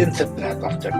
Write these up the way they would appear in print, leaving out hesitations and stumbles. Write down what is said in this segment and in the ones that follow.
internet of the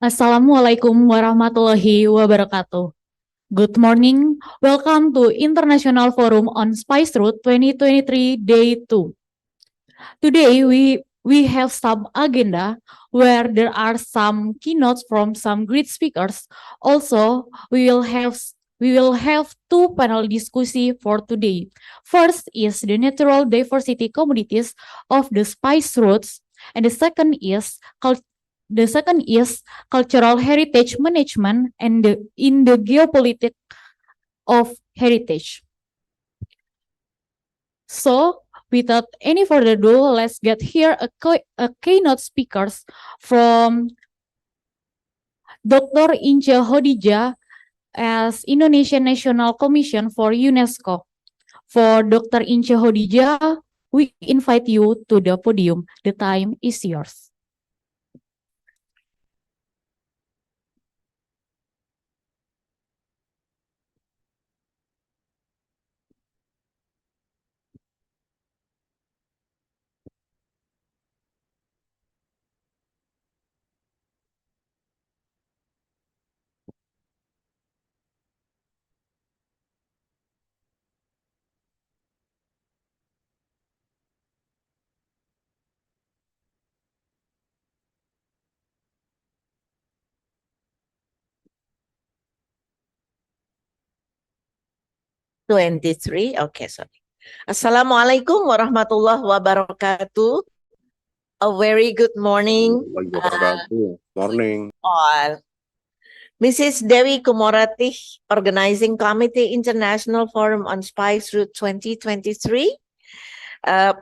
Assalamualaikum warahmatullahi wabarakatuh. Good morning. Welcome to International Forum on Spice Route 2023 Day 2. Today we have some agenda where there are some keynotes from some great speakers. Also, we will have two panel discussion for today. First is the natural diversity commodities of the spice routes, and the second is cultural heritage management and in the geopolitics of heritage. So, without any further ado, let's get here a keynote speakers from Dr. Ince Hodijah as Indonesian National Commission for UNESCO. For Dr. Ince Hodijah, we invite you to the podium. The time is yours. Okay, sorry. Assalamualaikum warahmatullahi wabarakatuh. A very good morning. Morning. All. Mrs. Dewi Kumaratih, Organizing Committee International Forum on Spice Route 2023.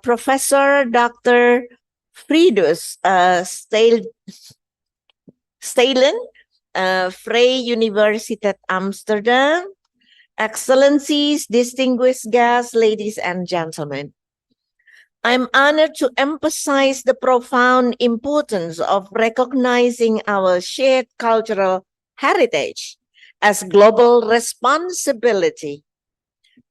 Professor Dr. Friedus Stalen, Vrije Universiteit Amsterdam. Excellencies, distinguished guests, ladies and gentlemen. I'm honored to emphasize the profound importance of recognizing our shared cultural heritage as global responsibility.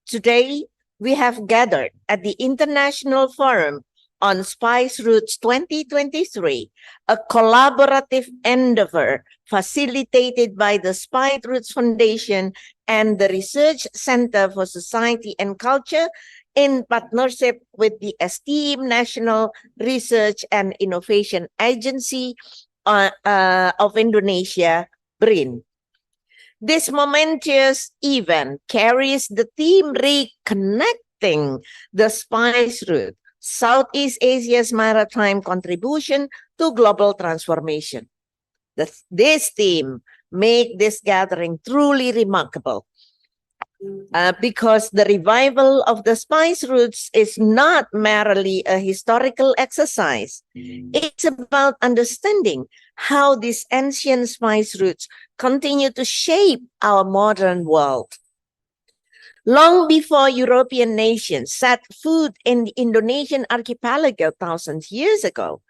Today, we have gathered at the International Forum on Spice Routes 2023, a collaborative endeavor facilitated by the Spice Routes Foundation and the Research Center for Society and Culture in partnership with the esteemed National Research and Innovation Agency of Indonesia, BRIN. This momentous event carries the theme Reconnecting the Spice Route, Southeast Asia's maritime contribution to global transformation. This theme makes this gathering truly remarkable. because the revival of the spice routes is not merely a historical exercise. It's about understanding how these ancient spice routes continue to shape our modern world. Long before European nations set foot in the Indonesian archipelago thousands years ago,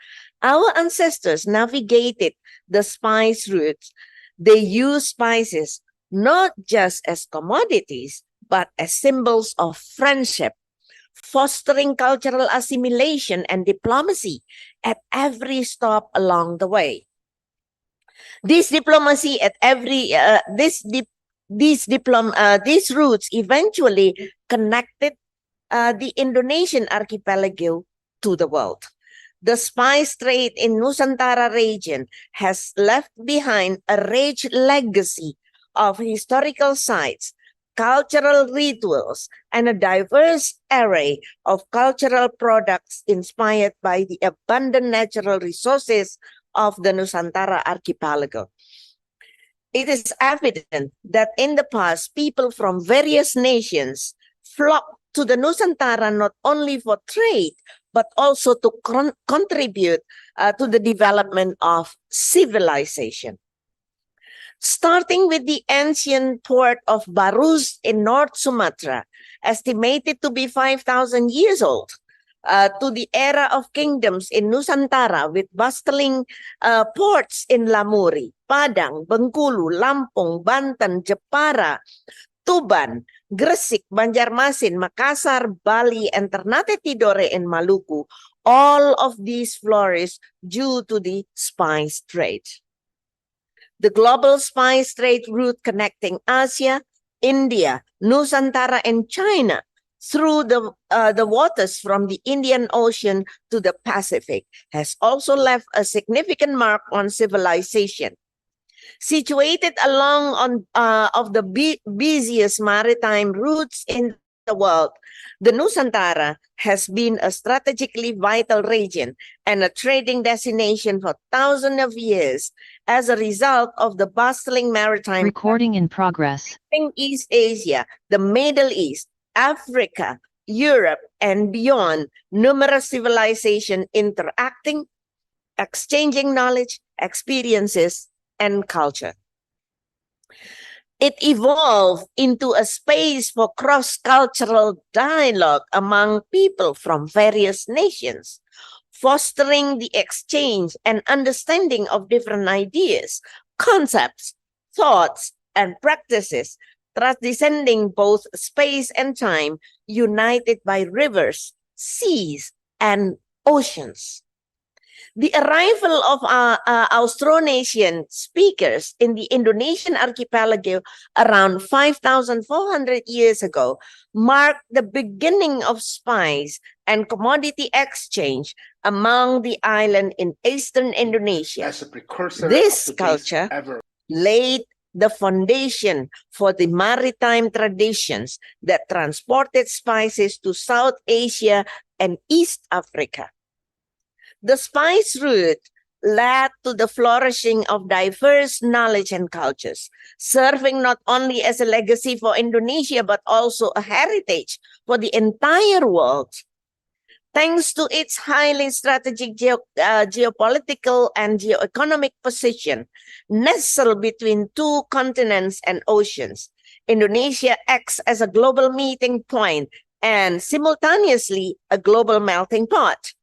our ancestors navigated the spice routes. They used spices not just as commodities, but as symbols of friendship, fostering cultural assimilation and diplomacy at every stop along the way. This diplomacy at every these routes eventually connected the Indonesian archipelago to the world. The spice trade in Nusantara region has left behind a rich legacy of historical sites, cultural rituals, and a diverse array of cultural products inspired by the abundant natural resources of the Nusantara archipelago. It is evident that in the past, people from various nations flocked to the Nusantara not only for trade, but also to contribute to the development of civilization. Starting with the ancient port of Barus in North Sumatra, estimated to be 5,000 years old, to the era of kingdoms in Nusantara with bustling ports in Lamuri, Padang, Bengkulu, Lampung, Banten, Jepara, Tuban, Gresik, Banjarmasin, Makassar, Bali, and Ternate Tidore in Maluku. All of these flourished due to the spice trade. The global spice trade route connecting Asia, India, Nusantara, and China through the waters from the Indian Ocean to the Pacific has also left a significant mark on civilization. Situated along of the busiest maritime routes in the world, the Nusantara has been a strategically vital region and a trading destination for thousands of years as a result of the bustling maritime Recording in progress. in East Asia, the Middle East, Africa, Europe, and beyond, numerous civilizations interacting, exchanging knowledge, experiences, and culture. It evolved into a space for cross-cultural dialogue among people from various nations, fostering the exchange and understanding of different ideas, concepts, thoughts, and practices, transcending both space and time, united by rivers, seas, and oceans. The arrival of Austronesian speakers in the Indonesian archipelago around 5,400 years ago marked the beginning of spice and commodity exchange among the island in eastern Indonesia. As a precursor This of today's culture ever laid the foundation for the maritime traditions that transported spices to South Asia and East Africa. The spice route led to the flourishing of diverse knowledge and cultures, serving not only as a legacy for Indonesia, but also a heritage for the entire world. Thanks to its highly strategic geopolitical and geoeconomic position, nestled between two continents and oceans, Indonesia acts as a global meeting point and simultaneously a global melting pot.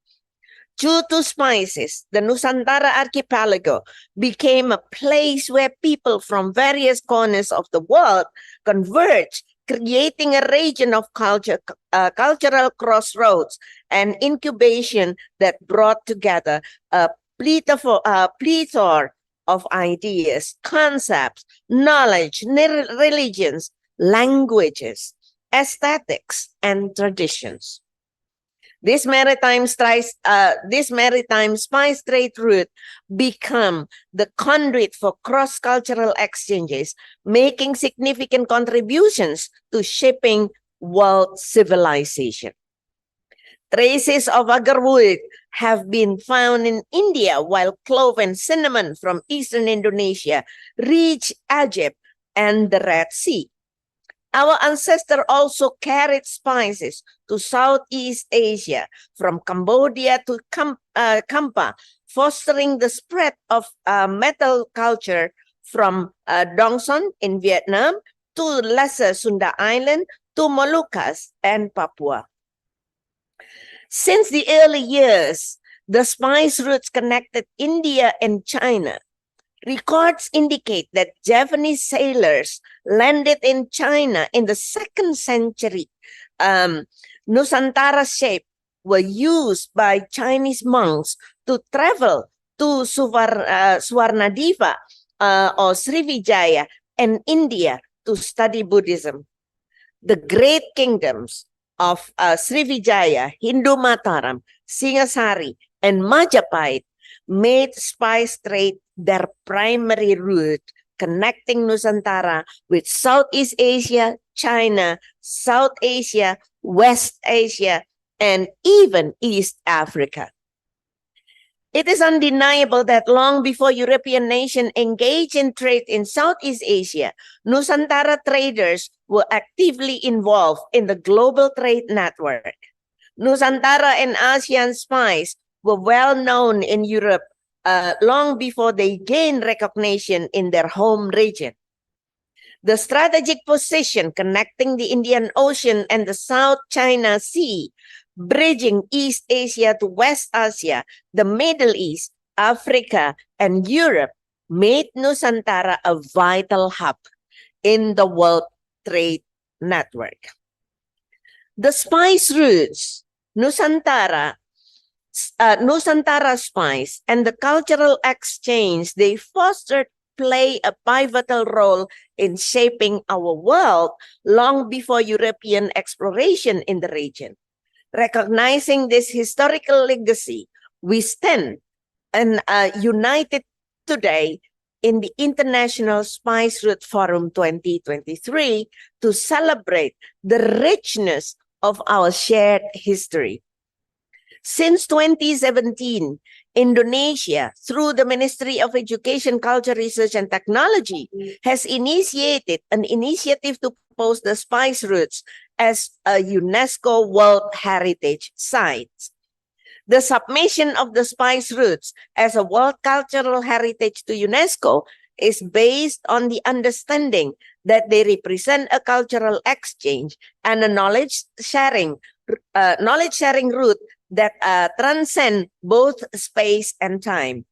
Due to spices, the Nusantara archipelago became a place where people from various corners of the world converge, creating a region of cultural crossroads and incubation that brought together a plethora of ideas, concepts, knowledge, religions, languages, aesthetics, and traditions. This maritime spice trade route became the conduit for cross-cultural exchanges, making significant contributions to shaping world civilization. Traces of agarwood have been found in India, while clove and cinnamon from eastern Indonesia reach Egypt and the Red Sea. Our ancestors also carried spices to Southeast Asia, from Cambodia to Kampa, fostering the spread of metal culture from Dong Son in Vietnam to Lesser Sunda Island to Moluccas and Papua. Since the early years, the spice routes connected India and China. Records indicate that Japanese sailors landed in China in the 2nd century. Nusantara shape were used by Chinese monks to travel to Swarnadiva or Srivijaya and India to study Buddhism. The great kingdoms of Srivijaya, Hindu Mataram, Singasari, and Majapahit made spice trade their primary route, connecting Nusantara with Southeast Asia, China, South Asia, West Asia, and even East Africa. It is undeniable that long before European nations engaged in trade in Southeast Asia, Nusantara traders were actively involved in the global trade network. Nusantara and Asian spice were well known in Europe long before they gained recognition in their home region. The strategic position connecting the Indian Ocean and the South China Sea, bridging East Asia to West Asia, the Middle East, Africa, and Europe, made Nusantara a vital hub in the world trade network. The spice routes, Nusantara spice, and the cultural exchange they fostered play a pivotal role in shaping our world long before European exploration in the region. Recognizing this historical legacy, we stand and united today in the International Spice Route Forum 2023 to celebrate the richness of our shared history. Since 2017, Indonesia, through the Ministry of Education, Culture, Research, and Technology, has initiated an initiative to propose the spice routes as a UNESCO World Heritage Site. The submission of the spice routes as a World Cultural Heritage to UNESCO is based on the understanding that they represent a cultural exchange and a knowledge sharing route that transcend both space and time.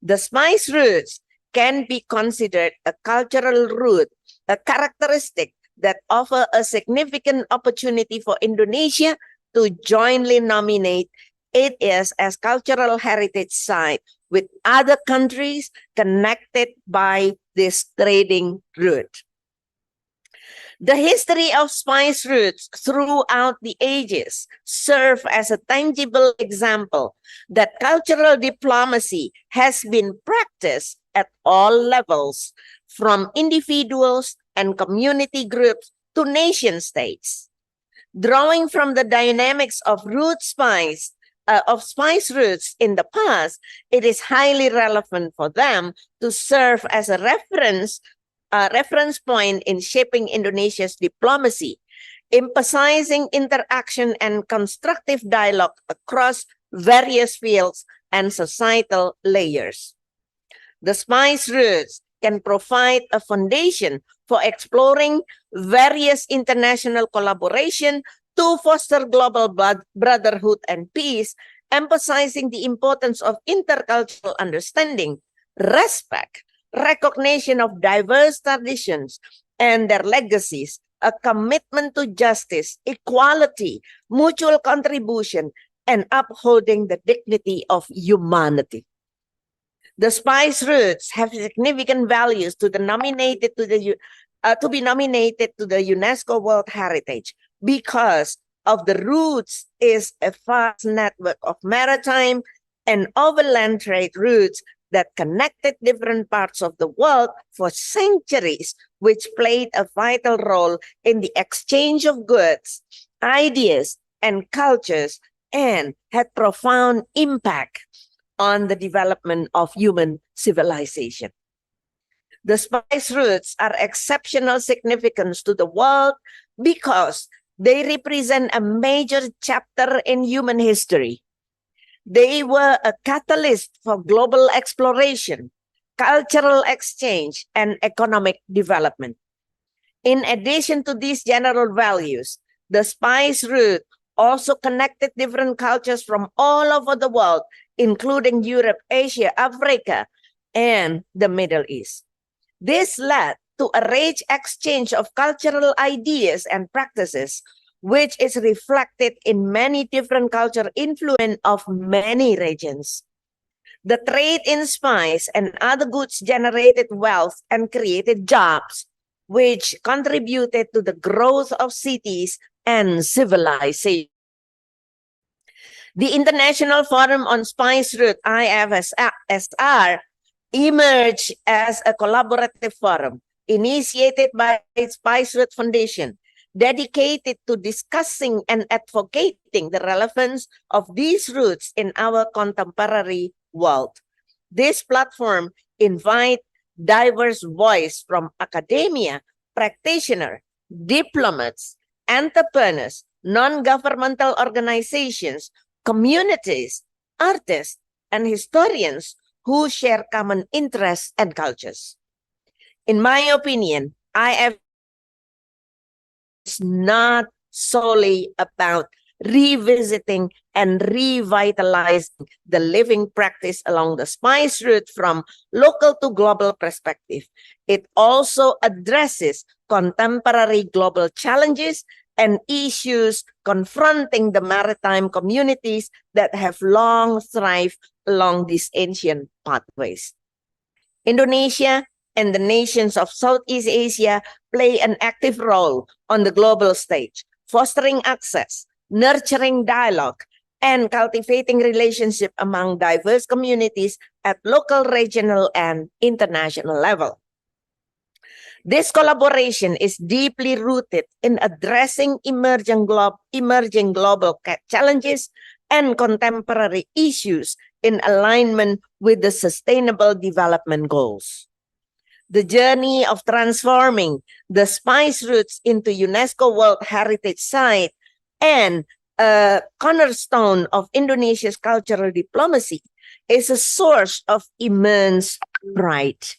The spice routes can be considered a cultural route, a characteristic that offer a significant opportunity for Indonesia to jointly nominate it as cultural heritage site with other countries connected by this trading route. The history of spice routes throughout the ages serve as a tangible example that cultural diplomacy has been practiced at all levels, from individuals and community groups to nation states. Drawing from the dynamics of spice routes in the past, it is highly relevant for them to serve as a reference point in shaping Indonesia's diplomacy, emphasizing interaction and constructive dialogue across various fields and societal layers. The spice routes can provide a foundation for exploring various international collaboration to foster global brotherhood and peace, emphasizing the importance of intercultural understanding, respect, recognition of diverse traditions and their legacies, a commitment to justice, equality, mutual contribution, and upholding the dignity of humanity. The spice routes have significant values to be nominated to the UNESCO World Heritage because of the routes is a vast network of maritime and overland trade routes that connected different parts of the world for centuries, which played a vital role in the exchange of goods, ideas, and cultures, and had profound impact on the development of human civilization. The spice roots are exceptional significance to the world because they represent a major chapter in human history. They were a catalyst for global exploration, cultural exchange, and economic development. In addition to these general values, the spice route also connected different cultures from all over the world, including Europe, Asia, Africa, and the Middle East. This led to a rich exchange of cultural ideas and practices, which is reflected in many different cultural influence of many regions. The trade in spice and other goods generated wealth and created jobs, which contributed to the growth of cities and civilization. The International Forum on Spice Route, IFSR, emerged as a collaborative forum initiated by Spice Route Foundation, dedicated to discussing and advocating the relevance of these routes in our contemporary world. This platform invites diverse voices from academia, practitioners, diplomats, entrepreneurs, non-governmental organizations, communities, artists, and historians who share common interests and cultures. In my opinion, IF is not solely about revisiting and revitalizing the living practice along the spice route from local to global perspective. It also addresses contemporary global challenges and issues confronting the maritime communities that have long thrived along these ancient pathways. Indonesia and the nations of Southeast Asia play an active role on the global stage, fostering access, nurturing dialogue, and cultivating relationship among diverse communities at local, regional, and international level. This collaboration is deeply rooted in addressing emerging global challenges and contemporary issues in alignment with the Sustainable Development Goals. The journey of transforming the spice routes into UNESCO World Heritage Site and a cornerstone of Indonesia's cultural diplomacy is a source of immense pride.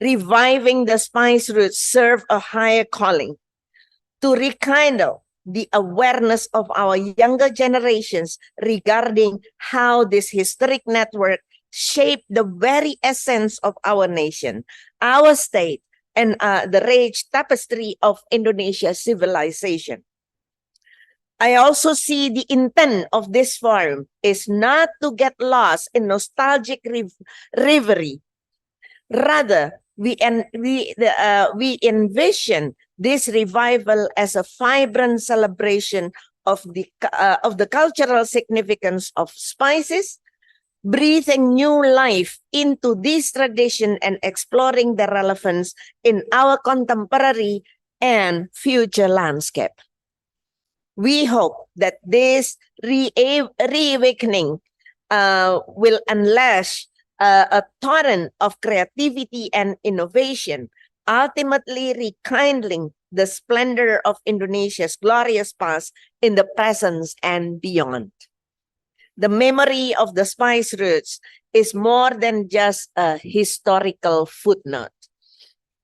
Reviving the spice routes serve a higher calling to rekindle the awareness of our younger generations regarding how this historic network shaped the very essence of our nation, our state, and the rich tapestry of Indonesia's civilization. I also see the intent of this forum is not to get lost in nostalgic reverie. Rather, we envision this revival as a vibrant celebration of the cultural significance of spices, breathing new life into this tradition and exploring the relevance in our contemporary and future landscape. We hope that this reawakening will unleash a torrent of creativity and innovation, ultimately rekindling the splendor of Indonesia's glorious past in the present and beyond. The memory of the spice routes is more than just a historical footnote.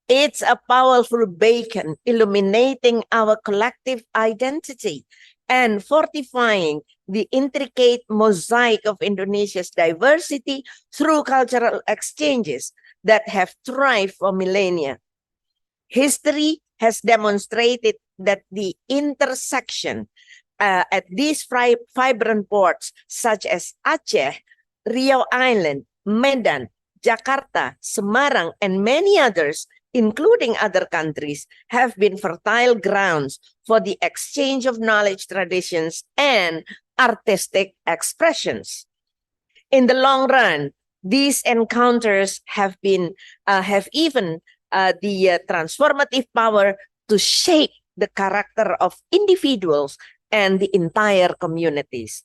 It's a powerful beacon illuminating our collective identity and fortifying the intricate mosaic of Indonesia's diversity through cultural exchanges that have thrived for millennia. History has demonstrated that the intersection at these vibrant ports such as Aceh, Riau Island, Medan, Jakarta, Semarang, and many others, including other countries, have been fertile grounds for the exchange of knowledge, traditions, and artistic expressions. In the long run, these encounters have even the transformative power to shape the character of individuals and the entire communities.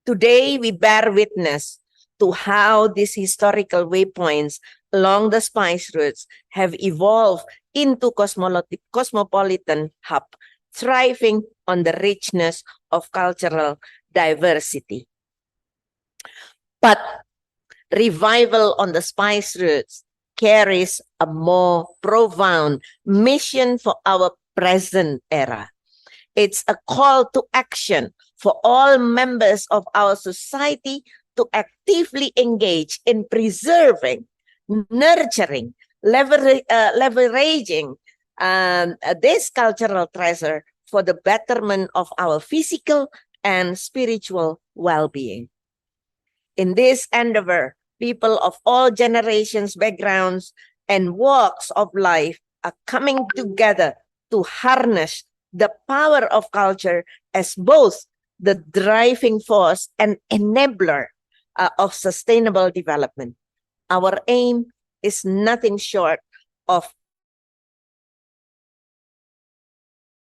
Today, we bear witness to how these historical waypoints along the spice routes have evolved into cosmopolitan hub, thriving on the richness of cultural diversity. But revival on the spice routes carries a more profound mission for our present era. It's a call to action for all members of our society to actively engage in preserving, nurturing, leveraging this cultural treasure for the betterment of our physical and spiritual well-being. In this endeavor, people of all generations, backgrounds, and walks of life are coming together to harness the power of culture as both the driving force and enabler of sustainable development. Our aim is nothing short of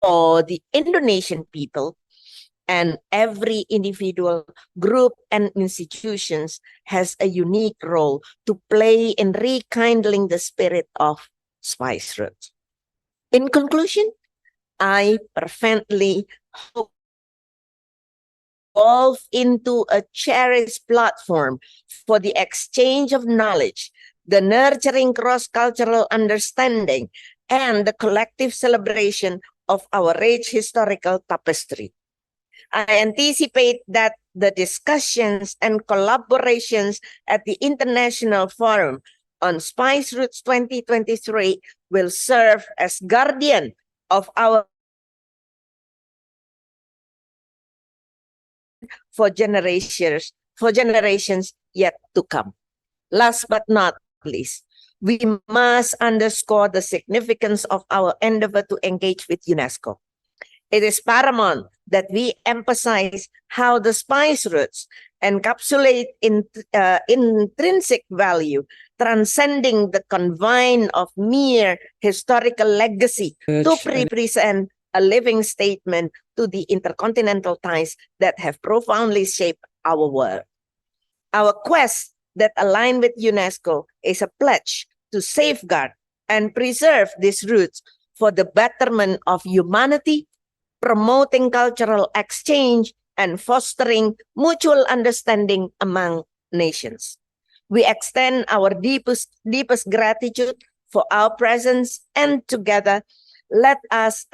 for the Indonesian people, and every individual, group, and institutions has a unique role to play in rekindling the spirit of spice routes. In conclusion, I fervently hope evolve into a cherished platform for the exchange of knowledge, the nurturing cross-cultural understanding, and the collective celebration of our rich historical tapestry. I anticipate that the discussions and collaborations at the International Forum on Spice Routes 2023 will serve as guardian of our for generations yet to come. Last but not least, we must underscore the significance of our endeavor to engage with UNESCO. It is paramount that we emphasize how the spice routes encapsulate intrinsic value, transcending the confine of mere historical legacy to represent a living statement to the intercontinental ties that have profoundly shaped our world. Our quest that align with UNESCO is a pledge to safeguard and preserve these roots for the betterment of humanity, promoting cultural exchange and fostering mutual understanding among nations. We extend our deepest gratitude for our presence, and together let us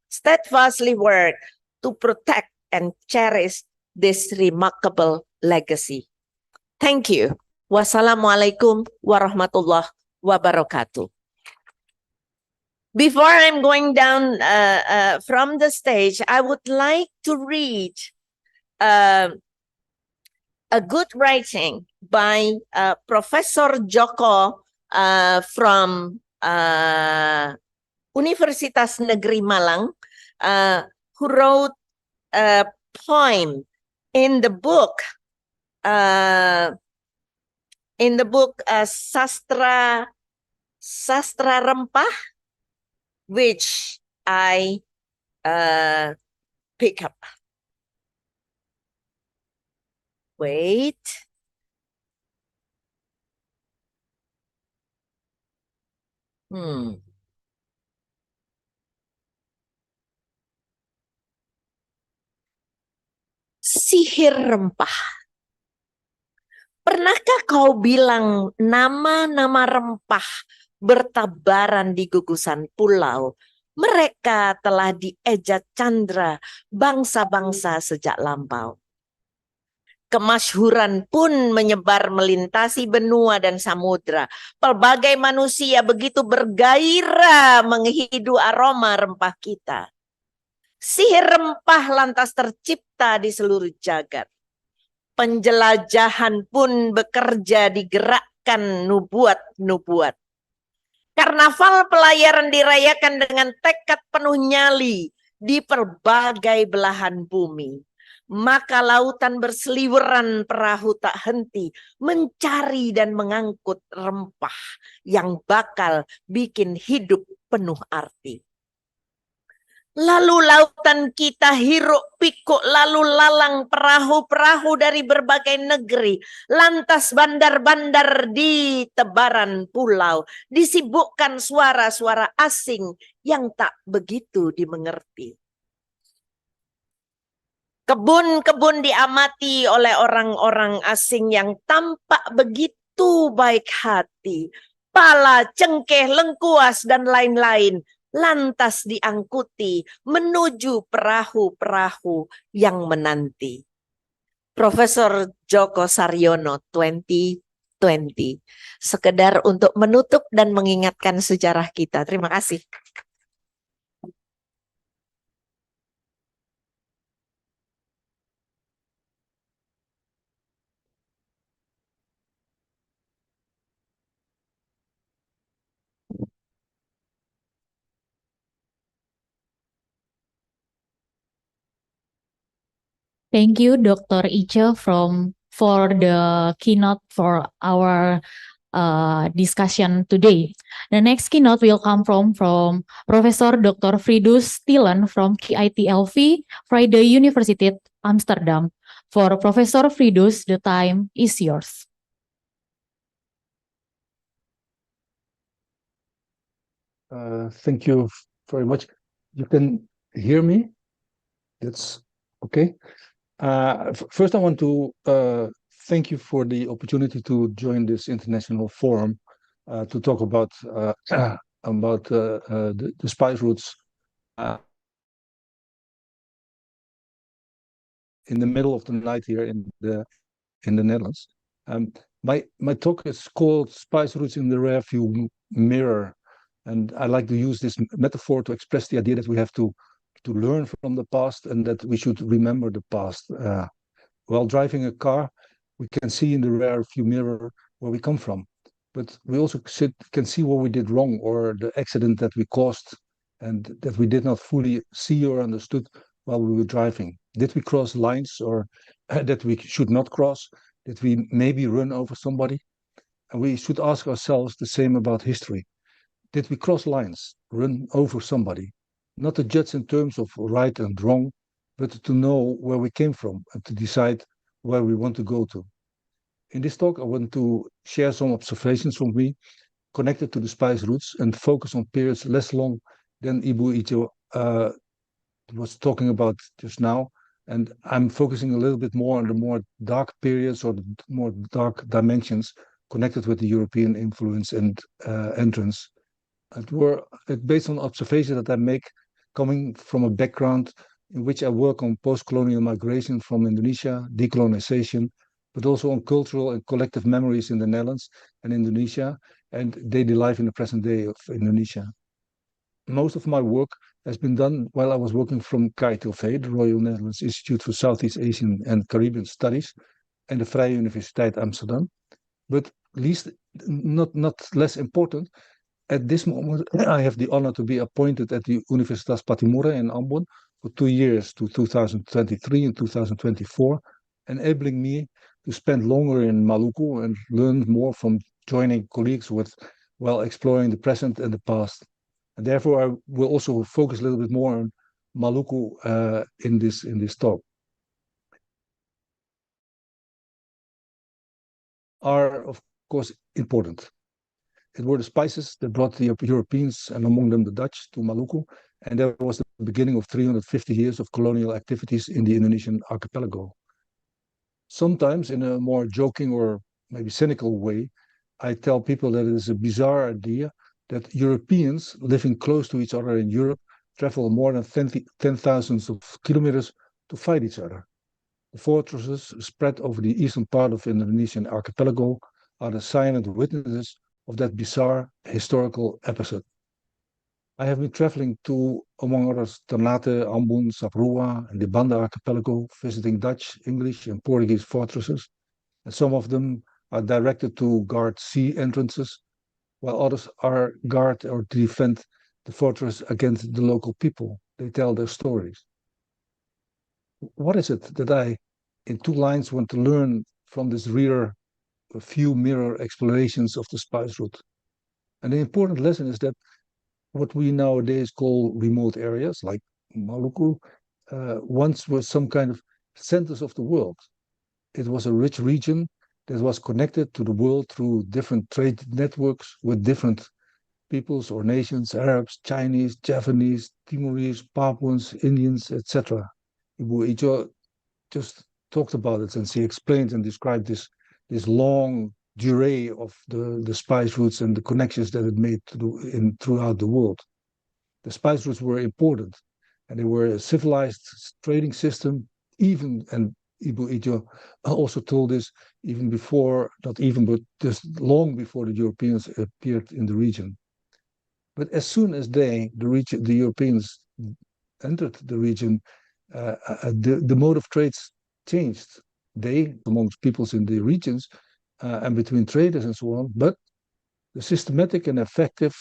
steadfastly work to protect and cherish this remarkable legacy. Thank you. Wassalamualaikum warahmatullahi wabarakatuh. Before I'm going down from the stage, I would like to read a good writing by Professor Joko from Universitas Negeri Malang, who wrote a poem in the book Sastra Rempah, which I pick up. Wait. Sihir rempah. Pernahkah kau bilang nama-nama rempah bertabaran di gugusan pulau? Mereka telah diejat candra bangsa-bangsa sejak lampau. Kemasyhuran pun menyebar melintasi benua dan samudra. Pelbagai manusia begitu bergairah menghidu aroma rempah kita. Sihir rempah lantas tercipta di seluruh jagat. Penjelajahan pun bekerja digerakkan nubuat-nubuat. Karnaval pelayaran dirayakan dengan tekad penuh nyali di berbagai belahan bumi. Maka lautan berseliweran perahu tak henti mencari dan mengangkut rempah yang bakal bikin hidup penuh arti. Lalu lautan kita hiruk pikuk, lalu lalang perahu-perahu dari berbagai negeri. Lantas bandar-bandar di tebaran pulau disibukkan suara-suara asing yang tak begitu dimengerti. Kebun-kebun diamati oleh orang-orang asing yang tampak begitu baik hati. Pala, cengkeh, lengkuas, dan lain-lain lantas diangkuti menuju perahu-perahu yang menanti. Profesor Djoko Saryono 2020. Sekedar untuk menutup dan mengingatkan sejarah kita. Terima kasih. Thank you, Dr. Ice, for the keynote for our discussion today. The next keynote will come from Professor Dr. Fridus Tielen from KITLV, Friday University, Amsterdam. For Professor Fridus, the time is yours. Thank you very much. You can hear me? That's okay. First, I want to thank you for the opportunity to join this international forum to talk about the spice routes in the middle of the night here in the Netherlands. My talk is called "Spice Routes in the Rearview Mirror," and I like to use this metaphor to express the idea that we have to learn from the past and that we should remember the past. While driving a car, we can see in the rear view mirror where we come from, but we also can see what we did wrong or the accident that we caused and that we did not fully see or understood while we were driving. Did we cross lines or that we should not cross? Did we maybe run over somebody? And we should ask ourselves the same about history. Did we cross lines, run over somebody? Not to judge in terms of right and wrong, but to know where we came from and to decide where we want to go to. In this talk, I want to share some observations from me connected to the spice routes and focus on periods less long than Ibu Ijo was talking about just now. And I'm focusing a little bit more on the more dark periods or the more dark dimensions connected with the European influence and entrance. It's based on observations that I make coming from a background in which I work on post-colonial migration from Indonesia, decolonization, but also on cultural and collective memories in the Netherlands and Indonesia, and daily life in the present day of Indonesia. Most of my work has been done while I was working from KITLV, the Royal Netherlands Institute for Southeast Asian and Caribbean Studies, and the Vrije Universiteit Amsterdam. But not less important, at this moment, I have the honor to be appointed at the Universitas Patimura in Ambon for 2 years to 2023 and 2024, enabling me to spend longer in Maluku and learn more from joining colleagues while exploring the present and the past. And therefore, I will also focus a little bit more on Maluku in this talk. Are, of course, important. It were the spices that brought the Europeans, and among them the Dutch, to Maluku, and that was the beginning of 350 years of colonial activities in the Indonesian archipelago. Sometimes, in a more joking or maybe cynical way, I tell people that it is a bizarre idea that Europeans living close to each other in Europe travel more than 10,000 of kilometers to fight each other. The fortresses spread over the eastern part of the Indonesian archipelago are the silent witnesses of that bizarre historical episode. I have been traveling to, among others, Ternate, Ambon, Saprua, and the Banda archipelago, visiting Dutch, English, and Portuguese fortresses, and some of them are directed to guard sea entrances, while others are guard or to defend the fortress against the local people. They tell their stories. What is it that I, in 2 lines, want to learn from this rear view mirror explorations of the spice route? And the important lesson is that what we nowadays call remote areas, like Maluku, once were some kind of centers of the world. It was a rich region that was connected to the world through different trade networks with different peoples or nations, Arabs, Chinese, Japanese, Timorese, Papuans, Indians, etc. Ibu Ijo just talked about it, and she explained and described this long durée of the spice routes and the connections that it made throughout the world. The spice routes were important, and they were a civilized trading system, even, and Ibu Ijo also told us, even before, not even, but just long before the Europeans appeared in the region. But as soon as the Europeans entered the region, the mode of trades changed. They, amongst peoples in the regions and between traders and so on, but the systematic and effective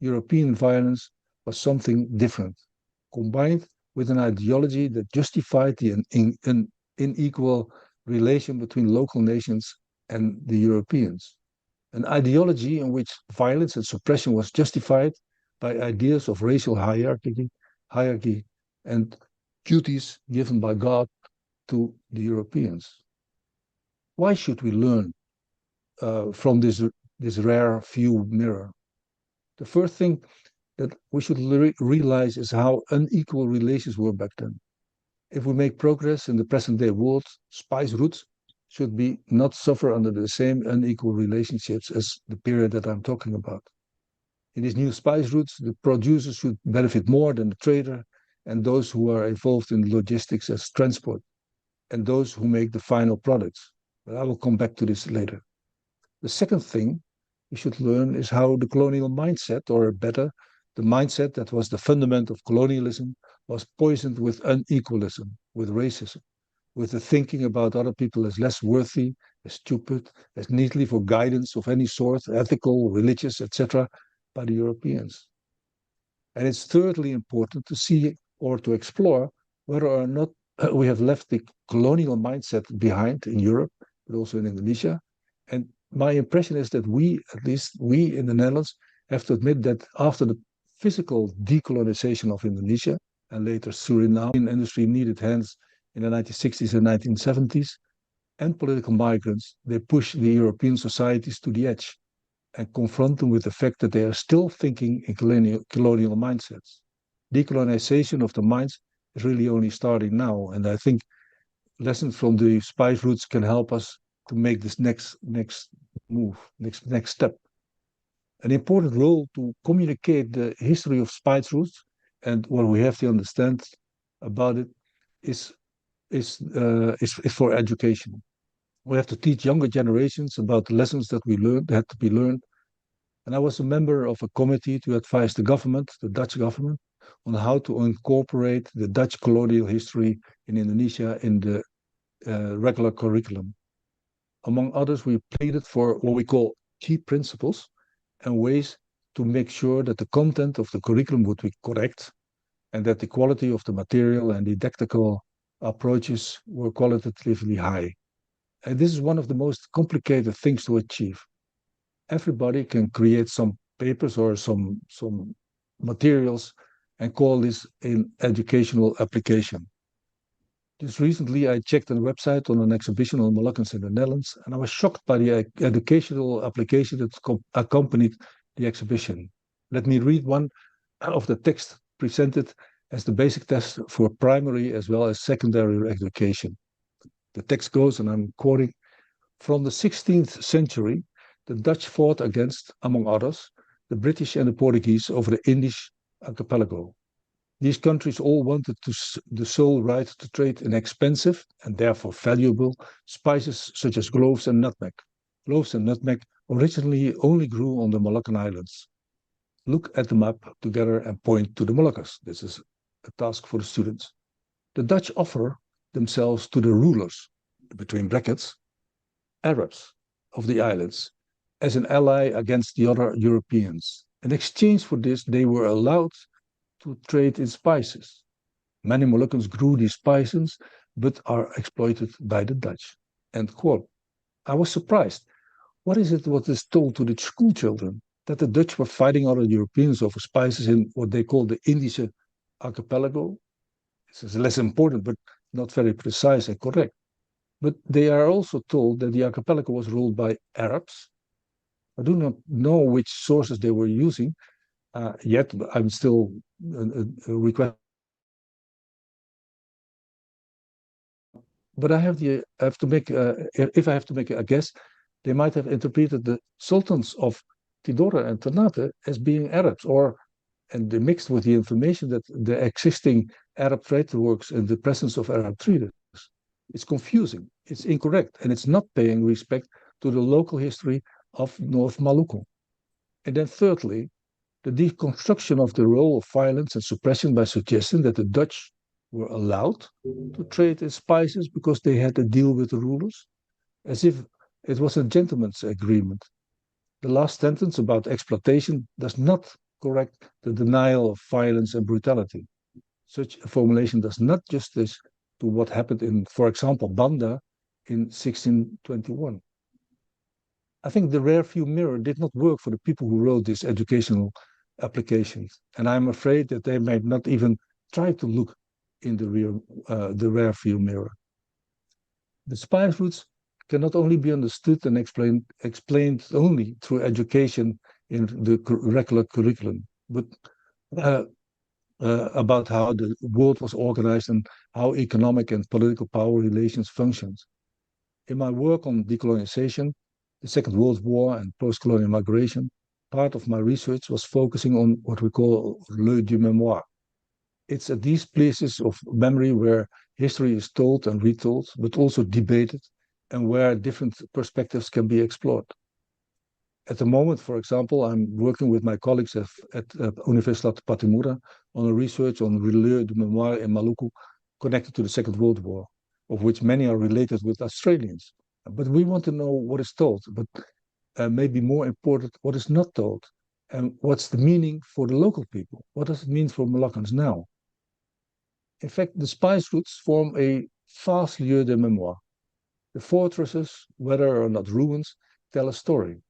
European violence was something different, combined with an ideology that justified the unequal relation between local nations and the Europeans. An ideology in which violence and suppression was justified by ideas of racial hierarchy and duties given by God to the Europeans. Why should we learn from this rare view mirror? The first thing that we should realize is how unequal relations were back then. If we make progress in the present day world, spice routes should be not suffer under the same unequal relationships as the period that I'm talking about. In these new spice routes, the producers should benefit more than the trader and those who are involved in logistics as transport and those who make the final products. But I will come back to this later. The second thing we should learn is how the colonial mindset, or better, the mindset that was the fundament of colonialism, was poisoned with unequalism, with racism, with the thinking about other people as less worthy, as stupid, as needly for guidance of any sort, ethical, religious, etc., by the Europeans. And it's thirdly important to see or to explore whether or not we have left the colonial mindset behind in Europe, but also in Indonesia. And my impression is that we, at least we in the Netherlands, have to admit that after the physical decolonization of Indonesia and later Suriname, industry needed hands in the 1960s and 1970s, and political migrants, they push the European societies to the edge and confront them with the fact that they are still thinking in colonial mindsets. Decolonization of the minds is really only starting now, and I think lessons from the spice routes can help us to make this next move, next step. An important role to communicate the history of spice routes and what we have to understand about it is for education. We have to teach younger generations about the lessons that we learned, that had to be learned. And I was a member of a committee to advise the government, the Dutch government, on how to incorporate the Dutch colonial history in Indonesia in the regular curriculum. Among others, we pleaded for what we call key principles and ways to make sure that the content of the curriculum would be correct and that the quality of the material and didactical approaches were qualitatively high. And this is one of the most complicated things to achieve. Everybody can create some papers or some materials and call this an educational application. Just recently, I checked on the website on an exhibition on Moluccans in the Netherlands, and I was shocked by the educational application that accompanied the exhibition. Let me read one of the texts presented as the basic test for primary as well as secondary education. The text goes, and I'm quoting, "From the 16th century, the Dutch fought against, among others, the British and the Portuguese over the Indian archipelago. These countries all wanted the sole right to trade in expensive and therefore valuable spices such as cloves and nutmeg. Cloves and nutmeg originally only grew on the Moluccan Islands. Look at the map together and point to the Moluccas." This is a task for the students. "The Dutch offer themselves to the rulers, between brackets, Arabs of the islands, as an ally against the other Europeans. In exchange for this, they were allowed to trade in spices. Many Moluccans grew these spices, but are exploited by the Dutch." End quote. I was surprised. What is told to the school children? That the Dutch were fighting other Europeans over spices in what they call the Indische archipelago, This is less important, but not very precise and correct. But they are also told that the archipelago was ruled by Arabs. I do not know which sources they were using yet. But I'm still requesting. But I have to make if I have to make a guess, they might have interpreted the sultans of Tidore and Ternate as being Arabs, and they mixed with the information that the existing Arab trade works in the presence of Arab traders. It's confusing, it's incorrect, and it's not paying respect to the local history of North Maluku. And then thirdly, the deconstruction of the role of violence and suppression by suggesting that the Dutch were allowed to trade in spices because they had a deal with the rulers, as if it was a gentleman's agreement. The last sentence about exploitation does not correct the denial of violence and brutality. Such a formulation does not justice to what happened in, for example, Banda in 1621. I think the rear view mirror did not work for the people who wrote these educational applications, and I'm afraid that they might not even try to look in the rear view mirror. The spice routes cannot only be understood and explained only through education in the regular curriculum, but about how the world was organized and how economic and political power relations functioned. In my work on decolonization, the Second World War, and post-colonial migration, part of my research was focusing on what we call lieu du mémoire. It's at these places of memory where history is told and retold, but also debated, and where different perspectives can be explored. At the moment, for example, I'm working with my colleagues at Universitat Patimura on a research on lieu du mémoire in Maluku connected to the Second World War, of which many are related with Australians. But we want to know what is told, but maybe more important, what is not told, and what's the meaning for the local people? What does it mean for Moluccans now? In fact, the spice routes form a vast lieu de mémoire. The fortresses, whether or not ruins, tell a story.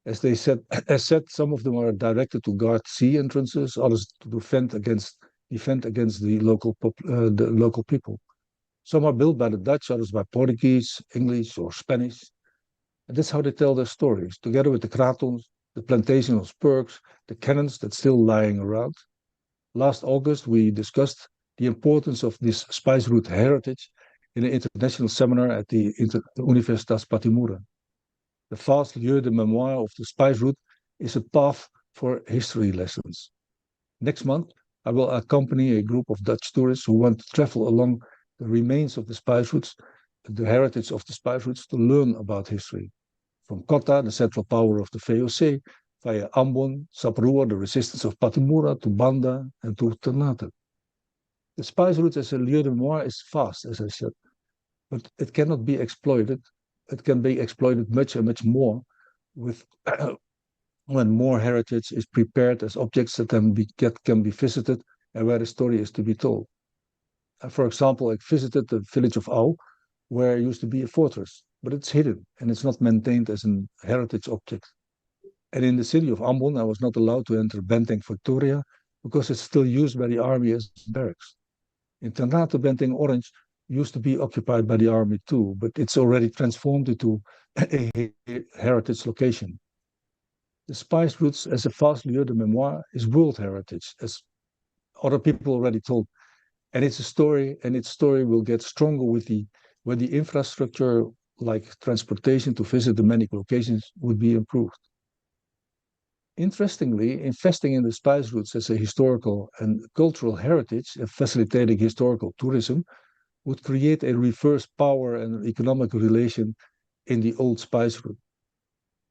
As said, some of them are directed to guard sea entrances, others to defend against the local people. Some are built by the Dutch, others by Portuguese, English, or Spanish. And that's how they tell their stories, together with the kratons, the plantation of spurgs, the cannons that's still lying around. Last August, we discussed the importance of this spice route heritage in an international seminar at the Universitas Patimura. The vast lieu de mémoire of the spice route is a path for history lessons. Next month, I will accompany a group of Dutch tourists who want to travel along the remains of the spice routes, the heritage of the spice routes, to learn about history. From Kota, the central power of the VOC, via Ambon, Saprua, the resistance of Patimura, to Banda, and to Ternate. The spice route as a lieu de mémoire is vast, as I said, but it cannot be exploited. It can be exploited much and much more with when more heritage is prepared as objects that can be visited and where the story is to be told. For example, I visited the village of Au, where it used to be a fortress, but it's hidden and it's not maintained as a heritage object. And in the city of Ambon, I was not allowed to enter Benteng Victoria because it's still used by the army as barracks. In Ternate, Benteng Orange used to be occupied by the army too, but it's already transformed into a heritage location. The spice routes as a vast lieu de mémoire is world heritage, as other people already told. And it's a story, and its story will get stronger when the infrastructure, like transportation to visit the many locations, would be improved. Interestingly, investing in the spice routes as a historical and cultural heritage and facilitating historical tourism would create a reverse power and economic relation in the old spice route.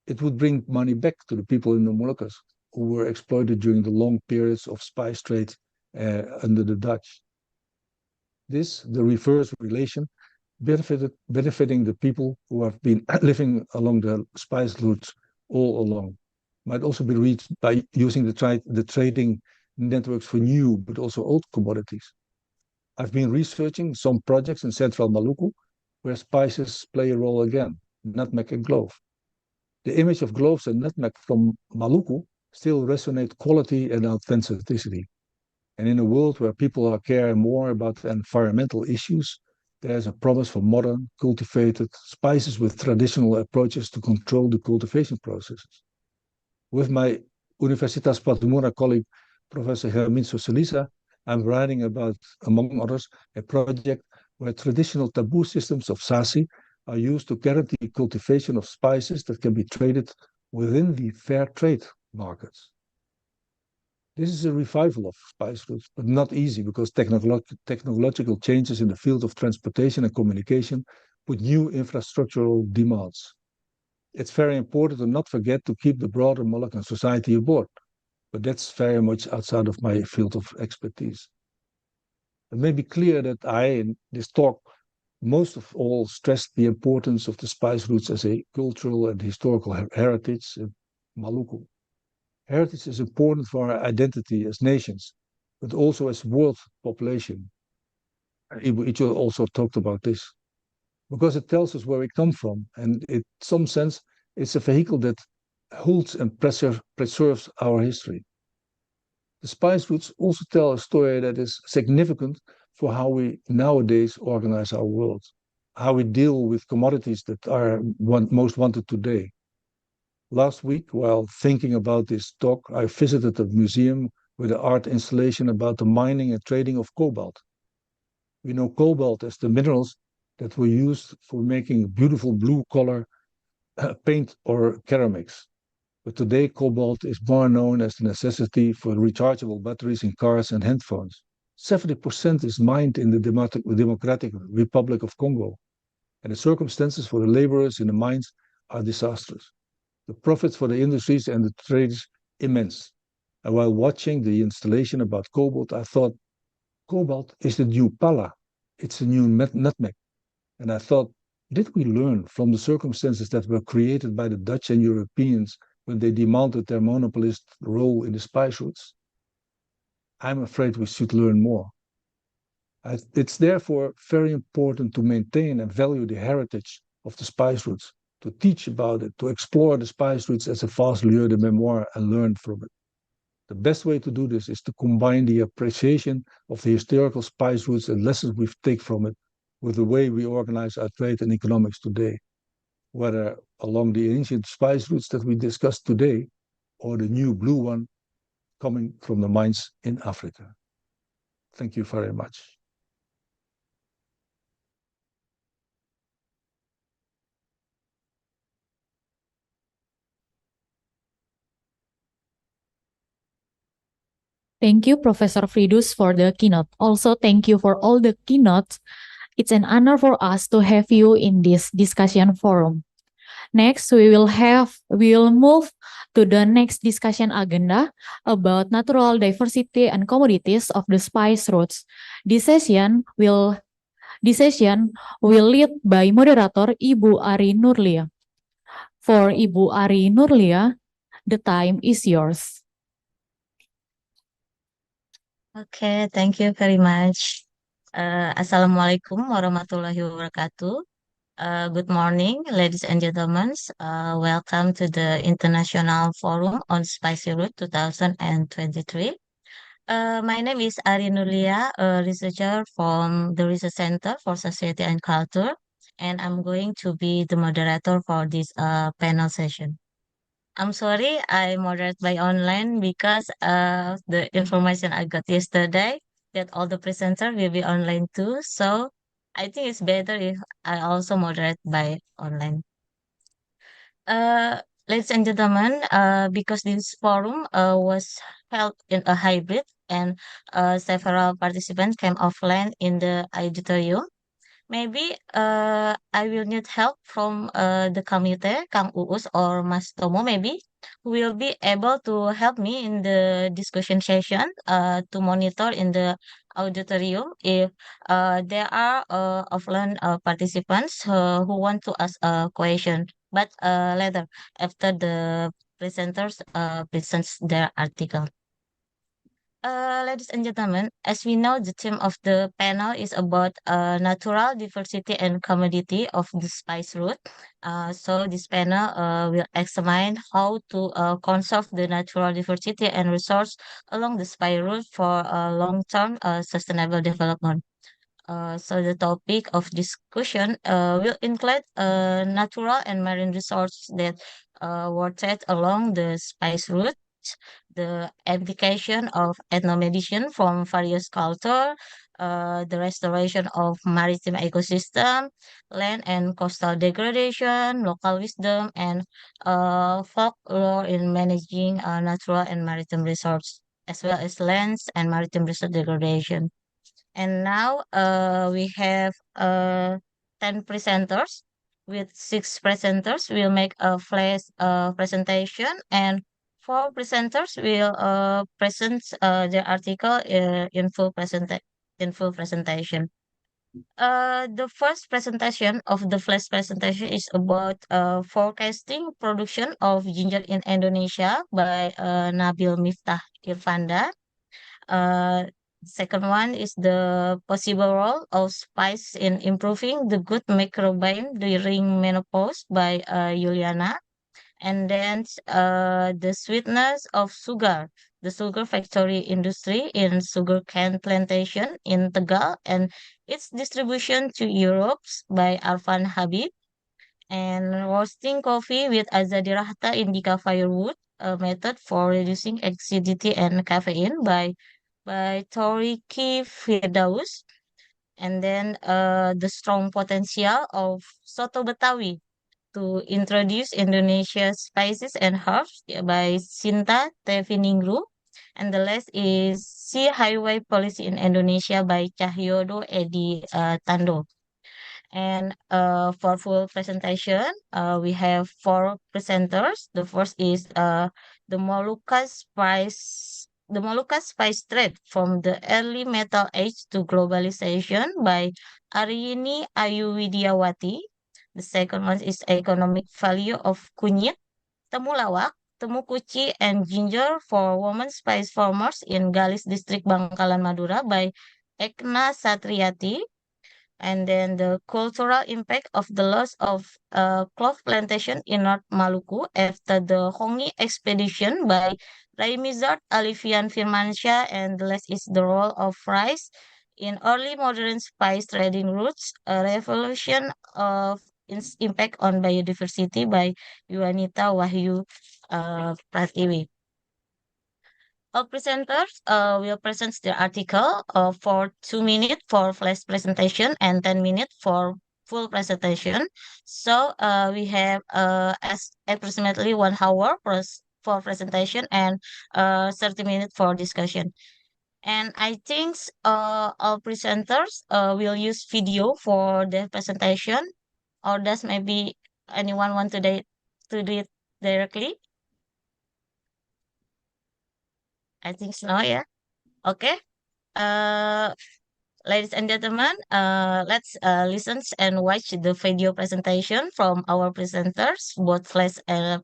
It would bring money back to the people in the Moluccas who were exploited during the long periods of spice trade under the Dutch. The reverse relation, benefiting the people who have been living along the spice routes all along, might also be reached by using the trading networks for new but also old commodities. I've been researching some projects in central Maluku where spices play a role again, nutmeg and clove. The image of cloves and nutmeg from Maluku still resonate quality and authenticity. And in a world where people are caring more about environmental issues, there's a promise for modern, cultivated spices with traditional approaches to control the cultivation processes. With my Universitas Patimura colleague, Professor Hermin Soselisa, I'm writing about, among others, a project where traditional taboo systems of sasi are used to guarantee cultivation of spices that can be traded within the fair trade markets. This is a revival of spice routes, but not easy because technological changes in the field of transportation and communication put new infrastructural demands. It's very important to not forget to keep the broader Moluccan society aboard, but that's very much outside of my field of expertise. It may be clear that I, in this talk, most of all stressed the importance of the spice routes as a cultural and historical heritage in Maluku. Heritage is important for our identity as nations, but also as world population. Ibu Icho also talked about this, because it tells us where we come from, and in some sense, it's a vehicle that holds and preserves our history. The spice routes also tell a story that is significant for how we nowadays organize our world, how we deal with commodities that are most wanted today. Last week, while thinking about this talk, I visited a museum with an art installation about the mining and trading of cobalt. We know cobalt as the minerals that were used for making beautiful blue color paint or ceramics. But today, cobalt is more known as the necessity for rechargeable batteries in cars and handphones. 70% is mined in the Democratic Republic of Congo, and the circumstances for the laborers in the mines are disastrous. The profits for the industries and the trades immense. And while watching the installation about cobalt, I thought, cobalt is the new pala. It's the new nutmeg. And I thought, did we learn from the circumstances that were created by the Dutch and Europeans when they demanded their monopolist role in the spice routes? I'm afraid we should learn more. It's therefore very important to maintain and value the heritage of the spice routes, to teach about it, to explore the spice routes as a vast lieu de mémoire and learn from it. The best way to do this is to combine the appreciation of the historical spice routes and lessons we take from it with the way we organize our trade and economics today, whether along the ancient spice routes that we discussed today or the new blue one coming from the mines in Africa. Thank you very much. Thank you, Professor Fridus, for the keynote. Also, thank you for all the keynotes. It's an honor for us to have you in this discussion forum. Next, we will move to the next discussion agenda about natural diversity and commodities of the spice routes. This session will lead by moderator Ibu Ari Nurlia. For Ibu Ari Nurlia, the time is yours. Okay, thank you very much. Assalamualaikum warahmatullahi wabarakatuh. Good morning, ladies and gentlemen. Welcome to the International Forum on Spicy Route 2023. My name is Ari Nulia, a researcher from the Research Center for Society and Culture, and I'm going to be the moderator for this panel session. I'm sorry, I moderate by online because the information I got yesterday that all the presenters will be online too. So I think it's better if I also moderate by online. Ladies and gentlemen, because this forum was held in a hybrid and several participants came offline in the auditorium. Maybe I will need help from the committee, Kang Uus or Mas Tomo maybe, who will be able to help me in the discussion session to monitor in the auditorium if there are offline participants who want to ask a question. But later, after the presenters presents their article. Ladies and gentlemen, as we know, the theme of the panel is about natural diversity and commodity of the spice root. So this panel will examine how to conserve the natural diversity and resource along the spice route for long-term sustainable development. So the topic of discussion will include natural and marine resources that watered along the spice route, the application of ethnomedicine from various cultures, the restoration of maritime ecosystem, land and coastal degradation, local wisdom, and folklore in managing natural and maritime resources, as well as lands and maritime resource degradation. And now we have 10 presenters. With 6 presenters, we'll make a flash presentation, and 4 presenters will present the article in full presentation. The first presentation of the flash presentation is about forecasting production of ginger in Indonesia by Nabil Miftah Irfanda. Second one is the possible role of spice in improving the good microbiome during menopause by Juliana. And then the sweetness of sugar, the sugar factory industry in sugarcane plantation in Tegal and its distribution to Europe by Arfan Habib. And roasting coffee with Azadi Rahata indica firewood, a method for reducing acidity and caffeine by Toriki Firdaus. And then the strong potential of Soto Betawi to introduce Indonesia's spices and herbs by Sinta Teviningru. And the last is Sea Highway Policy in Indonesia by Cahyodo Edi Tando. And for full presentation, we have 4 presenters. The first is the Molucas spice trade from the early metal age to globalization by Aryani Ayuwidiawati. The second one is economic value of kunyit, temulawak, temukuci, and ginger for women spice farmers in Galis District, Bangkalan, Madura by Ekna Satriati. And then the cultural impact of the loss of clove plantation in North Maluku after the Hongi expedition by Raimizard Alifian Firmansyah, and the last is the role of rice in early modern spice trading routes, a revolution of its impact on biodiversity by Yuanita Wahyu Pratiwi. All presenters will present the article for 2 minutes for flash presentation and 10 minutes for full presentation. So we have approximately 1 hour for presentation and 30 minutes for discussion. And I think all presenters will use video for their presentation, or does maybe anyone want to do it directly? I think so, yeah. Okay. Ladies and gentlemen, let's listen and watch the video presentation from our presenters, both flash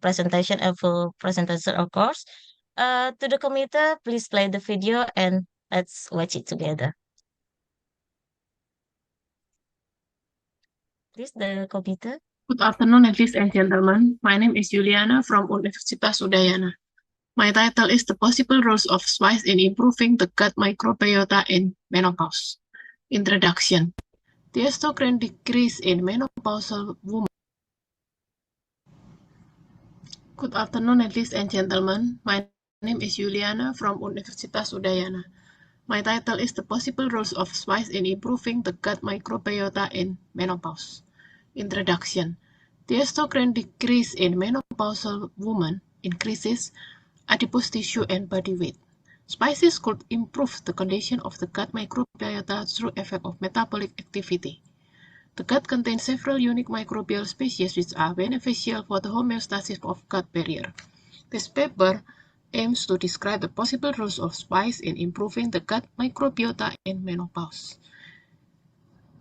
presentation and full presentation, of course. To the committee, please play the video and let's watch it together. Please, the committee. Good afternoon, ladies and gentlemen. My name is Juliana from Universitas Udayana. My title is The Possible Roles of Spice in Improving the Gut Microbiota in Menopause. Introduction. The estrogen decrease in menopausal women. Good afternoon, ladies and gentlemen. My name is Juliana from Universitas Udayana. My title is The Possible Roles of Spice in Improving the Gut Microbiota in Menopause. Introduction. The estrogen decrease in menopausal women increases adipose tissue and body weight. Spices could improve the condition of the gut microbiota through effect of metabolic activity. The gut contains several unique microbial species which are beneficial for the homeostasis of gut barrier. This paper aims to describe the possible roles of spice in improving the gut microbiota in menopause.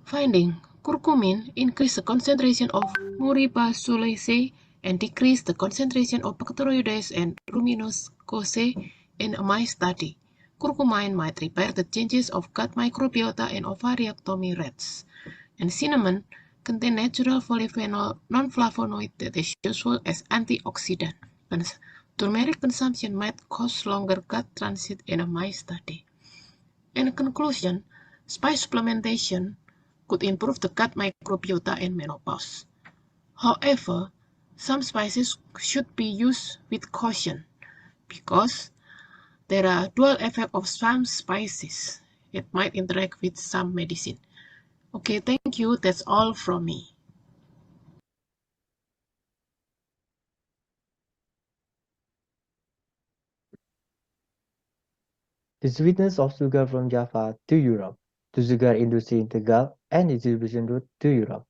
Finding: curcumin increase the concentration of Muribaculaceae and decrease the concentration of Bacteroides and Ruminoscosae in a mice study. Curcumine might repair the changes of gut microbiota in ovariectomy rats. And cinnamon contain natural polyphenol non-flavonoid that is useful as antioxidant. Turmeric consumption might cause longer gut transit in a mice study. In conclusion, spice supplementation could improve the gut microbiota in menopause. However, some spices should be used with caution because there are dual effects of some spices. It might interact with some medicine. Okay, thank you. That's all from me. The sweetness of sugar from Java to Europe, the sugar industry in the Gulf and distribution route to Europe.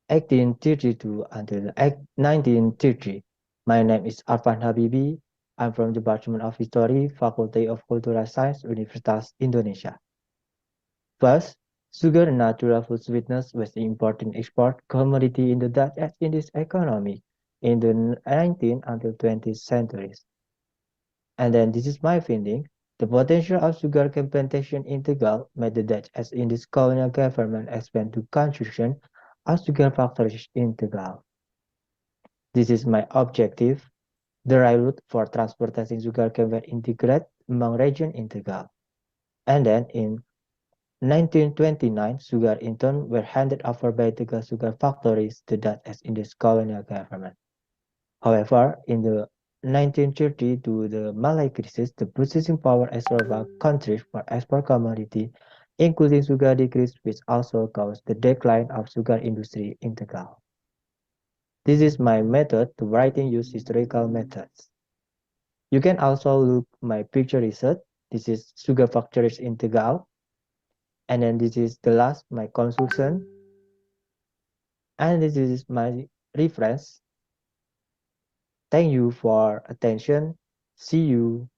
1832 until 1930. My name is Arfan Habibi. I'm from the Department of History, Faculty of Cultural Science, Universitas Indonesia. First, sugar and natural food sweetness was an important export commodity in the Dutch East Indies economy in the 19th until 20th centuries. And then this is my finding. The potential of sugar cane plantation in the Gulf made the Dutch East Indies colonial government expand to construction of sugar factories in the Gulf. This is my objective. The rail route for transporting sugar cane were integrated among regions in the Gulf. And then in 1929, sugar in turn were handed over by the Gulf sugar factories to the Dutch East Indies colonial government. However, in the 1930 to the Malay crisis, the purchasing power of several countries for export commodity, including sugar, decreased, which also caused the decline of sugar industry in the Gulf. This is my method to writing use historical methods. You can also look my picture research. This is sugar factories in the Gulf. And then this is the last, my conclusion. And this is my reference. Thank you for attention. See you.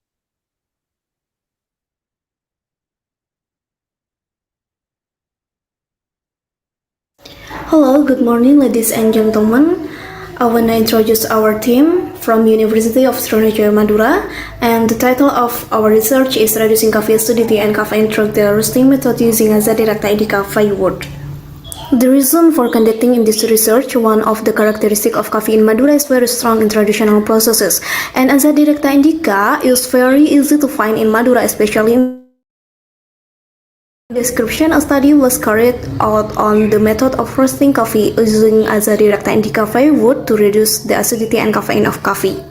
Hello, good morning, ladies and gentlemen. I want to introduce our team from University of Sriwijaya Madura, and the title of our research is Reducing Caffeine Acidity and Caffeine through the roasting method using Aza directa indica firewood. The reason for conducting in this research, one of the characteristics of coffee in Madura is very strong in traditional processes, and Aza directa indica is very easy to find in Madura, especially in description. A study was carried out on the method of roasting coffee using Aza directa indica firewood to reduce the acidity and caffeine of coffee.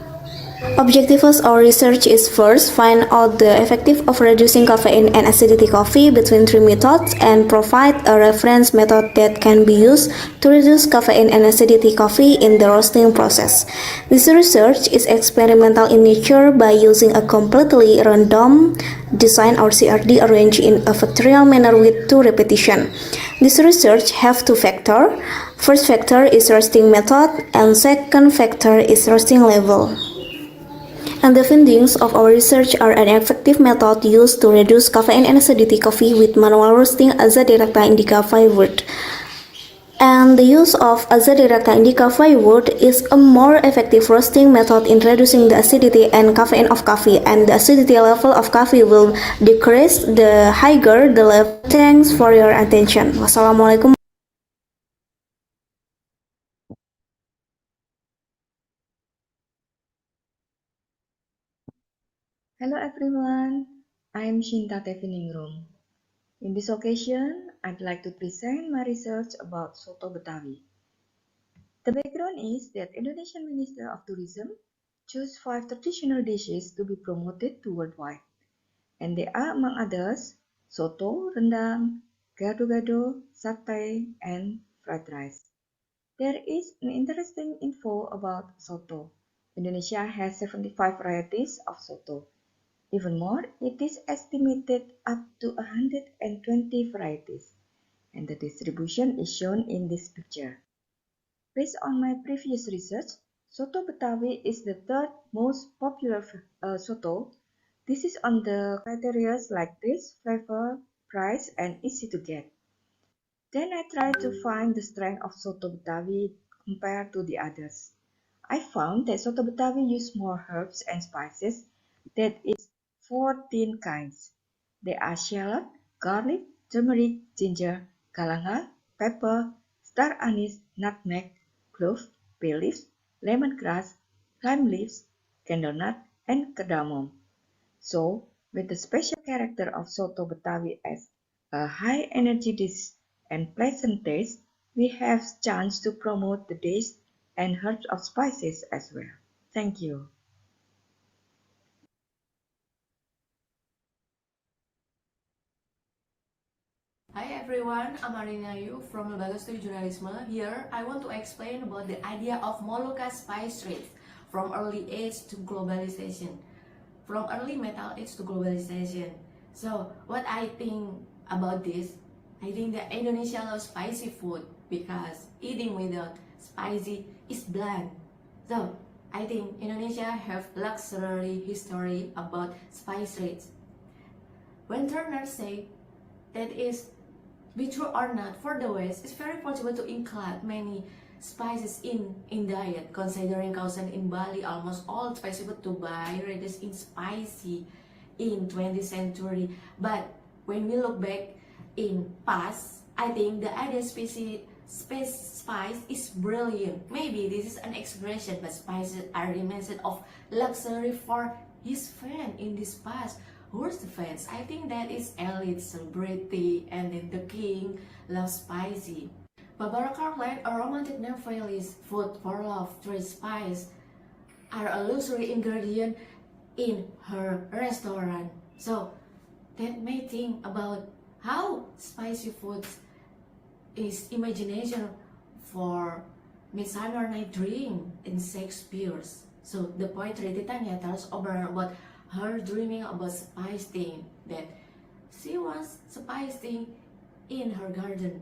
Objective of our research is first find out the effective of reducing caffeine and acidity coffee between three methods and provide a reference method that can be used to reduce caffeine and acidity coffee in the roasting process. This research is experimental in nature by using a completely random design or CRD arranged in a factorial manner with two repetition. This research have two factors. First factor is roasting method and second factor is roasting level. And the findings of our research are an effective method used to reduce caffeine and acidity coffee with manual roasting Aza directa indica firewood. And the use of Aza directa indica firewood is a more effective roasting method in reducing the acidity and caffeine of coffee, and the acidity level of coffee will decrease the higher the level. Thanks for your attention. Wassalamualaikum. Hello everyone, I'm Shinta Teviningrum. In this occasion, I'd like to present my research about Soto Betawi. The background is that Indonesian Minister of Tourism chose 5 traditional dishes to be promoted to worldwide, and they are among others soto, rendang, gado-gado, satay, and fried rice. There is an interesting info about soto. Indonesia has 75 varieties of soto. Even more, it is estimated up to 120 varieties, and the distribution is shown in this picture. Based on my previous research, Soto Betawi is the third most popular soto. This is on the criteria like taste, flavor, price, and easy to get. Then I tried to find the strength of Soto Betawi compared to the others. I found that Soto Betawi use more herbs and spices that is 14 kinds. They are shallot, garlic, turmeric, ginger, galangal, pepper, star anise, nutmeg, clove, bay leaves, lemongrass, lime leaves, candlenut, and cardamom. So, with the special character of soto Betawi as a high energy dish and pleasant taste, we have chance to promote the dish and herbs of spices as well. Thank you. Hi everyone, I'm Arina Yu from Lembaga Studi Jurnalisme. Here, I want to explain about the idea of Molucca spice trade from early age to globalization. From early metal age to globalization. So, what I think about this, I think that Indonesia loves spicy food because eating without spicy is bland. So, I think Indonesia have luxury history about spice trade. When Turner say that is be true or not, for the West, it's very possible to include many spices in diet, considering caution in Bali, almost all spicy food to buy reduced in spicy in 20th century. But when we look back in past, I think the idea spice is brilliant. Maybe this is an expression, but spices are the message of luxury for his fan in this past. Who's the fans? I think that is elite, celebrity, and then the king loves spicy. Barbara Cartland, a romantic novelist, food for love, three spice are a luxury ingredient in her restaurant. So that may think about how spicy food is imagination for Midsummer Night Dream in Shakespeare's. So the poetry Titania tells Oberon about her dreaming about spice thing, that she wants spice thing in her garden.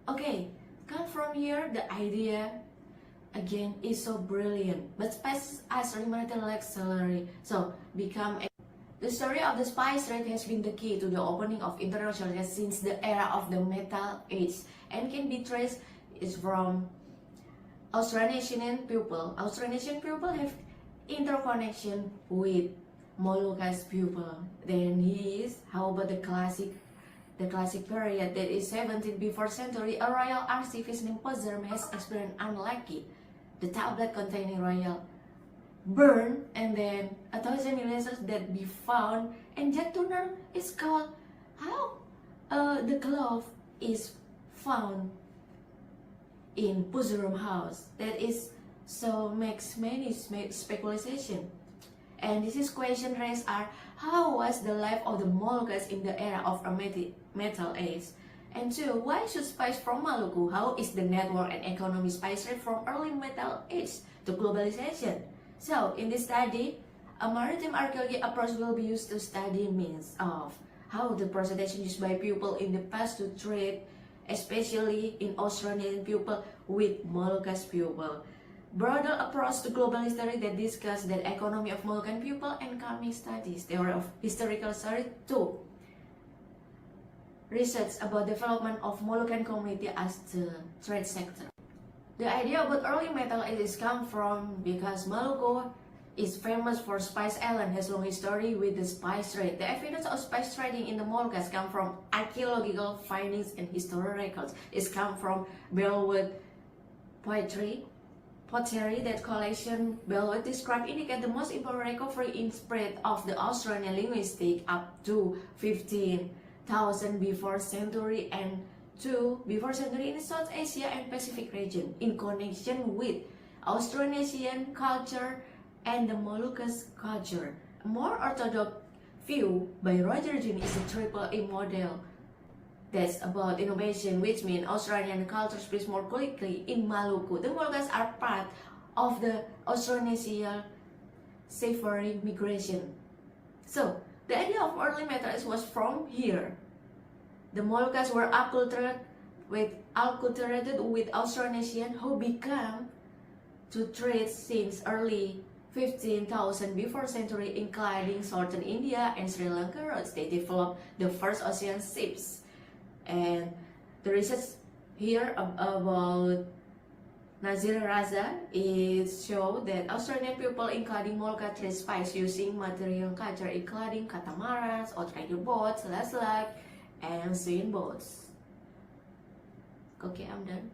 Okay, come from here, the idea again is so brilliant, but spices as limited like celery, so become a... The story of the spice trade has been the key to the opening of international trade since the era of the Metal Age, and can be traced is from Austronesian people. Austronesian people have interconnection with Molucca's people. Then he is, how about the classic period, that is 17th before century, a royal archivist named Pozerm has experienced unlucky. The tablet containing royal burn, and then 1,000 letters that be found, and Jack Turner is called how the glove is found in Pozerm house. That is so makes many speculation. And this is question raised are, how was the life of the Moluccas in the era of a Metal Age? And two, why should spice from Maluku? How is the network and economy spice trade from early Metal Age to globalization? So, in this study, a maritime archaeology approach will be used to study means of how the presentation used by people in the past to trade, especially in Australian people with Moluccas people. Broader approach to global history that discuss the economy of Moluccan people and coming studies, theory of historical study. 2. Research about development of Moluccan community as the trade sector. The idea about early Metal Age is come from because Maluku is famous for Spice Island, has long history with the spice trade. The evidence of spice trading in the Moluccas come from archaeological findings and historical records. It's come from Bellwood pottery that collection Bellwood described indicate the most important recovery in spread of the Australian linguistic up to 15,000 before century and before century in South Asia and Pacific region in connection with Austronesian culture and the Moluccas culture. A more orthodox view by Roger June is a triple A model that's about innovation, which means Australian culture spreads more quickly in Maluku. The Moluccas are part of the Austronesian safari migration. So, the idea of early metals was from here. The Moluccas were acculturated with Austronesian who began to trade since early 15,000 before century, including southern India and Sri Lanka roads. They developed the first ocean ships. And the research here about Nazir Raza is show that Australian people including Molucca trade spice using material culture including catamarans or trader boats, like and swing boats. Okay, I'm done.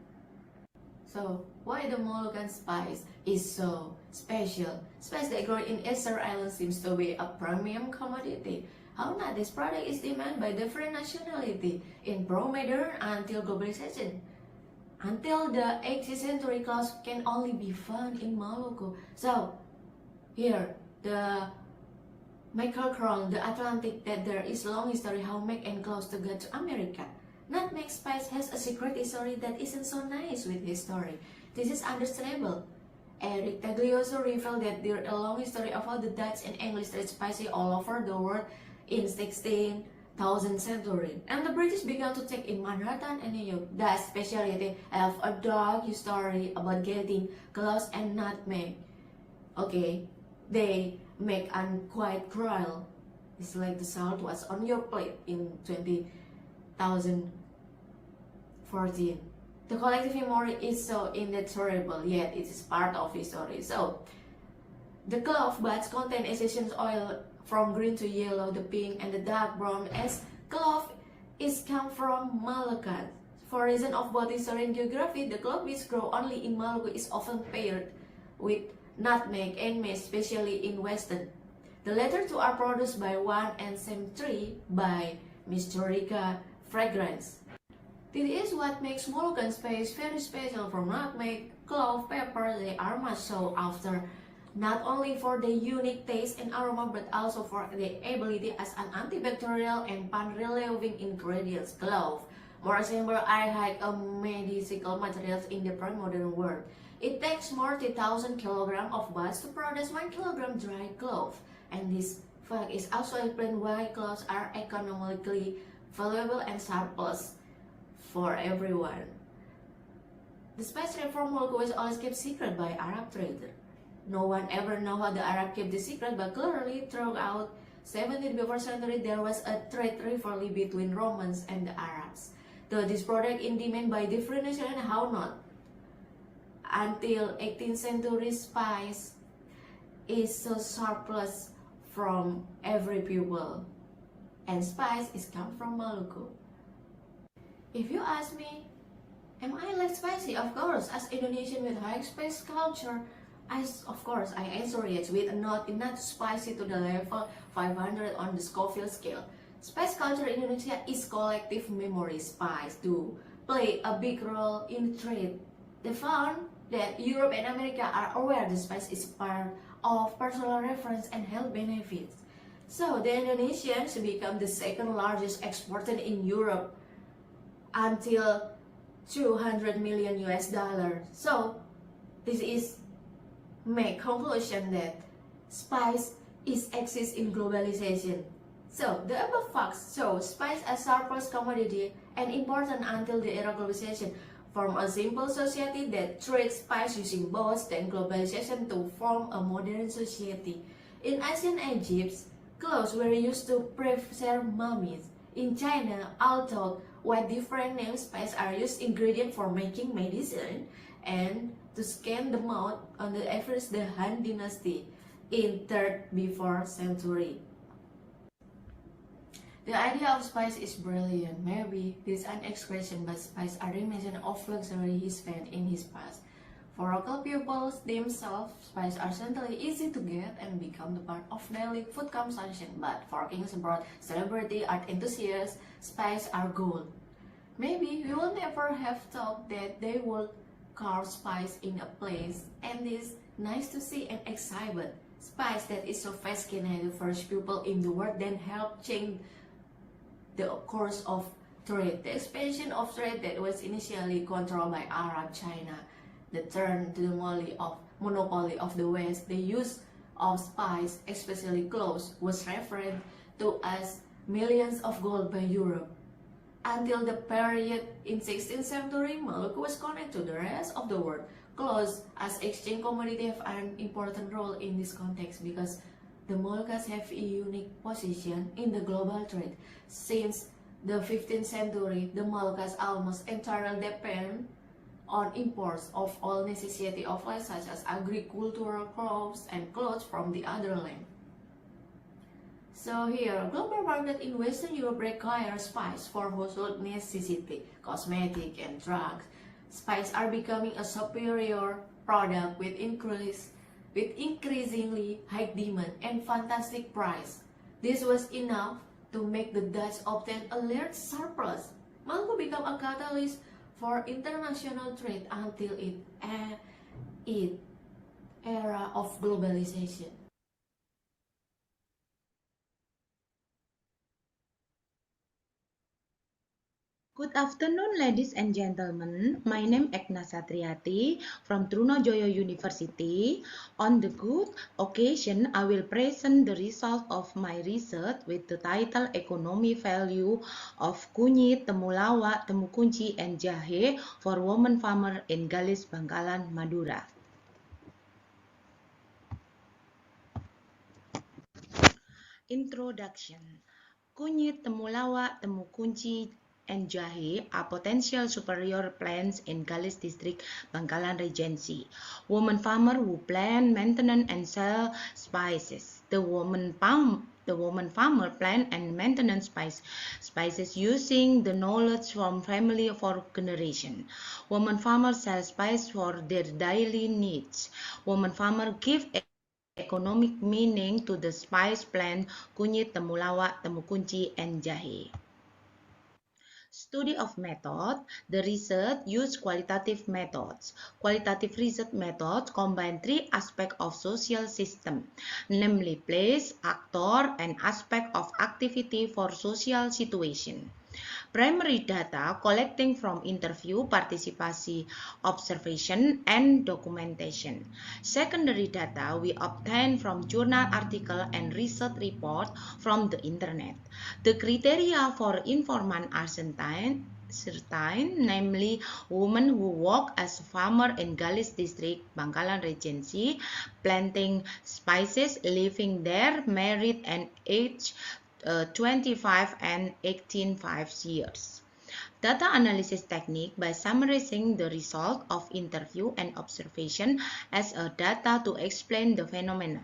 So, why the Moluccan spice is so special? Spice that grow in Easter Island seems to be a premium commodity. How not? This product is demanded by different nationality in pro-modern until globalization. Until the 18th century, clothes can only be found in Maluku. So, here, the Michael the Atlantic, that there is long history how make and clothes to get to America. Nutmeg spice has a secret history that isn't so nice with his story. This is understandable. Eric Taglioso revealed that there is a long history of how the Dutch and English trade spices all over the world in 16,000th century. And the British began to take in Manhattan and New York. That specialty have a dark history about getting cloves and nutmeg. Okay, they make and quite cruel. It's like the salt was on your plate in 2014. The collective memory is so indeterminable, yet it is part of history. So, the clove buds contain essential oil from green to yellow, the pink and the dark brown, as clove is come from Maluku. For reason of both history and geography, the clove which grow only in Maluku is often paired with nutmeg and mace, especially in Western. The latter two are produced by one and same tree by Mysterica fragrans. This is what makes Moluccan spice very special. From nutmeg, clove, pepper, they are much sought after, not only for the unique taste and aroma, but also for their ability as an antibacterial and pain-relieving ingredients. Clove, more simple, are like a medicinal materials in the pre-modern world. It takes more than 1,000 kilograms of buds to produce 1 kilogram dry clove, and this fact is also explained why cloves are economically valuable and surplus for everyone. The spice trade from Maluku was always kept secret by Arab traders. No one ever know how the Arab kept the secret, but clearly throughout 17th before century there was a trade rivalry between Romans and the Arabs. Though this product in demand by different nations, and how not? Until 18th century, spice is so surplus from every people, and spice is come from Maluku. If you ask me, am I like spicy? Of course, as Indonesian with high spice culture, of course I answer yes, with not spicy to the level 500 on the Scoville scale. Spice culture in Indonesia is collective memory. Spice do play a big role in trade. They found that Europe and America are aware the spice is part of personal reference and health benefits. So the Indonesians become the second largest exporter in Europe until 200 million US dollars. So this is make conclusion that spice is exists in globalization. So the above facts show spice as surplus commodity and important until the era globalization. From a simple society that trades spice using boats, then globalization to form a modern society. In ancient Egypt, clothes were used to preserve mummies. In China, although with different names, spices are used ingredient for making medicine and to scan the mouth on the average the Han Dynasty in 3rd before century. The idea of spice is brilliant. Maybe this is an expression, but spice are reminiscent of luxury he spent in his past. For local people themselves, spice are certainly easy to get and become the part of daily food consumption. But for kings abroad, celebrity, art enthusiasts, spice are gold. Maybe we will never have thought that they would carve spice in a place, and it's nice to see and excited. Spice that is so fascinating the first people in the world, then help change the course of trade. The expansion of trade that was initially controlled by Arab China, the turn to the monopoly of the West, the use of spice, especially cloves, was referred to as millions of gold by Europe. Until the period in 16th century, Maluku was connected to the rest of the world. Clothes as exchange commodity have an important role in this context because the Moluccas have a unique position in the global trade. Since the 15th century, the Moluccas almost entirely depend on imports of all necessity of life such as agricultural crops and clothes from the other land. So here, global market in Western Europe requires spice for household necessity, cosmetic and drugs. Spice are becoming a superior product with increasingly high demand and fantastic price. This was enough to make the Dutch obtain a large surplus. Mango became a catalyst for international trade until it era of globalization. Good afternoon, ladies and gentlemen. My name is Ekna Satriati from Trunojoyo University. On the good occasion, I will present the result of my research with the title Economy Value of Kunyit, Temulawak, Temu Kunci, and Jahe for women farmer in Galis, Bangkalan, Madura. Introduction. Kunyit, Temulawak, Temu Kunci, and Jahe are potential superior plants in Galis district, Bangkalan Regency. Women farmer who plant, maintain, and sell spices. The woman farmer plant and maintain spices using the knowledge from family for generation. Women farmers sell spice for their daily needs. Women farmer give economic meaning to the spice plant Kunyit, Temulawak, Temu Kunci, and Jahe. Study of method. The research used qualitative methods. Qualitative research methods combine three aspects of social system, namely place, actor, and aspect of activity for social situation. Primary data collecting from interview, participation, observation, and documentation. Secondary data we obtain from journal article and research report from the internet. The criteria for informant are certain, namely women who work as farmer in Galis district, Bangkalan Regency, planting spices, living there, married, and aged 25 and 18.5 years. Data analysis technique by summarizing the result of interview and observation as a data to explain the phenomena.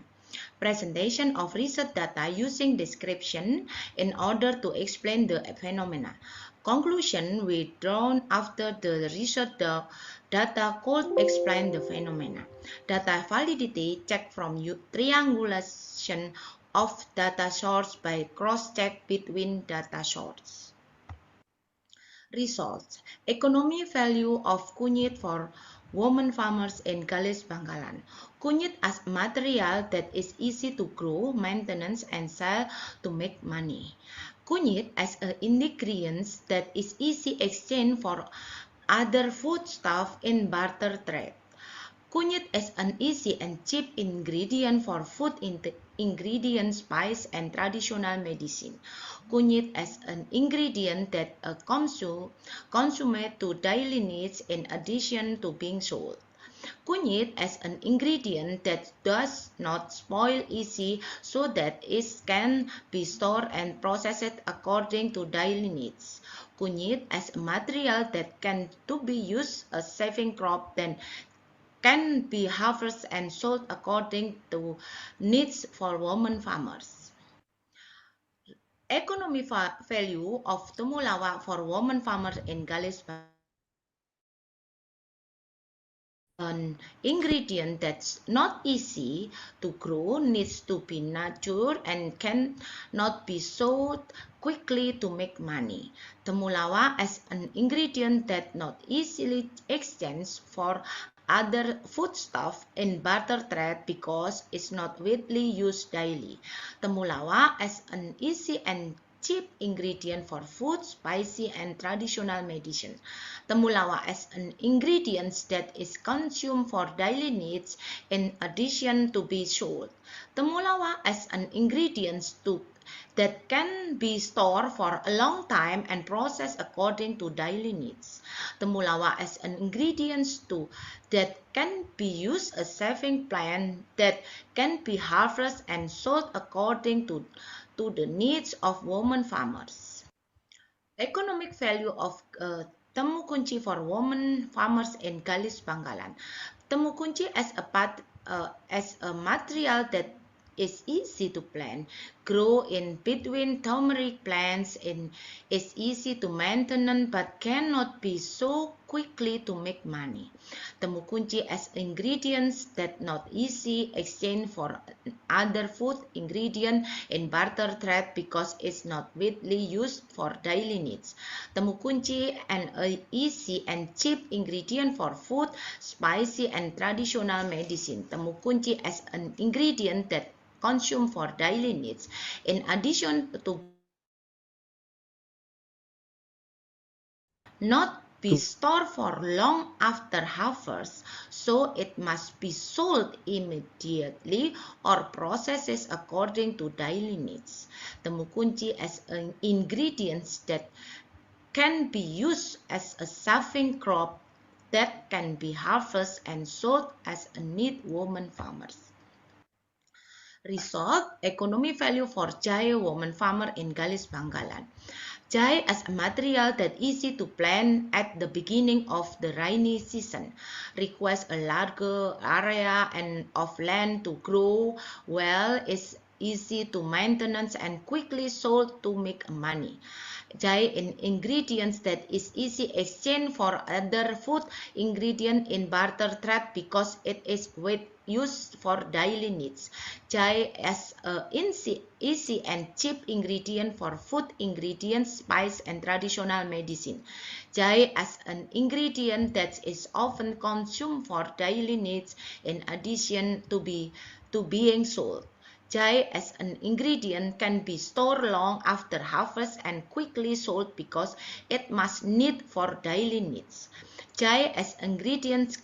Presentation of research data using description in order to explain the phenomena. Conclusion withdrawn after the research data could explain the phenomena. Data validity checked from triangulation of data source by cross-check between data sources. Results. Economy value of kunyit for women farmers in Galis, Bangkalan. Kunyit as material that is easy to grow, maintenance, and sell to make money. Kunyit as an ingredient that is easy exchange for other foodstuff in barter trade. Kunyit as an easy and cheap ingredient for food ingredients, spice, and traditional medicine. Kunyit as an ingredient that consumed to daily needs in addition to being sold. Kunyit as an ingredient that does not spoil easy so that it can be stored and processed according to daily needs. Kunyit as a material that can to be used as saving crop then can be harvested and sold according to needs for women farmers. Economic value of temulawak for women farmers in Galis, an ingredient that's not easy to grow, needs to be nurtured, and cannot be sold quickly to make money. Temulawak as an ingredient that not easily exchanged for other foodstuff in barter trade because it's not widely used daily. Temulawak as an easy and cheap ingredient for food, spicy, and traditional medicine. Temulawak as an ingredient that is consumed for daily needs in addition to be sold. Temulawak as an ingredient that can be stored for a long time and processed according to daily needs. Temulawak as an ingredient that can be used as saving plant that can be harvested and sold according to the needs of women farmers. Economic value of Temu kunci for women farmers in Galis Bangkalan. Temu kunci as a material that is easy to plant, grow in between turmeric plants, and is easy to maintain but cannot be so quickly to make money. Temu kunci as ingredients that not easy exchange for other food ingredient in barter trade because it's not widely used for daily needs. Temu kunci an easy and cheap ingredient for food, spicy and traditional medicine. Temu kunci as an ingredient that consumed for daily needs. In addition to not be stored for long after harvest, so it must be sold immediately or processed according to daily needs. Temu kunci as an ingredients that can be used as a saving crop that can be harvested and sold as a need women farmers. Result, economy value for jahe woman farmer in Galis Bangkalan. Jahe as a material that easy to plant at the beginning of the rainy season, requires a larger area and of land to grow well, is easy to maintenance and quickly sold to make money. Jahe in ingredients that is easy exchange for other food ingredient in barter trade because it is used for daily needs. Jahe as a easy and cheap ingredient for food ingredients, spice and traditional medicine. Jahe as an ingredient that is often consumed for daily needs in addition to being sold. Jahe as an ingredient can be stored long after harvest and quickly sold because it must need for daily needs. Jahe as ingredients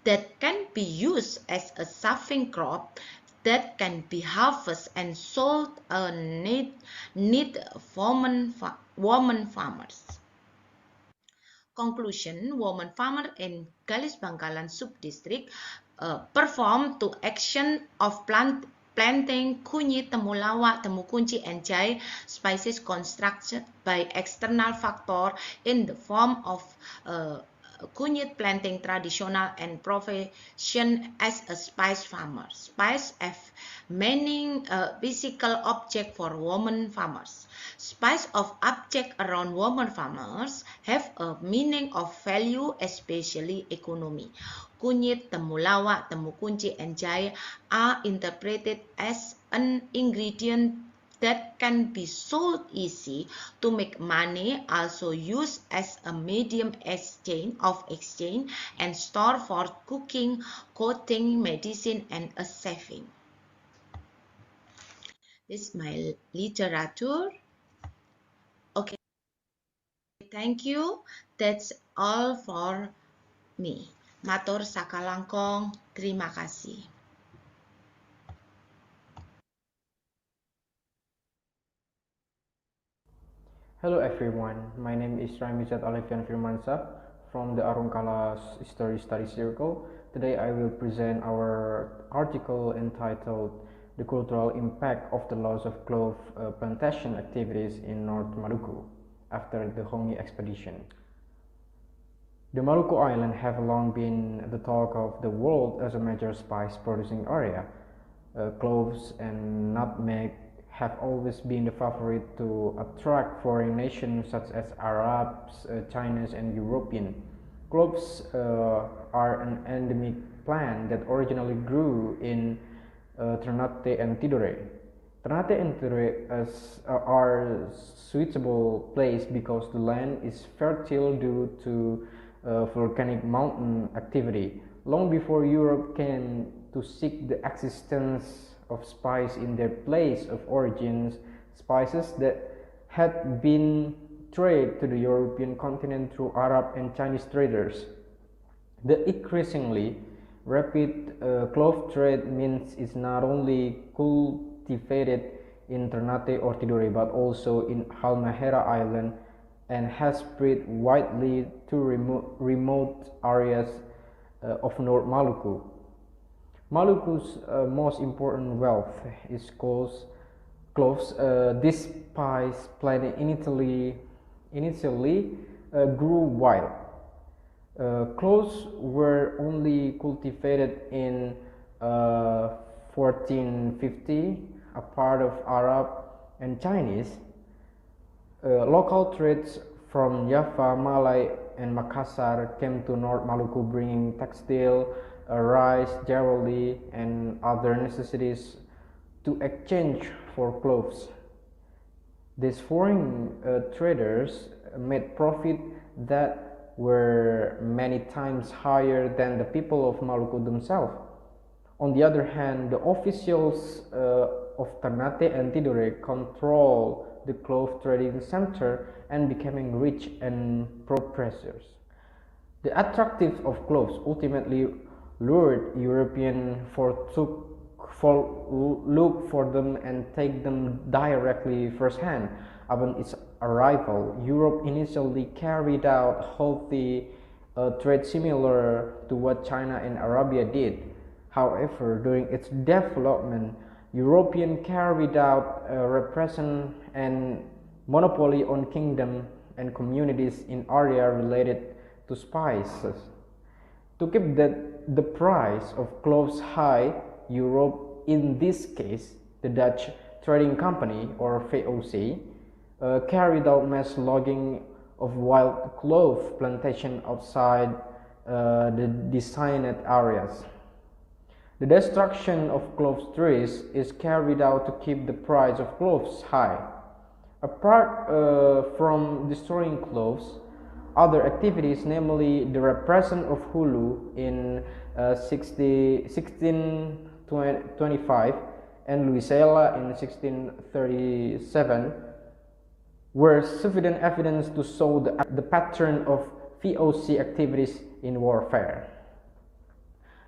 that can be used as a saving crop that can be harvested and sold a need women farmers. Conclusion, women farmer in Galis Bangkalan sub-district perform to action of planting kunyit, temulawak, temu kunci and jahe spices constructed by external factor in the form of kunyit planting traditional and profession as a spice farmer. Spice have meaning physical object for women farmers. Spice of object around women farmers have a meaning of value, especially economy. Kunyit, temulawak, temu kunci, and jahe are interpreted as an ingredient that can be sold easy to make money, also used as a medium of exchange and store for cooking, coating, medicine, and a saving. This is my literature. Okay, thank you. That's all for me. Matur sakalangkong, terima kasih. Hello everyone, my name is Ramizat Alifian Firmansyah from the Arungkala History Study Circle. Today I will present our article entitled The Cultural Impact of the Loss of Clove Plantation Activities in North Maluku after the Hongi Expedition. The Maluku Island have long been the talk of the world as a major spice producing area. Cloves and nutmeg have always been the favorite to attract foreign nations such as Arabs, Chinese and European. Cloves are an endemic plant that originally grew in Ternate and Tidore. Ternate and Tidore are suitable place because the land is fertile due to volcanic mountain activity. Long before Europe came to seek the existence of spice in their place of origins, spices that had been traded to the European continent through Arab and Chinese traders. The increasingly rapid clove trade means it's not only cultivated in Ternate or Tidore but also in Halmahera Island and has spread widely to remote areas of North Maluku. Maluku's most important wealth is cloves. This spice planted initially grew wild. Cloves were only cultivated in 1450, a part of Arab and Chinese. Local trades from Java, Malay, and Makassar came to North Maluku bringing textile, rice, jewelry, and other necessities to exchange for clothes. These foreign traders made profit that were many times higher than the people of Maluku themselves. On the other hand, the officials of Ternate and Tidore controlled the cloth trading center and becoming rich and prosperous. The attractiveness of clothes ultimately lured Europeans to look for them and take them directly firsthand. Upon its arrival, Europe initially carried out healthy trade similar to what China and Arabia did. However, during its development, Europeans carried out repression and monopoly on kingdom and communities in area related to spices. To keep the price of cloves high, Europe, in this case the Dutch Trading Company or VOC, carried out mass logging of wild clove plantation outside the designated areas. The destruction of clove trees is carried out to keep the price of cloves high. Apart from destroying cloves, other activities, namely the repression of hulu in 1625 and Louisella in 1637, were sufficient evidence to show the pattern of VOC activities in warfare.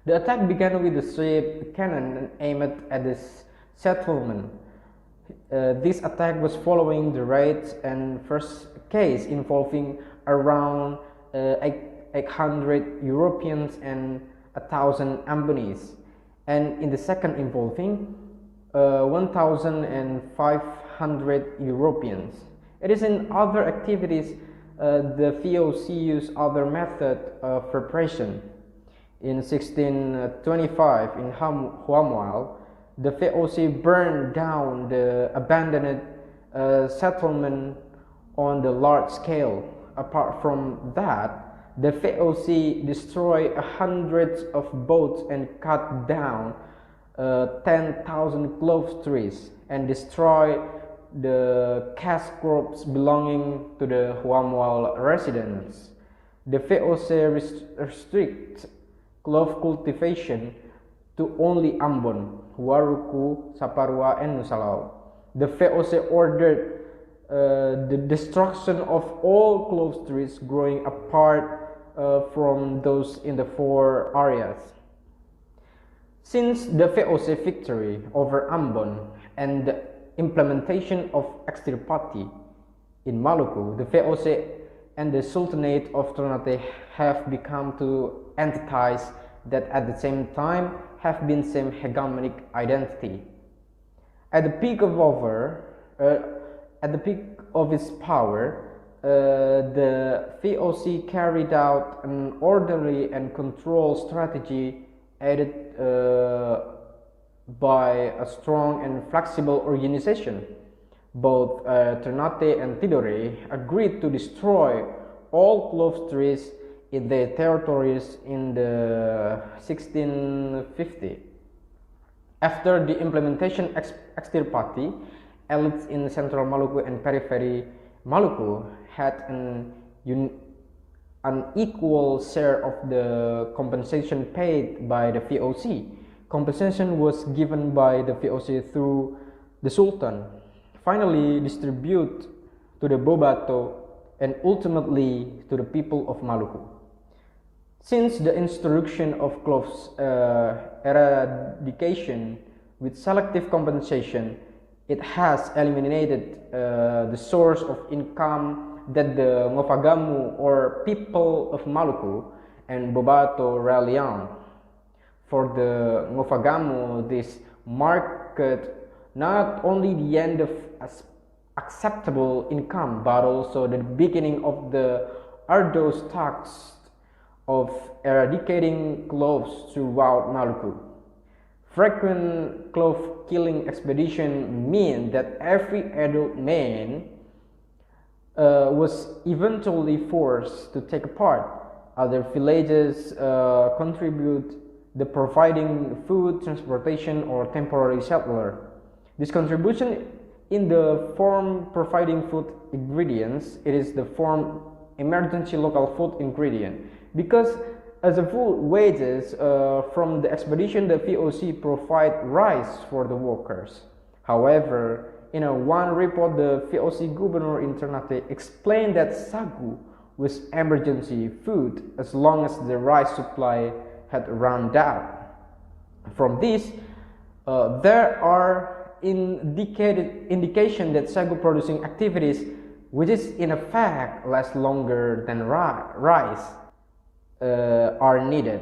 The attack began with a shaped cannon aimed at the settlement. This attack was following the raids and first case involving around 800 Europeans and 1,000 Ambonese, and in the second involving 1,500 Europeans. It is in other activities the VOC used other method of repression. In 1625 in Huamual, the VOC burned down the abandoned settlement on the large scale. Apart from that, the VOC destroyed hundreds of boats and cut down 10,000 clove trees and destroyed the cash crops belonging to the Huamual residents. The VOC restricts clove cultivation to only Ambon, Huaruku, Saparua, and Nusalau. The VOC ordered the destruction of all clove trees growing apart from those in the four areas. Since the VOC victory over Ambon and the implementation of extirpati in Maluku, the VOC and the Sultanate of Ternate have become two entities that at the same time have been same hegemonic identity. At the peak of its power, the VOC carried out an orderly and controlled strategy aided by a strong and flexible organization. Both Ternate and Tidore agreed to destroy all clove trees in their territories in the 1650. After the implementation extirpati, elites in central Maluku and periphery Maluku had an unequal share of the compensation paid by the VOC. Compensation was given by the VOC through the Sultan, finally distributed to the Bobato, and ultimately to the people of Maluku. Since the introduction of cloves eradication with selective compensation, it has eliminated the source of income that the Ngofagamu or people of Maluku and Bobato rely on. For the Ngofagamu, this marked not only the end of acceptable income, but also the beginning of the arduous task of eradicating cloves throughout Maluku. Frequent clove killing expeditions mean that every adult man was eventually forced to take part. Other villages contribute the providing food, transportation, or temporary shelter. This contribution in the form providing food ingredients, it is the form emergency local food ingredient. Because as a full wages from the expedition, the VOC provide rice for the workers. However, in one report, the VOC governor in Ternate explained that sagu was emergency food as long as the rice supply had run out. From this, there are indication that sagu producing activities, which is in effect last longer than rice, are needed.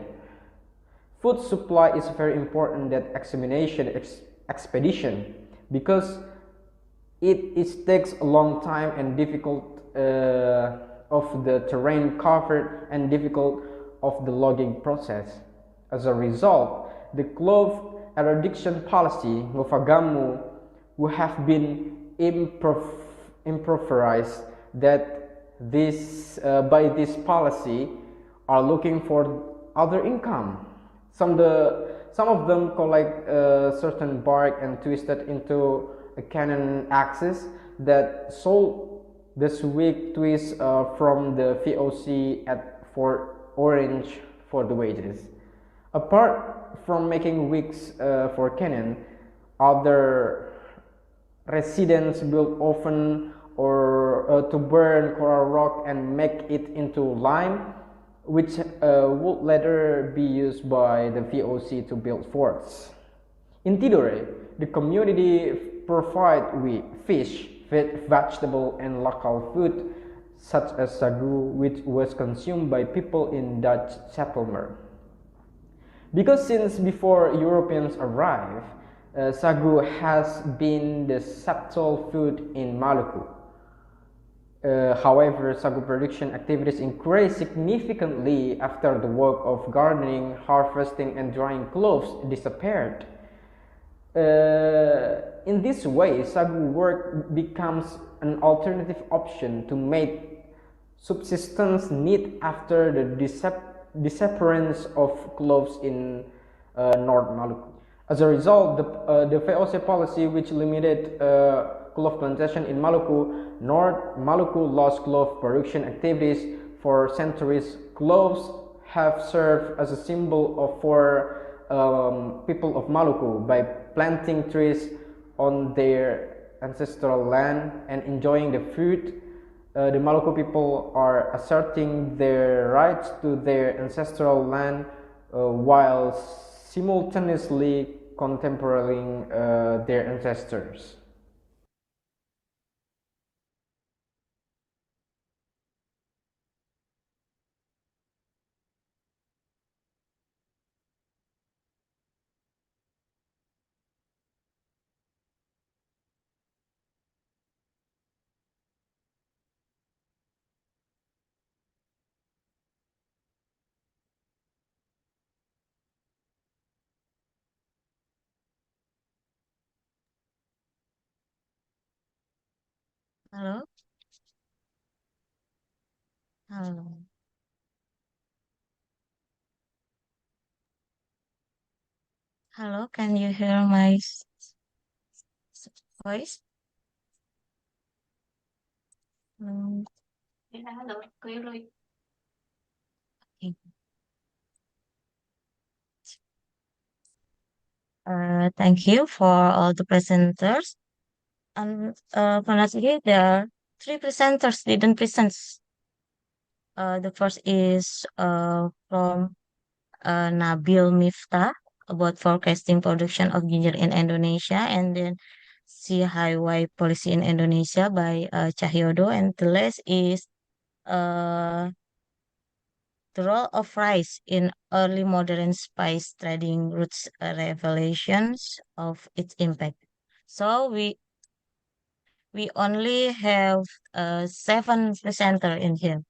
Food supply is very important that expedition because it takes a long time and difficult of the terrain covered and difficult of the logging process. As a result, the clove eradication policy Ngofagamu would have been improvised that this by this policy are looking for other income. Some of them collect certain bark and twist it into a cannon axis that sold the sweet twist from the VOC at Fort Orange for the wages. Apart from making wicks for cannon, other residents built oven or to burn coral rock and make it into lime, which would later be used by the VOC to build forts. In Tidore, the community provide with fish, vegetable, and local food such as sagu, which was consumed by people in Dutch settlement. Because since before Europeans arrived, sagu has been the staple food in Maluku. However, sagu production activities increased significantly after the work of gardening, harvesting, and drying cloves disappeared. In this way, sagu work becomes an alternative option to meet subsistence need after the disappearance of cloves in North Maluku. As a result, the VOC policy, which limited clove plantation in Maluku, North Maluku lost clove production activities for centuries. Cloves have served as a symbol for people of Maluku by planting trees on their ancestral land and enjoying the fruit. The Maluku people are asserting their rights to their ancestral land while simultaneously contemporarying their ancestors. Hello? Hello. Hello, can you hear my voice? Yeah, hello, clearly. Okay. Thank you for all the presenters. And honestly, there are 3 presenters didn't present. The first is from Nabil Miftah about forecasting production of ginger in Indonesia, and then see highway policy in Indonesia by Cahyodo, and the last is uh, the role of rice in early modern spice trading routes, revelations of its impact. So we only have 7 presenter in here.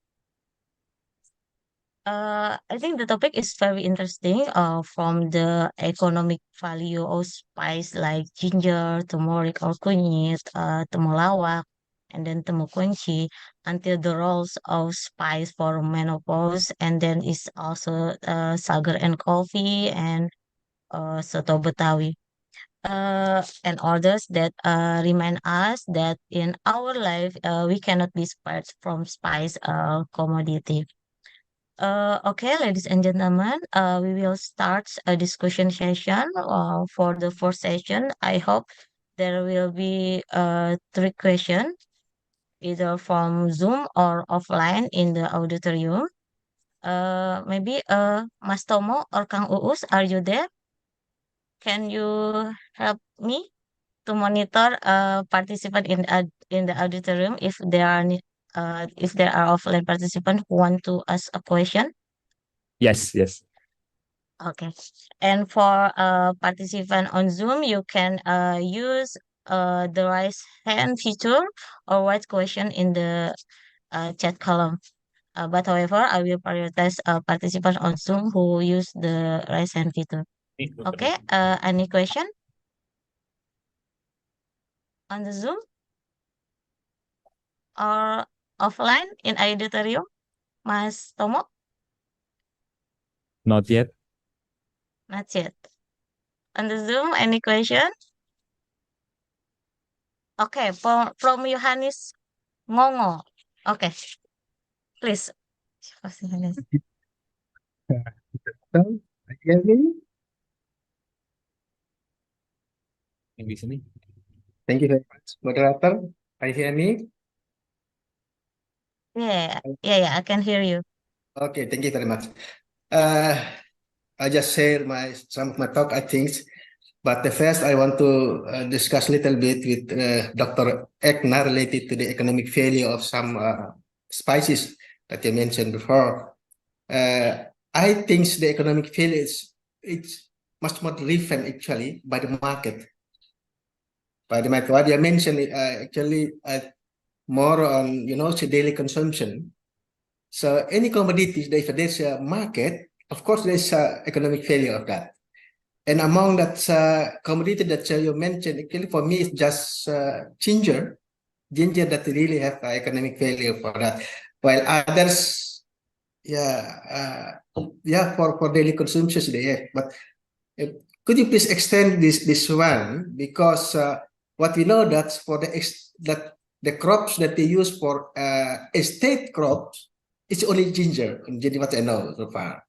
I think the topic is very interesting. From the economic value of spice like ginger, turmeric or kunyit, temulawak, and then temu kunci, until the roles of spice for menopause, and then is also sagar and coffee and soto Betawi. And others that remind us that in our life we cannot be spared from spice commodity. Okay, ladies and gentlemen, we will start a discussion session for the first session. I hope there will be three questions, either from Zoom or offline in the auditorium. Maybe Mas Tomo or Kang Uus, are you there? Can you help me to monitor participant in the auditorium if there are offline participants who want to ask a question? Yes, yes. Okay. And for participant on Zoom, you can use the raise hand feature or write question in the chat column. But however, I will prioritize participants on Zoom who use the raise hand feature. Okay. Any question on the Zoom or offline in auditorium, Mas Tomo? Not yet. Not yet. On the Zoom, any question? Okay, from Yohanes Ngongo. Okay, please. Thank you very much, moderator. I hear me. Yeah, I can hear you. Okay, thank you very much. I just share some of my talk, I think, but the first I want to discuss a little bit with Dr. Ekna related to the economic failure of some spices that you mentioned before. I think the economic failure it's much more driven actually by the market. By the market, what you mentioned actually more on the daily consumption. So any commodities, if there's a market, of course there's economic failure of that. And among that commodity that you mentioned, actually for me it's just ginger that really have economic failure for that. While others, for daily consumption they have. But could you please extend this one, because what we know that's for the crops that they use for estate crops, it's only ginger, what I know so far.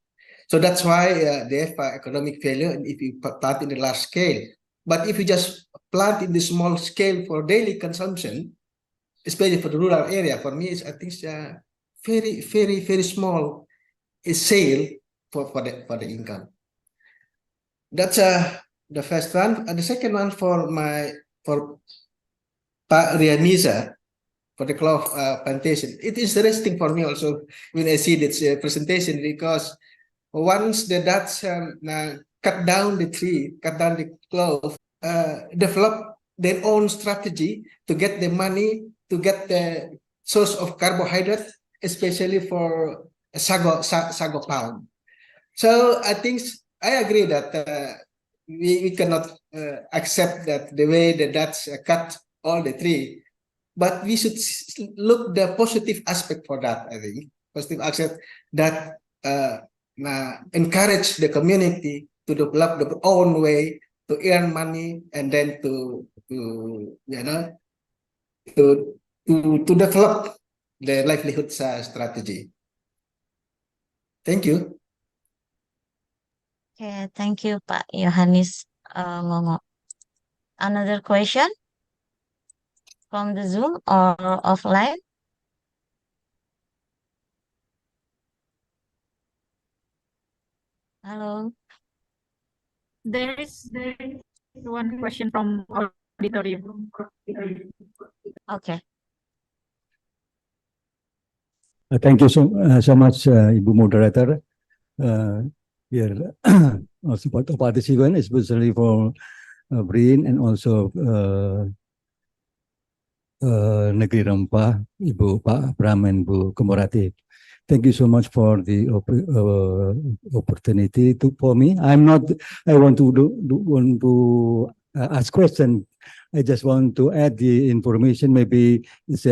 So that's why they have economic failure if you plant in the large scale. But if you just plant in the small scale for daily consumption, especially for the rural area, for me, I think it's very, very, very small sale for the income. That's the first one. And the second one for Pak Rianiza, for the cloth plantation. It is interesting for me also when I see this presentation, because once the Dutch cut down the tree, cut down the cloth, develop their own strategy to get the money, to get the source of carbohydrate, especially for sago palm. So I think I agree that we cannot accept that the way the Dutch cut all the tree, but we should look the positive aspect for that. I think positive aspect that encourage the community to develop their own way to earn money, and then to develop the livelihood strategy. Thank you. Okay, thank you, Pak Yohanes Ngongo. Another question from the Zoom or offline? Hello. There is one question from auditorium. Okay. Thank you so much, Ibu Moderator. Here, also for the participant, especially for Brin and also Negeri Rempah, Ibu Pak Pram and Bu Komorati. thank you so much for the opportunity for me. I want to ask question. I just want to add the information. Maybe it's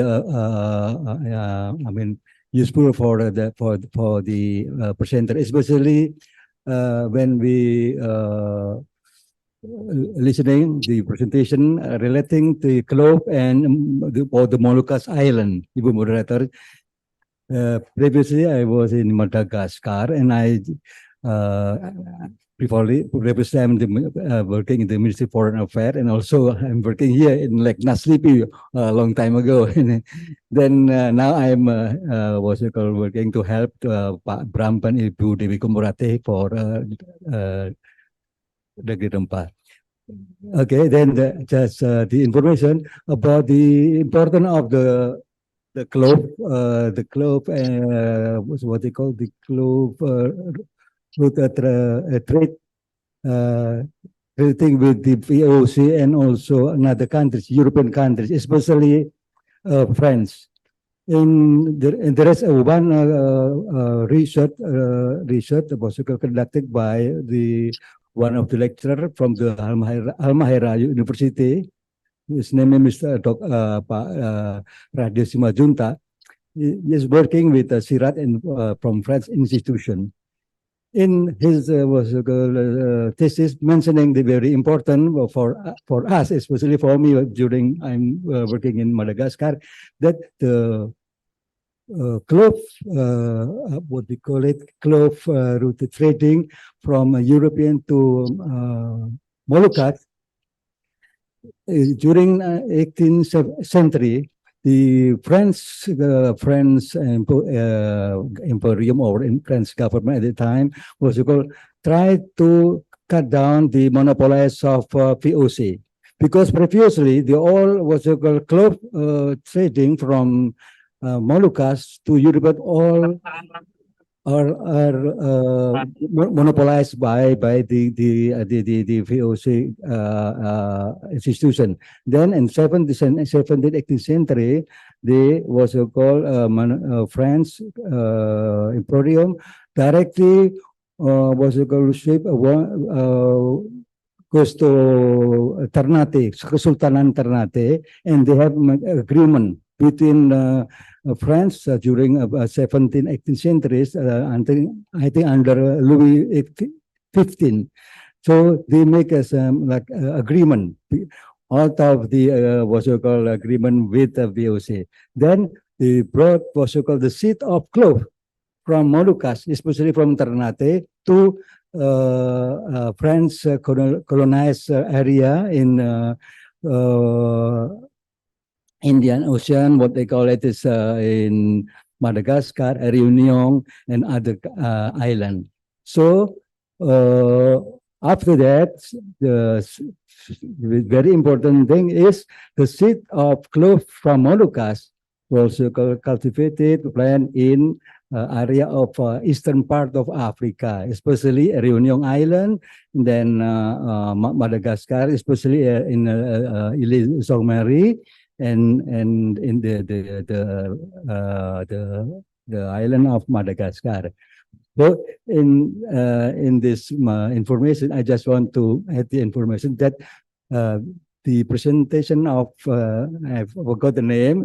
useful for the presenter, especially when we listening the presentation relating to clove and the Moluccas Island, Ibu Moderator. Previously, I was in Madagascar, and I previously I'm working in the Ministry of Foreign Affairs, and also I'm working here in like Naslipi a long time ago. And then now I'm working to help Pak Bram and Ibu Dewi Kumurate for Negeri Rempah. Okay, then just the information about the importance of the clove, what they call the clove root trade, relating with the VOC and also another countries, European countries, especially France. There is one research was conducted by one of the lecturer from the Halmahera University. His name is Pak Radio Simajunta. He is working with Sirat from French institution. In his thesis, mentioning the very important for us, especially for me during I'm working in Madagascar, that the clove, what we call it, clove route trading from European to Moluccas. During 18th century, the French Imperium or in French government at the time was tried to cut down the monopolies of VOC, because previously the all was clove trading from Moluccas to Europe all are monopolized by the VOC institution. Then in 17th, 18th century, they was called French Imperium directly was called shape goes to Ternate, Kesultanan Ternate, and they have an agreement between France during 17th, 18th centuries until I think under Louis XV. So they make us like agreement out of the what you call agreement with the VOC. Then they brought what you call the seed of clove from Moluccas, especially from Ternate, to French colonized area in Indian Ocean, what they call it is in Madagascar, Reunion, and other island. So after that, the very important thing is the seed of clove from Moluccas was cultivated, planted in area of eastern part of Africa, especially Reunion Island, then Madagascar, especially in Ile Saint-Marie, and in the island of Madagascar. So in this information, I just want to add the information that the presentation of I forgot the name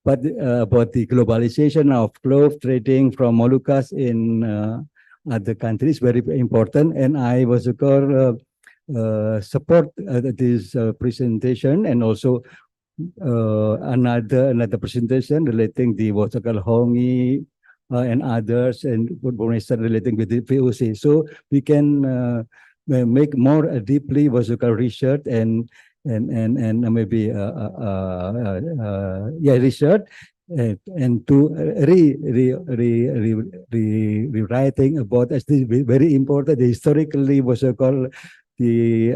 but about the globalization of clove trading from Moluccas in other countries very important, and I was support this presentation, and also another presentation relating the what's called Hongi and others, and information relating with the VOC. So we can make more deeply what's called research and maybe research and to rewriting about as this very important historically was called the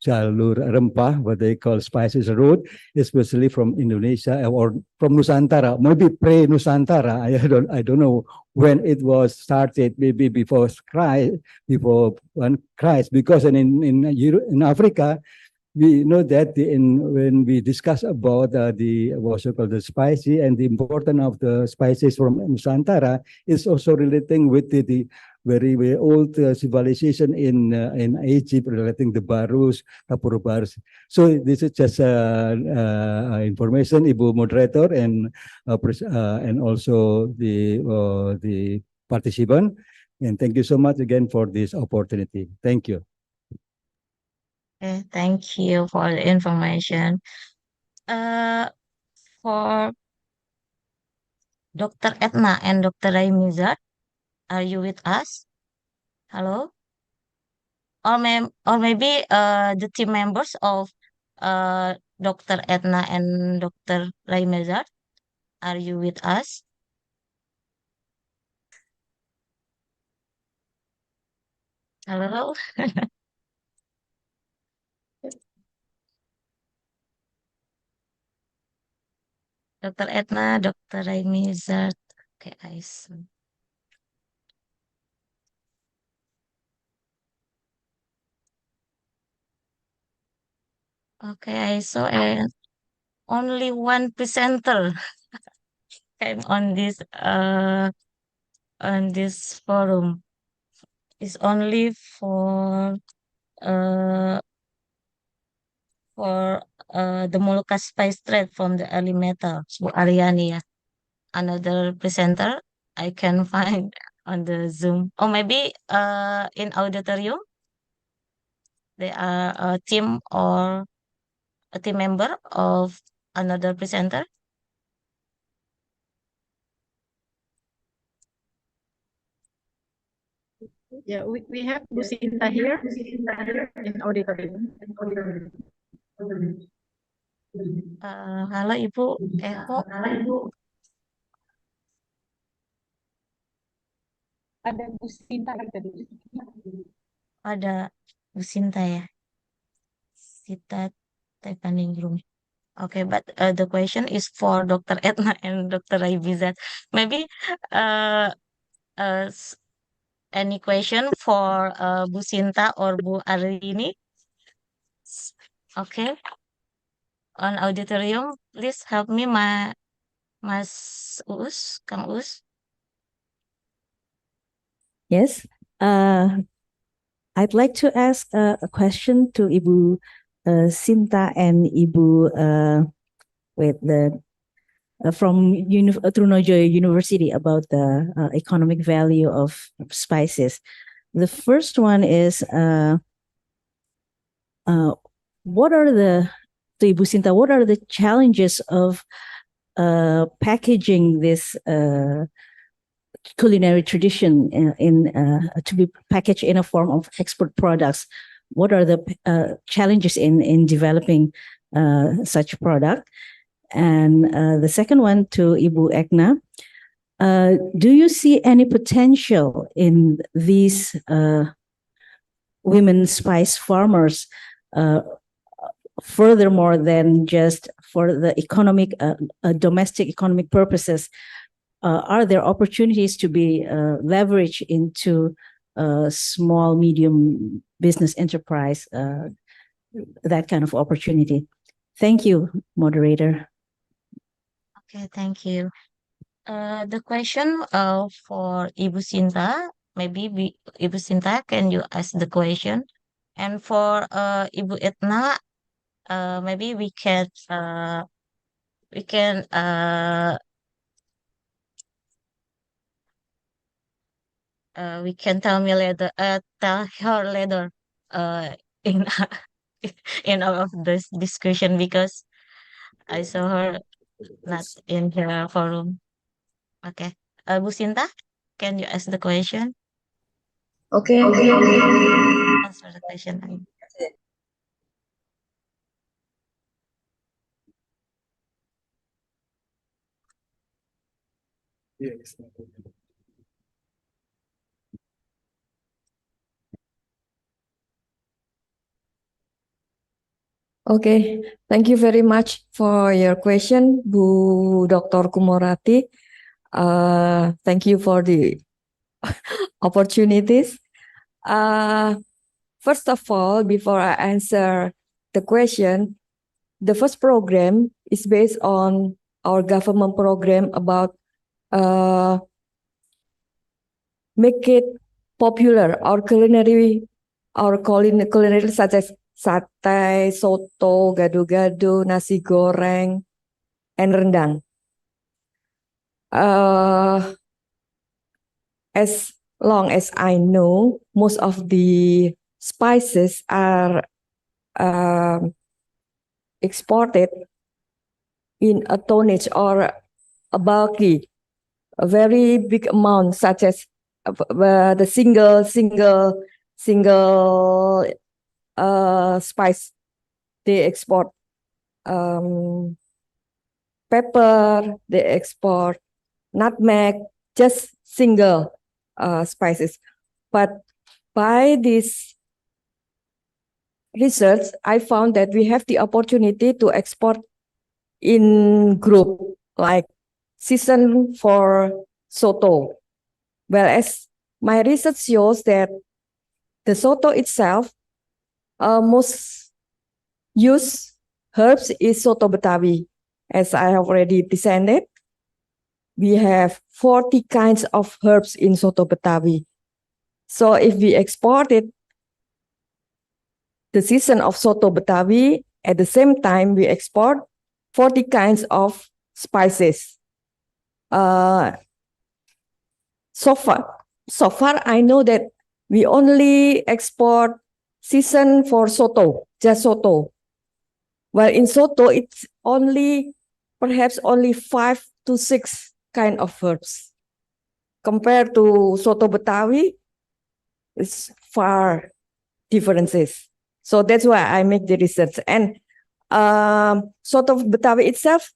jalur rempah, what they call spices route, especially from Indonesia or from Nusantara, maybe pre-Nusantara. I don't know when it was started. Maybe before Christ, because in Africa, we know that when we discuss about the what's it called, the spicy and the importance of the spices from Nusantara is also relating with the very, very old civilization in Egypt relating the barus, kapur barus. So this is just information, Ibu Moderator, and also the participant. And thank you so much again for this opportunity. Thank you. Okay, thank you for the information. For Dr. Etna and Dr. Raimizat, are you with us? Hello? Or maybe the team members of Dr. Etna and Dr. Raimizat, are you with us? Hello? Dr. Etna, Dr. Raimizat. Okay, I see. Okay, I saw only one presenter came on this forum. It's only for the Molucca spice trade from the early metal, Bu Aryani. Yeah. Another presenter I can find on the Zoom, or maybe in auditorium. They are a team or a team member of another presenter. Yeah, we have Bu Sinta here in auditorium. Halo Ibu Eko. Ada Bu Sinta tadi. Ada Bu Sinta ya. Sita Tepaningrum. Okay, but the question is for Dr. Etna and Dr. Raibizat. Maybe any question for Bu Sinta or Bu Arini? Okay. On auditorium, please help me, Mas Us, Kang Us. Yes. I'd like to ask a question to Ibu Sinta and Ibu from Trunojoyo University about the economic value of spices. The first one is what are the to Ibu Sinta, what are the challenges of packaging this culinary tradition to be packaged in a form of export products? What are the challenges in developing such product? And the second one to Ibu Ekna, do you see any potential in these women spice farmers furthermore than just for the economic, domestic economic purposes? Are there opportunities to be leveraged into small, medium business enterprise, that kind of opportunity? Thank you, moderator. Okay, thank you. The question for Ibu Sinta, maybe Ibu Sinta, can you ask the question? And for Ibu Etna, maybe we can tell me later, tell her later, in in all of this discussion, because I saw her not in her forum. Okay, Bu Sinta, can you ask the question? Okay. Answer the question. Yes. Okay, thank you very much for your question, Bu Dr. Kumorati. Thank you for the opportunities. First of all, before I answer the question, the first program is based on our government program about make it popular, our culinary such as sate, soto, gado-gado, nasi goreng, and rendang. As long as I know, most of the spices are exported in a tonnage or a bulky, a very big amount, such as the single spice they export. Pepper, they export nutmeg, just single spices. But by this research, I found that we have the opportunity to export in group, like season for soto. Whereas my research shows that the soto itself, most used herbs is soto Betawi. As I have already presented, we have 40 kinds of herbs in soto Betawi. So if we export it, the season of soto Betawi, at the same time we export 40 kinds of spices. So far I know that we only export season for soto, just soto. While in soto, it's perhaps only 5 to 6 kind of herbs. Compared to soto Betawi, it's far differences. So that's why I make the research. And soto Betawi itself,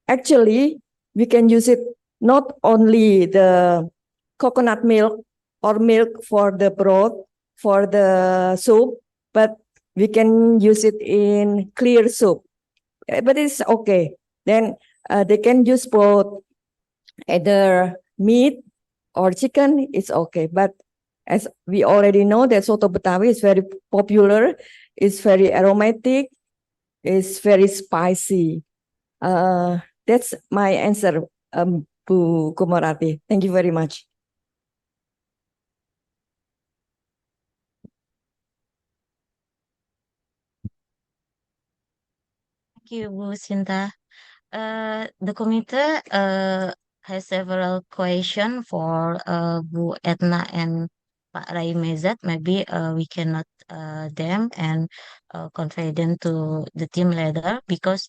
actually, we can use it not only the coconut milk or milk for the broth, for the soup, but we can use it in clear soup. But it's okay. Then they can use both either meat or chicken, it's okay. But as we already know that soto Betawi is very popular, it's very aromatic, it's very spicy. That's my answer, Bu Komorati. Thank you very much. Thank you, Bu Sinta. The committee has several questions for Bu Etna and Pak Rai Mezat. Maybe we cannot them and convey them to the team later because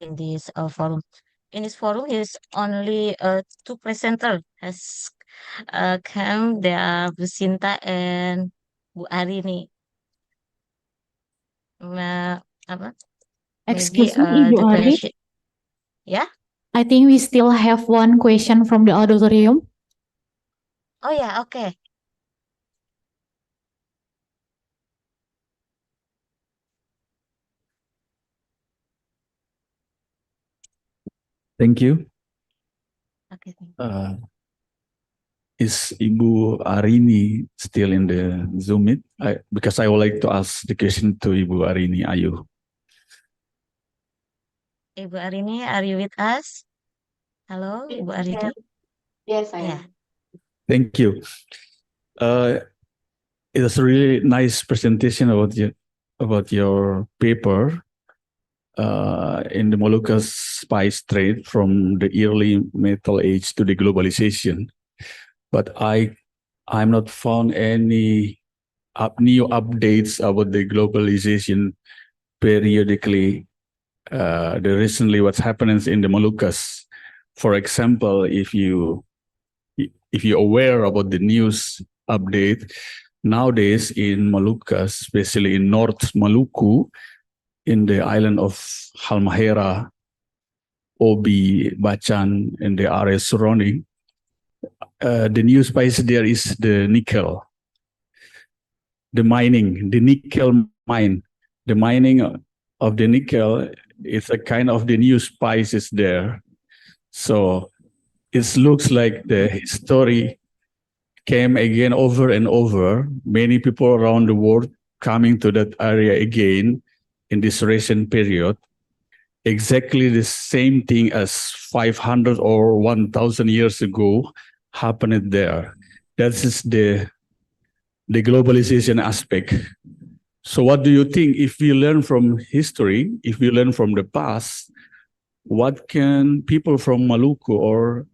in this forum. In this forum, is only 2 presenters has come. They are Bu Sinta and Bu Arini. Apa? Excuse Maybe me, Ibu the Ari. question. Yeah. I think we still have one question from the auditorium. Oh yeah. Okay. Thank you. Okay. Thank you. Is Ibu Arini still in the Zoom meet? Because I would like to ask the question to Ibu Arini Ayu. Ibu Arini, are you with us? Hello, Ibu Arini. Yes, I am. Yeah. Thank you. It was a really nice presentation about your paper in the Moluccas spice trade from the early Metal Age to the globalization. But I'm not found any new updates about the globalization periodically. The recently what's happening in the Moluccas. For example, if you're aware about the news update nowadays in Moluccas, especially in North Maluku, in the island of Halmahera, Obi, Bacan, and the area surrounding, the new spice there is the nickel. The mining, the nickel mine, the mining of the nickel is a kind of the new spices there. So it looks like the history came again over and over. Many people around the world coming to that area again in this recent period. Exactly the same thing as 500 or 1,000 years ago happened there. That is the globalization aspect. So what do you think if we learn from history, if we learn from the past, what can people from Maluku or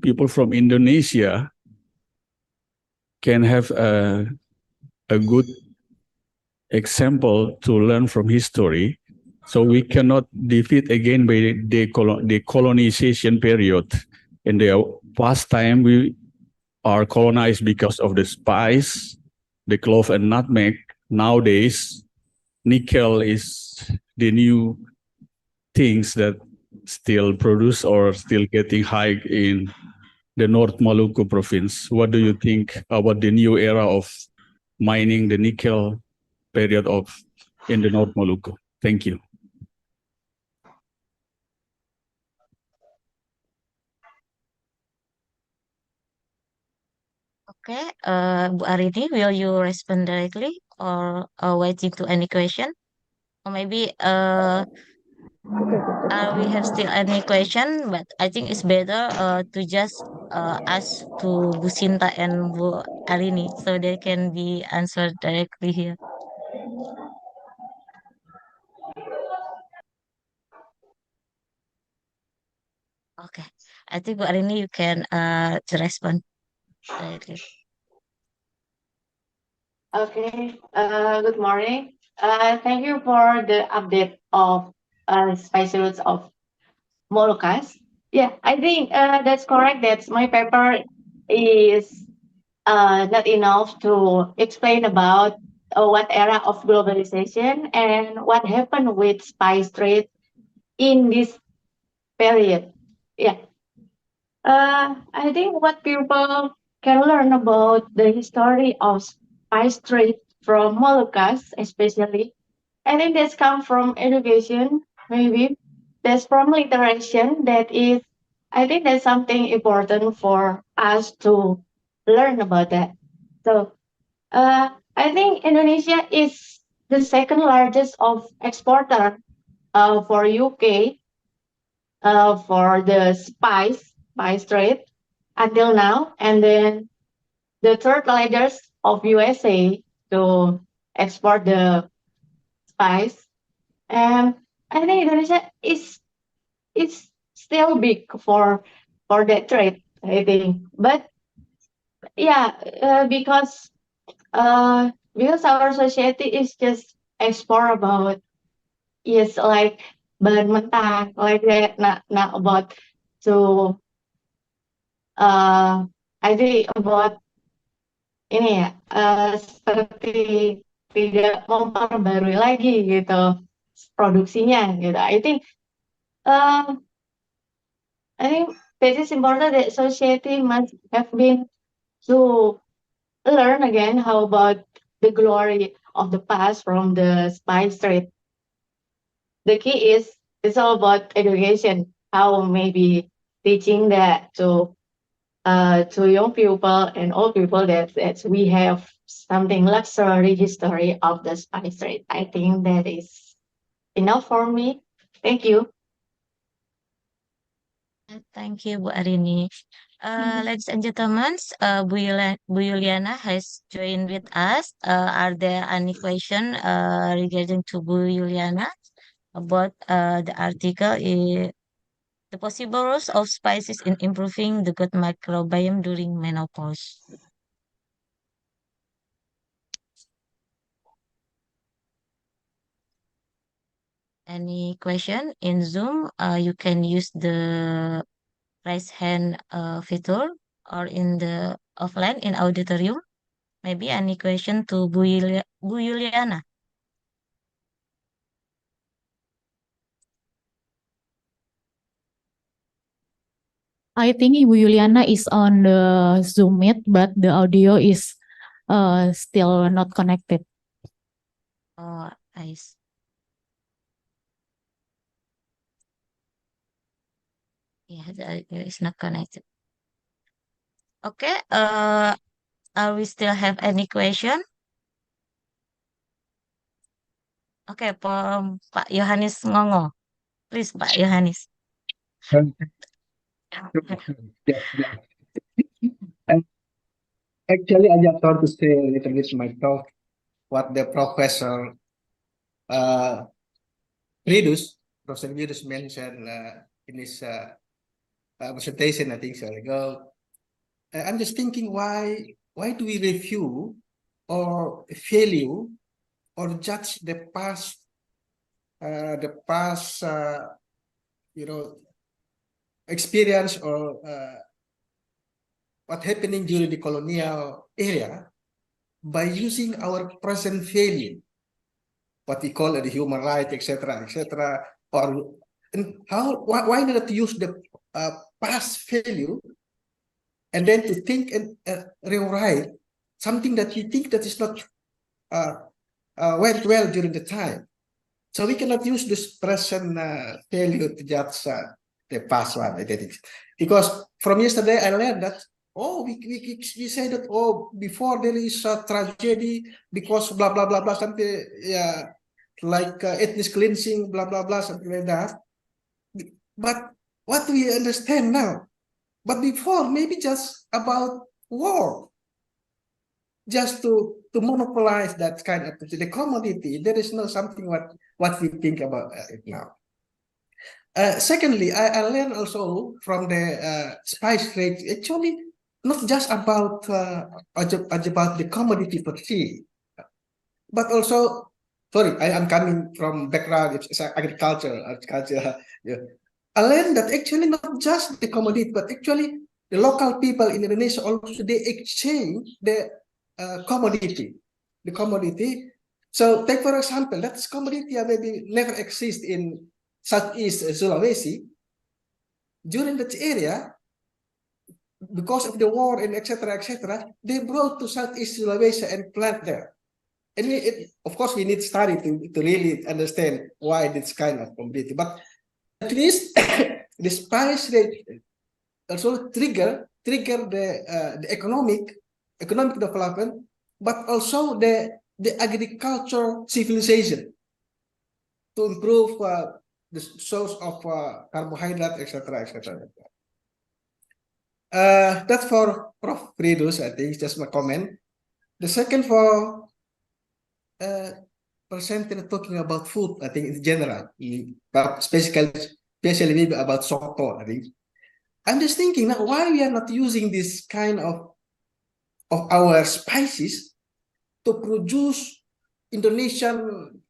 people from Indonesia can have a good example to learn from history, so we cannot defeat again by the colonization period. In the past time, we are colonized because of the spice, the clove and nutmeg. Nowadays, nickel is the new things that still produce or still getting high in the North Maluku province. What do you think about the new era of mining the nickel period of in the North Maluku? Thank you. Okay, Bu Arini, will you respond directly or waiting to any question? Or maybe we have still any question, but I think it's better to just ask to Bu Sinta and Bu Arini so they can be answered directly here. Okay, I think Bu Arini you can to respond directly. Okay, good morning. Thank you for the update of spicy roots of Moluccas. Yeah, I think that's correct. That's my paper is not enough to explain about what era of globalization and what happened with spice trade in this period. Yeah, I think what people can learn about the history of spice trade from Moluccas, especially, I think that's come from education, maybe. That's from literature. That is, I think that's something important for us to learn about that. So, I think Indonesia is the second largest of exporter for UK for the spice trade until now, and then the third largest of USA to export the spice. And I think Indonesia is still big for that trade, I think. But yeah, because our society is just export about yes like bahan mentah like that, not about to I think about ini ya seperti tidak memperbarui lagi gitu produksinya gitu. Uh, I think this is important that society must have been to learn again how about the glory of the past from the spice trade. The key is it's all about education, how maybe teaching that to young people and old people that we have something luxury history of the spice trade. I think that is enough for me. Thank you. Thank you, Bu Arini. Ladies and gentlemen, Bu Yuliana has joined with us. Are there any question regarding to Bu Yuliana about the article, the possible roles of spices in improving the gut microbiome during menopause? Any question in Zoom? You can use the raise hand feature or in the offline in auditorium. Maybe any question to Bu Yuliana? I think Ibu Yuliana is on the Zoom meet, but the audio is still not connected. Oh, I see. Yeah, the audio is not connected. Okay, we still have any question? Okay, Pak Yohanes Ngongo. Please, Pak Yohanes. Actually, I just want to say a little bit my talk, what the professor uh, Professor Ridus mentioned in his presentation, I think so ago. I'm just thinking why do we review or value or judge the past you know experience or what happening during the colonial era by using our present value, what we call the human right, etc., etc., or and why not use the past value and then to think and rewrite something that you think that is not went well during the time. So we cannot use this present value to judge the past one, I think. Because from yesterday I learned that we say that before there is a tragedy because blah blah blah blah something like ethnic cleansing blah blah blah something like that. But what we understand now, but before maybe just about war, just to monopolize that kind of the commodity. There is no something what we think about it now. Secondly, I learned also from the spice trade, actually not just about the commodity per se, but also, sorry, I am coming from background, it's agriculture. Yeah. I learned that actually not just the commodity, but actually the local people in Indonesia also, they exchange the commodity. So take for example, that commodity maybe never exist in Southeast Sulawesi. During that area, because of the war and etc., they brought to Southeast Sulawesi and plant there. And of course, we need to study to really understand why this kind of commodity. But at least the spice rate also trigger the economic development, but also the agriculture civilization to improve the source of carbohydrate, etc., etc. That's for Prof. Ridus, I think, just my comment. The second for percentage talking about food, I think in general, especially maybe about soto, I think. I'm just thinking now why we are not using this kind of our spices to produce Indonesian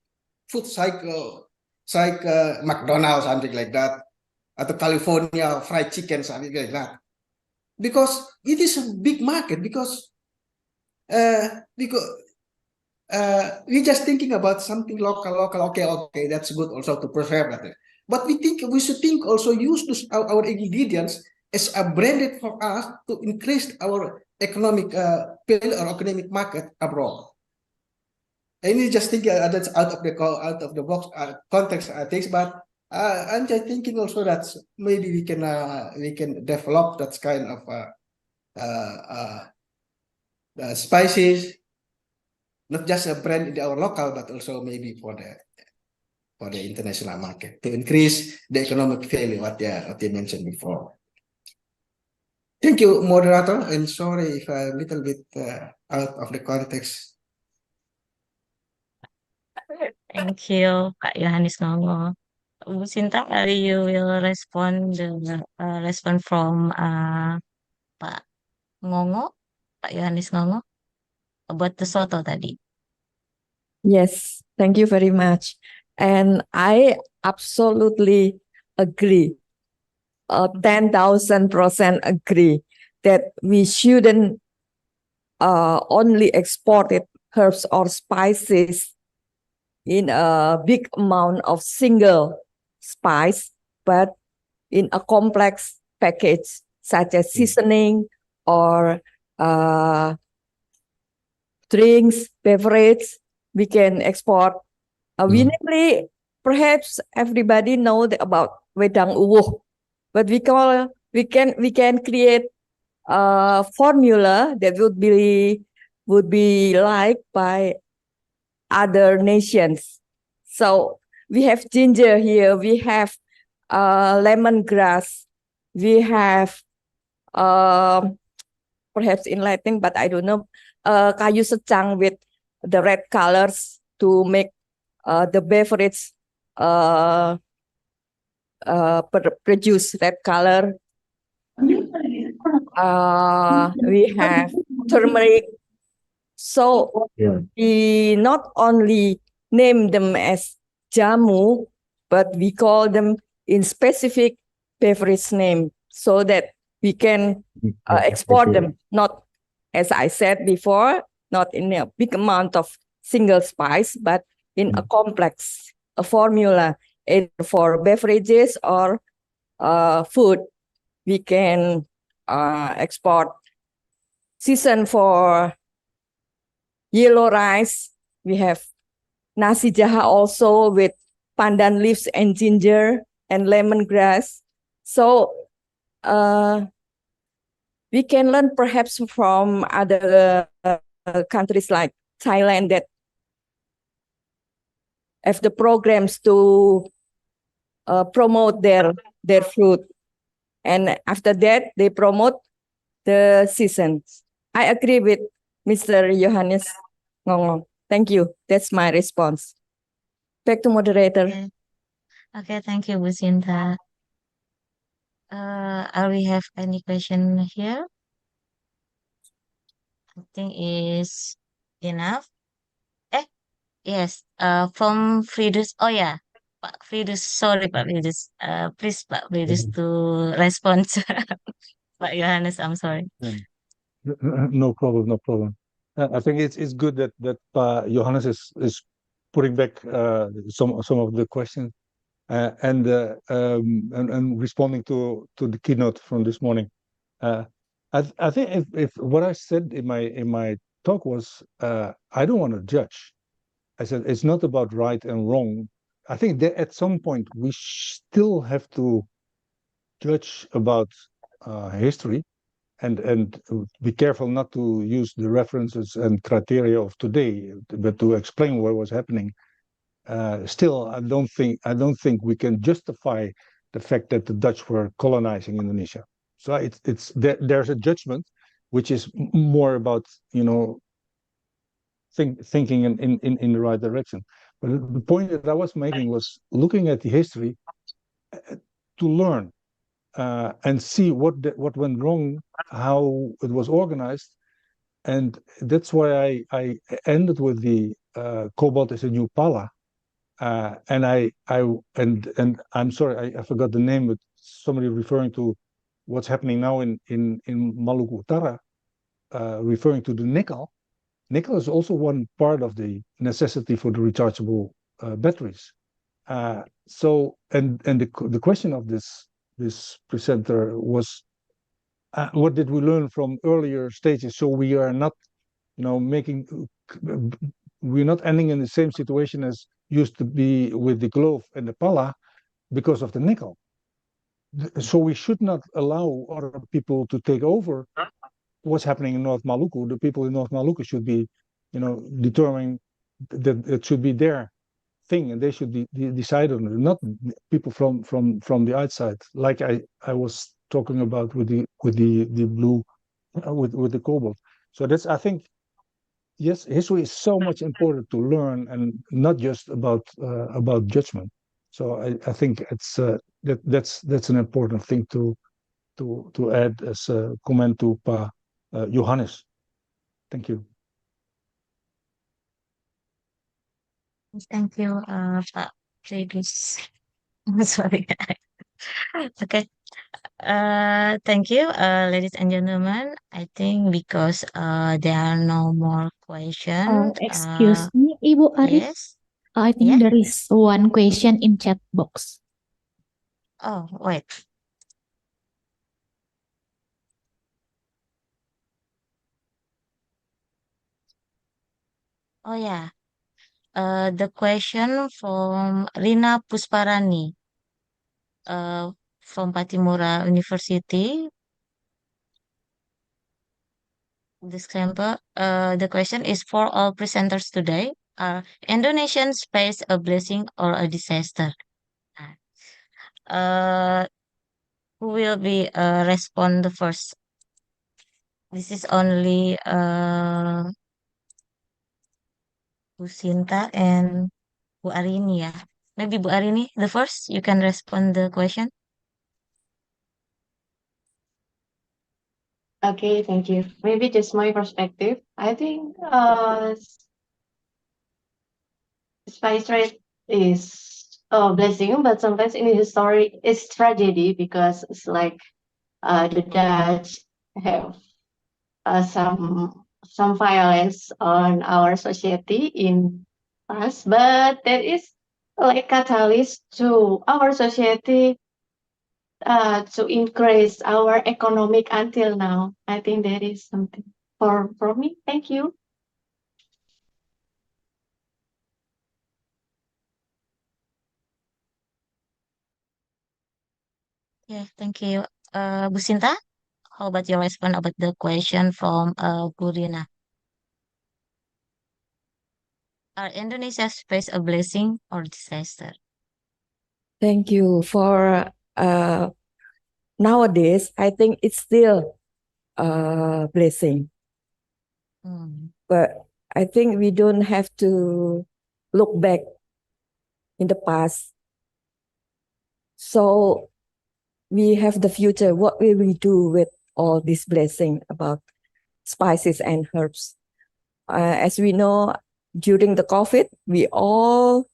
food cycle, like McDonald's, something like that, or California fried chicken, something like that. Because it is a big market, because we're just thinking about something local. Okay, that's good also to preserve that. But we should think also use our ingredients as a branded for us to increase our economic pillar or economic market abroad. And you just think that's out of the box context things, but I'm just thinking also that maybe we can develop that kind of spices, not just a brand in our local, but also maybe for the international market to increase the economic value, what you mentioned before. Thank you, moderator, and sorry if I'm a little bit out of the context. Thank you, Pak Yohanes Ngongo. Bu Sinta, you will respond from Pak Ngongo, Pak Yohanes Ngongo, about the soto tadi. Yes, thank you very much. And I absolutely agree, 10,000% agree that we shouldn't only export herbs or spices in a big amount of single spice, but in a complex package, such as seasoning or drinks, beverage, we can export. We namely, perhaps everybody know about wedang uwuh, but we can create formula that would be liked by other nations. So we have ginger here, we have lemongrass, we have perhaps in Latin, but I don't know, kayu secang with the red colors to make the beverage produce red color. We have turmeric. So we not only name them as jamu, but we call them in specific beverage name so that we can export them, not, as I said before, not in a big amount of single spice, but in a complex formula, either for beverages or food. We can export season for yellow rice. We have nasi jaha also with pandan leaves and ginger and lemongrass. So we can learn perhaps from other countries like Thailand that have the programs to promote their fruit. And after that, they promote the seasons. I agree with Mr. Johannes Ngongong. Thank you. That's my response. Back to moderator. Okay, thank you, Bu Sinta. Are we have any question here? I think is enough. Yes. From Fridus. Oh yeah, Pak Fridus. Sorry, Pak Fridus. Please, Pak Fridus, to respond. Pak Johannes, I'm sorry. No problem, no problem. I think it's good that Johannes is putting back some of the questions and responding to the keynote from this morning. I think if what I said in my talk was I don't want to judge. I said it's not about right and wrong. I think that at some point we still have to judge about history and be careful not to use the references and criteria of today, but to explain what was happening. Still, I don't think we can justify the fact that the Dutch were colonizing Indonesia. So there's a judgment which is more about thinking in the right direction. But the point that I was making was looking at the history to learn and see what went wrong, how it was organized, and that's why I ended with the cobalt is a new pala, and I'm sorry I forgot the name, but somebody referring to what's happening now in Maluku Utara, referring to the nickel. Nickel is also one part of the necessity for the rechargeable batteries. So the question of this presenter was what did we learn from earlier stages so we are not we're not ending in the same situation as used to be with the glove and the pala because of the nickel. So we should not allow other people to take over what's happening in North Maluku. The people in North Maluku should be determining that it should be their thing and they should decide on it, not people from the outside, like I was talking about with the blue with the cobalt. So that's, I think, yes, history is so much important to learn and not just about judgment. So I think it's that's an important thing to add as a comment to Johannes. Thank you. Thank you, Pak Fridus. Sorry. Okay. Thank you, ladies and gentlemen. I think because there are no more questions. Excuse me, Ibu Arif. Yes. I think there is one question in chat box. Oh, wait. Oh yeah. The question from Rina Pusparani, from Patimura University. disclaimer. The question is for all presenters today. Are Indonesian space a blessing or a disaster? Uh, who will be respond the first? This is only Bu Sinta and Bu Arini ya. Maybe Bu Arini the first. You can respond the question. Okay, thank you. Maybe just my perspective. I think spice trade is a blessing, but sometimes in history it's tragedy because it's like the Dutch have some violence on our society in past, but that is like catalyst to our society to increase our economic until now. I think that is something for me. Thank you. Yeah, thank you. Bu Sinta, how about your response about the question from Bu Rina? Are Indonesia space a blessing or disaster? Thank you for nowadays. I think it's still a blessing, but I think we don't have to look back in the past. So we have the future. What will we do with all this blessing about spices and herbs? As we know, during the COVID, we all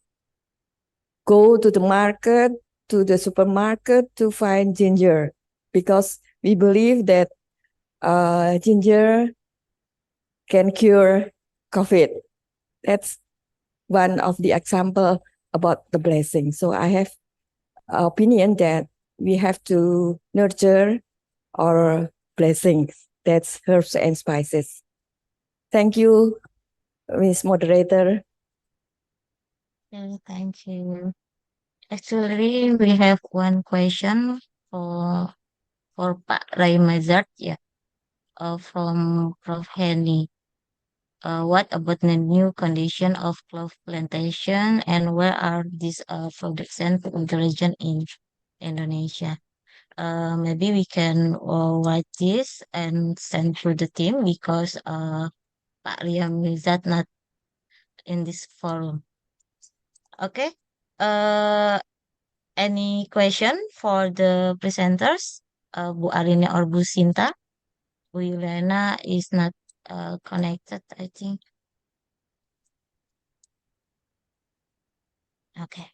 go to the market, to the supermarket to find ginger because we believe that ginger can cure COVID. That's one of the example about the blessing. So I have opinion that we have to nurture our blessings. That's herbs and spices. Thank you, Ms. Moderator. Thank you. Actually, we have one question for Pak Raimazard, yeah, from Prof. Henny. What about the new condition of clove plantation and where are these production in the region in Indonesia? Maybe we can write this and send to the team because Pak Raimazard not in this forum. Okay. Any question for the presenters? Bu Arini or Bu Sinta? Bu Yuliana is not connected, I think. Okay.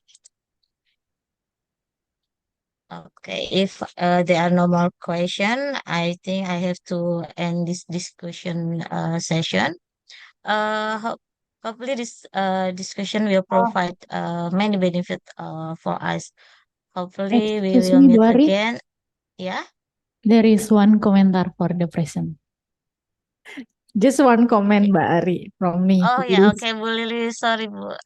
Okay, if there are no more question, I think I have to end this discussion session. Hopefully this discussion will provide many benefit for us. Hopefully we Excuse will me, meet Bu Ari. again. Yeah. There is one komentar for the present. Just one comment, Mbak Ari, from me. Oh yeah, okay, Bu Lili, sorry Bu.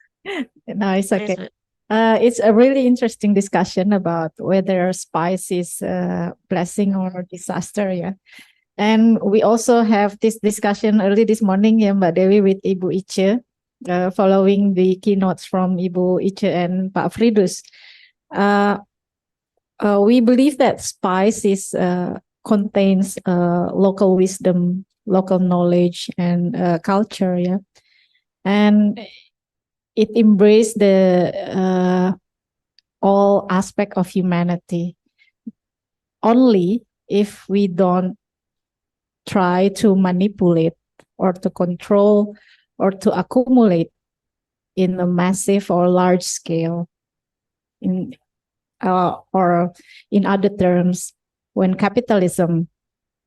No, it's okay. Please, It's a really interesting discussion about whether spice is a blessing or disaster, yeah. And we also have this discussion early this morning, yeah, Mbak Dewi with Ibu Ice, following the keynotes from Ibu Ice and Pak Fridus. We believe that spice is contains local wisdom, local knowledge, and culture, yeah, and it embraces the all aspect of humanity. Only if we don't try to manipulate or to control or to accumulate in a massive or large scale, or in other terms, when capitalism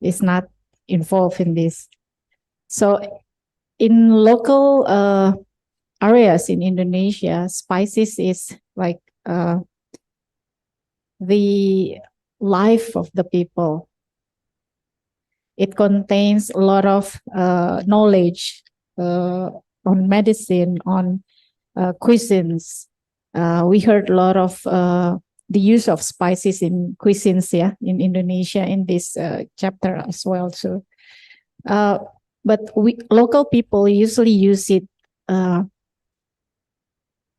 is not involved in this. So in local areas in Indonesia, spices is like the life of the people. It contains a lot of knowledge on medicine, on cuisines. We heard a lot of the use of spices in cuisines, yeah, in Indonesia in this chapter as well. So but we local people usually use it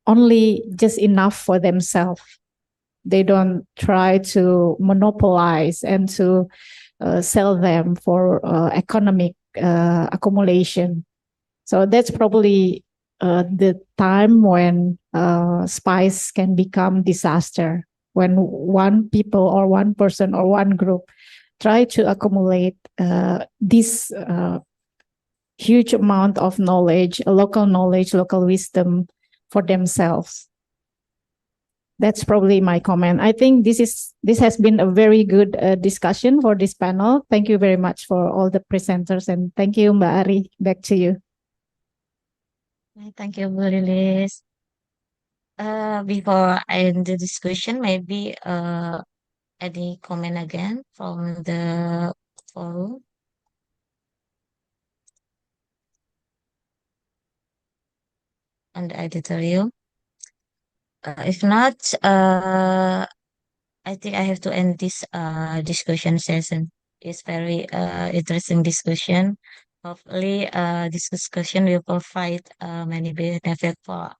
only just enough for themselves. They don't try to monopolize and to sell them for economic accumulation. So that's probably the time when spice can become disaster, when one people or one person or one group try to accumulate this huge amount of knowledge, local wisdom for themselves. That's probably my comment. I think this has been a very good discussion for this panel. Thank you very much for all the presenters, and thank you, Mbak Ari. Back to you. Thank you, Bu Lilis. Before I end the discussion, maybe any comment again from the forum? On the editorial. If not, I think I have to end this discussion session. It's very interesting discussion. Hopefully, this discussion will provide many benefit for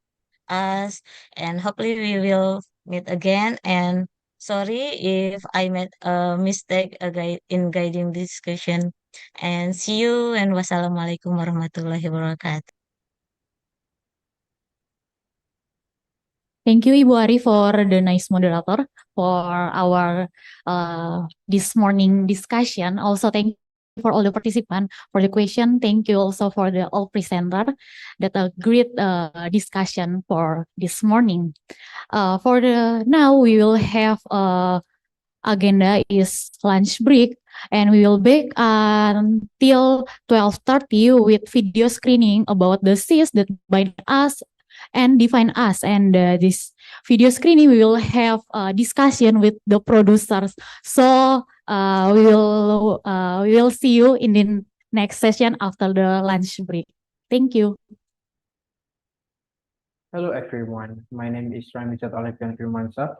us, and hopefully we will meet again. And sorry if I made a mistake in guiding this discussion. And see you, and wassalamualaikum warahmatullahi wabarakatuh. Thank you, Ibu Ari, for the nice moderator for our this morning discussion. Also, thank you for all the participants for the question. Thank you also for the all presenter. That a great discussion for this morning. For the now, we will have agenda is lunch break, and we will back until 12:30 with video screening about the seas that bind us and define us. And this video screening, we will have a discussion with the producers. So we will see you in the next session after the lunch break. Thank you. Hello everyone, my name is Ramizat Olevian Firmansyah.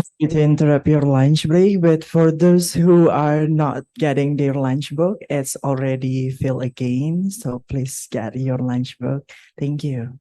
sorry to interrupt your lunch break, but for those who are not getting their lunch book, it's already filled again. So please get your lunch book. Thank you.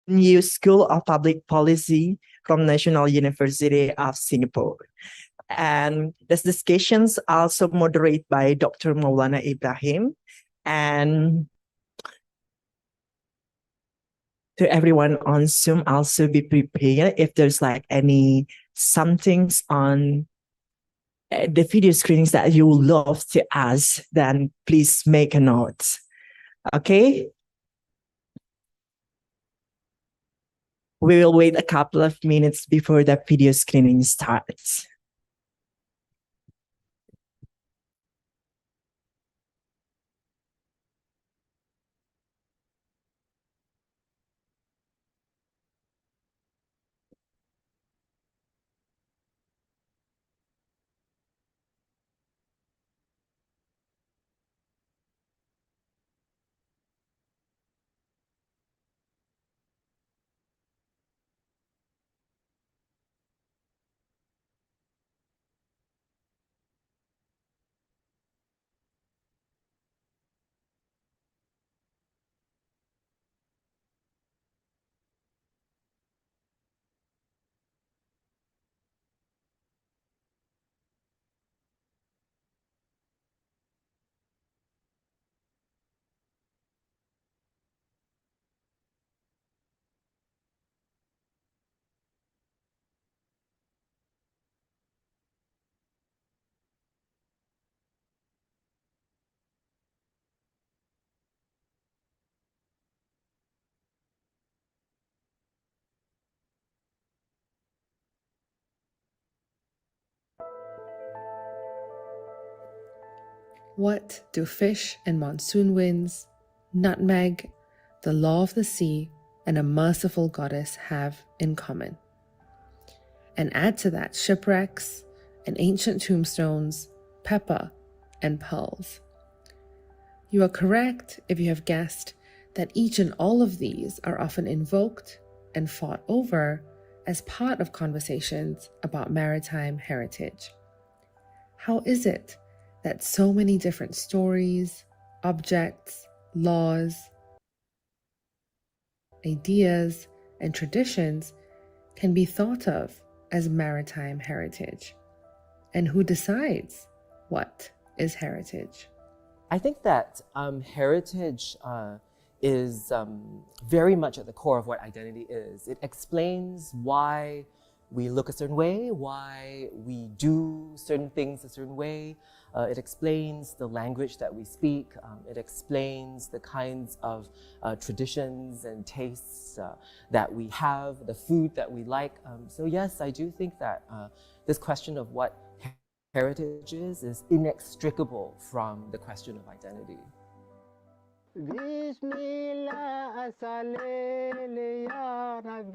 New School of Public Policy from National University of Singapore. And this discussions also moderated by Dr. Maulana Ibrahim. And to everyone on Zoom, also be prepared if there's like any somethings on the video screenings that you would love to ask, then please make a note. Okay? We will wait a couple of minutes before the video screening starts. What do fish and monsoon winds, nutmeg, the law of the sea, and a merciful goddess have in common? And add to that shipwrecks and ancient tombstones, pepper, and pearls. You are correct if you have guessed that each and all of these are often invoked and fought over as part of conversations about maritime heritage. How is it that so many different stories, objects, laws, ideas, and traditions can be thought of as maritime heritage? And who decides what is heritage? I think that heritage is very much at the core of what identity is. It explains why we look a certain way, why we do certain things a certain way. It explains the language that we speak. It explains the kinds of traditions and tastes that we have, the food that we like. So yes, I do think that this question of what heritage is inextricable from the question of identity.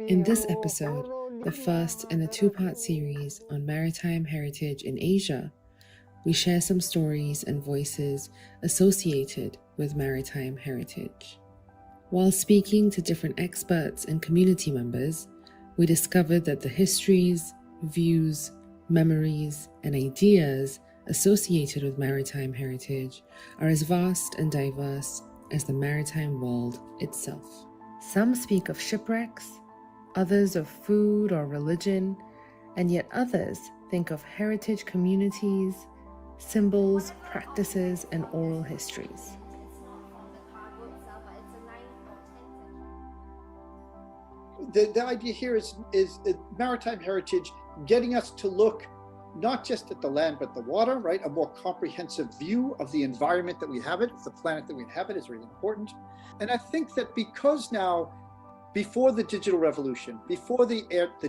In this episode, the first in a two-part series on maritime heritage in Asia, we share some stories and voices associated with maritime heritage. While speaking to different experts and community members, we discovered that the histories, views, memories, and ideas associated with maritime heritage are as vast and diverse as the maritime world itself. Some speak of shipwrecks, others of food or religion, and yet others think of heritage communities, symbols, practices, and oral histories. The idea here is maritime heritage getting us to look not just at the land, but the water, right? A more comprehensive view of the environment that we inhabit, the planet that we inhabit is really important. And I think that because now, before the digital revolution, before the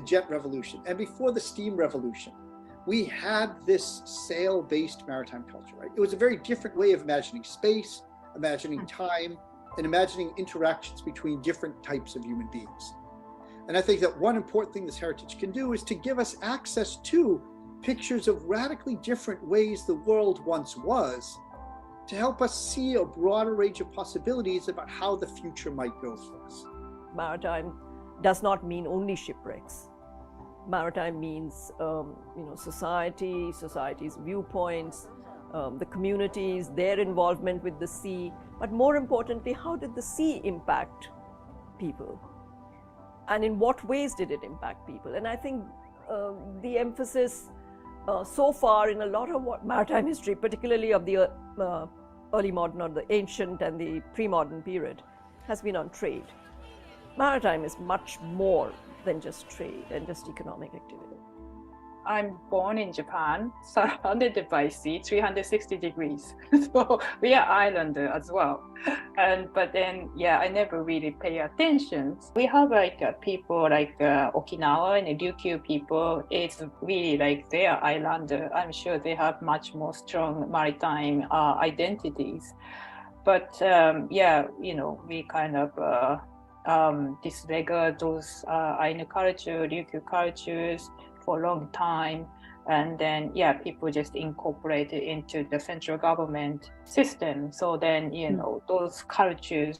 jet revolution, and before the steam revolution, we had this sail-based maritime culture, right? It was a very different way of imagining space, imagining time, and imagining interactions between different types of human beings. And I think that one important thing this heritage can do is to give us access to pictures of radically different ways the world once was, to help us see a broader range of possibilities about how the future might go for us. Maritime does not mean only shipwrecks. Maritime means society's viewpoints, the communities, their involvement with the sea, but more importantly, how did the sea impact people? and in what ways did it impact people? And I think the emphasis so far in a lot of maritime history, particularly of the early modern or the ancient and the pre-modern period, has been on trade. Maritime is much more than just trade and just economic activity. I'm born in Japan, surrounded by sea, 360 degrees. So we are islander as well. But then, yeah, I never really pay attention. We have like people like Okinawa and Ryukyu people. It's really like they are islander. I'm sure they have much more strong maritime identities. But yeah, you know, we kind of disregard those Ainu culture, Ryukyu cultures for a long time, and then yeah, people just incorporate it into the central government system. So then, you know, those cultures,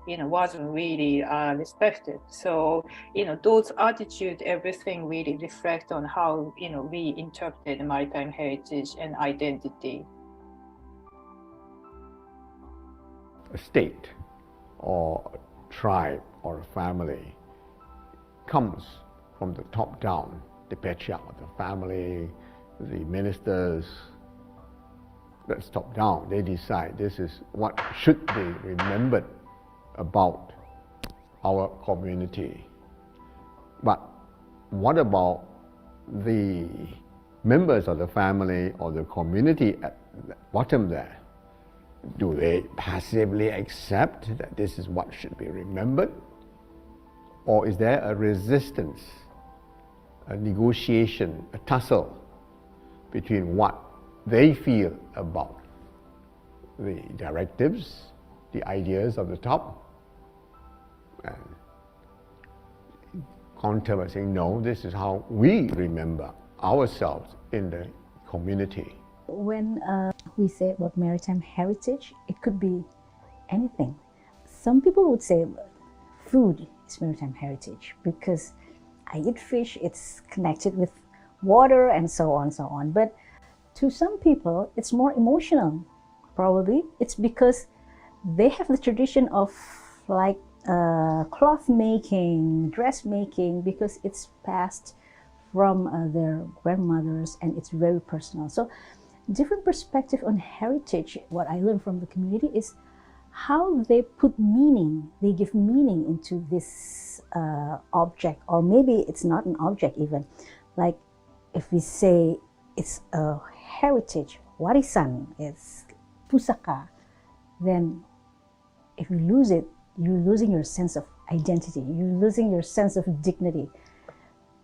you know, wasn't really respected. So, you know, those attitudes, everything really reflect on how, you know, we interpret maritime heritage and identity. A state or a tribe or a family comes from the top down. The patriarch of the family, the ministers, that's top down. They decide this is what should be remembered about our community. But what about the members of the family or the community at the bottom there? Do they passively accept that this is what should be remembered? Or is there a resistance, a negotiation, a tussle between what they feel about the directives, the ideas of the top, and counter by saying, no, this is how we remember ourselves in the community. When we say about maritime heritage, it could be anything. Some people would say food is maritime heritage because I eat fish, it's connected with water and so on, so on. But to some people, it's more emotional, probably. It's because they have the tradition of like cloth making, dress making, because it's passed from their grandmothers and it's very personal. So different perspective on heritage. What I learned from the community is how they put meaning, they give meaning into this object, or maybe it's not an object even. Like if we say it's a heritage, warisan, it's pusaka, then if you lose it, you're losing your sense of identity, you're losing your sense of dignity.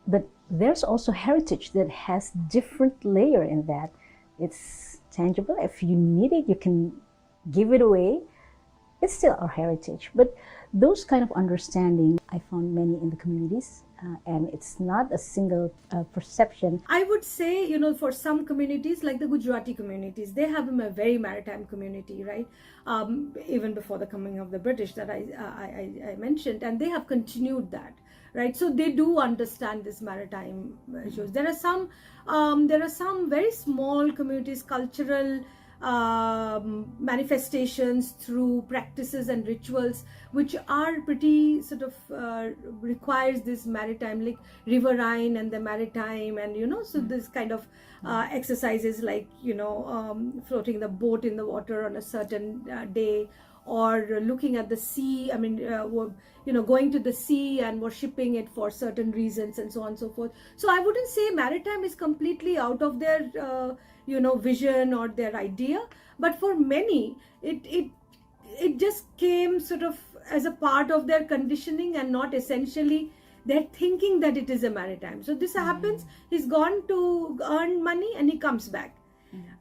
But there's also heritage that has different layer in that. It's tangible. If you need it, you can give it away. It's still our heritage. But those kind of understanding, I found many in the communities, and it's not a single perception. I would say, you know, for some communities, like the Gujarati communities, they have a very maritime community, right? Even before the coming of the British that I mentioned, and they have continued that, right? So they do understand this maritime issues. There are some very small communities, cultural manifestations through practices and rituals which are pretty sort of requires this maritime, like riverine and the maritime, and you know, so this kind of exercises like, you know, floating the boat in the water on a certain day, or looking at the sea, I mean, you know, going to the sea and worshipping it for certain reasons and so on and so forth. So I wouldn't say maritime is completely out of their you know, vision or their idea, but for many it just came sort of as a part of their conditioning and not essentially they're thinking that it is a maritime. So this happens, he's gone to earn money and he comes back.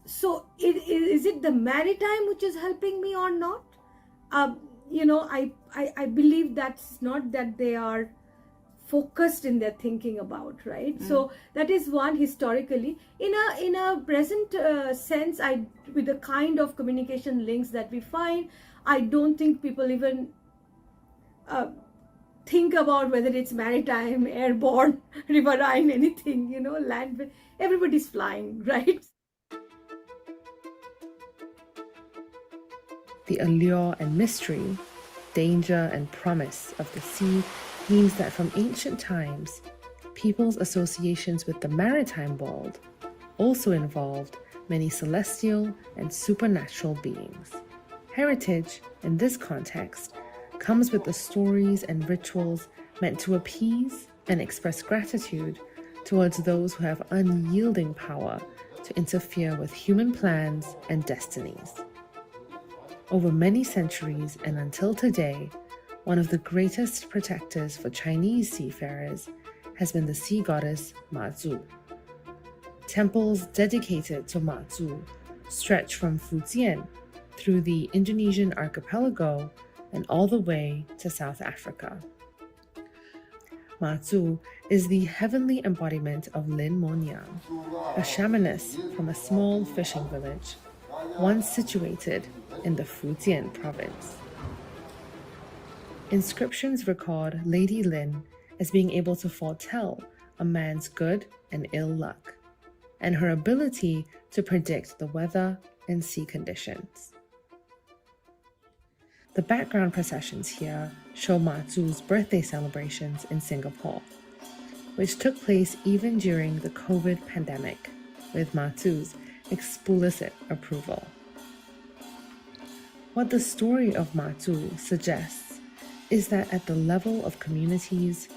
So is it the maritime which is helping me or not? You know, I believe that's not that they are focused in their thinking about, right? So that is one historically. In a present sense, with the kind of communication links that we find, I don't think people even think about whether it's maritime, airborne, riverine, anything, you know, land. Everybody's flying, right? The allure and mystery, danger and promise of the sea means that from ancient times, people's associations with the maritime world also involved many celestial and supernatural beings. Heritage, in this context, comes with the stories and rituals meant to appease and express gratitude towards those who have unyielding power to interfere with human plans and destinies. Over many centuries and until today, one of the greatest protectors for Chinese seafarers has been the sea goddess Mazu. Temples dedicated to Mazu stretch from Fujian through the Indonesian archipelago and all the way to South Africa. Mazu is the heavenly embodiment of Lin Monyang, a shamaness from a small fishing village, once situated in the Fujian province. Inscriptions record Lady Lin as being able to foretell a man's good and ill luck, and her ability to predict the weather and sea conditions. The background processions here show Mazu's birthday celebrations in Singapore, which took place even during the COVID pandemic, with Mazu's explicit approval. What the story of Mazu suggests is that at the level of communities,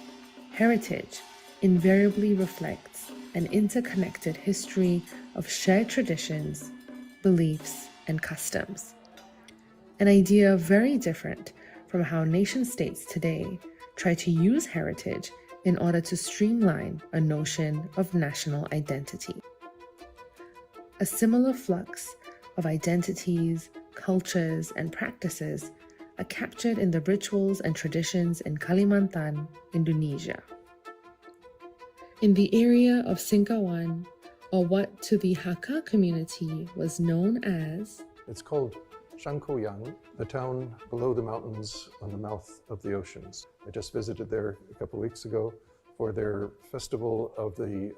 heritage invariably reflects an interconnected history of shared traditions, beliefs, and customs. An idea very different from how nation-states today try to use heritage in order to streamline a notion of national identity. A similar flux of identities, cultures, and practices are captured in the rituals and traditions in Kalimantan, Indonesia. In the area of Singkawan, or what to the Hakka community was known as... It's called Shangkoyang, the town below the mountains on the mouth of the oceans. I just visited there a couple weeks ago for their festival of the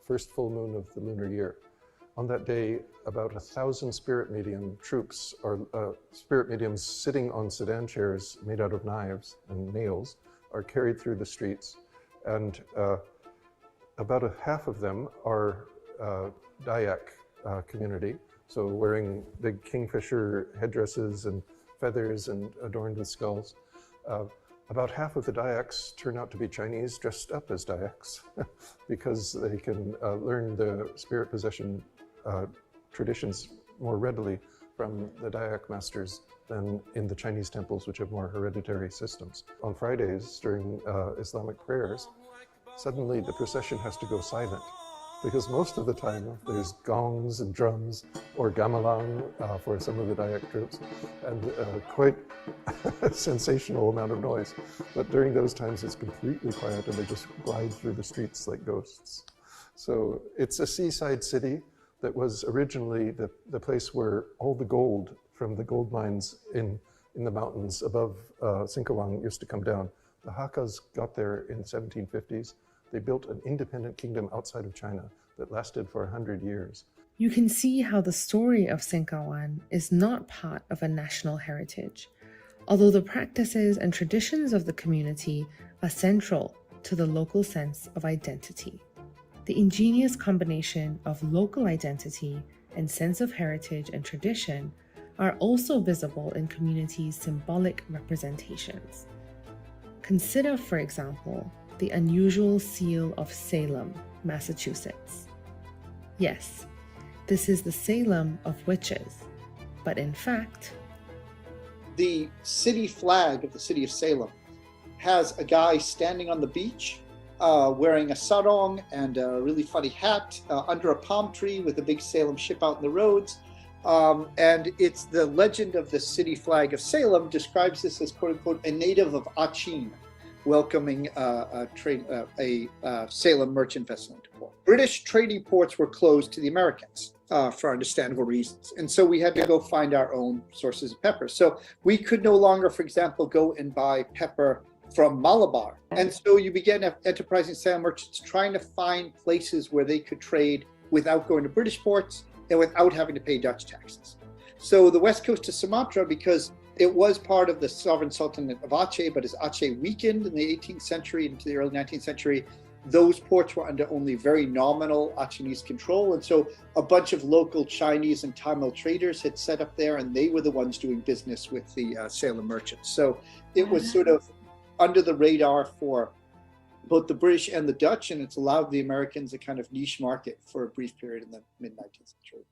first full moon of the lunar year. On that day, about 1,000 spirit medium troops, or spirit mediums sitting on sedan chairs made out of knives and nails, are carried through the streets. And about half of them are Dayak community, so wearing big kingfisher headdresses and feathers and adorned with skulls. About half of the Dayaks turn out to be Chinese dressed up as Dayaks because they can learn the spirit possession traditions more readily from the Dayak masters than in the Chinese temples, which have more hereditary systems. On Fridays, during Islamic prayers, suddenly the procession has to go silent because most of the time there's gongs and drums or gamelan for some of the Dayak troops, and quite a sensational amount of noise. But during those times it's completely quiet and they just glide through the streets like ghosts. So it's a seaside city that was originally the place where all the gold from the gold mines in the mountains above Singkawang used to come down. The Hakkas got there in the 1750s. They built an independent kingdom outside of China that lasted for 100 years. You can see how the story of Singkawan is not part of a national heritage, although the practices and traditions of the community are central to the local sense of identity. The ingenious combination of local identity and sense of heritage and tradition are also visible in communities' symbolic representations. Consider, for example, the unusual seal of Salem, Massachusetts. Yes, this is the Salem of witches, but in fact, the city flag of the city of Salem has a guy standing on the beach wearing a sarong and a really funny hat under a palm tree with a big Salem ship out in the roads. And it's the legend of the city flag of Salem describes this as, quote unquote, a native of Achin welcoming a Salem merchant vessel into port. British trading ports were closed to the Americans for understandable reasons. And so we had to go find our own sources of pepper. So we could no longer, for example, go and buy pepper from Malabar. And so you began enterprising Salem merchants trying to find places where they could trade without going to British ports and without having to pay Dutch taxes. So the west coast of Sumatra, because it was part of the sovereign sultanate of Aceh, but as Aceh weakened in the 18th century into the early 19th century, those ports were under only very nominal Achenese control. And so a bunch of local Chinese and Tamil traders had set up there, and they were the ones doing business with the Salem merchants. So it was sort of under the radar for both the British and the Dutch, and it's allowed the Americans a kind of niche market for a brief period in the mid-19th century.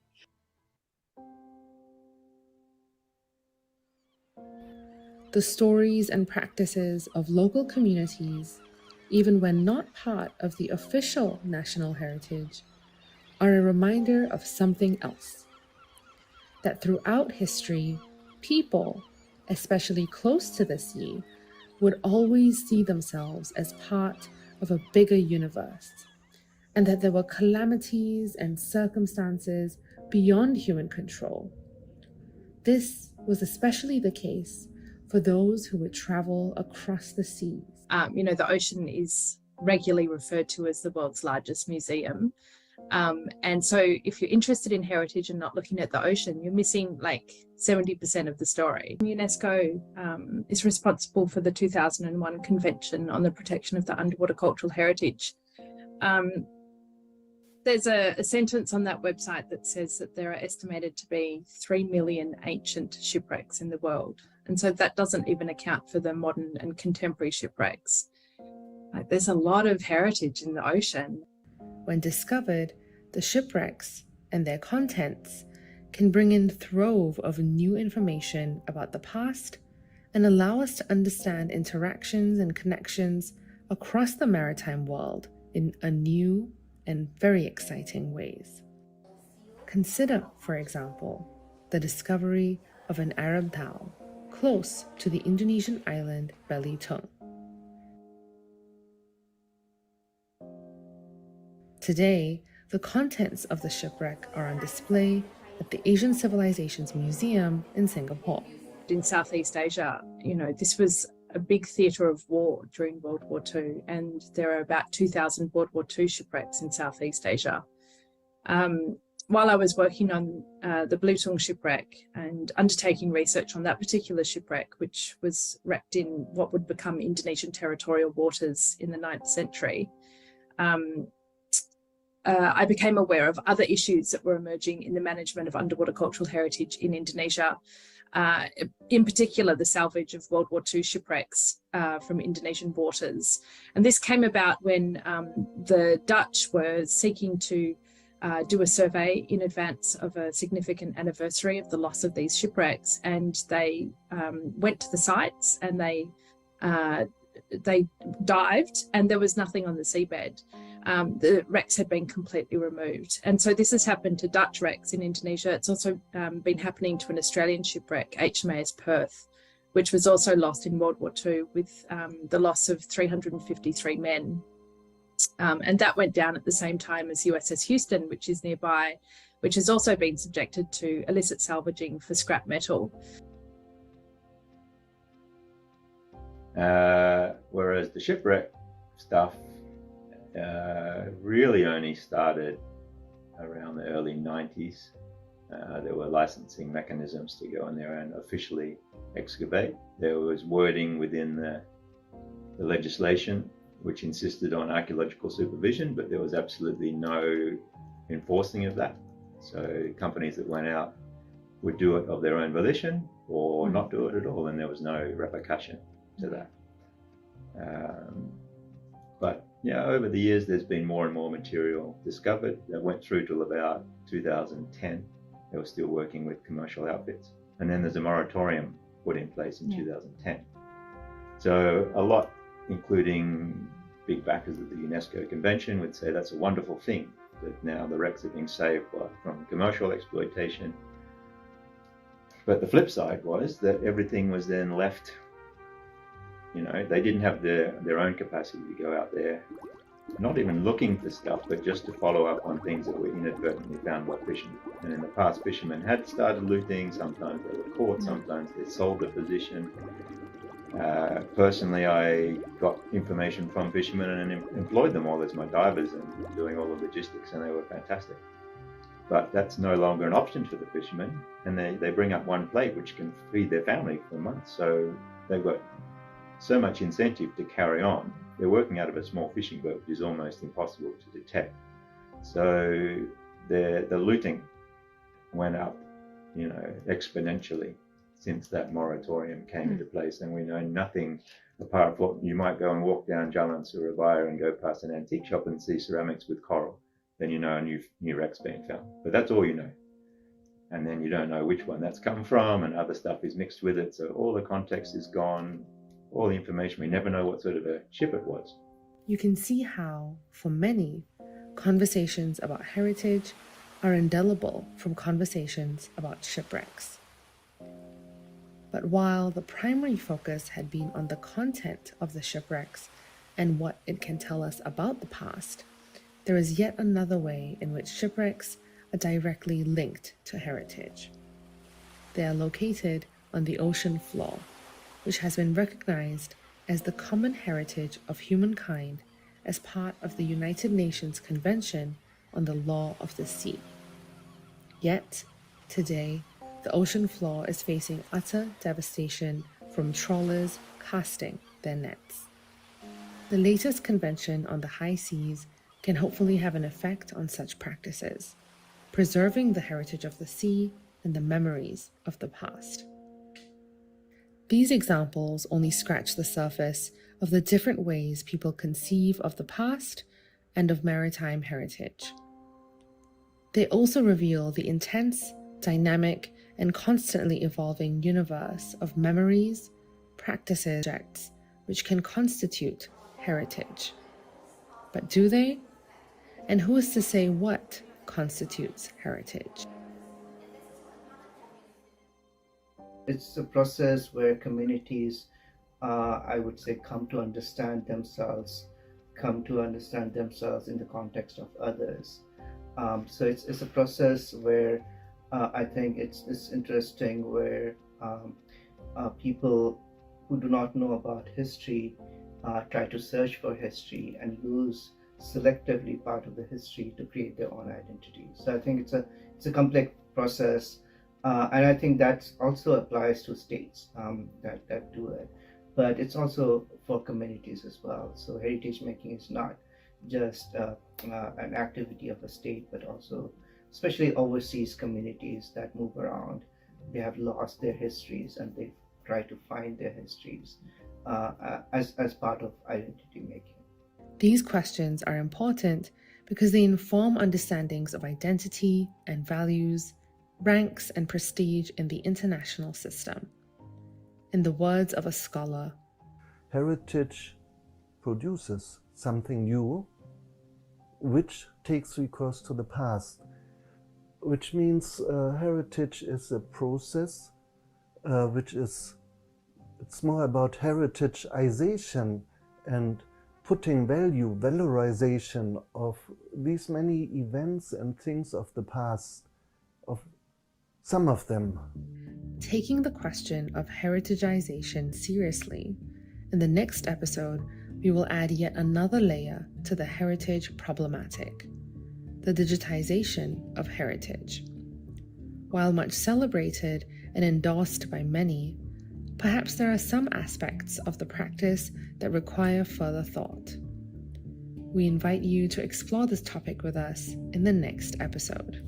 The stories and practices of local communities, even when not part of the official national heritage, are a reminder of something else. That throughout history, people, especially close to the sea, would always see themselves as part of a bigger universe, and that there were calamities and circumstances beyond human control. This was especially the case for those who would travel across the seas. The ocean is regularly referred to as the world's largest museum. And so if you're interested in heritage and not looking at the ocean, you're missing like 70% of the story. UNESCO is responsible for the 2001 Convention on the Protection of the Underwater Cultural Heritage. There's a sentence on that website that says that there are estimated to be 3 million ancient shipwrecks in the world. And so that doesn't even account for the modern and contemporary shipwrecks. There's a lot of heritage in the ocean. When discovered, the shipwrecks and their contents can bring in a trove of new information about the past and allow us to understand interactions and connections across the maritime world in a new and very exciting ways. Consider, for example, the discovery of an Arab town close to the Indonesian island Belitung. Today, the contents of the shipwreck are on display at the Asian Civilizations Museum in Singapore. In Southeast Asia, this was a big theatre of war during World War II, and there are about 2,000 World War II shipwrecks in Southeast Asia. While I was working on the Belitung shipwreck and undertaking research on that particular shipwreck, which was wrecked in what would become Indonesian territorial waters in the 9th century, I became aware of other issues that were emerging in the management of underwater cultural heritage in Indonesia, in particular the salvage of World War II shipwrecks from Indonesian waters. And this came about when the Dutch were seeking to do a survey in advance of a significant anniversary of the loss of these shipwrecks, and they went to the sites and they dived, and there was nothing on the seabed. The wrecks had been completely removed. And so this has happened to Dutch wrecks in Indonesia. It's also been happening to an Australian shipwreck, HMAS Perth, which was also lost in World War II with the loss of 353 men. And that went down at the same time as USS Houston, which is nearby, which has also been subjected to illicit salvaging for scrap metal. Whereas the shipwreck stuff really only started around the early 90s. There were licensing mechanisms to go in there and officially excavate. There was wording within the legislation which insisted on archaeological supervision, but there was absolutely no enforcing of that. So companies that went out would do it of their own volition or not do it at all, and there was no repercussion to that. But yeah, over the years, there's been more and more material discovered that went through till about 2010. They were still working with commercial outfits. And then there's a moratorium put in place in 2010. So a lot, including big backers of the UNESCO Convention, would say that's a wonderful thing, that now the wrecks are being saved from commercial exploitation. But the flip side was that everything was then left. They didn't have their own capacity to go out there, not even looking for stuff, but just to follow up on things that were inadvertently found by fishermen. And in the past, fishermen had started looting. Sometimes they were caught, sometimes they sold their position. Personally, I got information from fishermen and employed them all as my divers and doing all the logistics, and they were fantastic. But that's no longer an option for the fishermen, and they bring up one plate which can feed their family for months. So they've got so much incentive to carry on. They're working out of a small fishing boat, which is almost impossible to detect. So the looting went up, exponentially since that moratorium came into place, and we know nothing apart from what you might go and walk down Jalan Surabaya and go past an antique shop and see ceramics with coral, then you know a new wreck's been found. But that's all you know. And then you don't know which one that's come from, and other stuff is mixed with it. So all the context is gone, all the information. We never know what sort of a ship it was. You can see how, for many, conversations about heritage are indelible from conversations about shipwrecks. But while the primary focus had been on the content of the shipwrecks and what it can tell us about the past, there is yet another way in which shipwrecks are directly linked to heritage. They are located on the ocean floor, which has been recognized as the common heritage of humankind as part of the United Nations Convention on the Law of the Sea. Yet, today, the ocean floor is facing utter devastation from trawlers casting their nets. The latest convention on the high seas can hopefully have an effect on such practices, preserving the heritage of the sea and the memories of the past. These examples only scratch the surface of the different ways people conceive of the past and of maritime heritage. They also reveal the intense, dynamic, and constantly evolving universe of memories, practices, objects which can constitute heritage. But do they? And who is to say what constitutes heritage? It's a process where communities, I would say, come to understand themselves in the context of others. So it's a process where I think it's interesting, where people who do not know about history try to search for history and use selectively part of the history to create their own identity. So I think it's a complex process, and I think that also applies to states that do it, but it's also for communities as well. So heritage making is not just an activity of a state, but also especially overseas communities that move around. They have lost their histories and they try to find their histories as part of identity making. These questions are important because they inform understandings of identity and values, ranks and prestige in the international system. In the words of a scholar, heritage produces something new which takes recourse to the past, which means heritage is a process it's more about heritageization and putting valorization of these many events and things of the past, of some of them. Taking the question of heritageization seriously, in the next episode, we will add yet another layer to the heritage problematic, the digitization of heritage. While much celebrated and endorsed by many, perhaps there are some aspects of the practice that require further thought. We invite you to explore this topic with us in the next episode.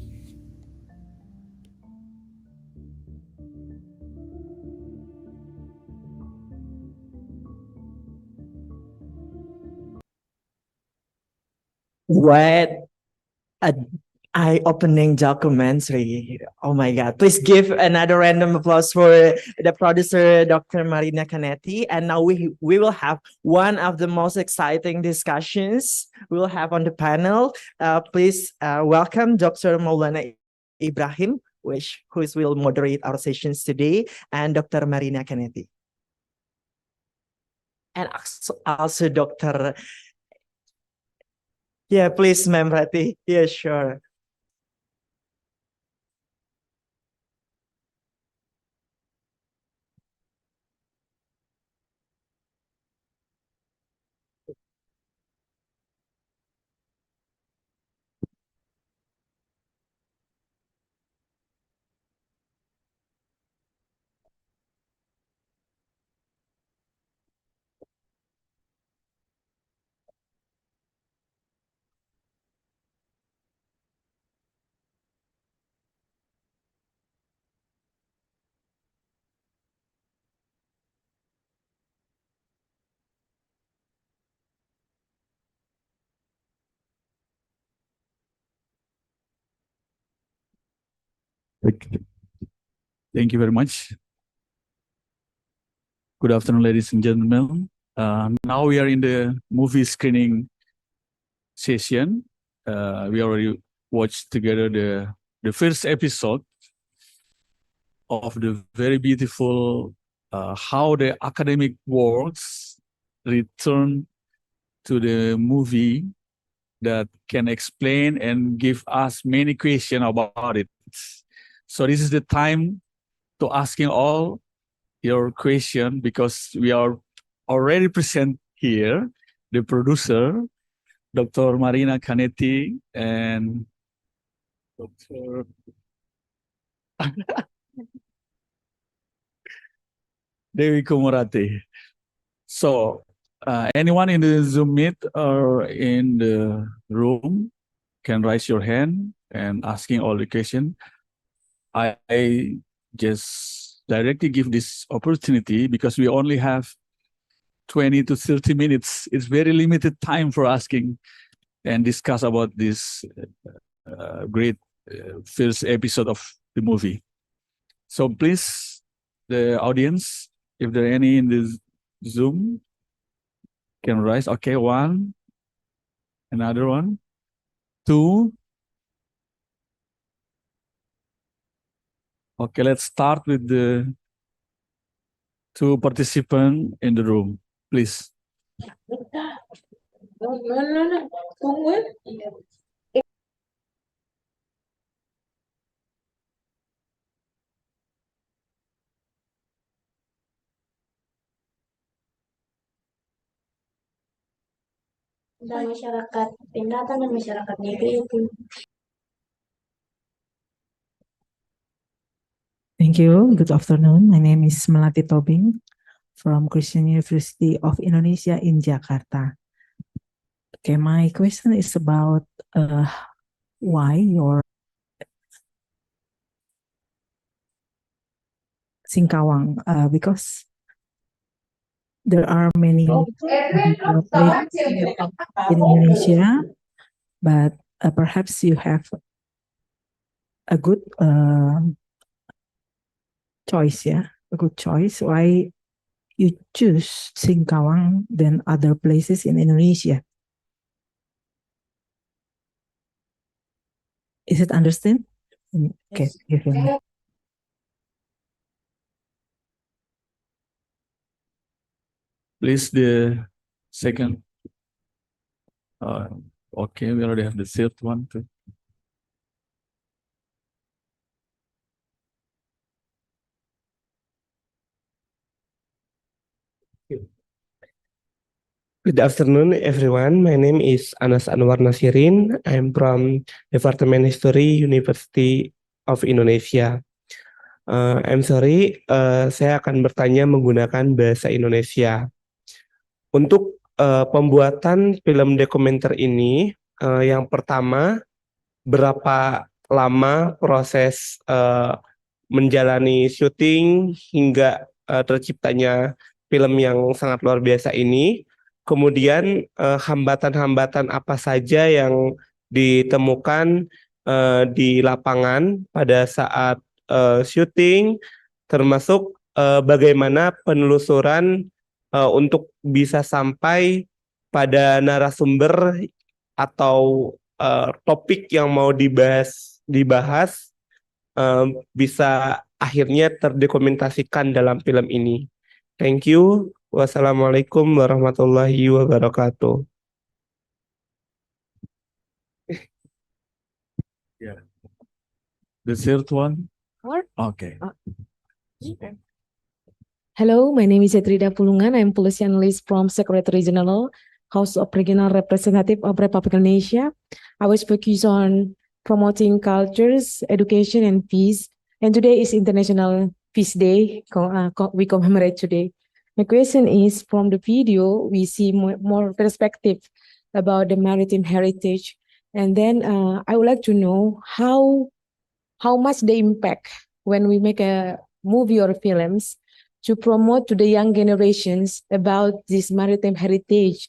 What an eye-opening documentary. Oh my God. Please give another random applause for the producer, Dr. Marina Canetti. And now we will have one of the most exciting discussions we'll have on the panel. Please welcome Dr. Maulana Ibrahim, who will moderate our sessions today, and Dr. Marina Canetti. And also Dr. Yeah, please, Ma'am Rati. Yeah, sure. Thank you very much. Good afternoon, ladies and gentlemen. Now we are in the movie screening session. We already watched together the first episode of the very beautiful how the academic works return to the movie that can explain and give us many questions about it. So this is the time to asking all your question, because we are already present here, the producer, Dr. Marina Canetti and Dr. Dewi Kumurati. So anyone in the Zoom meet or in the room can raise your hand and asking all the question. I just directly give this opportunity because we only have 20 to 30 minutes. It's very limited time for asking and discuss about this great first episode of the movie. So please, the audience, if there are any in the Zoom, can rise. Okay, one, another one, two. Okay, let's start with the two participants in the room, please. Dan masyarakat pendatang dan masyarakat negeri itu. Thank you. Good afternoon. My name is Melati Tobing from Christian University of Indonesia in Jakarta. Okay, my question is about why your Singkawang, because there are many places in Indonesia, but perhaps you have a good choice, yeah, a good choice. Why you choose Singkawang than other places in Indonesia? Is it understand? Okay, give me. Please, the second. Okay, we already have the third one too. Good afternoon, everyone. My name is Anas Anwar Nasirin. I'm from Department History, University of Indonesia. I'm sorry, saya akan bertanya menggunakan bahasa Indonesia. Untuk pembuatan film dokumenter ini, yang pertama, berapa lama proses menjalani syuting hingga terciptanya film yang sangat luar biasa ini. Kemudian hambatan-hambatan apa saja yang ditemukan di lapangan pada saat syuting, termasuk bagaimana penelusuran untuk bisa sampai pada narasumber atau topik yang mau dibahas bisa akhirnya terdokumentasikan dalam film ini. Thank you. Wassalamualaikum warahmatullahi wabarakatuh. Yeah. The third one. Okay. Hello, my name is Etrida Pulungan. I'm policy analyst from Secretary General, House of Regional Representative of Republic of Indonesia. I was focused on promoting cultures, education, and peace. And today is International Peace Day. We commemorate today. My question is, from the video, we see more perspective about the maritime heritage. And then I would like to know how much the impact when we make a movie or films to promote to the young generations about this maritime heritage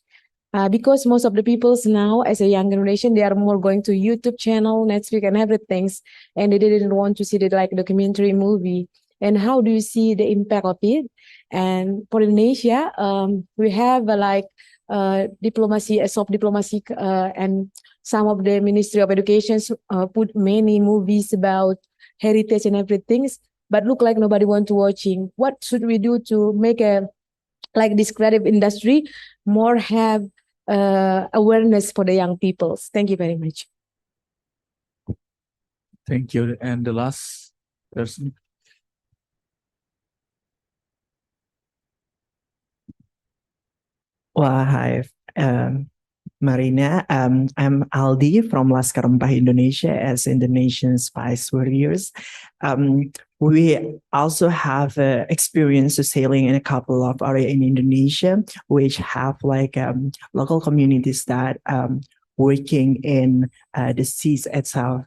because most of the peoples now, as a younger generation, they are more going to YouTube channel, Netflix, and everything, and they didn't want to see the like documentary movie. And how do you see the impact of it? And for Indonesia, we have diplomacy, soft diplomacy, and some of the Ministry of Education put many movies about heritage and everything, but look like nobody want to watching. What should we do to make a like this creative industry more have awareness for the young people? Thank you very much. Thank you. And the last person. Well, hi, Marina. I'm Aldi from Laskar Rempah Indonesia as Indonesian Spice Warriors. We also have experience of sailing in a couple of areas in Indonesia, which have like local communities that working in the seas itself.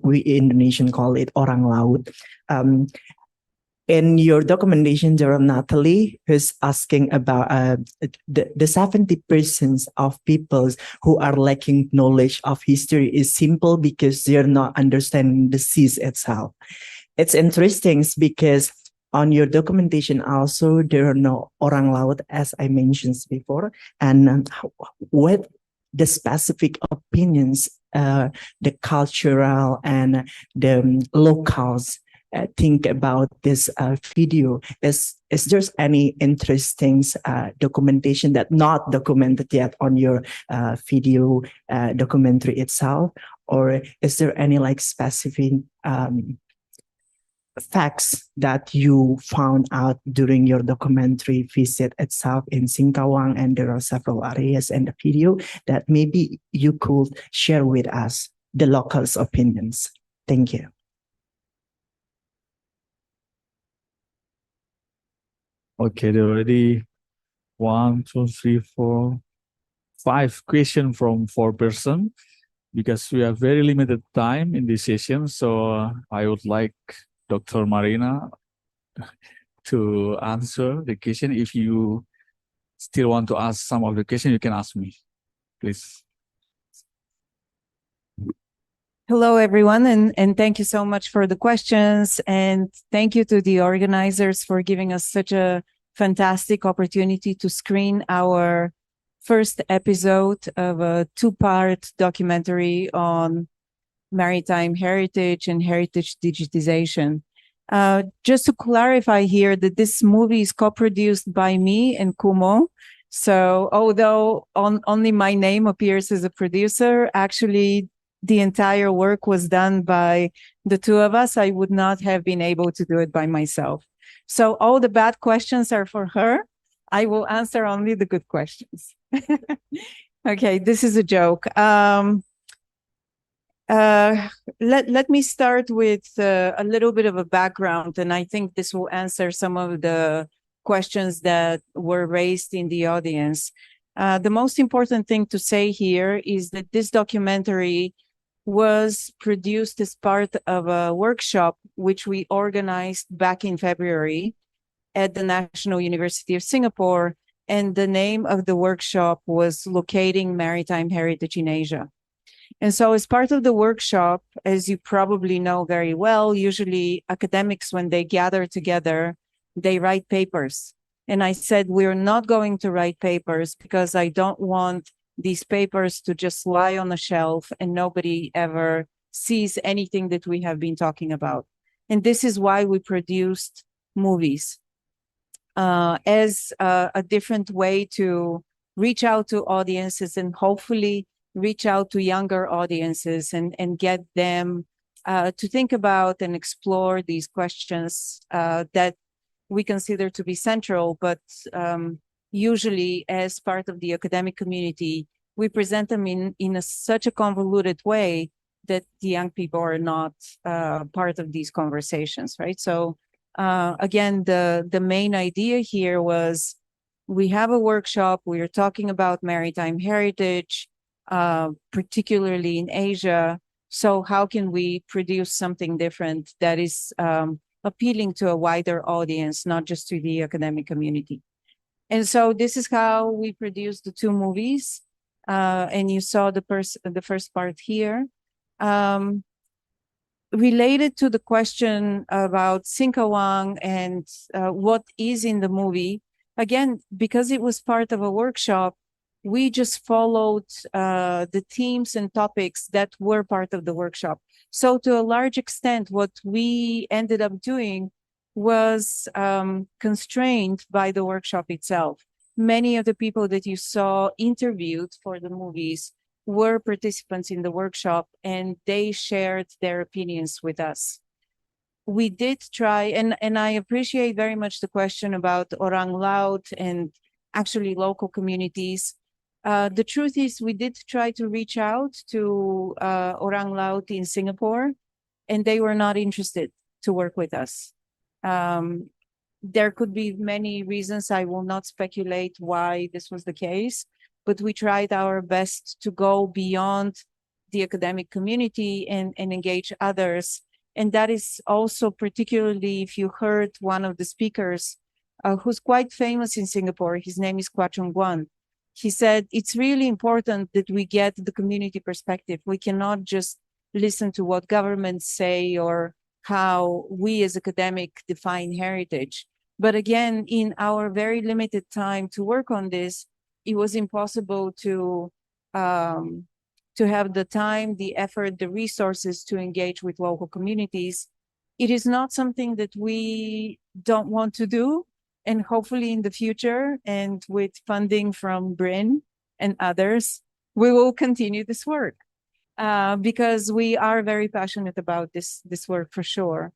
We Indonesian call it orang laut. In your documentation, there Natalie, who's asking about the 70% of people who are lacking knowledge of history is simple because they're not understanding the seas itself. It's interesting because on your documentation also, there are no orang laut, as I mentioned before, and what the specific opinions, the cultural and the locals think about this video. Is there any interesting documentation that not documented yet on your video documentary itself, or is there any like specific facts that you found out during your documentary visit itself in Singkawang, and there are several areas in the video that maybe you could share with us the locals' opinions? Thank you. Okay, there are already 1, 2, 3, 4, 5 questions from 4 persons because we have very limited time in this session. So I would like Dr. Marina to answer the question. If you still want to ask some of the questions, you can ask me, please. Hello, everyone, and thank you so much for the questions. And thank you to the organizers for giving us such a fantastic opportunity to screen our first episode of a 2-part documentary on maritime heritage and heritage digitization. Just to clarify here that this movie is co-produced by me and Kumo. So although only my name appears as a producer, actually the entire work was done by the two of us. I would not have been able to do it by myself. So all the bad questions are for her. I will answer only the good questions. Okay, this is a joke. Let me start with a little bit of a background, and I think this will answer some of the questions that were raised in the audience. The most important thing to say here is that this documentary was produced as part of a workshop which we organized back in February at the National University of Singapore, and the name of the workshop was Locating Maritime Heritage in Asia. And so as part of the workshop, as you probably know very well, usually academics, when they gather together, they write papers. And I said, we're not going to write papers because I don't want these papers to just lie on a shelf and nobody ever sees anything that we have been talking about. And this is why we produced movies as a different way to reach out to audiences and hopefully reach out to younger audiences and get them to think about and explore these questions that we consider to be central, but usually as part of the academic community, we present them in such a convoluted way that the young people are not part of these conversations, right? So again, the main idea here was we have a workshop, we are talking about maritime heritage, particularly in Asia. So how can we produce something different that is appealing to a wider audience, not just to the academic community? And so this is how we produced the two movies. and you saw the first part here. Related to the question about Singkawang and what is in the movie, again, because it was part of a workshop, we just followed the themes and topics that were part of the workshop. So to a large extent, what we ended up doing was constrained by the workshop itself. Many of the people that you saw interviewed for the movies were participants in the workshop, and they shared their opinions with us. We did try, and I appreciate very much the question about Orang Laut and actually local communities. The truth is, we did try to reach out to Orang Laut in Singapore, and they were not interested to work with us. There could be many reasons. I will not speculate why this was the case, but we tried our best to go beyond the academic community and engage others. And that is also particularly if you heard one of the speakers who's quite famous in Singapore. His name is Kwa Chung Guan. He said, it's really important that we get the community perspective. We cannot just listen to what governments say or how we as academic define heritage. But again, in our very limited time to work on this, it was impossible to have the time, the effort, the resources to engage with local communities. It is not something that we don't want to do. And hopefully in the future, and with funding from BRIN and others, we will continue this work because we are very passionate about this work for sure.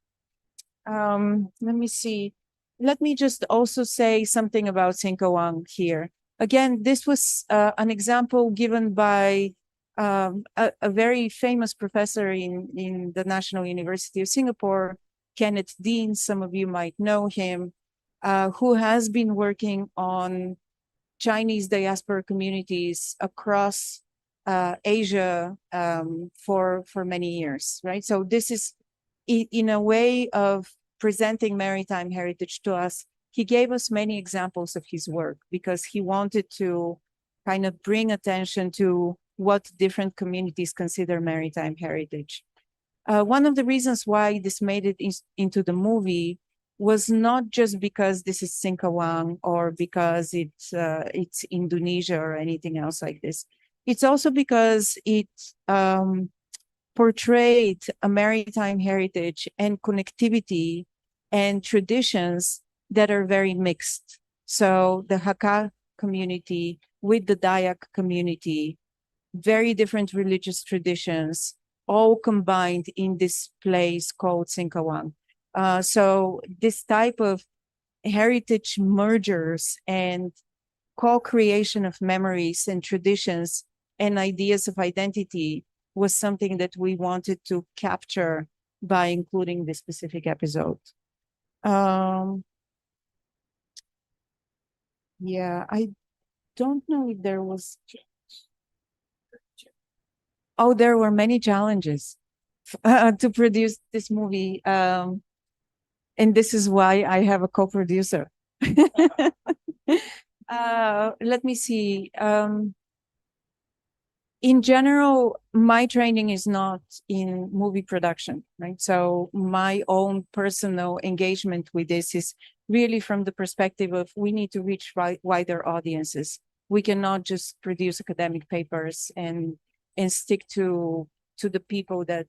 Let me see. Let me just also say something about Singkawang here. Again, this was an example given by a very famous professor in the National University of Singapore, Kenneth Dean. Some of you might know him, who has been working on Chinese diaspora communities across Asia for many years, right? So this is in a way of presenting maritime heritage to us. He gave us many examples of his work because he wanted to kind of bring attention to what different communities consider maritime heritage. One of the reasons why this made it into the movie was not just because this is Singkawang or because it's Indonesia or anything else like this. It's also because it portrayed a maritime heritage and connectivity and traditions that are very mixed. So the Hakka community with the Dayak community, very different religious traditions, all combined in this place called Singkawang. So this type of heritage mergers and co-creation of memories and traditions and ideas of identity was something that we wanted to capture by including this specific episode. Yeah, I don't know if there was. Oh, there were many challenges to produce this movie. And this is why I have a co-producer. Let me see. In general, my training is not in movie production, right? So my own personal engagement with this is really from the perspective of we need to reach wider audiences. We cannot just produce academic papers and stick to the people that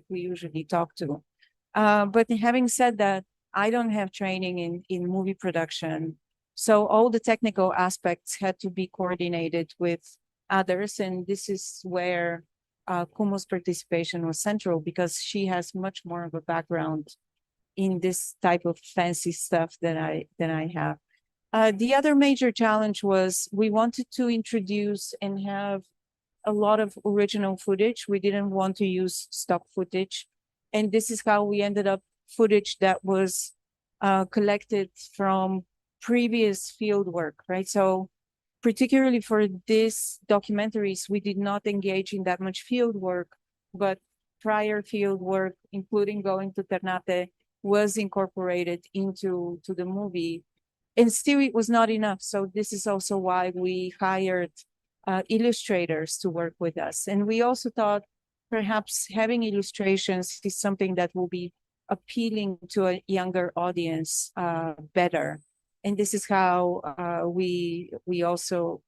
we usually talk to. But having said that, I don't have training in movie production. So all the technical aspects had to be coordinated with others. And this is where Kumo's participation was central because she has much more of a background in this type of fancy stuff than I have. The other major challenge was we wanted to introduce and have a lot of original footage. We didn't want to use stock footage. And this is how we ended up footage that was collected from previous field work, right? So particularly for these documentaries, we did not engage in that much field work, but prior field work, including going to Ternate, was incorporated into the movie. And still it was not enough. So this is also why we hired illustrators to work with us. And we also thought perhaps having illustrations is something that will be appealing to a younger audience better. And this is how we also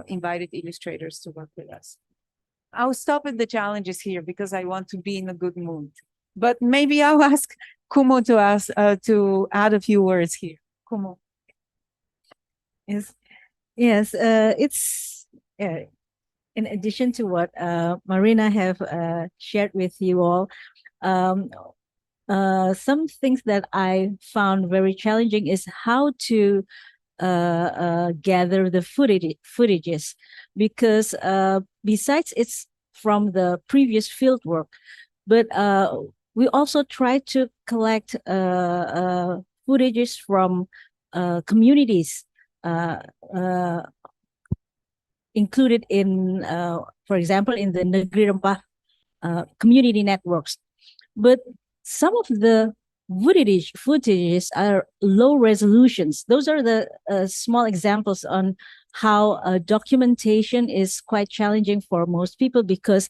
invited illustrators to work with us. I'll stop at the challenges here because I want to be in a good mood. But maybe I'll ask Kumo to add a few words here. Kumo. Yes, it's in addition to what Marina have shared with you all, some things that I found very challenging is how to gather the footages, because besides it's from the previous field work, but we also try to collect footages from communities included in, for example, in the Negeri Rempah community networks. But some of the footages are low resolutions. Those are the small examples on how documentation is quite challenging for most people, because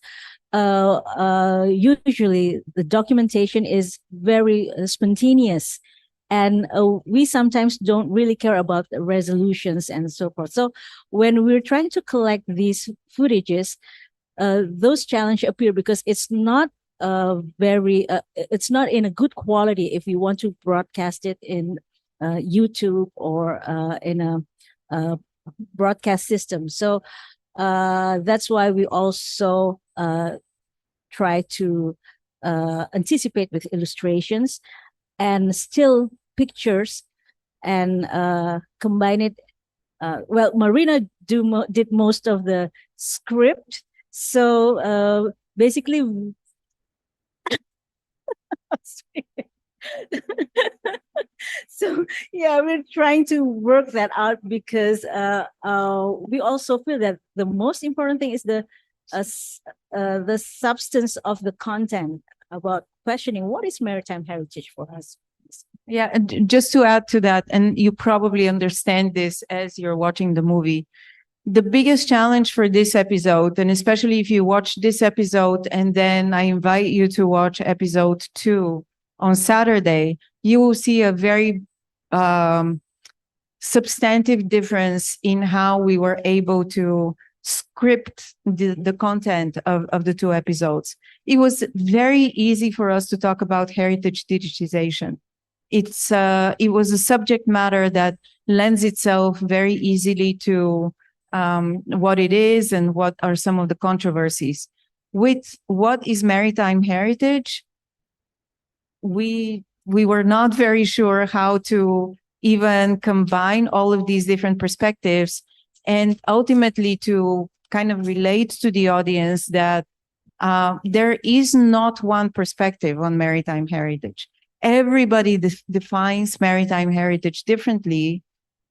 usually the documentation is very spontaneous, and we sometimes don't really care about the resolutions and so forth. So when we're trying to collect these footages, those challenges appear because it's not it's not in a good quality if you want to broadcast it in YouTube or in a broadcast system. So that's why we also try to anticipate with illustrations and still pictures and combine it. Well, Marina did most of the script. So basically, so yeah, we're trying to work that out, because we also feel that the most important thing is the substance of the content, about questioning what is maritime heritage for us. Yeah, and just to add to that, and you probably understand this as you're watching the movie, the biggest challenge for this episode, and especially if you watch this episode and then I invite you to watch episode 2 on Saturday, you will see a very substantive difference in how we were able to script the content of the 2 episodes. It was very easy for us to talk about heritage digitization. It was a subject matter that lends itself very easily to what it is and what are some of the controversies. With what is maritime heritage, we were not very sure how to even combine all of these different perspectives, and ultimately to kind of relate to the audience that there is not one perspective on maritime heritage. Everybody defines maritime heritage differently.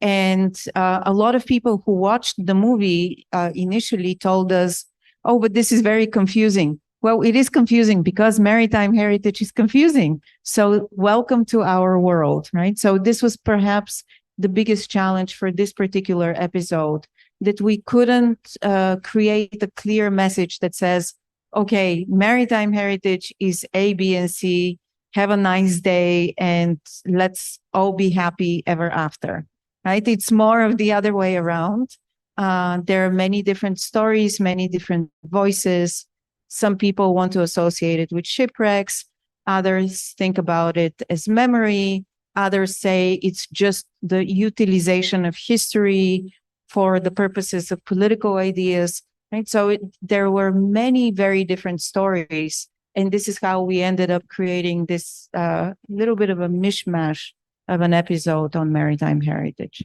And a lot of people who watched the movie initially told us, oh, but this is very confusing. Well, it is confusing because maritime heritage is confusing. So welcome to our world, right? So this was perhaps the biggest challenge for this particular episode, that we couldn't create a clear message that says, okay, maritime heritage is A, B, and C. Have a nice day, and let's all be happy ever after. Right? It's more of the other way around. There are many different stories, many different voices. Some people want to associate it with shipwrecks. Others think about it as memory. Others say it's just the utilization of history for the purposes of political ideas. Right? So there were many very different stories. And this is how we ended up creating this little bit of a mishmash of an episode on maritime heritage.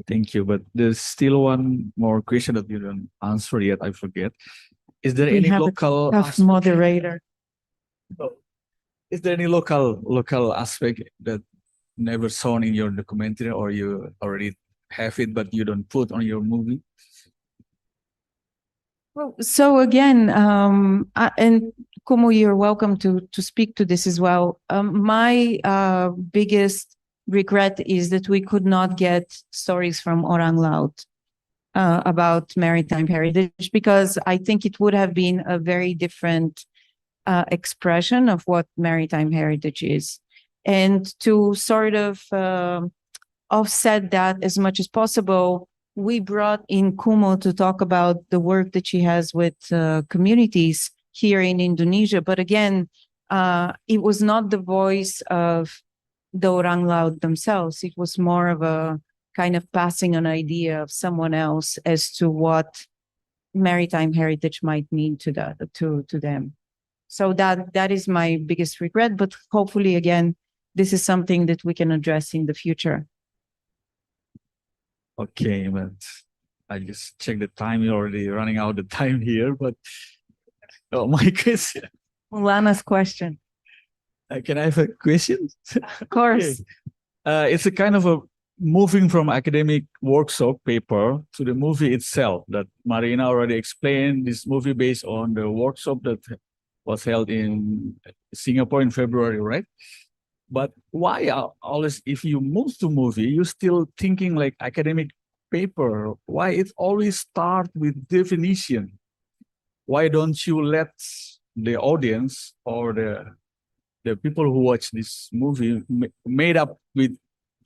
Thank you. But there's still one more question that you don't answer yet. I forget. Is there any local a tough moderator? Is there any local aspect that never shown in your documentary, or you already have it but you don't put on your movie? Well, so again, and Kumu, you're welcome to speak to this as well. My biggest regret is that we could not get stories from Orang Laut. about maritime heritage, because I think it would have been a very different expression of what maritime heritage is. And to sort of offset that as much as possible, we brought in Kumo to talk about the work that she has with communities here in Indonesia. But again, it was not the voice of the Orang Laut themselves. It was more of a kind of passing an idea of someone else as to what maritime heritage might mean to them. So that is my biggest regret, but hopefully, again, this is something that we can address in the future. Okay, but I just checked the time. You're already running out of time here, but my question. Lana's question. Can I have a question? Of course. Okay. It's a kind of a moving from academic workshop paper to the movie itself that Marina already explained. This movie based on the workshop that was held in Singapore in February, right? But why always, if you move to movie, you're still thinking like academic paper? Why it always start with definition? Why don't you let the audience or the people who watch this movie made up with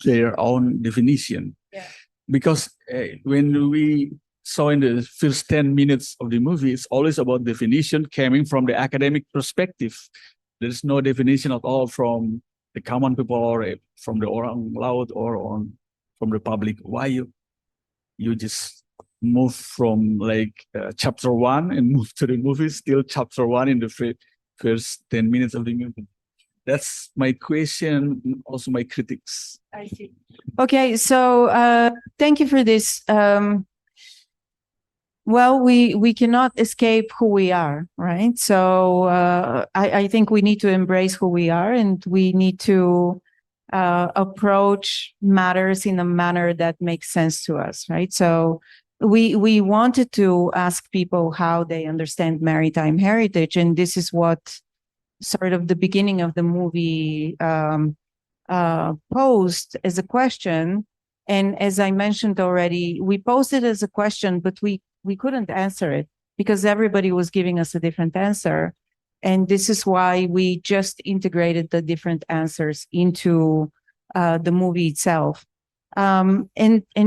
their own definition? Yeah. Because when we saw in the first 10 minutes of the movie, it's always about definition coming from the academic perspective. There's no definition at all from the common people or from the Orang Laut or from the public. Why you just move from like chapter 1 and move to the movie, still chapter 1 in the first 10 minutes of the movie? That's my question, also my critics. I see. Okay, so thank you for this. Well, we cannot escape who we are, right? So I think we need to embrace who we are, and we need to approach matters in a manner that makes sense to us, right? So we wanted to ask people how they understand maritime heritage, and this is what sort of the beginning of the movie posed as a question. And as I mentioned already, we posed it as a question, but we couldn't answer it because everybody was giving us a different answer. And this is why we just integrated the different answers into the movie itself. And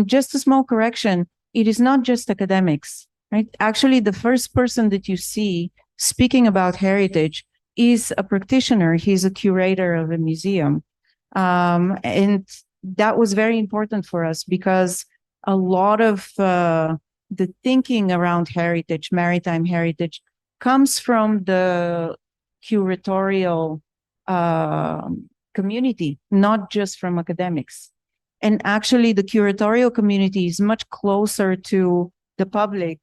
just a small correction, it is not just academics, right? Actually, the first person that you see speaking about heritage is a practitioner. He's a curator of a museum. And that was very important for us because a lot of the thinking around heritage, maritime heritage, comes from the curatorial community, not just from academics. And actually, the curatorial community is much closer to the public,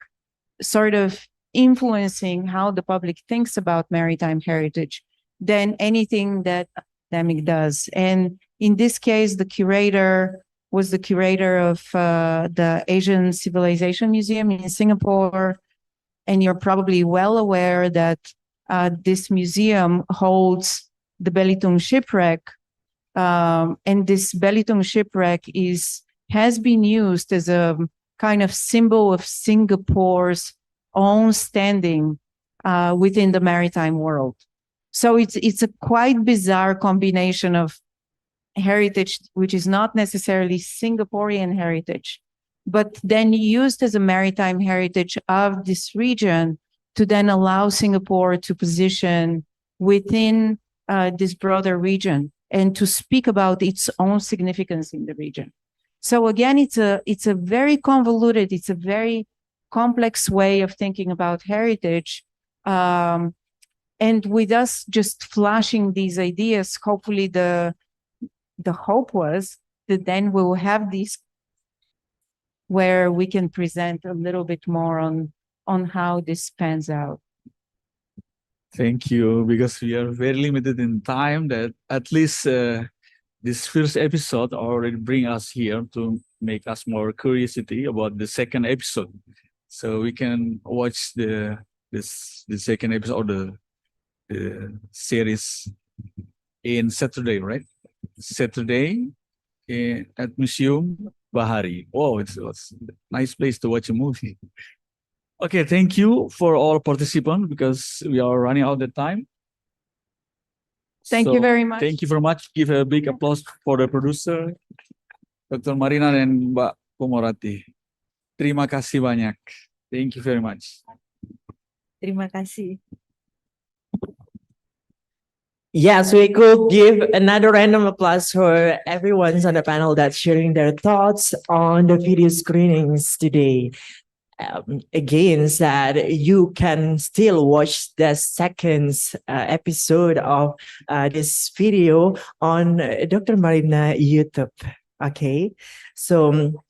sort of influencing how the public thinks about maritime heritage than anything that academic does. And in this case, the curator was the curator of the Asian Civilization Museum in Singapore. And you're probably well aware that this museum holds the Belitung shipwreck. And this Belitung shipwreck has been used as a kind of symbol of Singapore's own standing within the maritime world. So it's a quite bizarre combination of heritage, which is not necessarily Singaporean heritage, but then used as a maritime heritage of this region to then allow Singapore to position within this broader region and to speak about its own significance in the region. So again, it's a very convoluted, it's a very complex way of thinking about heritage. And with us just flashing these ideas, hopefully the hope was that then we'll have these where we can present a little bit more on how this pans out. Thank you, because we are very limited in time. That at least this first episode already bring us here to make us more curiosity about the second episode, so we can watch the second episode of the series in Saturday, right? Saturday at museum Bahari. Oh, it's a nice place to watch a movie. Okay, thank you for all participants because we are running out of time. Thank you very much. Thank you very much. Give a big applause for the producer, Dr. Marina dan Mbak Komorati. Terima kasih banyak. Thank you very much. Terima kasih. Yes, we could give another random applause for everyone on the panel that's sharing their thoughts on the video screenings today. Again, that you can still watch the second episode of this video on Dr. Marina YouTube. Okay, so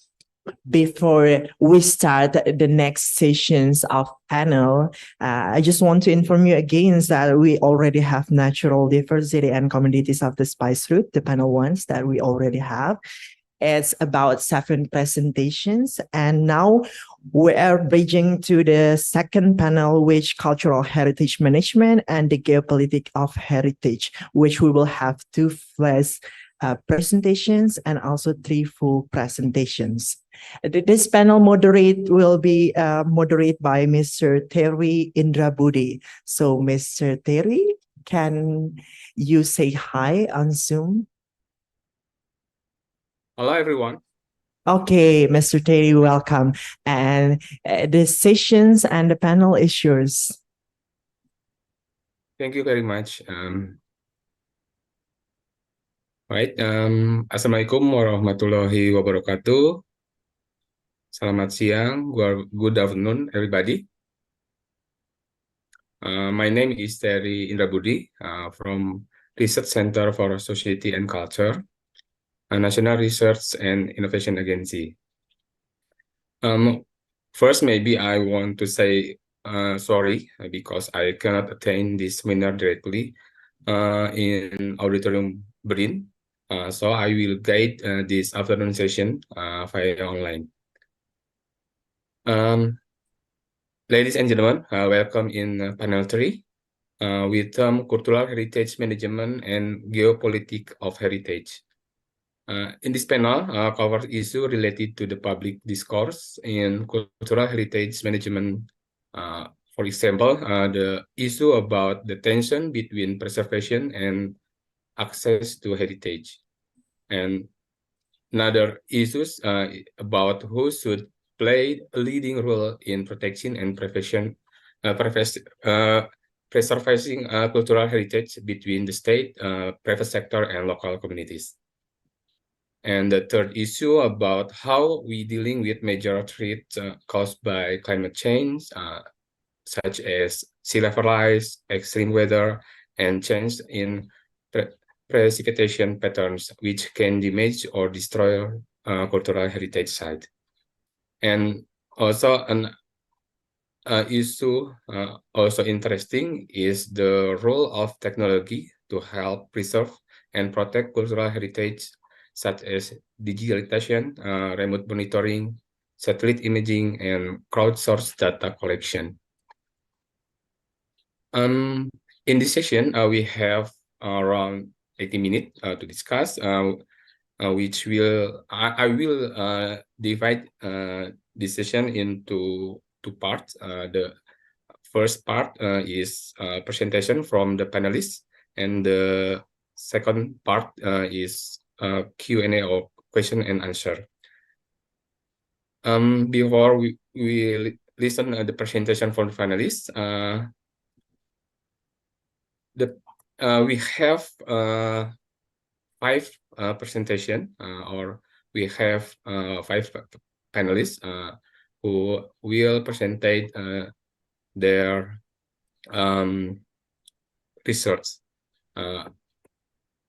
before we start the next sessions of panel, I just want to inform you again that we already have natural diversity and communities of the spice root, the panel ones that we already have. It's about 7 presentations, and now we are bridging to the second panel, which cultural heritage management and the geopolitics of heritage, which we will have 2 flash presentations and also 3 full presentations. This panel will be moderated by Mr. Terry Indrabudi. So, Mr. Terry, can you say hi on Zoom? Hello, everyone. Okay, Mr. Terry, welcome. And the sessions and the panel is yours. Thank you very much. Right. Assalamualaikum warahmatullahi wabarakatuh. Selamat siang. Good afternoon, everybody. My name is Terry Indrabudi from Research Center for Society and Culture, a National Research and Innovation Agency. First, maybe I want to say sorry because I cannot attend this seminar directly in Auditorium Berin. So I will guide this afternoon session via online. Ladies and gentlemen, welcome in panel 3 with term Cultural Heritage Management and Geopolitics of Heritage. In this panel, covers issue related to the public discourse in cultural heritage management. For example, the issue about the tension between preservation and access to heritage, and another issues about who should play a leading role in protection and preserving cultural heritage between the state, private sector, and local communities. And the third issue about how we dealing with major threats caused by climate change, such as sea level rise, extreme weather, and change in precipitation patterns, which can damage or destroy cultural heritage site. And also an issue also interesting is the role of technology to help preserve and protect cultural heritage, such as digitalization, remote monitoring, satellite imaging, and crowdsourced data collection. In this session, we have around 80 minutes to discuss, which I will divide this session into 2 parts. The first part is presentation from the panelists, and the second part is Q&A or question and answer. Before we listen the presentation from the panelists, we have 5 presentation, or we have 5 panelists who will present their research.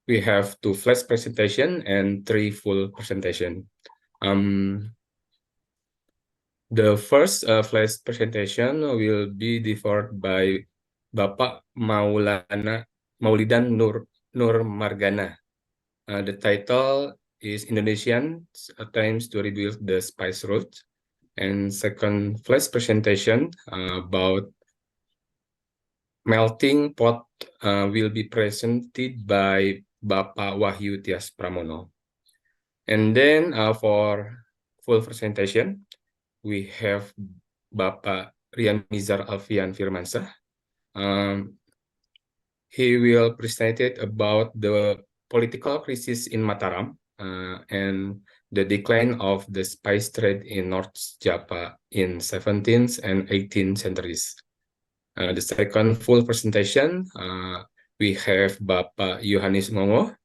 We have 2 flash presentation and 3 full presentation. The first flash presentation will be delivered by Bapak Maulidan Nur Margana. The title is Indonesian Attempts to Rebuild the Spice Road. And second flash presentation about melting pot will be presented by Bapak Wahyu Tias Pramono. And then for full presentation, we have Bapak Riamizar Alfian Firmansyah. He will present it about the political crisis in Mataram and the decline of the spice trade in North Java in 17th and 18th centuries. The second full presentation, we have Bapak Yohanes Ngongo.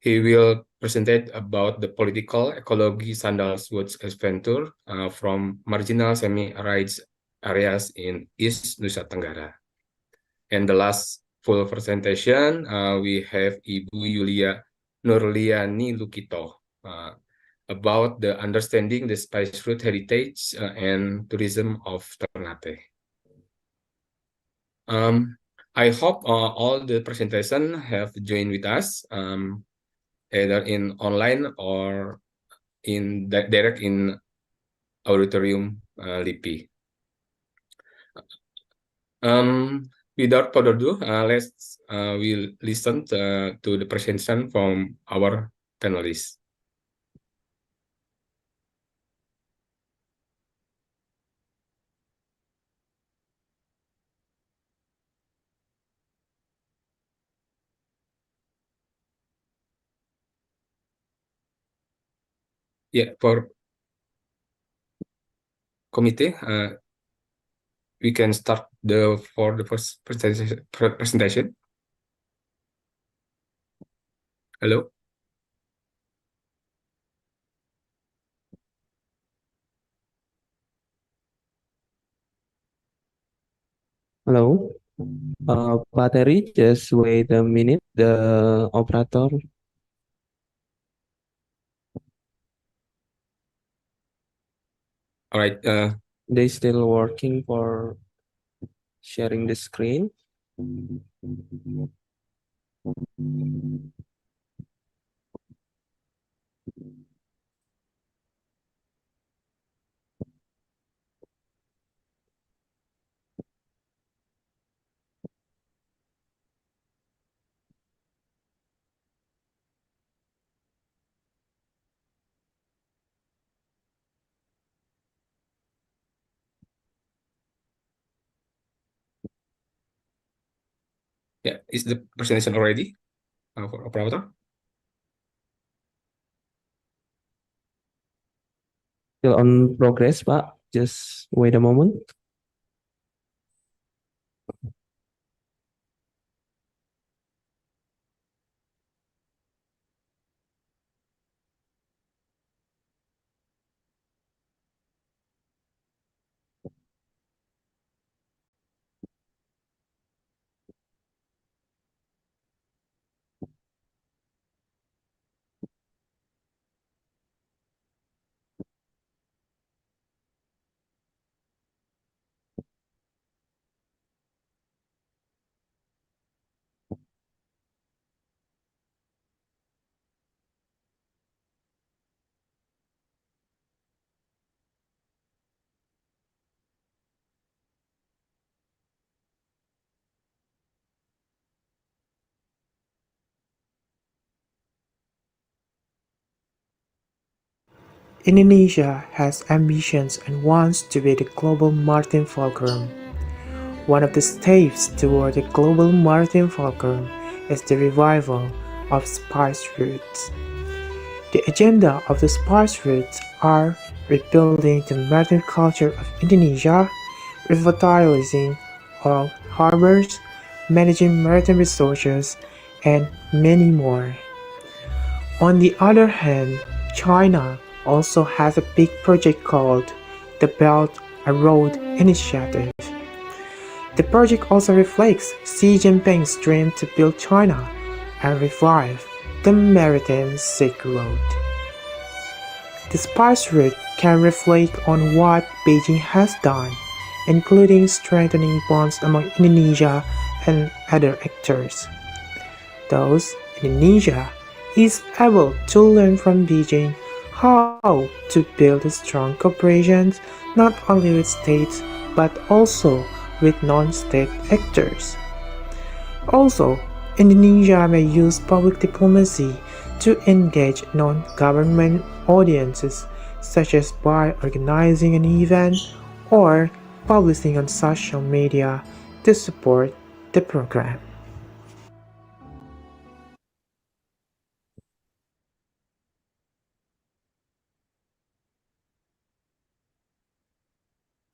He will present about the political ecology sandals woods adventure from marginal semi-arid areas in East Nusa Tenggara. And the last full presentation, we have Ibu Yulia Nurliani Lukito about the understanding the spice fruit heritage and tourism of Ternate. I hope all the presentation have joined with us, either in online or in direct in auditorium LIPI. Without further ado, let's we'll listen to the presentation from our panelists. Yeah, for committee, we can start for the first presentation. Hello. Hello. Pak Terry, just wait a minute. The operator. All right. They still working for sharing the screen. Yeah, is the presentation already for operator? Still on progress, Pak. Just wait a moment. Indonesia has ambitions and wants to be the global maritime fulcrum. One of the steps toward the global maritime fulcrum is the revival of spice routes. The agenda of the spice routes are rebuilding the maritime culture of Indonesia, revitalizing oil harbors, managing maritime resources, and many more. On the other hand, China also has a big project called the Belt and Road Initiative. The project also reflects Xi Jinping's dream to build China and revive the maritime Silk Road. The spice route can reflect on what Beijing has done, including strengthening bonds among Indonesia and other actors. Thus, Indonesia is able to learn from Beijing how to build a strong cooperation not only with states but also with non-state actors. Also, Indonesia may use public diplomacy to engage non-government audiences, such as by organizing an event or publishing on social media to support the program.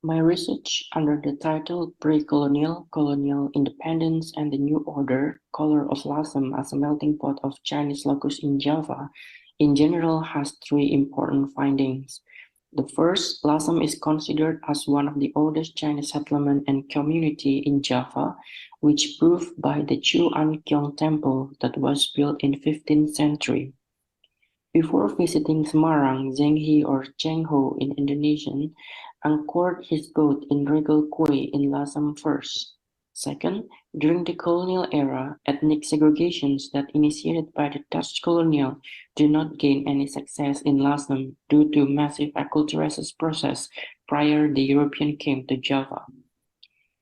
My research under the title Pre-Colonial, Colonial Independence and the New Order, Color of Lasem as a Melting Pot of Chinese Locus in Java, in general has three important findings. The first, Lasem is considered as one of the oldest Chinese settlement and community in Java, which proved by the Chu An Kiong Temple that was built in 15th century. Before visiting Semarang, Zheng He or Cheng Ho in Indonesian anchored his boat in Regal Quay in Lasem first. Second, during the colonial era, ethnic segregations that initiated by the Dutch colonial do not gain any success in Lasem due to massive acculturation process prior the European came to Java.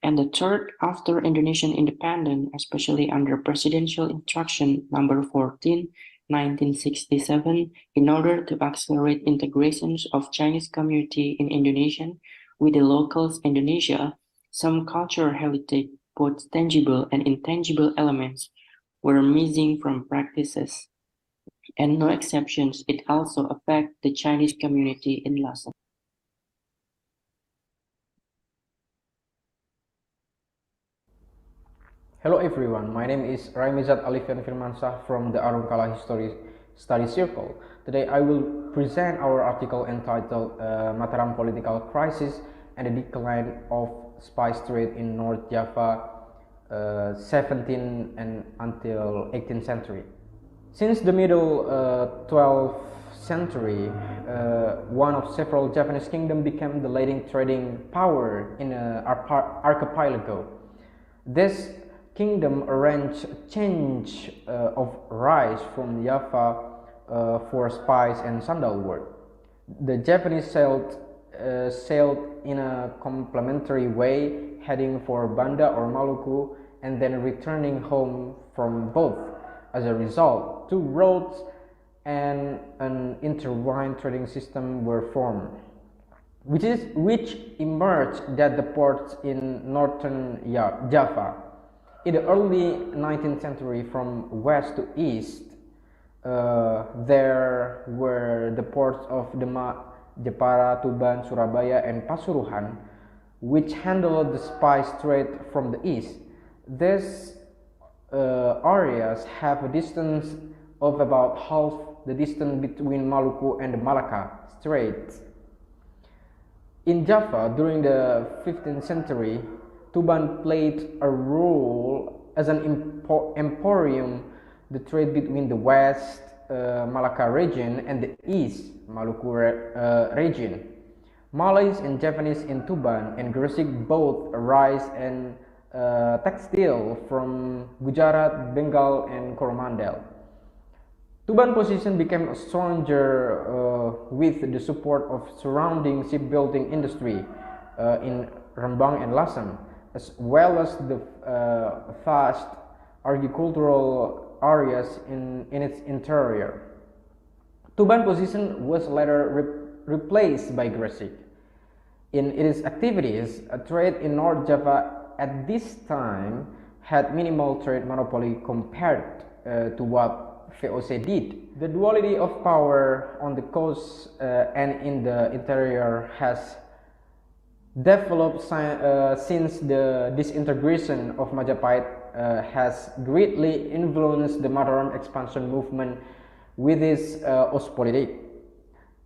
And the third, after Indonesian independence, especially under Presidential Instruction number 14, 1967, in order to accelerate integrations of Chinese community in Indonesia with the locals Indonesia, some cultural heritage, both tangible and intangible elements, were missing from practices. And no exceptions, it also affects the Chinese community in Lasem. Hello everyone, my name is Raimizat Alifian Firmansyah from the Arungkala History Study Circle. Today I will present our article entitled Mataram Political Crisis and the Decline of Spice Trade in North Java 17th and until 18th century. Since the middle 12th century, one of several Japanese kingdoms became the leading trading power in an archipelago. This kingdom arranged change of rice from Java for spice and sandalwood. The Japanese sailed in a complementary way, heading for Banda or Maluku and then returning home from both. As a result, two roads and an intertwined trading system were formed, which emerged at the ports in northern Java. In the early 19th century, from west to east, there were the ports of Demak, Jepara, Tuban, Surabaya, and Pasuruan, which handled the spice trade from the east. These areas have a distance of about half the distance between Maluku and the Malacca Strait. In Java, during the 15th century, Tuban played a role as an emporium, the trade between the west Malacca region and the east Maluku region. Malays and Japanese in Tuban and Gresik both rice and textile from Gujarat, Bengal, and Coromandel. Tuban position became stronger with the support of surrounding shipbuilding industry in Rembang and Lasem, as well as the vast agricultural areas in its interior. Tuban position was later replaced by Gresik. In its activities, trade in North Java at this time had minimal trade monopoly compared to what VOC did. The duality of power on the coast and in the interior has developed since the disintegration of Majapahit has greatly influenced the Mataram expansion movement with its Ostpolitik.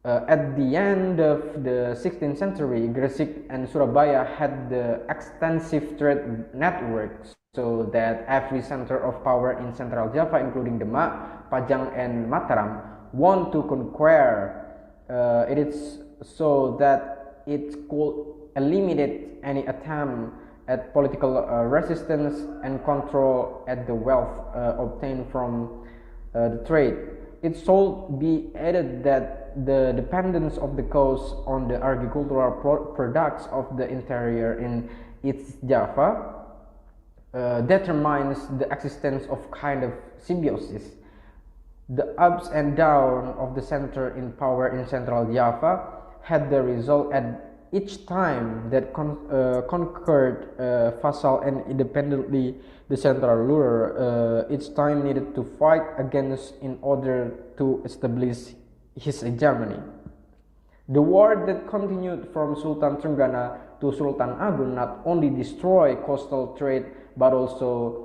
At the end of the 16th century, Gresik and Surabaya had the extensive trade networks, so that every center of power in Central Java, including Demak, Pajang, and Mataram, want to conquer it is so that it could eliminate any attempt at political resistance and control at the wealth obtained from the trade. It should be added that the dependence of the coast on the agricultural products of the interior in East Java determines the existence of kind of symbiosis. The ups and downs of the center in power in Central Java had the result at each time that conquered vassal and independently the central ruler each time needed to fight against in order to establish his hegemony. The war that continued from Sultan Trenggana to Sultan Agung not only destroyed coastal trade but also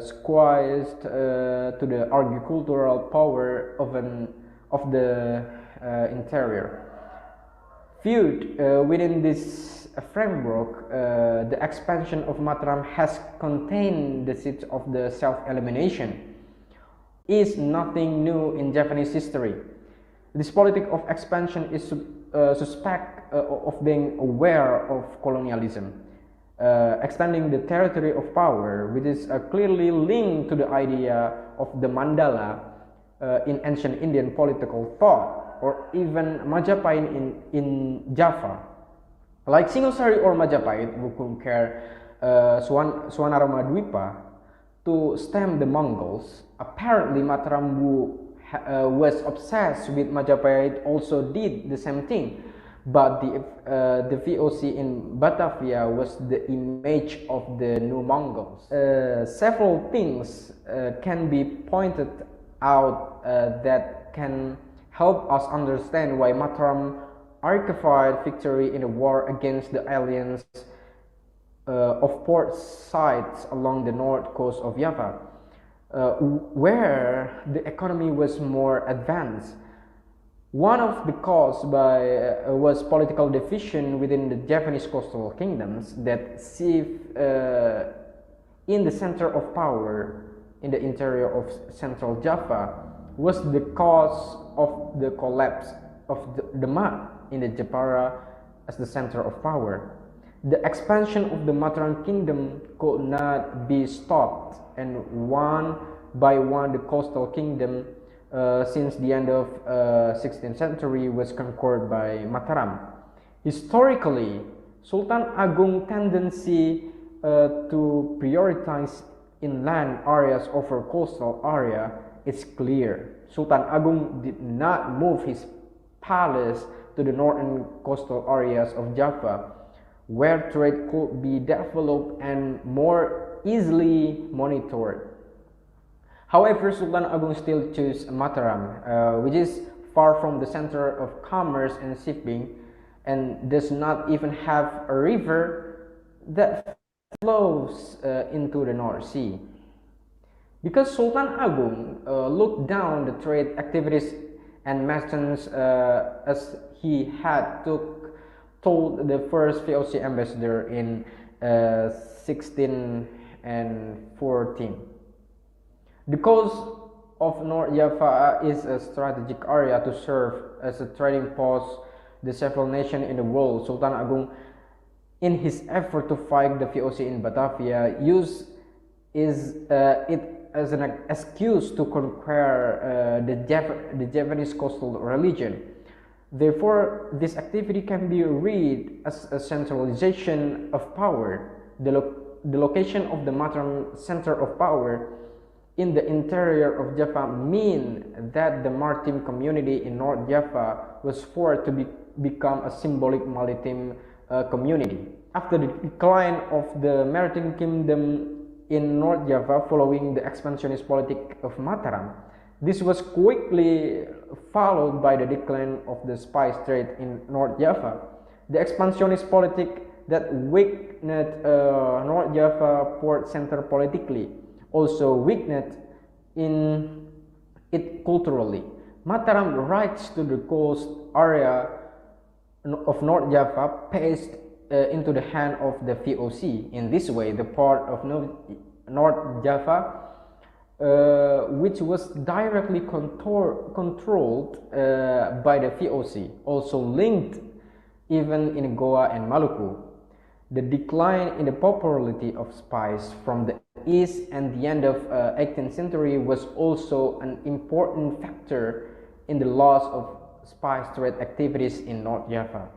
squeezed to the agricultural power of the interior. Viewed within this framework, the expansion of Mataram has contained the seeds of the self-elimination. Is nothing new in Japanese history. This politic of expansion is suspect of being aware of colonialism, extending the territory of power, which is clearly linked to the idea of the mandala in ancient Indian political thought, or even Majapahit in Java. Like Singosari or Majapahit, who conquered Swanarama Dwipa to stem the Mongols, apparently Mataram, who was obsessed with Majapahit, also did the same thing. But the VOC in Batavia was the image of the new Mongols. Several things can be pointed out that can help us understand why Mataram archived victory in the war against the aliens of port sites along the north coast of Java, where the economy was more advanced. One of the causes was political division within the Japanese coastal kingdoms that sieved in the center of power in the interior of Central Java was the cause of the collapse of the Mat in the Jepara as the center of power. The expansion of the Mataram kingdom could not be stopped, and one by one the coastal kingdom since the end of 16th century was conquered by Mataram. Historically, Sultan Agung tendency to prioritize inland areas over coastal area is clear. Sultan Agung did not move his palace to the northern coastal areas of Java, where trade could be developed and more easily monitored. However, Sultan Agung still chose Mataram, which is far from the center of commerce and shipping, and does not even have a river that flows into the North Sea. Because Sultan Agung looked down the trade activities and merchants as he had told the first VOC ambassador in 1614. The coast of North Java is a strategic area to serve as a trading post the several nations in the world. Sultan Agung, in his effort to fight the VOC in Batavia, used it as an excuse to conquer the Japanese coastal region. Therefore, this activity can be read as a centralization of power. The location of the Mataram center of power in the interior of Java mean that the Maritim community in North Java was forced to become a symbolic Maritim community. After the decline of the Maritim kingdom in North Java following the expansionist politic of Mataram, this was quickly followed by the decline of the spice trade in North Java. The expansionist politic that weakened North Java port center politically also weakened in it culturally. Mataram rights to the coast area of North Java passed into the hand of the VOC. In this way, the part of North Java, which was directly controlled by the VOC, also linked even in Goa and Maluku. The decline in the popularity of spice from the east and the end of 18th century was also an important factor in the loss of spice trade activities in North Java.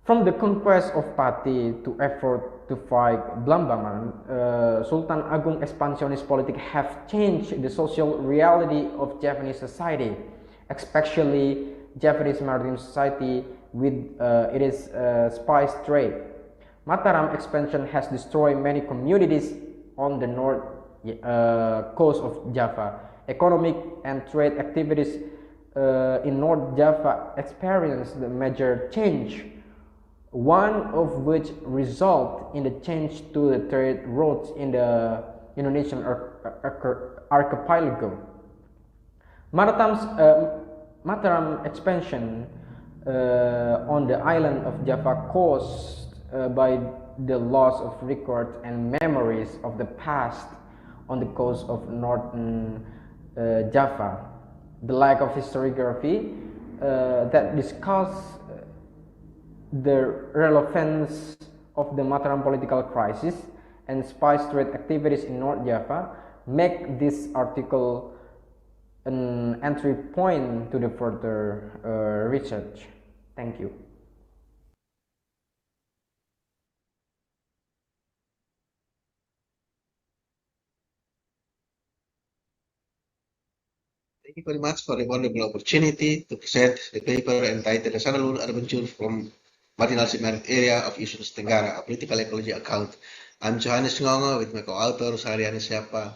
From the conquest of Pati to effort to fight Blambangan, Sultan Agung expansionist politics have changed the social reality of Japanese society, especially Japanese maritime society with its spice trade. Mataram expansion has destroyed many communities on the north coast of Java. Economic and trade activities in North Java experienced a major change, one of which resulted in the change to the trade routes in the Indonesian archipelago. Mataram expansion on the island of Java caused by the loss of records and memories of the past on the coast of northern Java, the lack of historiography that discuss the relevance of the Mataram political crisis and spice trade activities in North Java make this article an entry point to the further research. Thank you. Thank you very much for the wonderful opportunity to present the paper entitled The Sanalun Adventure from Marginal Marine Area of East Nusa Tenggara, a Political Ecology Account. I'm Johannes Ngongo with my co-author Sariani Siapa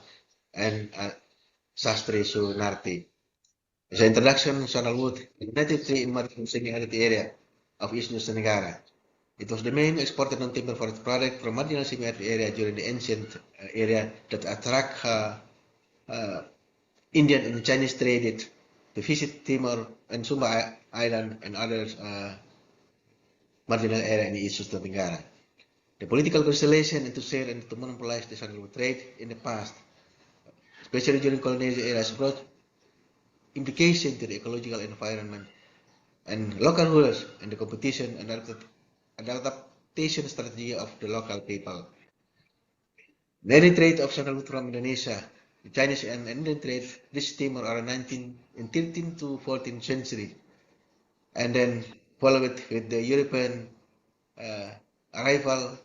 and Sastri Sunarti. As an introduction, Sanalwood is a native tree in Maritim semi-arid area of East Nusa Tenggara. It was the main exported non-timber forest product from marginal semi-arid area during the ancient area that attract Indian and Chinese traded to visit Timor and Sumba Island and other marginal area in the East Nusa Tenggara. The political constellation and to share and to monopolize the sandalwood trade in the past, especially during colonial eras, brought implication to the ecological environment and local rulers and the competition and adaptation strategy of the local people. The early trade of sandalwood from Indonesia, the Chinese and Indian trade reached Timor around 13th to 14th century, and then followed with the European arrival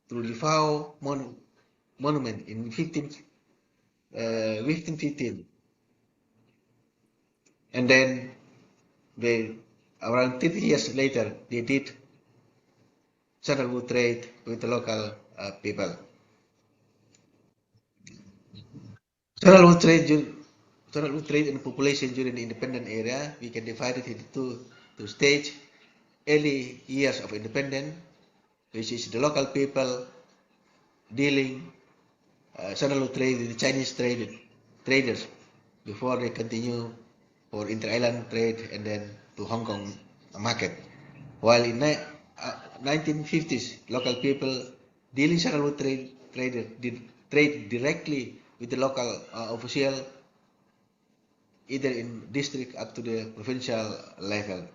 through the Fao monument in 1515, and then around 30 years later they did sandalwood trade with the local people. Sandalwood trade and population during the independent era, we can divide it into two stages. Early years of independence, which is the local people dealing sandalwood trade with the Chinese traders before they continue for inter-island trade and then to Hong Kong market. While in 1950s, local people dealing sandalwood trade directly with the local official, either in district up to the provincial level.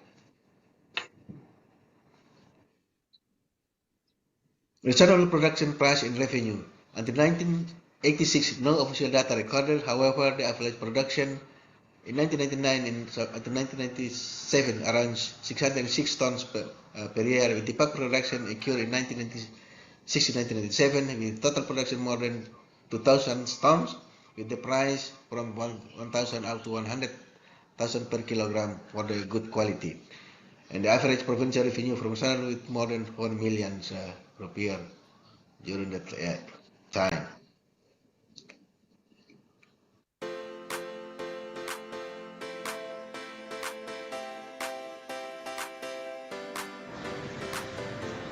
The sandalwood production price and revenue. Until 1986, no official data recorded. However, the average production in 1999 and until 1997 around 606 tons per year, with the pack production occurred in 1996 to 1997, with total production more than 2,000 tons, with the price from 1,000 up to 100,000 per kilogram for the good quality. And the average provincial revenue from sandalwood more than 4 million per year during that time.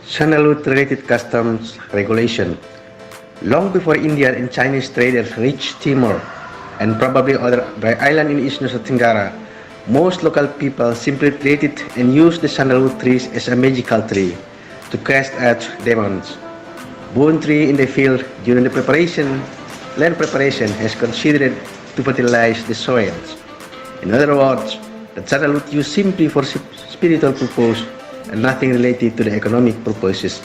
Sandalwood-related customs regulation. Long before Indian and Chinese traders reached Timor and probably other dry islands in East Nusa Tenggara, most local people simply treated and used the sandalwood trees as a magical tree to cast out demons. Bone tree in the field during the land preparation has considered to fertilize the soils. In other words, the sandalwood used simply for spiritual purpose and nothing related to the economic purposes.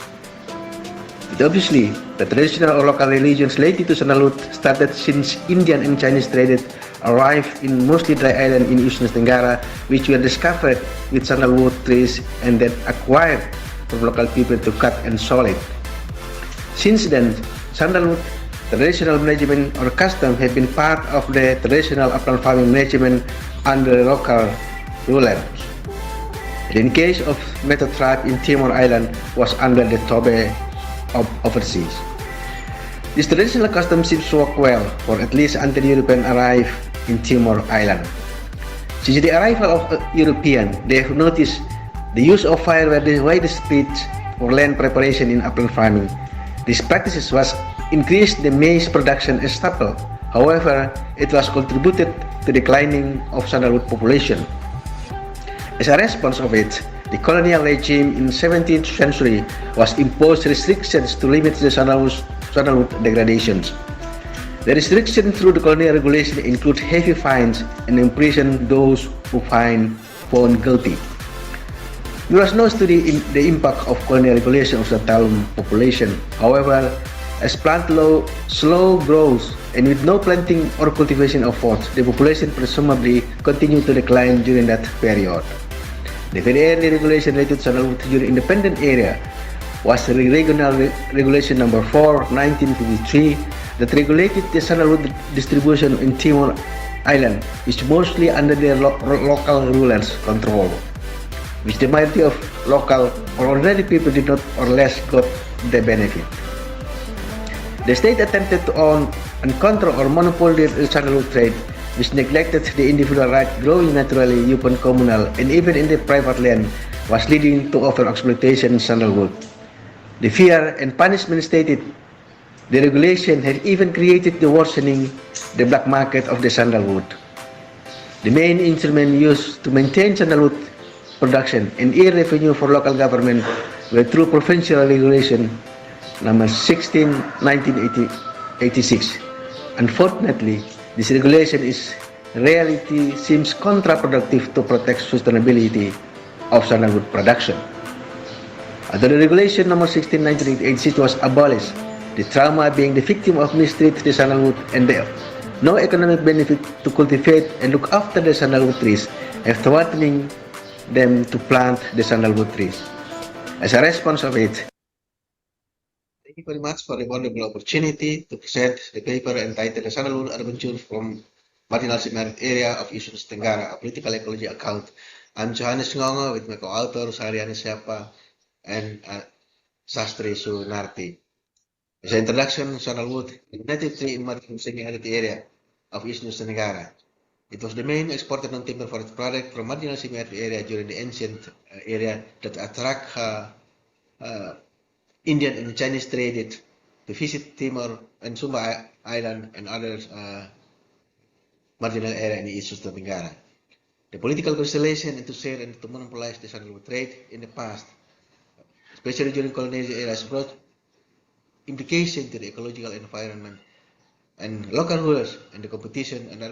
But obviously, the traditional or local religions related to sandalwood started since Indian and Chinese traded arrived in mostly dry island in East Nusantara, which were discovered with sandalwood trees and then acquired from local people to cut and sell it. Since then, sandalwood traditional management or custom have been part of the traditional upland farming management under local rulers. In case of Meto tribe in Timor Island was under the Tobe of overseas. This traditional custom seems to work well for at least until Europeans arrived in Timor Island. Since the arrival of Europeans, they have noticed the use of fire were the widest spread for land preparation in upland farming. These practices was increased the maize production as staple. However, it was contributed to declining of sandalwood population. As a response of it, the colonial regime in 17th century was imposed restrictions to limit the sandalwood degradations. The restrictions through the colonial regulation include heavy fines and imprison those who found guilty. There was no study in the impact of colonial regulation of the Talum population. However, as plant slow grows and with no planting or cultivation efforts, the population presumably continued to decline during that period. The very early regulation related to sandalwood during independent area was the Regional Regulation Number 4, 1953, that regulated the sandalwood distribution in Timor Island, which mostly under the local rulers' control, which the majority of local or ordinary people did not or less got the benefit. The state attempted to own and control or monopoly the sandalwood trade, which neglected the individual right growing naturally upon communal and even in the private land, was leading to over-exploitation sandalwood. The fear and punishment stated the regulation had even created the worsening the black market of the sandalwood. The main instrument used to maintain sandalwood production and earn revenue for local government were through provincial regulation number 16, 1986. Unfortunately, this regulation reality seems counterproductive to protect sustainability of sandalwood production. Although the regulation number 16, 1986 was abolished, the trauma being the victim of mistreat the sandalwood and the no economic benefit to cultivate and look after the sandalwood trees, have threatening them to plant the sandalwood trees. As a response of it, thank you very much for the wonderful opportunity to present the paper entitled The Sandalwood Adventure from Marginalized Area of East Nusantara, a Political Ecology Account. I'm Johannes Ngongo with my co-author Sariani Siapa and Sastri Sunarti. As an introduction, sandalwood is a native tree in Maritim semi-arid area of East Nusantara. It was the main exported non-timber forest product from marginal semi-arid area during the ancient area that attract Indian and Chinese traded to visit Timor and Sumba Island and other marginal area in the East Nusantara. The political constellation and to share and to monopolize the sandalwood trade in the past, especially during colonial eras, brought implication to the ecological environment and local rulers and the competition and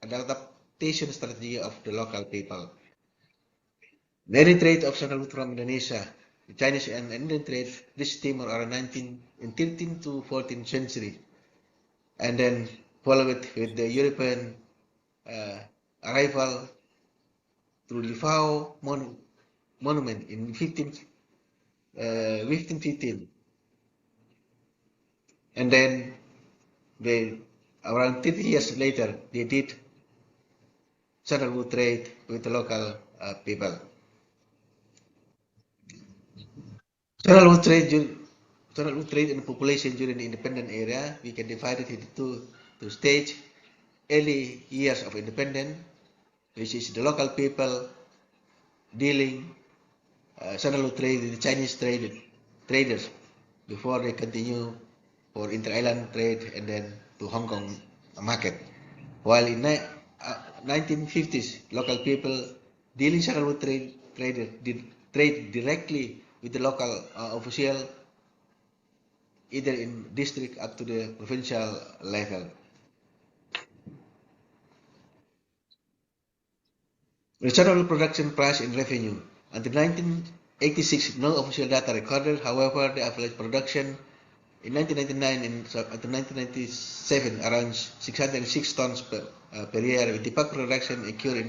adaptation strategy of the local people. The early trade of sandalwood from Indonesia, the Chinese and Indian trade reached Timor around 13th to 14th century, and then followed with the European arrival through the Fao monument in 1515, and then around 30 years later they did sandalwood trade with the local people. Sandalwood trade in population during the independent era, we can divide it into two stages. Early years of independence, which is the local people dealing sandalwood trade with the Chinese traders before they continue for inter-island trade and then to Hong Kong market. While in 1950s, local people dealing sandalwood trade directly with the local official, either in district up to the provincial level. The sandalwood production price and revenue. Until 1986, no official data recorded. However, the average production in 1999 and until 1997 around 606 tons per per year, with tobacco production occurred in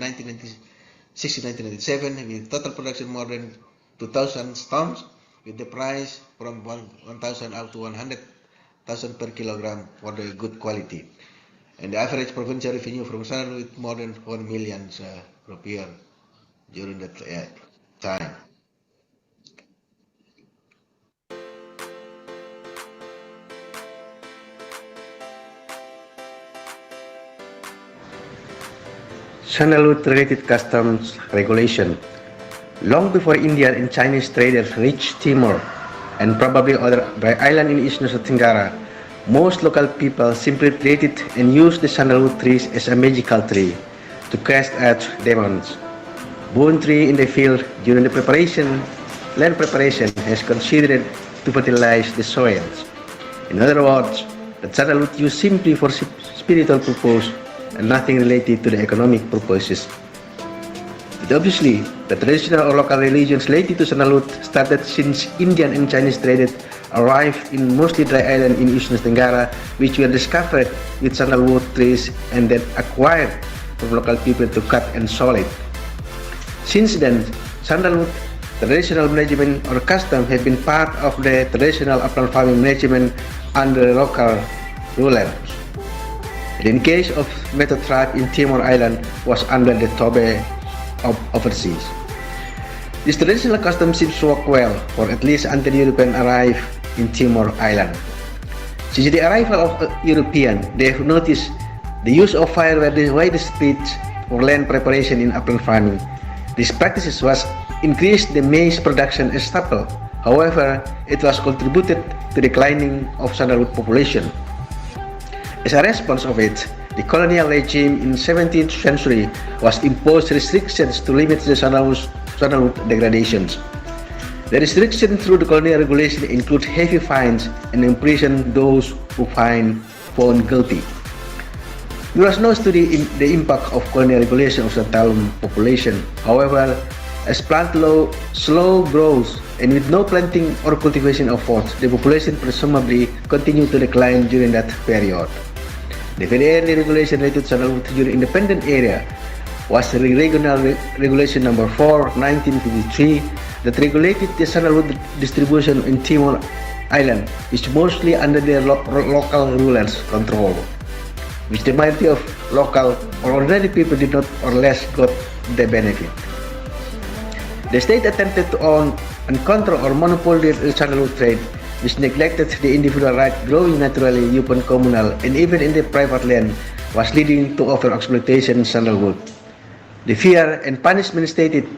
1996-1997, with total production more than 2,000 tons, with the price from 1,000 up to 100,000 per kilogram for the good quality. And the average provincial revenue from sandalwood more than 1 million per year during that time. Sandalwood-related customs regulation. Long before Indian and Chinese traders reached Timor and probably other dry islands in East Nusantara, most local people simply treated and used the sandalwood trees as a magical tree to cast out demons. Bone tree in the field during the land preparation is considered to fertilize the soils. In other words, the sandalwood used simply for spiritual purpose and nothing related to the economic purposes. But obviously, the traditional or local religions related to sandalwood started since Indian and Chinese traders arrived in mostly dry island in East Nusantara, which were discovered with sandalwood trees and then acquired from local people to cut and sell it. Since then, sandalwood traditional management or custom have been part of the traditional upland farming management under local rulers. In case of Meto tribe in Timor Island was under the Tobe of overseas. This traditional custom seems to work well for at least until Europeans arrived in Timor Island. Since the arrival of Europeans, they have noticed the use of fire were the widest spread for land preparation in upland farming. This practice was increased the maize production as staple. However, it was contributed to the declining of sandalwood population. As a response of it, the colonial regime in 17th century was imposed restrictions to limit the sandalwood degradations. The restrictions through the colonial regulation include heavy fines and imprison those who found guilty. There was no study in the impact of colonial regulation of the Talum population. However, as plant slow grows and with no planting or cultivation efforts, the population presumably continued to decline during that period. The very early regulation related to sandalwood during independent area was the Regional Regulation Number 4, 1953, that regulated the sandalwood distribution in Timor Island, which mostly under their local rulers' control, which the majority of local or ordinary people did not or less got the benefit. The state attempted to own and control or monopoly the sandalwood trade, which neglected the individual right growing naturally upon communal and even in the private land, was leading to over-exploitation sandalwood. The fear and punishment stated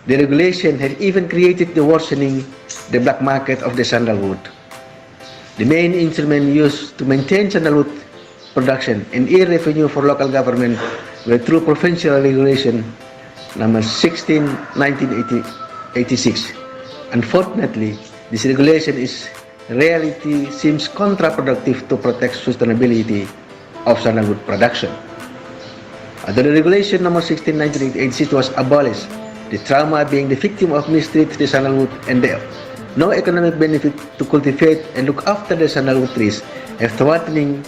the regulation had even created the worsening the black market of the sandalwood. The main instrument used to maintain sandalwood production and earn revenue for local government were through provincial regulation number 16, 1986. Unfortunately, this regulation in reality seems counterproductive to protect sustainability of sandalwood production. Although the regulation number 16, 1986 was abolished, the trauma being the victim of mistreated the sandalwood and no economic benefit to cultivate and look after the sandalwood trees, have threatening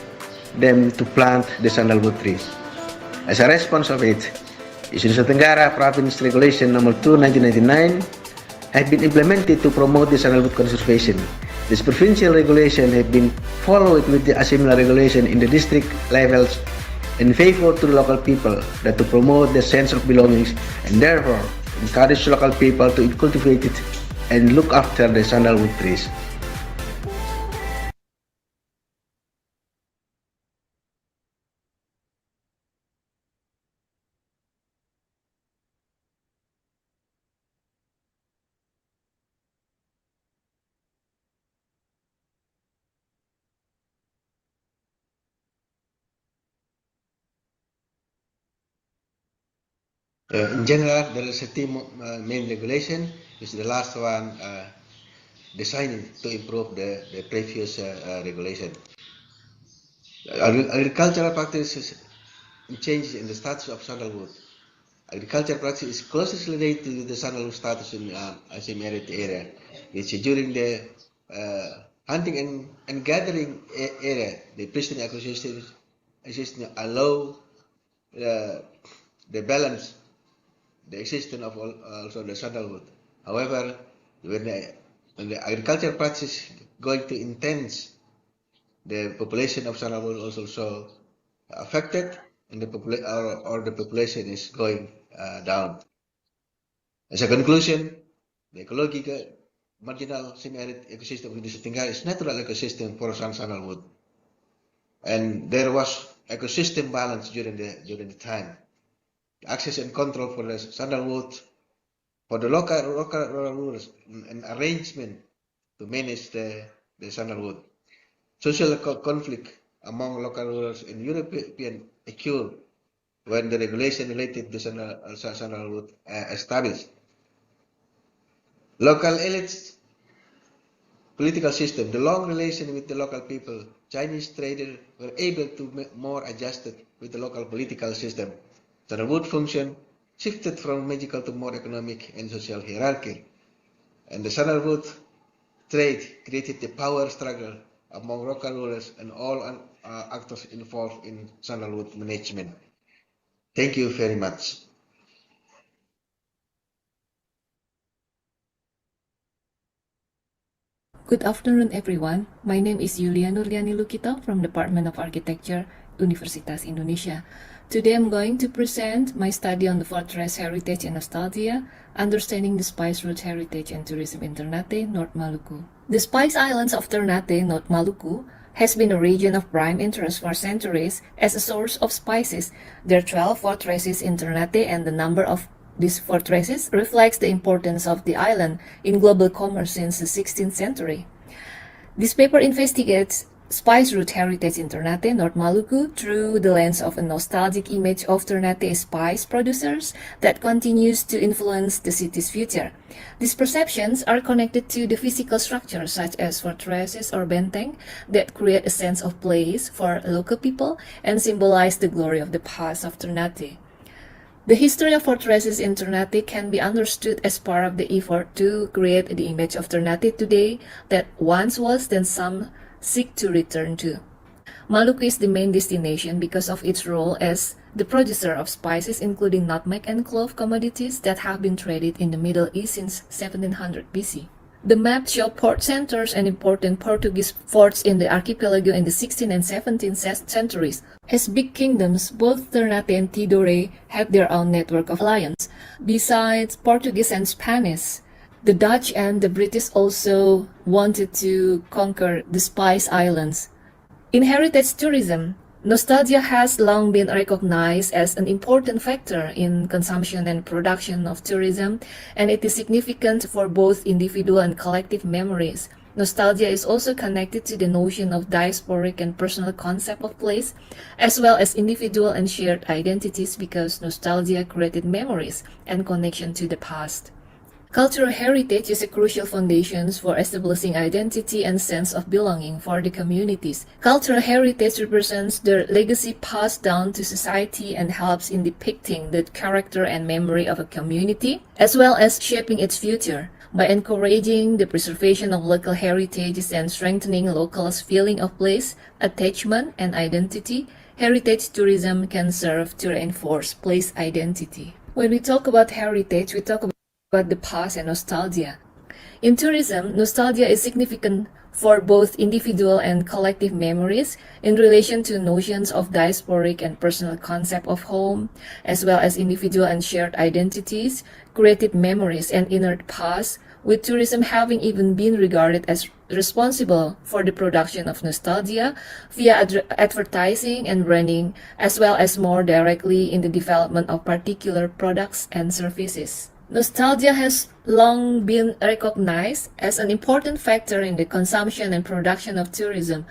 them to plant the sandalwood trees. As a response of it, East Nusantara Province Regulation Number 2, 1999 had been implemented to promote the sandalwood conservation. This provincial regulation had been followed with the similar regulation in the district levels in favor to the local people that to promote the sense of belongings and therefore encourage local people to cultivate it and look after the sandalwood trees. In general, there is a team main regulation, which is the last one designed to improve the previous regulation. Agricultural practices changes in the status of sandalwood. Agricultural practice is closely related to the sandalwood status in as a merit area, which during the hunting and gathering area, the pristine ecosystem allow they balance the existence of also the sandalwood. However, when the agriculture practice going to intense, the population of sandalwood is also affected, and the population is going down. As a conclusion, the ecological marginal semi-arid ecosystem of Indonesia Tenggara is natural ecosystem for sandalwood, and there was ecosystem balance during the time. Access and control for the sandalwood, for the local rulers, and arrangement to manage the sandalwood. Social conflict among local rulers and European occurred when the regulation related to sandalwood established. Local elites, political system, the long relation with the local people, Chinese traders were able to more adjusted with the local political system. Sandalwood function shifted from magical to more economic and social hierarchy. And the sandalwood trade created the power struggle among local rulers and all actors involved in sandalwood management. Thank you very much. Good afternoon, everyone. My name is Yulia Nurliani Lukito from Department of Architecture, Universitas Indonesia. Today I'm going to present my study on the fortress heritage and nostalgia, understanding the spice route heritage and tourism in Ternate, North Maluku. The Spice Islands of Ternate, North Maluku, has been a region of prime interest for centuries as a source of spices. There are 12 fortresses in Ternate, and the number of these fortresses reflects the importance of the island in global commerce since the 16th century. This paper investigates spice route heritage in Ternate, North Maluku, through the lens of a nostalgic image of Ternate spice producers that continues to influence the city's future. These perceptions are connected to the physical structures such as fortresses or benteng that create a sense of place for local people and symbolize the glory of the past of Ternate. The history of fortresses in Ternate can be understood as part of the effort to create the image of Ternate today that once was, then some seek to return to. Maluku is the main destination because of its role as the producer of spices, including nutmeg and clove commodities that have been traded in the Middle East since 1700 BC. The map shows port centers and important Portuguese forts in the archipelago in the 16th and 17th centuries. As big kingdoms, both Ternate and Tidore had their own network of alliance. Besides Portuguese and Spanish, the Dutch and the British also wanted to conquer the Spice Islands. In heritage tourism, nostalgia has long been recognized as an important factor in consumption and production of tourism, and it is significant for both individual and collective memories. Nostalgia is also connected to the notion of diasporic and personal concept of place, as well as individual and shared identities, because nostalgia created memories and connection to the past. Cultural heritage is a crucial foundation for establishing identity and sense of belonging for the communities. Cultural heritage represents the legacy passed down to society and helps in depicting the character and memory of a community, as well as shaping its future. By encouraging the preservation of local heritages and strengthening locals' feeling of place, attachment, and identity, heritage tourism can serve to reinforce place identity. When we talk about heritage, we talk about the past and nostalgia. In tourism, nostalgia is significant for both individual and collective memories in relation to notions of diasporic and personal concept of home, as well as individual and shared identities, created memories, and inner past, with tourism having even been regarded as responsible for the production of nostalgia via advertising and branding, as well as more directly in the development of particular products and services. Nostalgia has long been recognized as an important factor in the consumption and production of tourism.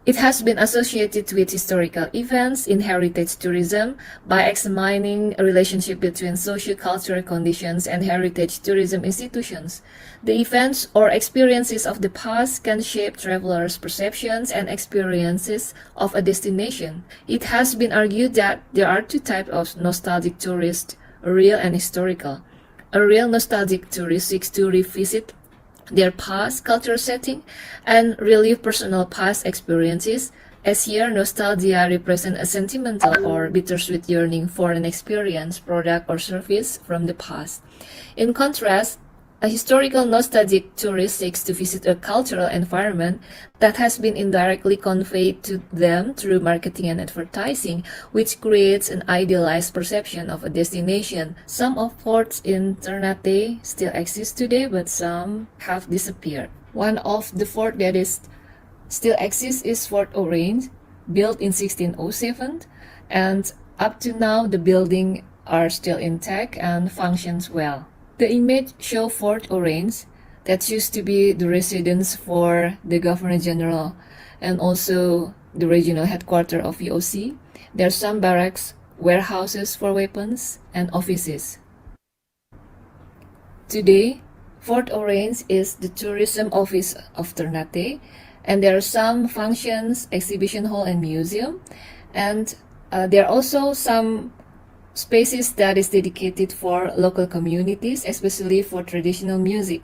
It has been associated with historical events in heritage tourism by examining a relationship between socio-cultural conditions and heritage tourism institutions. The events or experiences of the past can shape travelers' perceptions and experiences of a destination. It has been argued that there are two types of nostalgic tourists: real and historical. A real nostalgic tourist seeks to revisit their past cultural setting and relive personal past experiences, as here nostalgia represents a sentimental or bittersweet yearning for an experience, product, or service from the past. In contrast, a historical nostalgic tourist seeks to visit a cultural environment that has been indirectly conveyed to them through marketing and advertising, which creates an idealized perception of a destination. Some of forts in Ternate still exist today, but some have disappeared. One of the fort that still exists is Fort Orange, built in 1607, and up to now the buildings are still intact and functions well. The image shows Fort Orange, that used to be the residence for the Governor General and also the regional headquarters of VOC. There are some barracks, warehouses for weapons, and offices. Today, Fort Orange is the tourism office of Ternate, and there are some functions, exhibition hall, and museum, and there are also some spaces that is dedicated for local communities, especially for traditional music.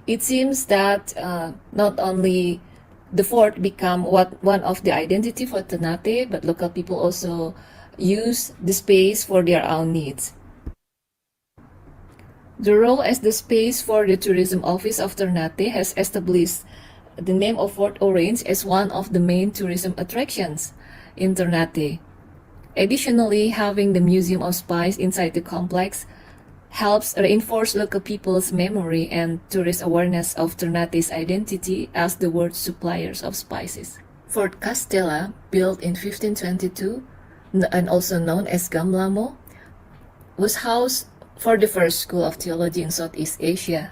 It seems that not only the fort become one of the identity for Ternate, but local people also use the space for their own needs. The role as the space for the tourism office of Ternate has established the name of Fort Orange as one of the main tourism attractions in Ternate. Additionally, having the Museum of Spice inside the complex helps reinforce local people's memory and tourist awareness of Ternate's identity as the world's suppliers of spices. Fort Castella, built in 1522 and also known as Gamlamo, was housed for the first school of theology in Southeast Asia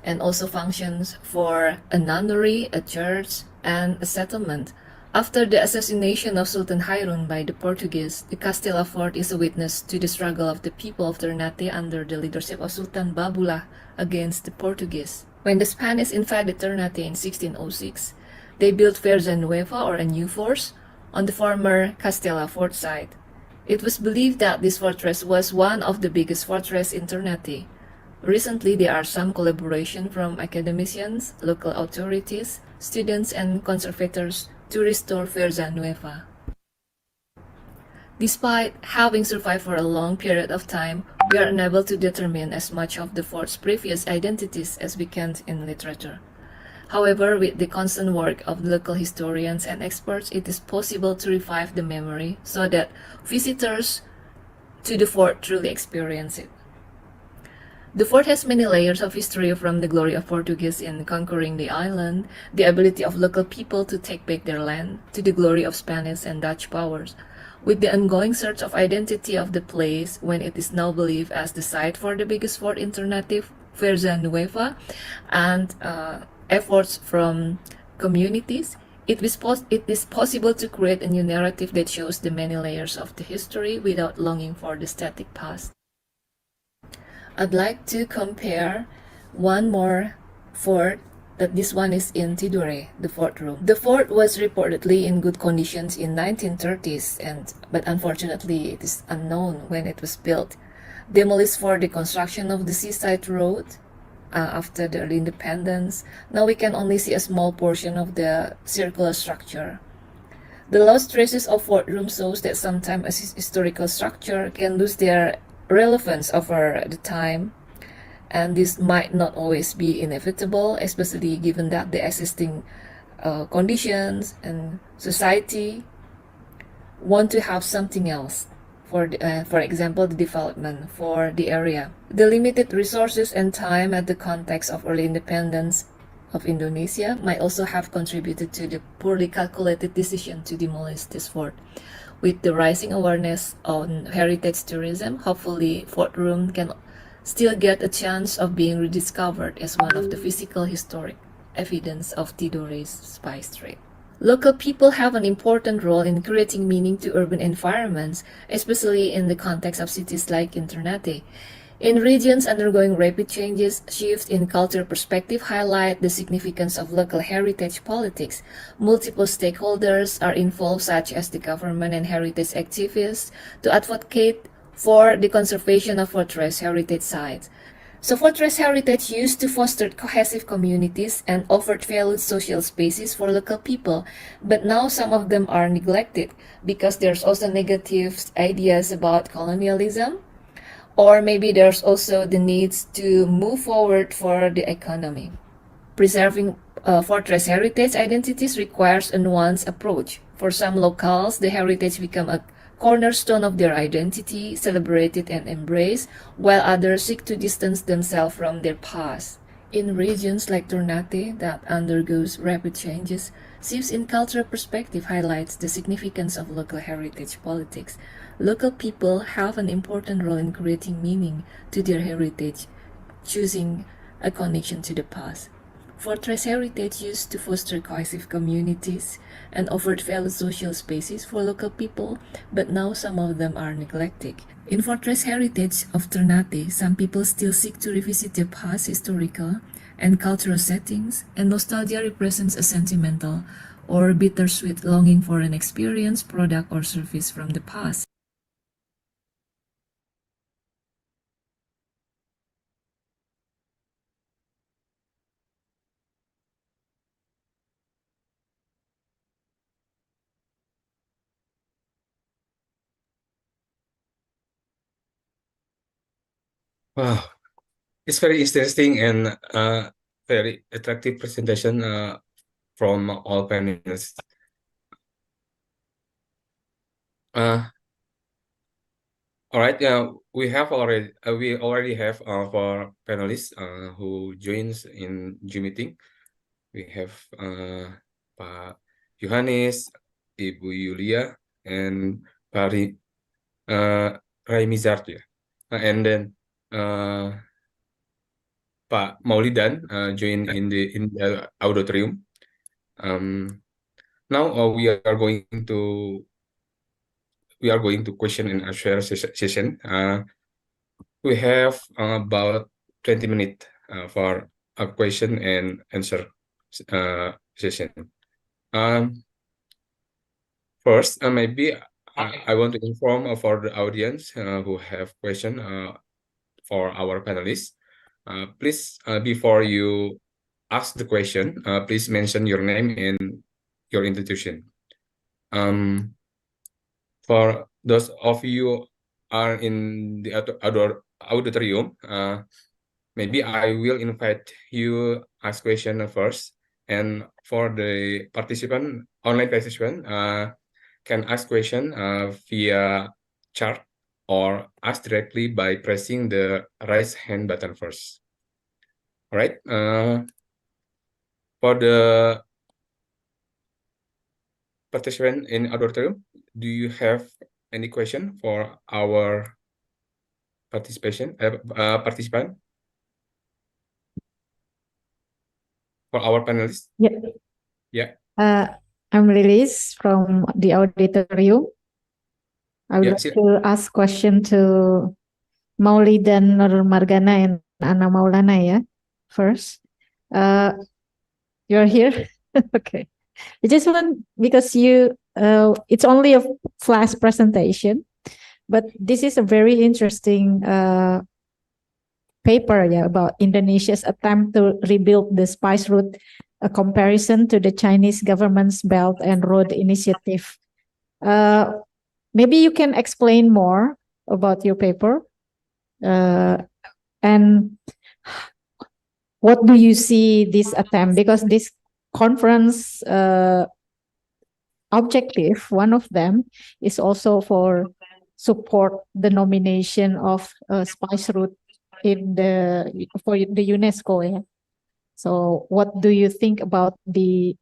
and also functions for a nunnery, a church, and a settlement. After the assassination of Sultan Hairun by the Portuguese, the Castella Fort is a witness to the struggle of the people of Ternate under the leadership of Sultan Babula against the Portuguese. When the Spanish invaded Ternate in 1606, they built Verza Nueva, or a new force, on the former Castella Fort site. It was believed that this fortress was one of the biggest fortresses in Ternate. Recently, there are some collaboration from academicians, local authorities, students, and conservators to restore Verza Nueva. Despite having survived for a long period of time, we are unable to determine as much of the fort's previous identities as we can in literature. However, with the constant work of local historians and experts, it is possible to revive the memory so that visitors to the fort truly experience it. The fort has many layers of history, from the glory of Portuguese in conquering the island, the ability of local people to take back their land, to the glory of Spanish and Dutch powers. With the ongoing search of identity of the place, when it is now believed as the site for the biggest fort in Ternate, Verza Nueva, and efforts from communities, it is possible to create a new narrative that shows the many layers of the history without longing for the static past. I'd like to compare one more fort, that this one is in Tidore, the fort room. The fort was reportedly in good conditions in 1930s, but unfortunately it is unknown when it was built. Demolished for the construction of the seaside road after the independence, now we can only see a small portion of the circular structure. The lost traces of fort room shows that sometimes a historical structure can lose their relevance over the time, and this might not always be inevitable, especially given that the existing conditions and society want to have something else, for example, the development for the area. The limited resources and time at the context of early independence of Indonesia might also have contributed to the poorly calculated decision to demolish this fort. With the rising awareness on heritage tourism, hopefully Fort Room can still get a chance of being rediscovered as one of the physical historic evidence of Tidore's spice trade. Local people have an important role in creating meaning to urban environments, especially in the context of cities like in Ternate. In regions undergoing rapid changes, shifts in cultural perspective highlight the significance of local heritage politics. Multiple stakeholders are involved, such as the government and heritage activists, to advocate for the conservation of fortress heritage sites. So fortress heritage used to foster cohesive communities and offered valued social spaces for local people, but now some of them are neglected because there's also negative ideas about colonialism, or maybe there's also the needs to move forward for the economy. Preserving fortress heritage identities requires a nuanced approach. For some locals, the heritage become a cornerstone of their identity, celebrated and embraced, while others seek to distance themselves from their past. In regions like Ternate that undergoes rapid changes, shifts in cultural perspective highlights the significance of local heritage politics. Local people have an important role in creating meaning to their heritage, choosing a connection to the past. Fortress heritage used to foster cohesive communities and offered valued social spaces for local people, but now some of them are neglected. In fortress heritage of Ternate, some people still seek to revisit their past historical and cultural settings, and nostalgia represents a sentimental or bittersweet longing for an experience, product, or service from the past. Wow, it's very interesting and very attractive presentation from all panelists. All right, we already have our panelists who joins in Zoom meeting. We have Pak Yohanes, Ibu Yulia, and Pak Raimizard, ya. And then Pak Maulidan join in the auditorium. Now we are going to question and answer session. We have about 20 minutes for a question and answer session. First, maybe I want to inform for the audience who have question for our panelists. Please, before you ask the question, please mention your name and your institution. For those of you are in the auditorium, maybe I will invite you ask question first, and for the online participant, can ask question via chat or ask directly by pressing the raise hand button first. All right. For the participant in auditorium, do you have any question for our participant? For our panelists? Yeah. Yeah. I'm Lilis from the auditorium. I would like to ask question to Mauli dan Nur Margana and Ana Maulana, yeah, first. You're here? Okay. I just want, because it's only a flash presentation, but this is a very interesting paper, yeah, about Indonesia's attempt to rebuild the spice route, a comparison to the Chinese government's Belt and Road Initiative. Maybe you can explain more about your paper, and what do you see this attempt, because this conference objective, one of them is also for support the nomination of spice route for the UNESCO. Yeah? So what do you think about the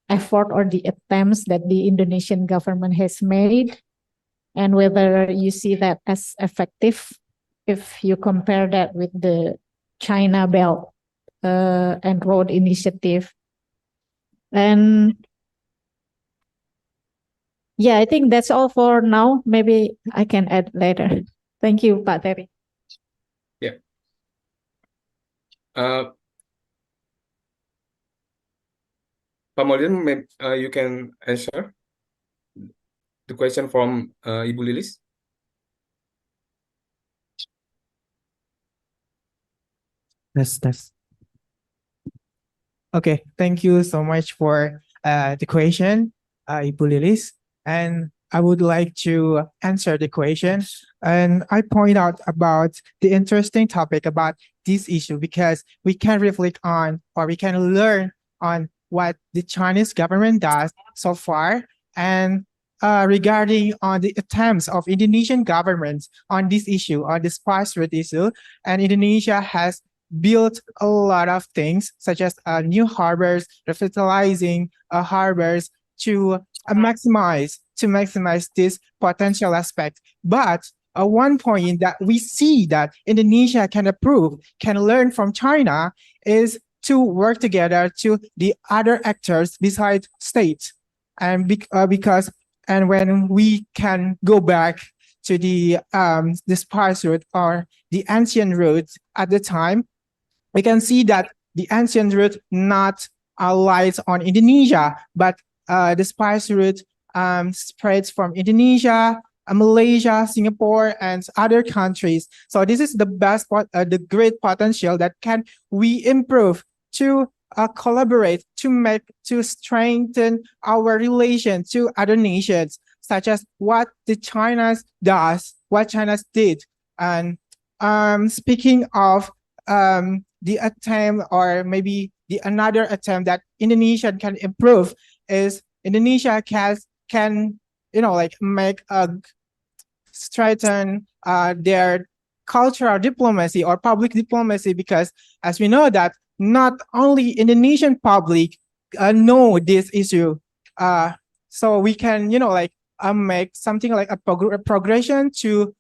effort or the attempts that the Indonesian government has made, and whether you see that as effective if you compare that with the China Belt and Road Initiative? And yeah, I think that's all for now. Maybe I can add later. Thank you, Pak Terry. Yeah. Pak Maulidan, you can answer the question from Ibu Lilis. That's okay. Thank you so much for the question, Ibu Lilis. And I would like to answer the question. And I point out about the interesting topic about this issue because we can reflect on or we can learn on what the Chinese government does so far and regarding on the attempts of Indonesian government on this issue, on the spice route issue. And Indonesia has built a lot of things such as new harbors, revitalizing harbors to maximize this potential aspect. But one point that we see that Indonesia can improve, can learn from China is to work together to the other actors besides state. And because and when we can go back to the spice route or the ancient routes at the time, we can see that the ancient route not lies on Indonesia, but the spice route spreads from Indonesia, Malaysia, Singapore, and other countries. So this is the best the great potential that can we improve to collaborate to strengthen our relation to other nations, such as what the China does, what China did. And speaking of the attempt or maybe the another attempt that Indonesia can improve is Indonesia can make a strengthen their cultural diplomacy or public diplomacy, because as we know that not only Indonesian public know this issue, so we can make something like a progression to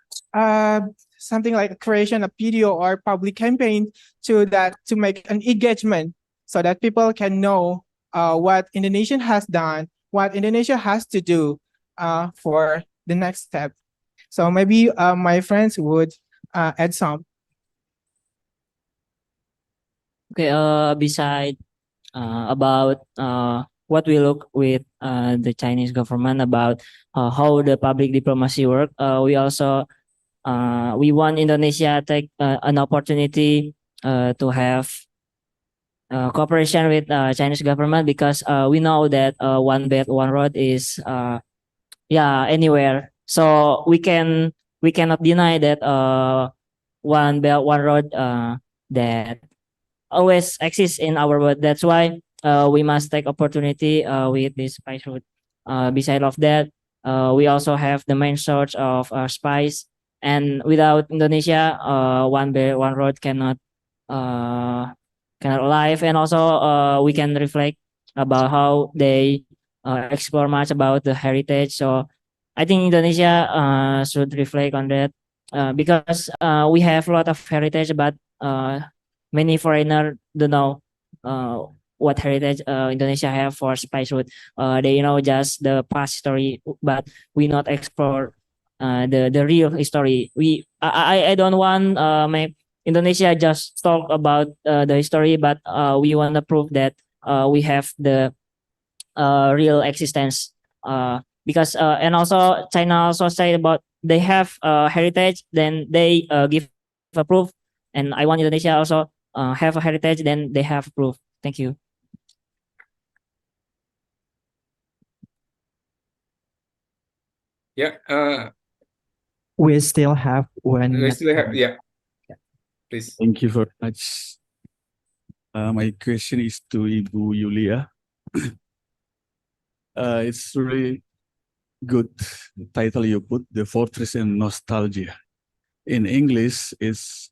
something like a creation of video or public campaign to make an engagement so that people can know what Indonesia has done, what Indonesia has to do for the next step. So maybe my friends would add some. Okay, beside about what we look with the Chinese government about how the public diplomacy work, we also we want Indonesia take an opportunity to have cooperation with Chinese government, because we know that one belt one road is anywhere. So we cannot deny that one belt one road that always exists in our world. That's why we must take opportunity with this spice route. Beside of that, we also have the main source of spice, and without Indonesia, one belt one road cannot live. And also we can reflect about how they explore much about the heritage. So I think Indonesia should reflect on that because we have a lot of heritage, but many foreigners don't know what heritage Indonesia have for spice route. They know just the past story, but we not explore the real history. I don't want make Indonesia just talk about the history, but we want to prove that we have the real existence. Because and also China also say about they have heritage, then they give a proof, and I want Indonesia also have a heritage, then they have proof. Thank you. Yeah. We still have one. We still have, yeah. Please. Thank you very much. My question is to Ibu Yulia. It's really good title you put, The Fortress and Nostalgia. In English,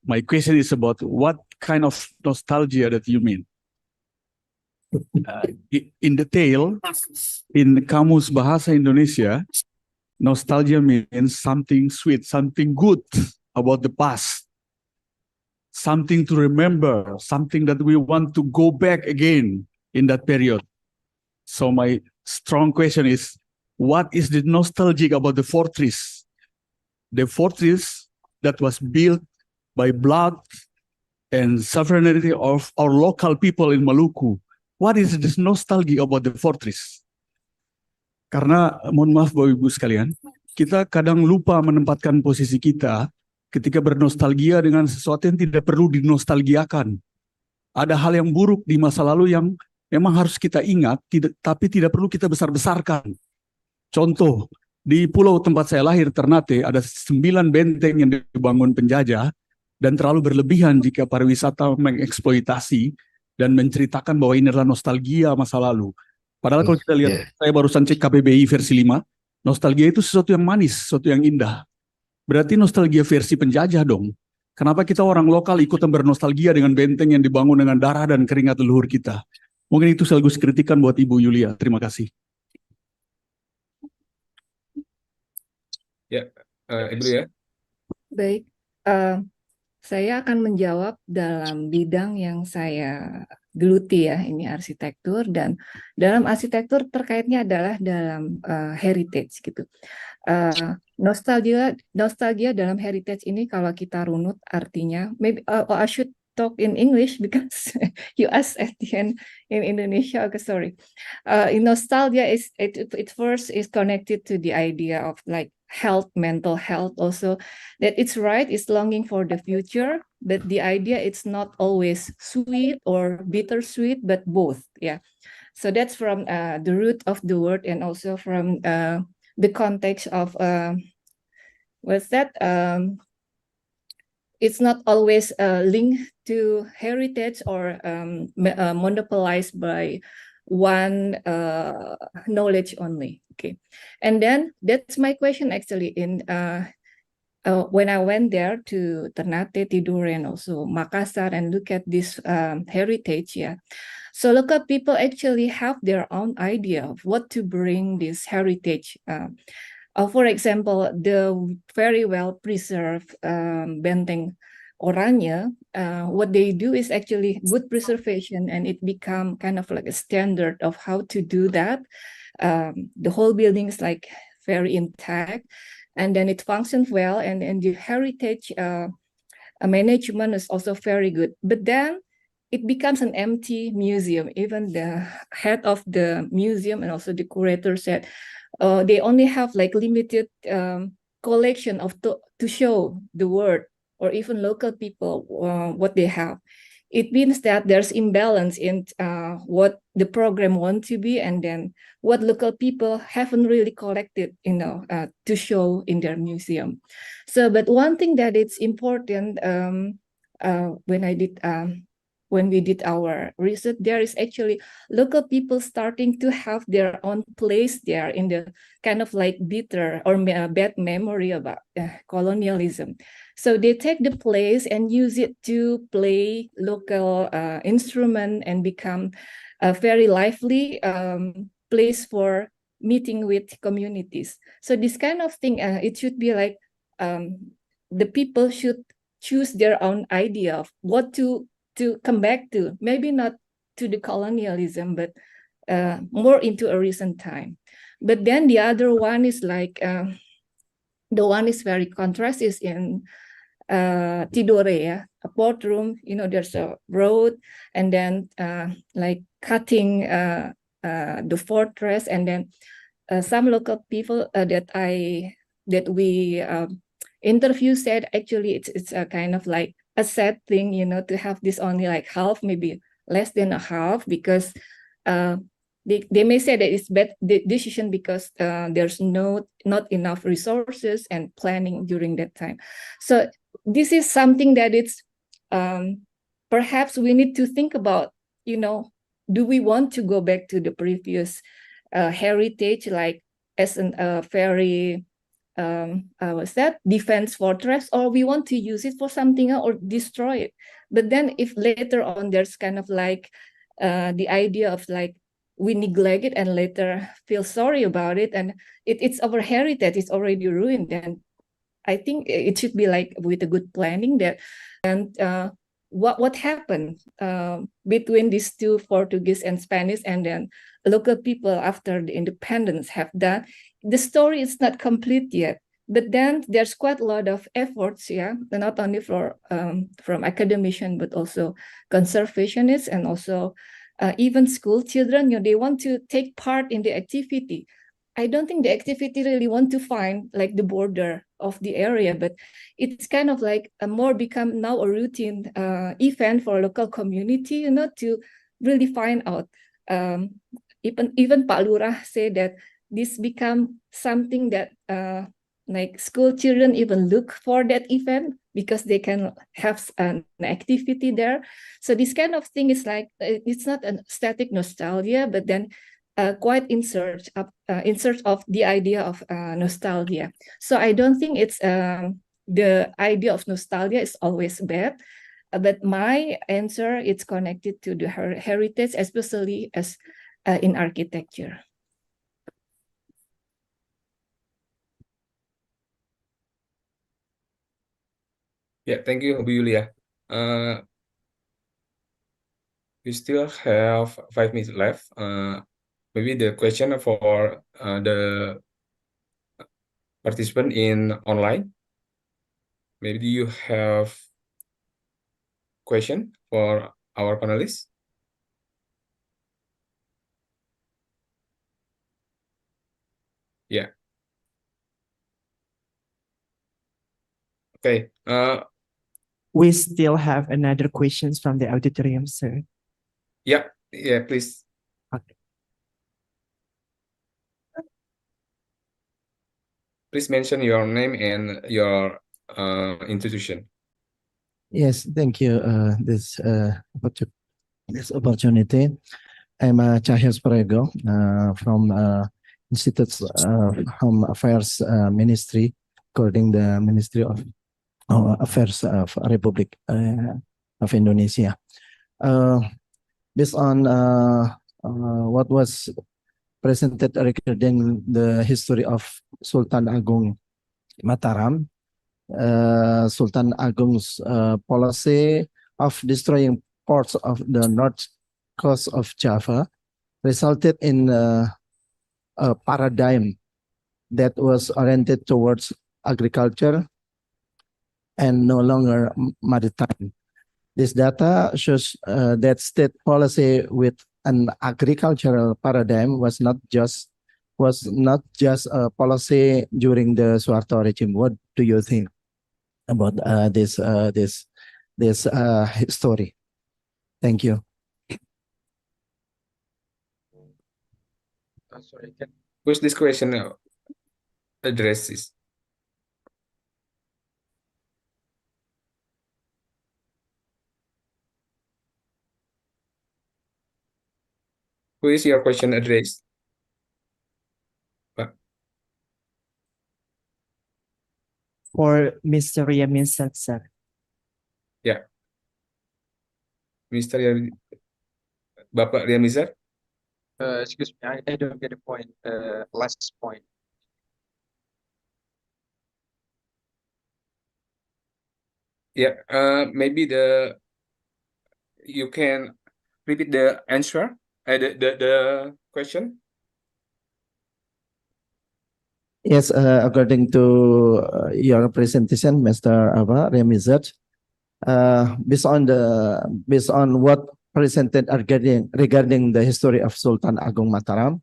my question is about what kind of nostalgia that you mean. In detail, in Kamus Bahasa Indonesia, nostalgia means something sweet, something good about the past, something to remember, something that we want to go back again in that period. So my strong question is, what is the nostalgic about the fortress? The fortress that was built by blood and sovereignty of our local people in Maluku. What is this nostalgic about the fortress? Karena, mohon maaf Bapak Ibu sekalian, kita kadang lupa menempatkan posisi kita ketika bernostalgia dengan sesuatu yang tidak perlu dinostalgiakan. ada hal yang buruk di masa lalu yang memang harus kita ingat, tapi tidak perlu kita besar-besarkan. Contoh, di pulau tempat saya lahir, Ternate, ada 9 benteng yang dibangun penjajah, dan terlalu berlebihan jika pariwisata mengeksploitasi dan menceritakan bahwa ini adalah nostalgia masa lalu. Padahal kalau kita lihat, saya barusan cek KBBI versi 5, nostalgia itu sesuatu yang manis, sesuatu yang indah. Berarti nostalgia versi penjajah dong. Kenapa kita orang lokal ikutan bernostalgia dengan benteng yang dibangun dengan darah dan keringat leluhur kita? Mungkin itu sekaligus kritikan buat Ibu Yulia. Terima kasih. Ya, Ibu ya. Baik, saya akan menjawab dalam bidang yang saya geluti ya, ini arsitektur, dan dalam arsitektur terkaitnya adalah dalam heritage gitu. Nostalgia dalam heritage ini kalau kita runut artinya, maybe I should talk in English because you asked at the end in Indonesia. Okay, sorry. Nostalgia is it first is connected to the idea of like health, mental health also, that it's right, it's longing for the future, but the idea it's not always sweet or bittersweet, but both. Yeah. So that's from the root of the word, and also from the context of what's that? It's not always linked to heritage or monopolized by one knowledge only. Okay, and then that's my question actually. In when I went there to Ternate, Tidore, and also Makassar, and look at this heritage, yeah. So local people actually have their own idea of what to bring this heritage. For example, the very well preserved Benteng Oranye, what they do is actually good preservation, and it become kind of like a standard of how to do that. The whole building is like very intact, and then it functions well, and the heritage management is also very good. But then it becomes an empty museum. Even the head of the museum and also the curator said they only have like limited collection of to show the world or even local people what they have. It means that there's imbalance in what the program wants to be, and then what local people haven't really collected, to show in their museum. So, but one thing that it's important when we did our research, there is actually local people starting to have their own place there in the kind of like bitter or bad memory about colonialism. So they take the place and use it to play local instrument and become a very lively place for meeting with communities. So this kind of thing, it should be like the people should choose their own idea of what to come back to, maybe not to the colonialism, but more into a recent time. But then the other one is like, the one is very contrast is in Tidore, a port room, there's a road, and then like cutting the fortress, and then some local people that we interview said actually it's a kind of like a sad thing, to have this only like half, maybe less than a half, because they may say that it's bad decision because there's not enough resources and planning during that time. So this is something that it's perhaps we need to think about, do we want to go back to the previous heritage, like as a very what's that, defense fortress, or we want to use it for something else or destroy it. But then if later on there's kind of like the idea of like we neglect it and later feel sorry about it, and it's our heritage, it's already ruined, then I think it should be like with a good planning that, and what happened between these two, Portuguese and Spanish, and then local people after the independence have done. The story is not complete yet, but then there's quite a lot of efforts, not only from academicians, but also conservationists, and also even school children, they want to take part in the activity. I don't think the activity really want to find like the border of the area, but it's kind of like a more become now a routine event for local community, to really find out. Even Pak Lurah say that this become something that like school children even look for that event because they can have an activity there. So this kind of thing is like, it's not a static nostalgia, but then quite in search of the idea of nostalgia. So I don't think it's the idea of nostalgia is always bad, but my answer it's connected to the heritage, especially as in architecture. Yeah, thank you, Bu Yulia. We still have 5 minutes left. Maybe the question for the participant in online. Maybe you have question for our panelists? Yeah. Okay. We still have another questions from the auditorium, sir. Yeah, please. Okay. Please mention your name and your institution. Yes, thank you. This opportunity. I'm Cahyas Prego from Institute Home Affairs Ministry, according the Ministry of Affairs of Republic of Indonesia. Based on what was presented regarding the history of Sultan Agung Mataram, Sultan Agung's policy of destroying parts of the north coast of Java resulted in a paradigm that was oriented towards agriculture and no longer maritime. This data shows that state policy with an agricultural paradigm was not just a policy during the Suharto regime. What do you think about this story? Thank you. Sorry, who's this question addresses? Who is your question addressed? For Mr. Yamin sir. Yeah. Mr. Bapak Riamizar? Excuse me, I don't get the point. Last point. Yeah, maybe you can repeat the answer, the question. Yes, according to your presentation, Mr. Remizat, based on what presented regarding the history of Sultan Agung Mataram,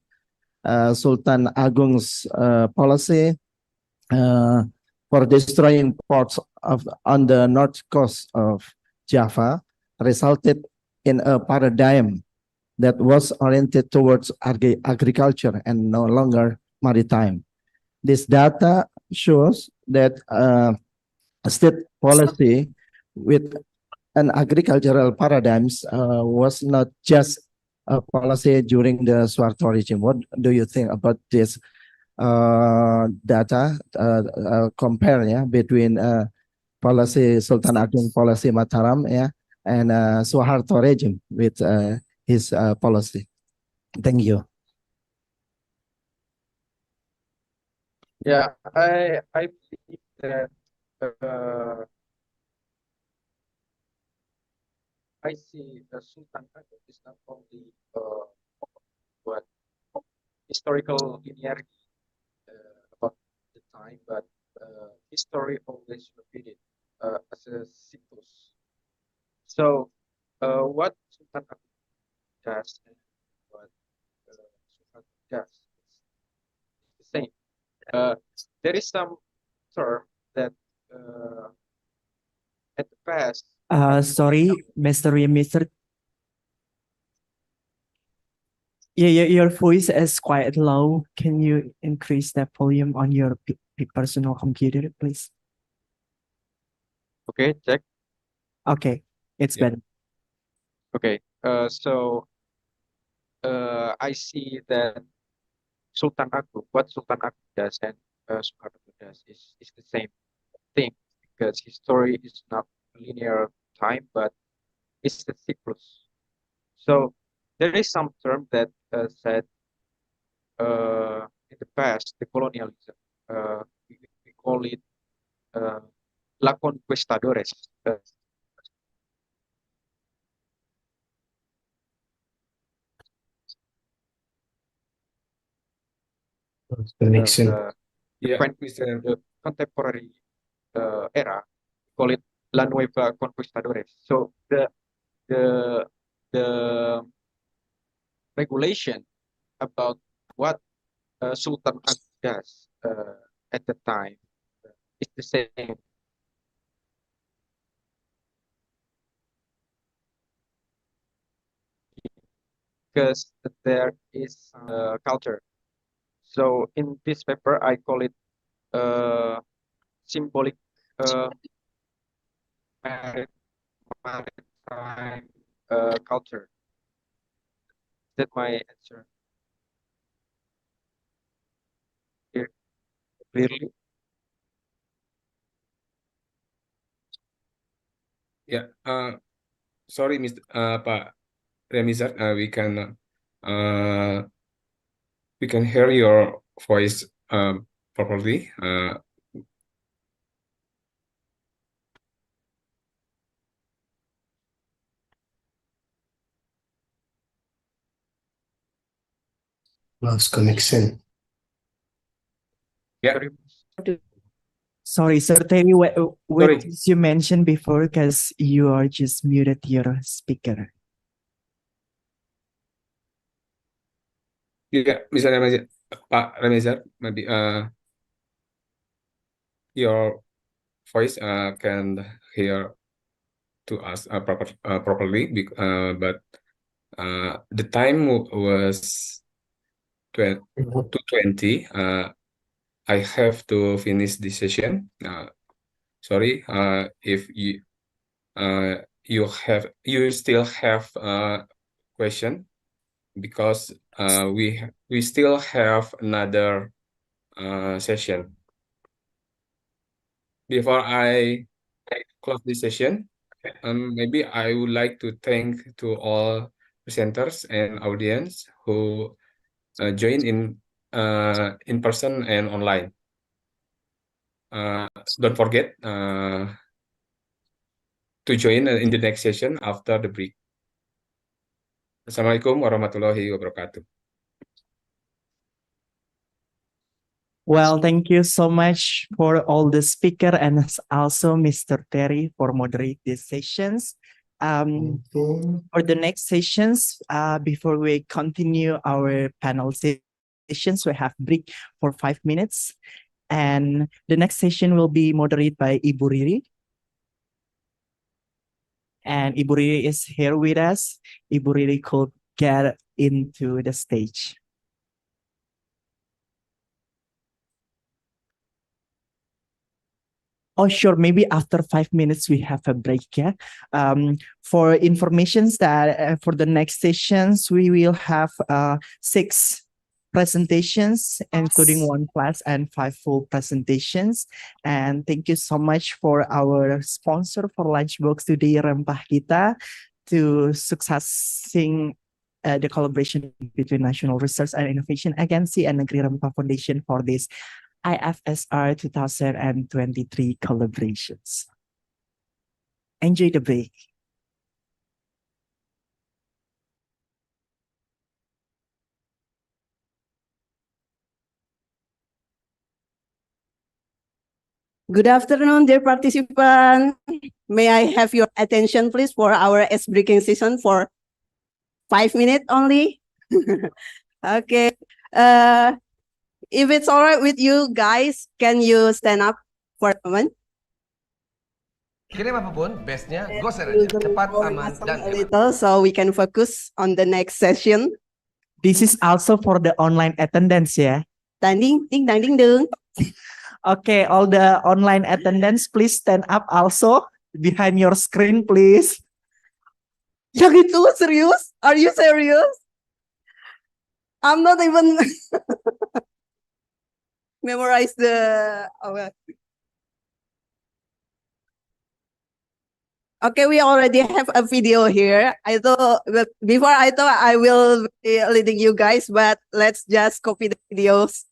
Sultan Agung's policy for destroying ports on the north coast of Java resulted in a paradigm that was oriented towards agriculture and no longer maritime. This data shows that state policy with an agricultural paradigms was not just a policy during the Suharto regime. What do you think about this data compare between policy Sultan Agung policy Mataram and Suharto regime with his policy? Thank you. Yeah, I believe that I see Sultan Agung is not only what historical linearity about the time, but history always repeated as a cyclus. So what Sultan Agung does and what Sultan does is the same. There is some term at the past. Sorry, Mr. Mr. Yeah, your voice is quite low. Can you increase the volume on your personal computer, please? Okay, check. Okay, it's better. Okay, so I see that Sultan Agung, what Sultan Agung does and Soekarno does is the same thing, because his story is not linear time, but it's the cyclus. So there is some term that said in the past, the colonialism, we call it La Conquistadores. Connection. The contemporary era, we call it La Nueva Conquistadores. So the regulation about what Sultan Agung does at the time is the same. Because there is culture. So in this paper, I call it symbolic maritime culture. Is that my answer? Clearly? Yeah. Sorry, Mr. Pak Remizar, we can hear your voice properly. Lost connection. Yeah. Sorry, sir. Tell me what you mentioned before, because you are just muted your speaker. Yeah, misalnya Pak Remizar, maybe your voice can hear to us properly, but the time was 2:20. I have to finish this session. Sorry, if you still have question, because we still have another session. Before I close this session, maybe I would like to thank to all presenters and audience who join in person and online. Don't forget to join in the next session after the break. Assalamualaikum warahmatullahi wabarakatuh. Well, thank you so much for all the speaker and also Mr. Terry for moderate these sessions. For the next sessions, before we continue our panel sessions, we have break for 5 minutes. And the next session will be moderated by Ibu Riri. And Ibu Riri is here with us. Ibu Riri could get into the stage. Oh, sure. Maybe after 5 minutes, we have a break. Yeah. For informations that for the next sessions, we will have 6 presentations, including 1 class and 5 full presentations. And thank you so much for our sponsor for Lunchbox today, Rempah Kita, to successing the collaboration between National Research and Innovation Agency and Negeri Rempah Foundation for this IFSR 2023 collaborations. Enjoy the break. Good afternoon, dear participants. May I have your attention, please, for our breaking session for 5 minutes only? Okay. If it's all right with you guys, can you stand up for a moment? Kirim apapun, bestnya go aja. We'll Cepat, go aman, awesome dan a hemat. little so we can focus on the next session. This is also for the online attendance, yeah. Dang ding ding dang ding dong. Okay, all the online attendance, please stand up also behind your screen, please. Yang itu serius? Are you serious? I'm not even memorize the. Okay, we already have a video here. Before I thought I will be leading you guys, but let's just copy the videos.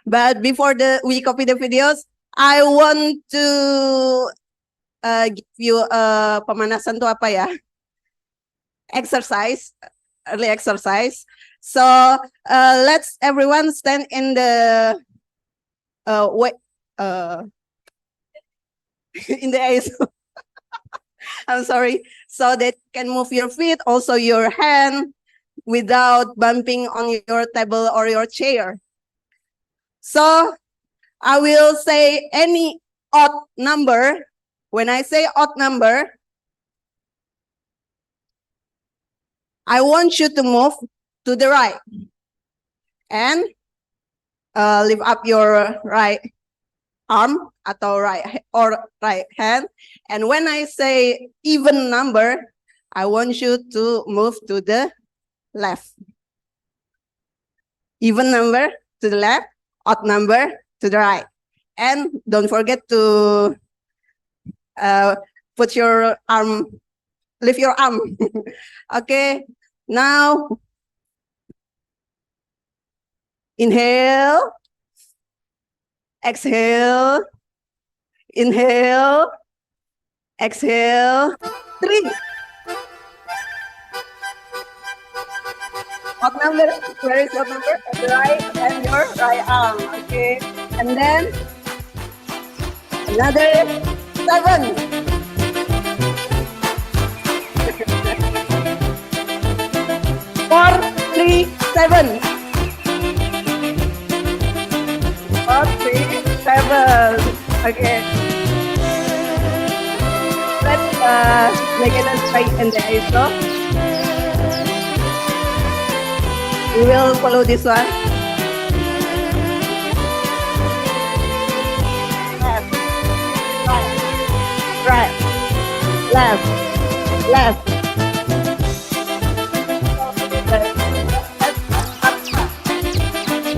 But before we copy the videos, I want to give you pemanasan tuh apa ya? Exercise, early exercise. So let's everyone stand in the in the ice. I'm sorry. So that you can move your feet, also your hand, without bumping on your table or your chair. So I will say any odd number. When I say odd number, I want you to move to the right and lift up your right arm atau right hand. And when I say even number, I want you to move to the left. Even number to the left, odd number to the right. And don't forget to lift your arm. Okay, now inhale, exhale, inhale, exhale, 3. What number? Where is your number? At the right and your right arm. Okay, and then another 7. 4, 3, 7. 4, 3, 7. Okay. Let's make it straight in the ISO. We will follow this one. Left, right, left, left.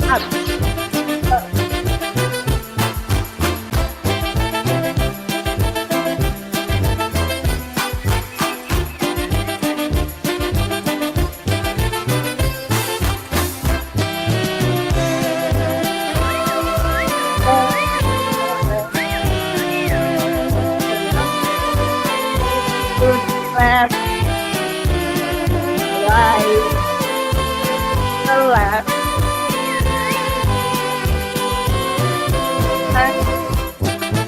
Up. Left, right, left.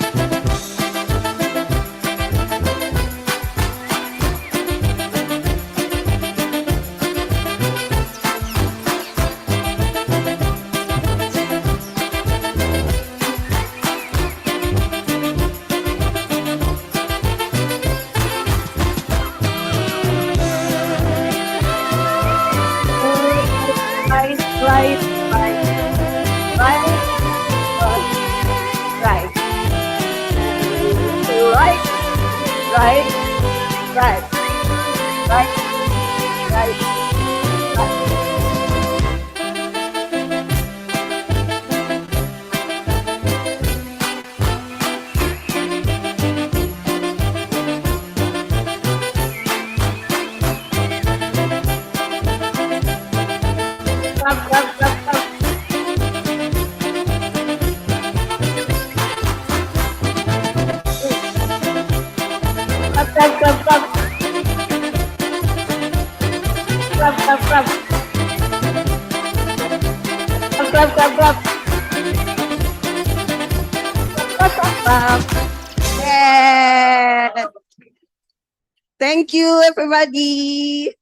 Thank you, everybody.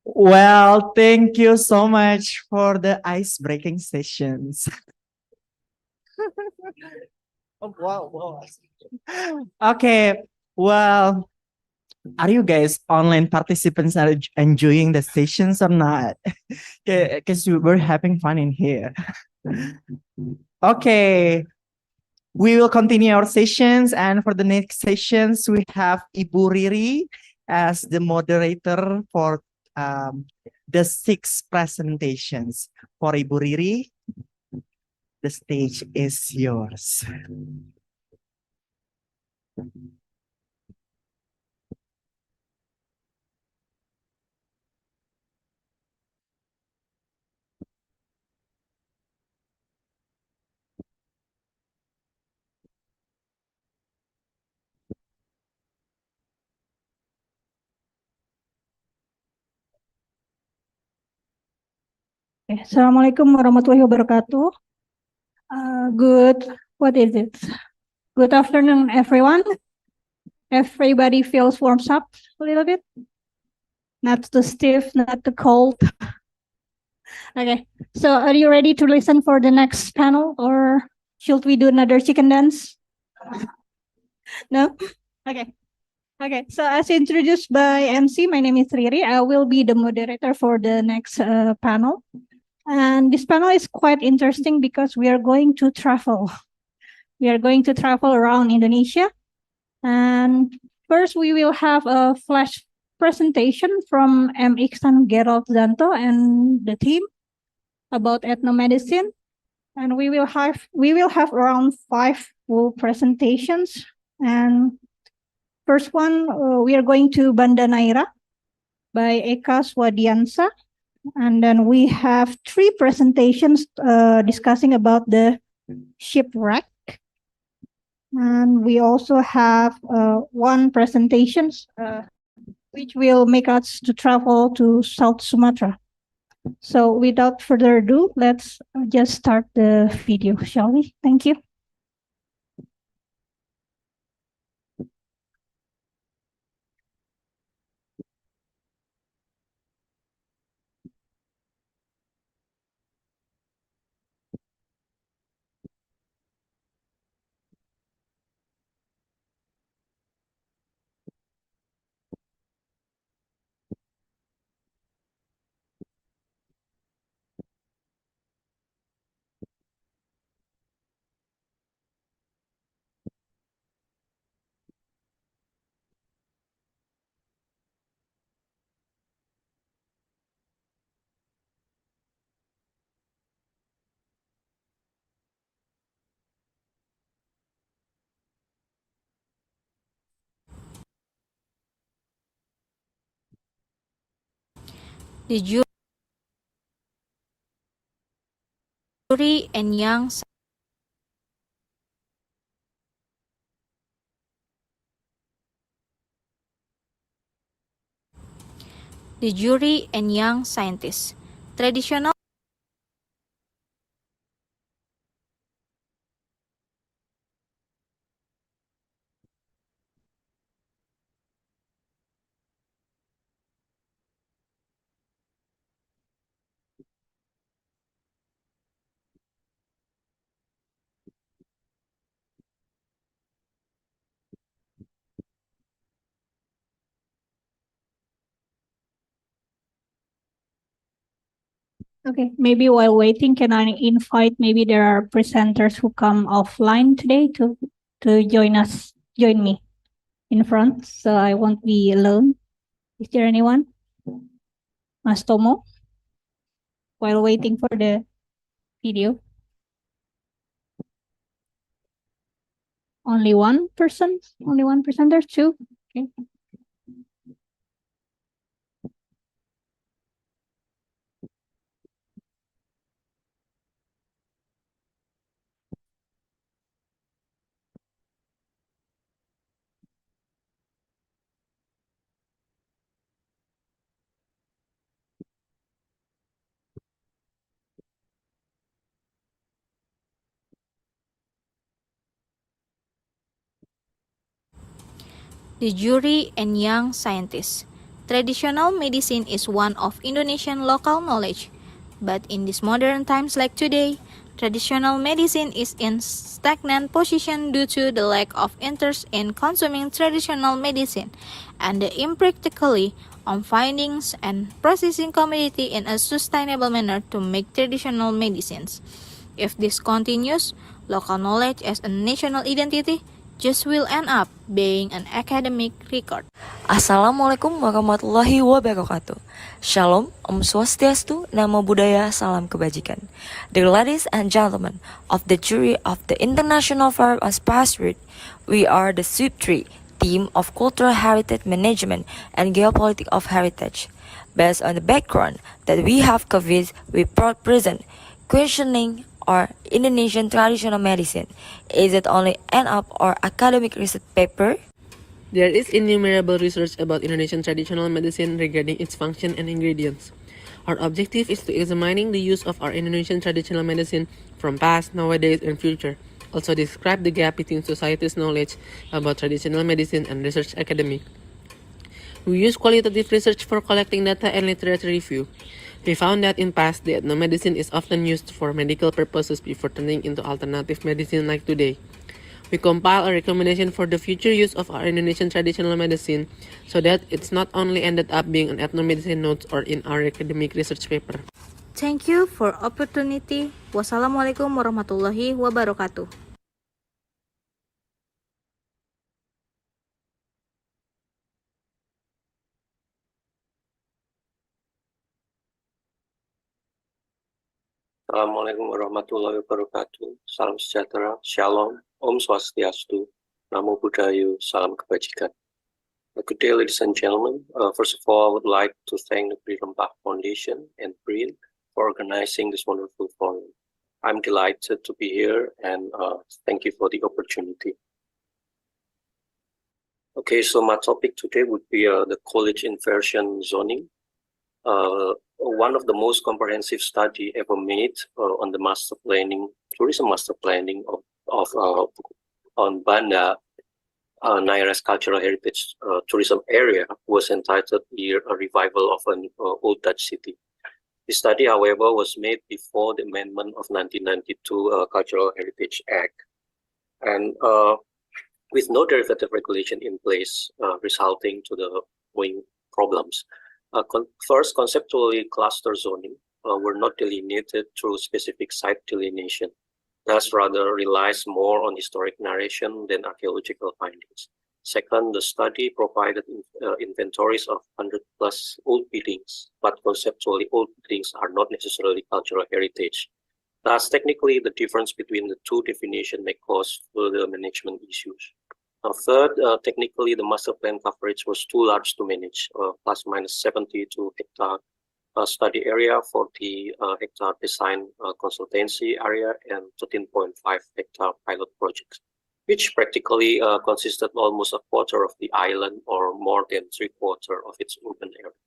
Well, thank you so much for the ice-breaking sessions. Wow. Okay, well, are you guys online participants are enjoying the sessions or not? Because we're having fun in here. Okay, we will continue our sessions, and for the next sessions, we have Ibu Riri as the moderator for the 6 presentations. For Ibu Riri, the stage is yours. Assalamualaikum warahmatullahi wabarakatuh. What is it? Good afternoon, everyone. Everybody feels warms up a little bit. Not too stiff, not too cold. Okay, so are you ready to listen for the next panel, or should we do another chicken dance? No? Okay. Okay, so as introduced by MC, my name is Riri. I will be the moderator for the next panel. And this panel is quite interesting because we are going to travel. We are going to travel around Indonesia. And first, we will have a flash presentation from M. Iksan Gerald Zanto and the team about ethnomedicine. And we will have around 5 full presentations. And first one, we are going to Banda Naira by Eka Swadiansa. And then we have 3 presentations discussing about the shipwreck. And we also have 1 presentation which will make us to travel to South Sumatra. So without further ado, let's just start the video, shall we? Thank you. The jury and young scientists. Traditional Okay, maybe while waiting, can I invite, maybe there are presenters who come offline today to join me in front, so I won't be alone. Is there anyone? Mas Tomo, while waiting for the video. Only one person? Only one presenter? 2? Okay. The jury and young scientists. Traditional medicine is one of Indonesian local knowledge. But in these modern times like today, traditional medicine is in stagnant position due to the lack of interest in consuming traditional medicine and the impractically on findings and processing commodity in a sustainable manner to make traditional medicines. If this continues, local knowledge as a national identity just will end up being an academic record. Assalamualaikum warahmatullahi wabarakatuh. Shalom, Om Swastiastu, Namo Buddhaya, Salam Kebajikan. Dear ladies and gentlemen of the jury of the International Forum on Spice Route, we are the Sub-3 team of Cultural Heritage Management and Geopolitics of Heritage. Based on the background that we have covered, we present questioning or Indonesian traditional medicine. Is it only an up or academic research paper? There is innumerable research about Indonesian traditional medicine regarding its function and ingredients. Our objective is to examining the use of our Indonesian traditional medicine from past, nowadays, and future. Also describe the gap between society's knowledge about traditional medicine and research academic. We use qualitative research for collecting data and literature review. We found that in past, the ethnomedicine is often used for medical purposes before turning into alternative medicine like today. We compile a recommendation for the future use of our Indonesian traditional medicine so that it's not only ended up being an ethnomedicine notes or in our academic research paper. Thank you for opportunity. Wassalamualaikum warahmatullahi wabarakatuh. Assalamualaikum warahmatullahi wabarakatuh. Salam sejahtera, Shalom, Om Swastiastu, Namo Buddhaya, Salam Kebajikan. Good day, ladies and gentlemen. First of all, I would like to thank the Negeri Rempah Foundation and BRIN for organizing this wonderful forum. I'm delighted to be here and thank you for the opportunity. Okay, so my topic today would be the college inversion zoning. One of the most comprehensive study ever made on the master planning, tourism master planning on Banda, Naira's cultural heritage tourism area was entitled "A Revival of an Old Dutch City." The study, however, was made before the amendment of 1992 Cultural Heritage Act, and with no derivative regulation in place, resulting to the following problems. First, conceptually, cluster zoning were not delineated through specific site delineation, thus rather relies more on historic narration than archaeological findings. Second, the study provided inventories of 100+ old buildings, but conceptually old buildings are not necessarily cultural heritage. Thus, technically, the difference between the two definitions may cause further management issues. Third, technically, the master plan coverage was too large to manage, plus minus 72 hectare study area, 40 hectare design consultancy area, and 13.5 hectare pilot projects, which practically consisted almost a quarter of the island or more than 3/4 of its urban area.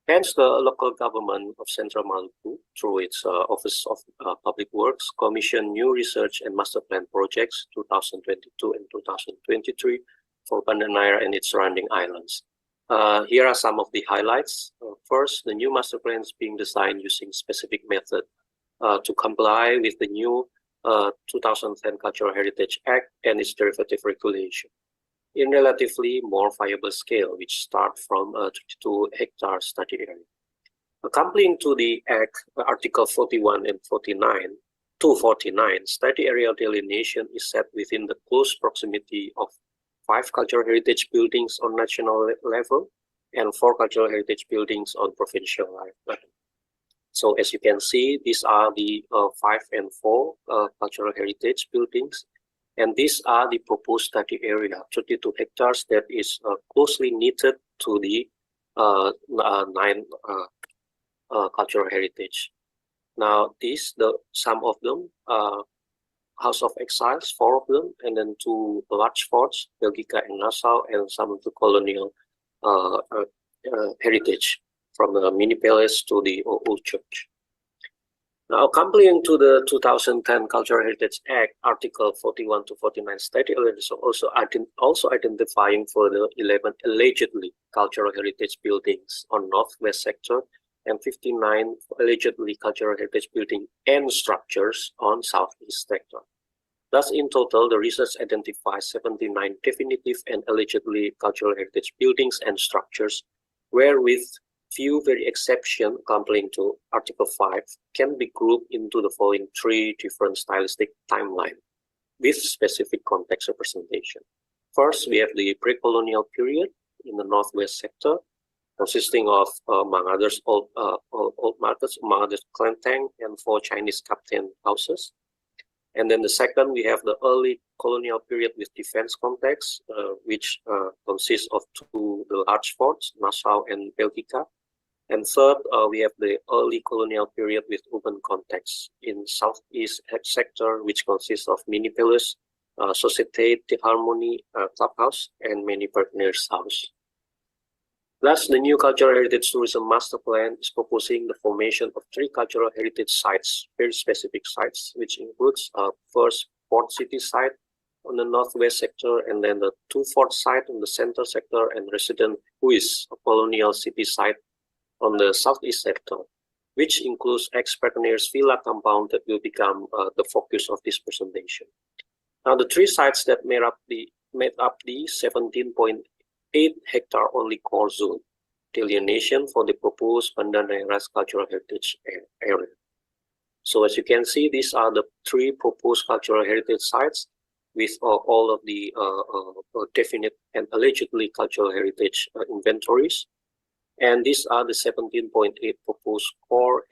Hence, the local government of Central Maluku, through its Office of Public Works, commissioned new research and master plan projects 2022 and 2023 for Banda Neira and its surrounding islands. Here are some of the highlights. First, the new master plans being designed using specific method to comply with the new 2010 Cultural Heritage Act and its derivative regulation in relatively more viable scale, which start from 22 hectare study area. Accompanying to the Act, Article 41 and 49, 249, study area delineation is set within the close proximity of 5 cultural heritage buildings on national level and 4 cultural heritage buildings on provincial level. So as you can see, these are the 5 and 4 cultural heritage buildings. And these are the proposed study area, 32 hectares, that is closely knitted to the 9 cultural heritage. Now, some of them, House of Exiles, 4 of them, and then 2 large forts, Belgica and Nassau, and some of the colonial heritage, from the mini palace to the old church. Now, accompanying to the 2010 Cultural Heritage Act, Article 41 to 49 study area is also identifying for the 11 allegedly cultural heritage buildings on northwest sector and 59 allegedly cultural heritage buildings and structures on southeast sector. Thus, in total, the research identifies 79 definitive and allegedly cultural heritage buildings and structures, where with few very exceptions according to Article 5 can be grouped into the following three different stylistic timelines with specific context representation. First, we have the pre-colonial period in the northwest sector, consisting of, among others, old markets, among others, Klenteng and 4 Chinese captain houses. And then the second, we have the early colonial period with defense context, which consists of 2 large forts, Nassau and Belgica. And third, we have the early colonial period with urban context in southeast sector, which consists of mini palace, Société de Harmonie clubhouse, and many partners' house. Thus, the new cultural heritage tourism master plan is proposing the formation of 3 cultural heritage sites, very specific sites, which includes first port city site on the northwest sector, and then the 2 fort site on the center sector, and resident Huis, a colonial city site on the southeast sector, which includes ex-Perhimpunan villa compound that will become the focus of this presentation. Now, the 3 sites that made up the 17.8 hectare only core zone delineation for the proposed Banda Neira's cultural heritage area. So as you can see, these are the 3 proposed cultural heritage sites with all of the definite and allegedly cultural heritage inventories. And these are the 17.8 proposed core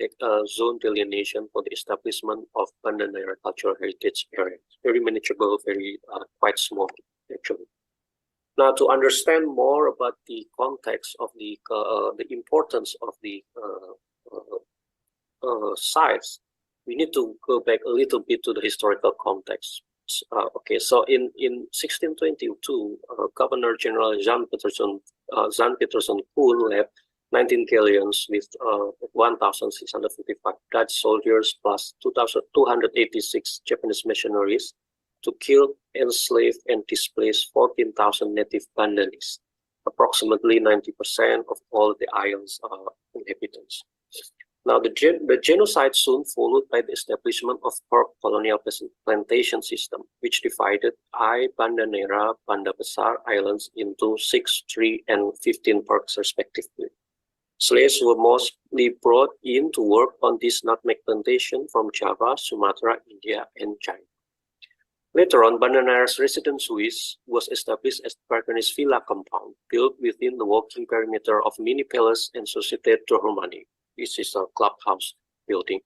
zone delineation for the establishment of Banda Neira cultural heritage area. Very manageable, very quite small actually. Now, to understand more about the context of the importance of the sites, we need to go back a little bit to the historical context. Okay, so in 1622, Governor General Jan Peterson Koen led 19 galleons with 1,655 Dutch soldiers plus 2,286 Japanese missionaries to kill, enslave, and displace 14,000 native Bandanese, approximately 90% of all the island's inhabitants. Now, the genocide soon followed by the establishment of Perk colonial plantation system, which divided Banda Neira, Banda Besar islands into 6, 3, and 15 perks respectively. Slaves were mostly brought in to work on this nutmeg plantation from Java, Sumatra, India, and China. Later on, Banda Neira's residence Swiss was established as Perhimpunan villa compound built within the walking perimeter of Mini Palace and Société de Harmonie. This is a clubhouse building.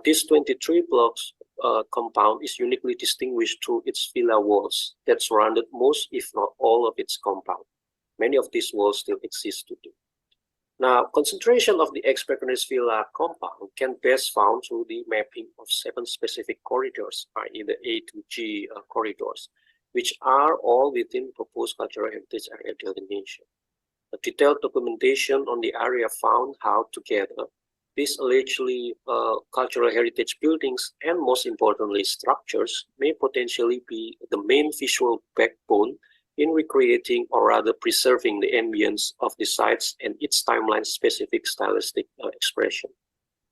This 23 blocks compound is uniquely distinguished through its villa walls that surrounded most, if not all, of its compound. Many of these walls still exist today. Now, concentration of the ex-Perhimpunan villa compound can best found through the mapping of 7 specific corridors, i.e. the A to G corridors, which are all within proposed cultural heritage area delineation. A detailed documentation on the area found how together these allegedly cultural heritage buildings and, most importantly, structures may potentially be the main visual backbone in recreating or rather preserving the ambience of the sites and its timeline-specific stylistic expression.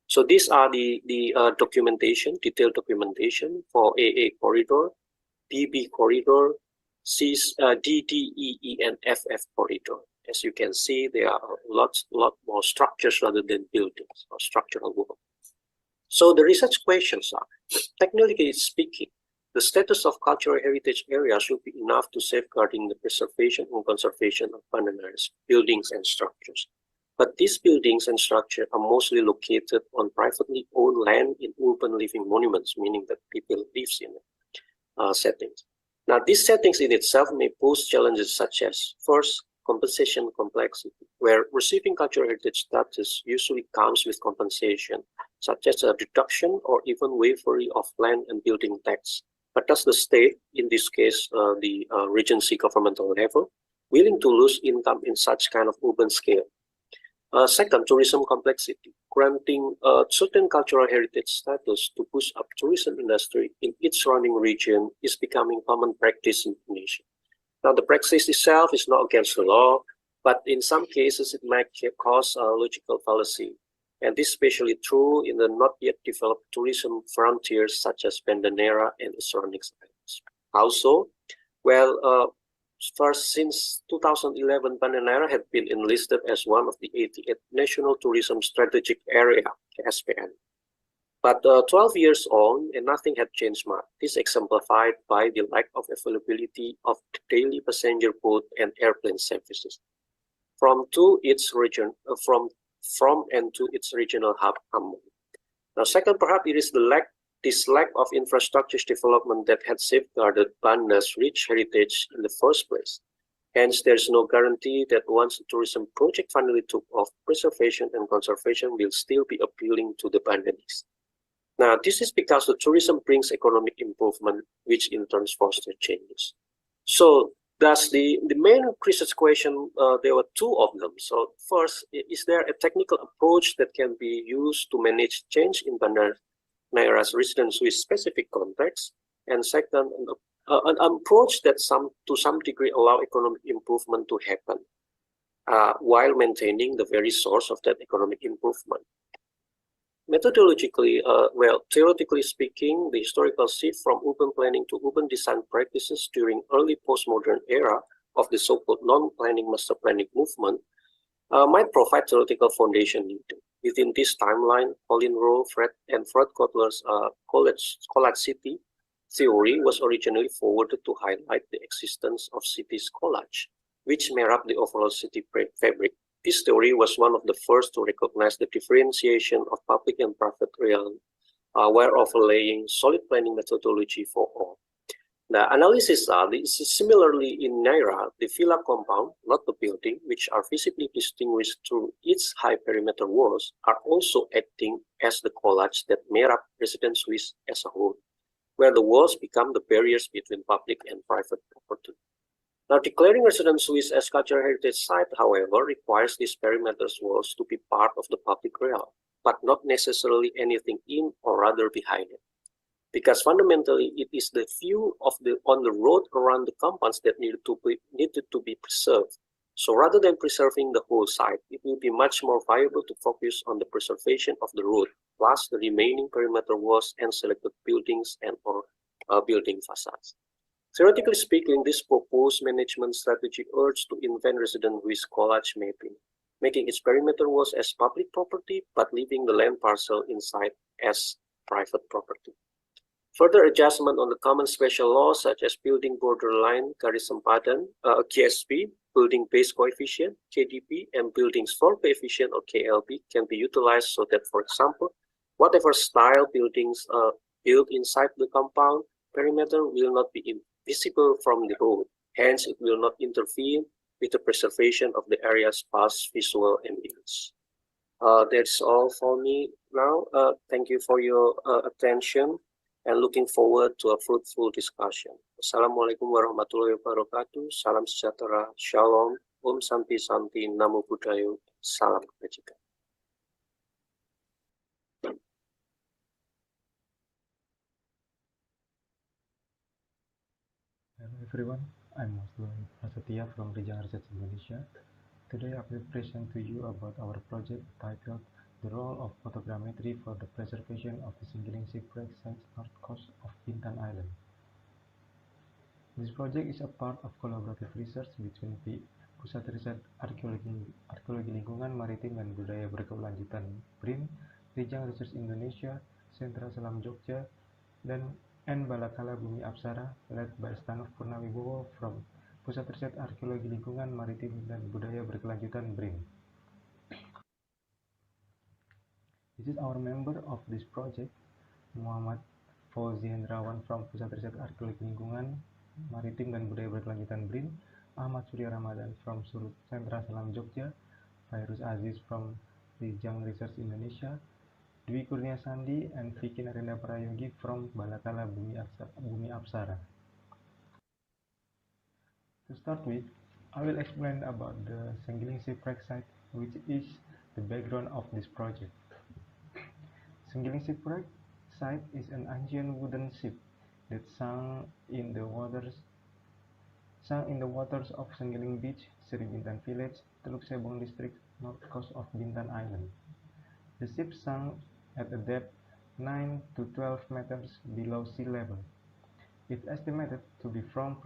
So these are the documentation, detailed documentation for AA corridor, BB corridor, D, D, E, and FF corridor. As you can see, there are a lot more structures rather than buildings or structural work. So the research questions are, technically speaking, the status of cultural heritage areas should be enough to safeguarding the preservation and conservation of Banda Neira's buildings and structures. But these buildings and structures are mostly located on privately owned land in urban living monuments, meaning that people live in settings. Now, these settings in itself may pose challenges such as, first, compensation complexity, where receiving cultural heritage status usually comes with compensation, such as a reduction or even waiver of land and building tax. But does the state, in this case the Regency governmental level, willing to lose income in such kind of urban scale? Second, tourism complexity. Granting certain cultural heritage status to boost up tourism industry in its surrounding region is becoming common practice in Indonesia. Now, the practice itself is not against the law, but in some cases it might cause a logical fallacy. And this is especially true in the not yet developed tourism frontiers such as Bandanera and the surrounding islands. Also, well, first since 2011, Bandanera had been enlisted as one of the 88 National Tourism Strategic Area, SPN. But 12 years on, and nothing had changed much. This exemplified by the lack of availability of daily passenger boat and airplane services from and to its regional hub, Ambon. Now, second, perhaps it is this lack of infrastructure development that had safeguarded Banda's rich heritage in the first place. Hence, there is no guarantee that once the tourism project finally took off, preservation and conservation will still be appealing to the Bandanese. Now, this is because the tourism brings economic improvement, which in turn fosters changes. So, thus the main research question, there were two of them. So, first, is there a technical approach that can be used to manage change in Bandanera's residents with specific context? And second, an approach that to some degree allow economic improvement to happen while maintaining the very source of that economic improvement. Methodologically, well, theoretically speaking, the historical shift from urban planning to urban design practices during early postmodern era of the so-called non-planning master planning movement might provide theoretical foundation needed. Within this timeline, Colin Rowe, Fred Kotler's collage city theory was originally forwarded to highlight the existence of cities collage, which mirror up the overall city fabric. This theory was one of the first to recognize the differentiation of public and private realm, while overlaying solid planning methodology for all. The analysis is similarly in Naira, the villa compound, not the building, which are visibly distinguished through its high perimeter walls, are also acting as the collage that mirror up resident Swiss as a whole, where the walls become the barriers between public and private property. Now, declaring resident Swiss as cultural heritage site, however, requires these perimeter walls to be part of the public realm, but not necessarily anything in or rather behind it. Because fundamentally, it is the view of on the road around the compounds that needed to be preserved. So rather than preserving the whole site, it will be much more viable to focus on the preservation of the road, plus the remaining perimeter walls and selected buildings and or building facades. Theoretically speaking, this proposed management strategy urged to invent resident with collage mapping, making its perimeter walls as public property, but leaving the land parcel inside as private property. Further adjustment on the common special laws such as building borderline garis sempadan, GSP, building base coefficient, KDP, and buildings floor coefficient or KLB can be utilized so that, for example, whatever style buildings built inside the compound perimeter will not be visible from the road. Hence, it will not interfere with the preservation of the area's past visual ambience. That's all for me now. Thank you for your attention and looking forward to a fruitful discussion. Assalamualaikum warahmatullahi wabarakatuh. Salam sejahtera. Shalom. Santi Santi. Namo Buddhaya. Salam kebajikan. Hello everyone, I'm Muslim Prasetya from Jaringan Indonesia. Today I will present to you about our project titled The Role of Photogrammetry for the Preservation of the Singling Shipwreck Sites North Coast of Bintan Island. This project is a part of collaborative research between the Pusat Riset Arkeologi Lingkungan Maritim dan Budaya Berkelanjutan BRIN, Jaringan Research Indonesia, Sentra Selam Jogja, and Balakala Bumi Apsara, led by Stanov Purnawibowo from Pusat Riset Arkeologi Lingkungan Maritim dan Budaya Berkelanjutan BRIN. This is our member of this project, Muhammad Fauzi Hendrawan from Pusat Riset Arkeologi Lingkungan Maritim dan Budaya Berkelanjutan BRIN, Ahmad Surya Ramadan from Sentra Selam Jogja, Fairuz Aziz from Jaringan Research Indonesia, Dwi Kurnia Sandi and Vicky Narendra Prayogi from Balakala Bumi Apsara. To start with, I will explain about the Singling Shipwreck site, which is the background of this project. Singling Shipwreck site is an ancient wooden ship that sank in the waters of Singling Beach, Sri Bintan Village, Teluk Sebong district north coast of Bintan Island. The ship sank at a depth 9 to 12 meters below sea level. It's estimated to be from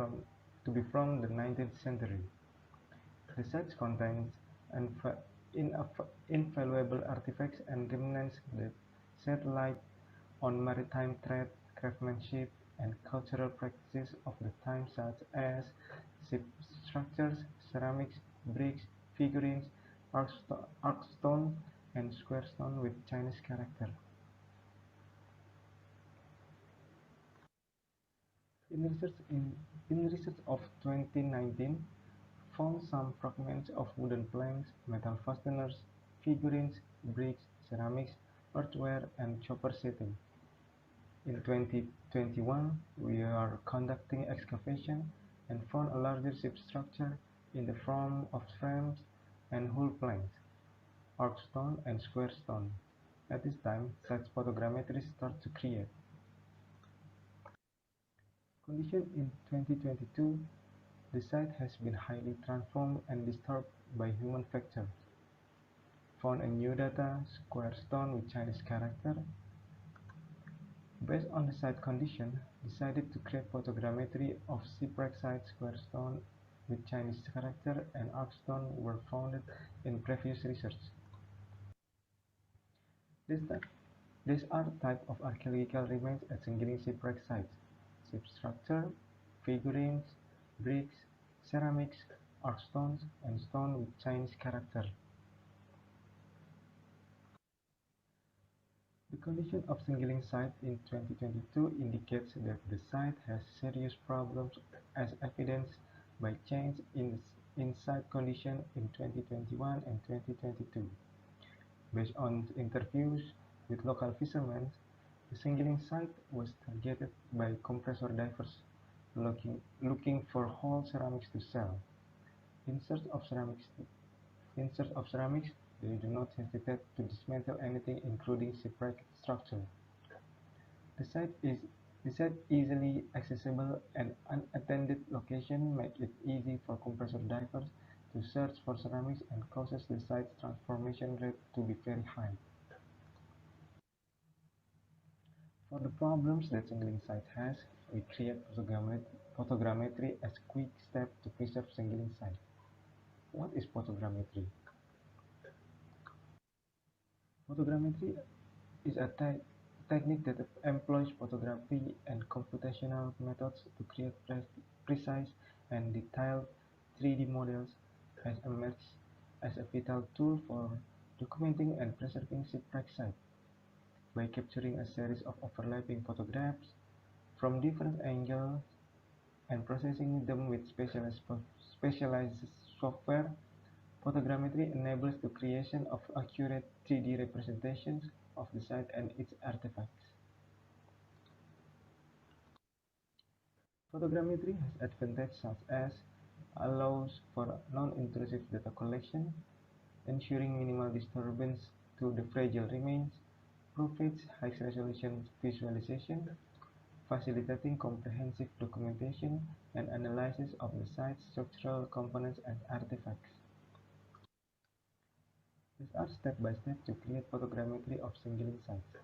the 19th century. The site contains invaluable artifacts and remnants that shed light on maritime trade, craftsmanship, and cultural practices of the time, such as ship structures, ceramics, bricks, figurines, arch stone, and square stone with Chinese character. In research of 2019, found some fragments of wooden planks, metal fasteners, figurines, bricks, ceramics, earthenware, and chopper setting. In 2021, we are conducting excavation and found a larger ship structure in the form of frames and hull planks, arch stone, and square stone. At this time, such photogrammetry starts to create. Condition in 2022, the site has been highly transformed and disturbed by human factors. Found a new data, square stone with Chinese character. Based on the site condition, decided to create photogrammetry of shipwreck site square stone with Chinese character and arch stone were found in previous research. These are type of archaeological remains at Senggiling shipwreck sites: ship structure, figurines, bricks, ceramics, arch stones, and stone with Chinese character. The condition of Senggiling site in 2022 indicates that the site has serious problems as evidenced by change in site condition in 2021 and 2022. Based on interviews with local fishermen, the Senggiling site was targeted by compressor divers looking for whole ceramics to sell. In search of ceramics, they do not hesitate to dismantle anything, including shipwreck structure. The site easily accessible and unattended location make it easy for compressor divers to search for ceramics and causes the site's transformation rate to be very high. For the problems that Senggiling site has, we create photogrammetry as a quick step to preserve Senggiling site. What is photogrammetry? Photogrammetry is a technique that employs photography and computational methods to create precise and detailed 3D models, has emerged as a vital tool for documenting and preserving shipwreck sites. By capturing a series of overlapping photographs from different angles and processing them with specialized software, photogrammetry enables the creation of accurate 3D representations of the site and its artifacts. Photogrammetry has advantages such as allows for non-intrusive data collection, ensuring minimal disturbance to the fragile remains, provides high-resolution visualization, facilitating comprehensive documentation and analysis of the site's structural components and artifacts. These are step-by-step to create photogrammetry of Senggiling sites.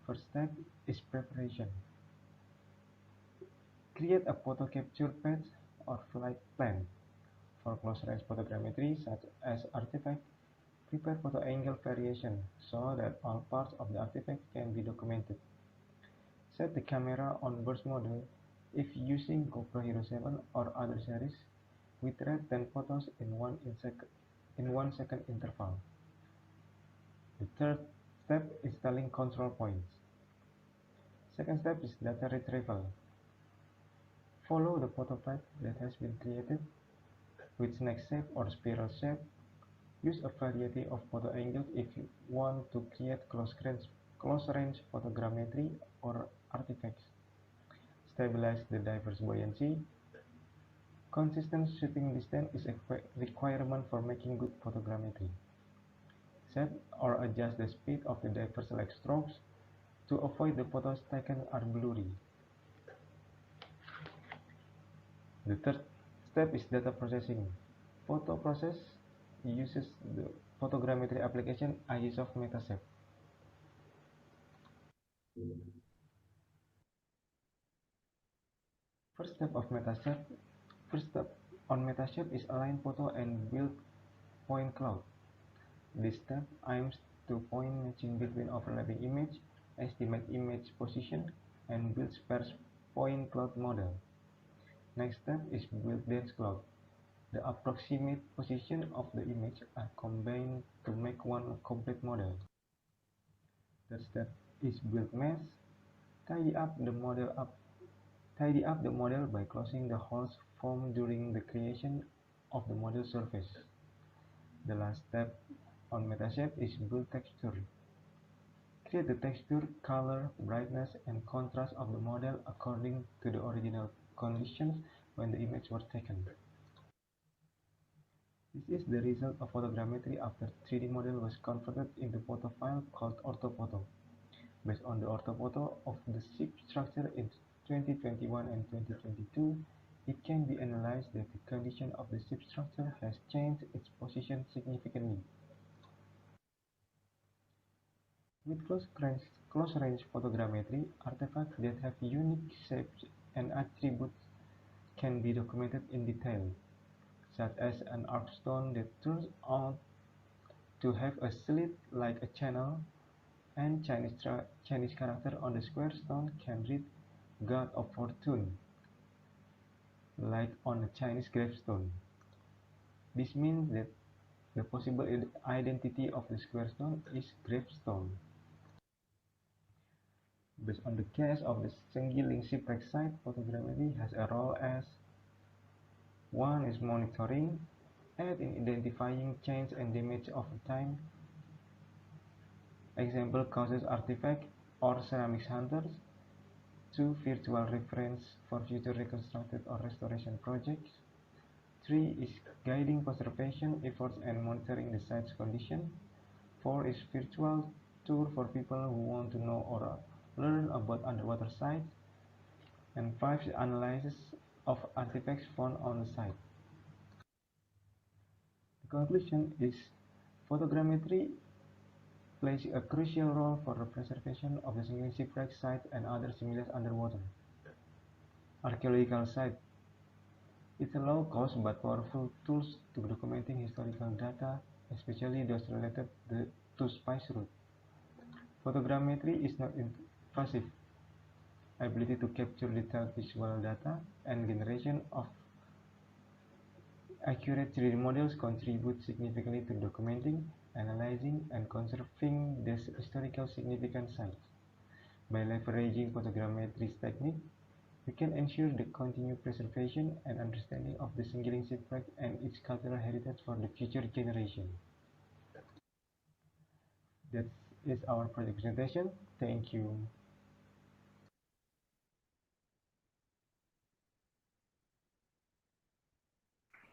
First step is preparation. Create a photo capture page or flight plan. For close-range photogrammetry, such as artifact, prepare photo angle variation so that all parts of the artifact can be documented. Set the camera on burst mode if using GoPro Hero 7 or other series, with rate 10 photos in 1 second interval. The third step is installing control points. Second step is data retrieval. Follow the photo path that has been created with snake shape or spiral shape. Use a variety of photo angles if you want to create close-range photogrammetry or artifacts. Stabilize the diver's buoyancy. Consistent shooting distance is a requirement for making good photogrammetry. Set or adjust the speed of the diver's leg strokes to avoid the photos taken are blurry. The third step is data processing. Photo process uses the photogrammetry application ISOF MetaShape. First step on MetaShape is align photo and build point cloud. This step aims to point matching between overlapping image, estimate image position, and build sparse point cloud model. Next step is build dense cloud. The approximate position of the image are combined to make one complete model. Third step is build mesh. Tidy up the model by closing the holes formed during the creation of the model surface. The last step on MetaShape is build texture. Create the texture, color, brightness, and contrast of the model according to the original conditions when the image was taken. This is the result of photogrammetry after 3D model was converted into photo file called orthophoto. Based on the orthophoto of the ship structure in 2021 and 2022, it can be analyzed that the condition of the ship structure has changed its position significantly. With close-range photogrammetry, artifacts that have unique shapes and attributes can be documented in detail, such as an arc stone that turns out to have a slit like a channel, and Chinese character on the square stone can read God of Fortune, like on a Chinese gravestone. This means that the possible identity of the square stone is gravestone. Based on the case of the Senggiling shipwreck site, photogrammetry has a role as 1 is monitoring, 8 in identifying change and damage over time, example causes artifact or ceramics hunters, 2 virtual reference for future reconstructed or restoration projects, 3 is guiding conservation efforts and monitoring the site's condition, 4 is virtual tour for people who want to know or learn about underwater sites, and 5 is analysis of artifacts found on the site. The conclusion is photogrammetry plays a crucial role for the preservation of the Senggiling shipwreck site and other similar underwater archaeological sites. It's a low-cost but powerful tool to documenting historical data, especially those related to spice route. Photogrammetry is not invasive. Ability to capture detailed visual data and generation of accurate 3D models contribute significantly to documenting, analyzing, and conserving these historical significant sites. By leveraging photogrammetry's technique, we can ensure the continued preservation and understanding of the Senggiling shipwreck and its cultural heritage for the future generation. That is our project presentation. Thank you.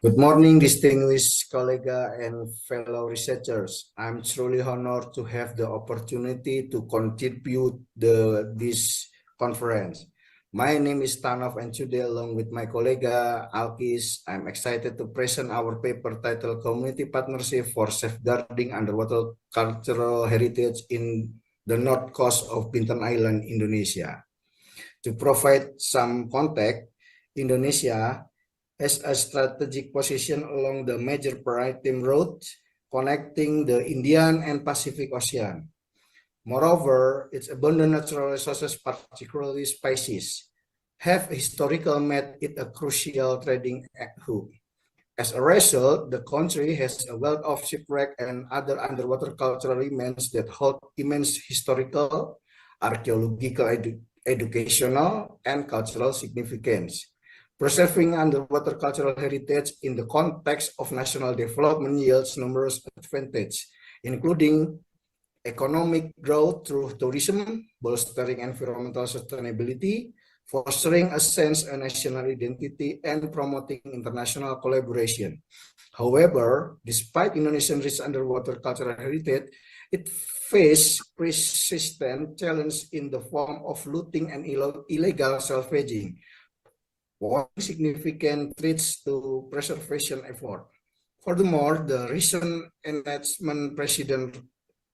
Good morning, distinguished colleagues and fellow researchers. I'm truly honored to have the opportunity to contribute this conference. My name is Tanov, and today, along with my colleague Alkis, I'm excited to present our paper titled Community Partnership for Safeguarding Underwater Cultural Heritage in the North Coast of Bintan Island, Indonesia. To provide some context, Indonesia has a strategic position along the major maritime routes connecting the Indian and Pacific Ocean. Moreover, its abundant natural resources, particularly spices, have historically made it a crucial trading hub. As a result, the country has a wealth of shipwreck and other underwater cultural remains that hold immense historical, archaeological, educational, and cultural significance. Preserving underwater cultural heritage in the context of national development yields numerous advantages, including economic growth through tourism, bolstering environmental sustainability, fostering a sense of national identity, and promoting international collaboration. However, despite Indonesia's rich underwater cultural heritage, it faces persistent challenges in the form of looting and illegal salvaging, posing significant threats to preservation effort. Furthermore, the recent enactment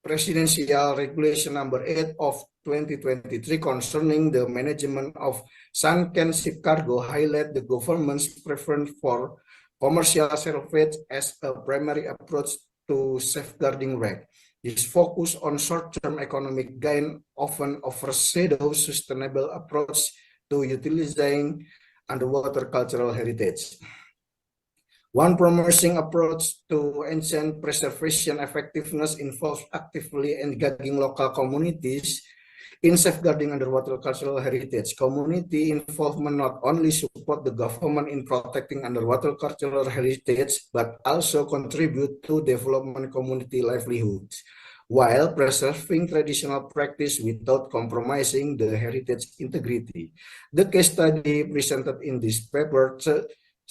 Presidential Regulation Number 8 of 2023 concerning the management of sunken ship cargo highlight the government's preference for commercial salvage as a primary approach to safeguarding wreck. This focus on short-term economic gain often overshadows sustainable approach to utilizing underwater cultural heritage. One promising approach to ancient preservation effectiveness involves actively engaging local communities in safeguarding underwater cultural heritage. Community involvement not only support the government in protecting underwater cultural heritage, but also contribute to development community livelihoods, while preserving traditional practice without compromising the heritage integrity. The case study presented in this paper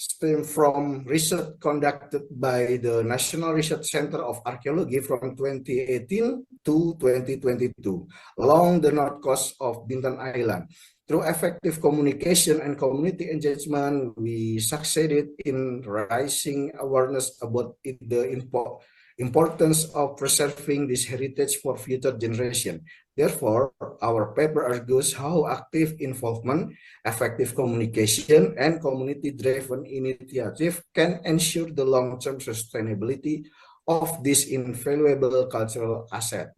stem from research conducted by the National Research Center of Archaeology from 2018 to 2022 along the north coast of Bintan Island. Through effective communication and community engagement, we succeeded in raising awareness about the importance of preserving this heritage for future generations. Therefore, our paper argues how active involvement, effective communication, and community-driven initiative can ensure the long-term sustainability of this invaluable cultural asset.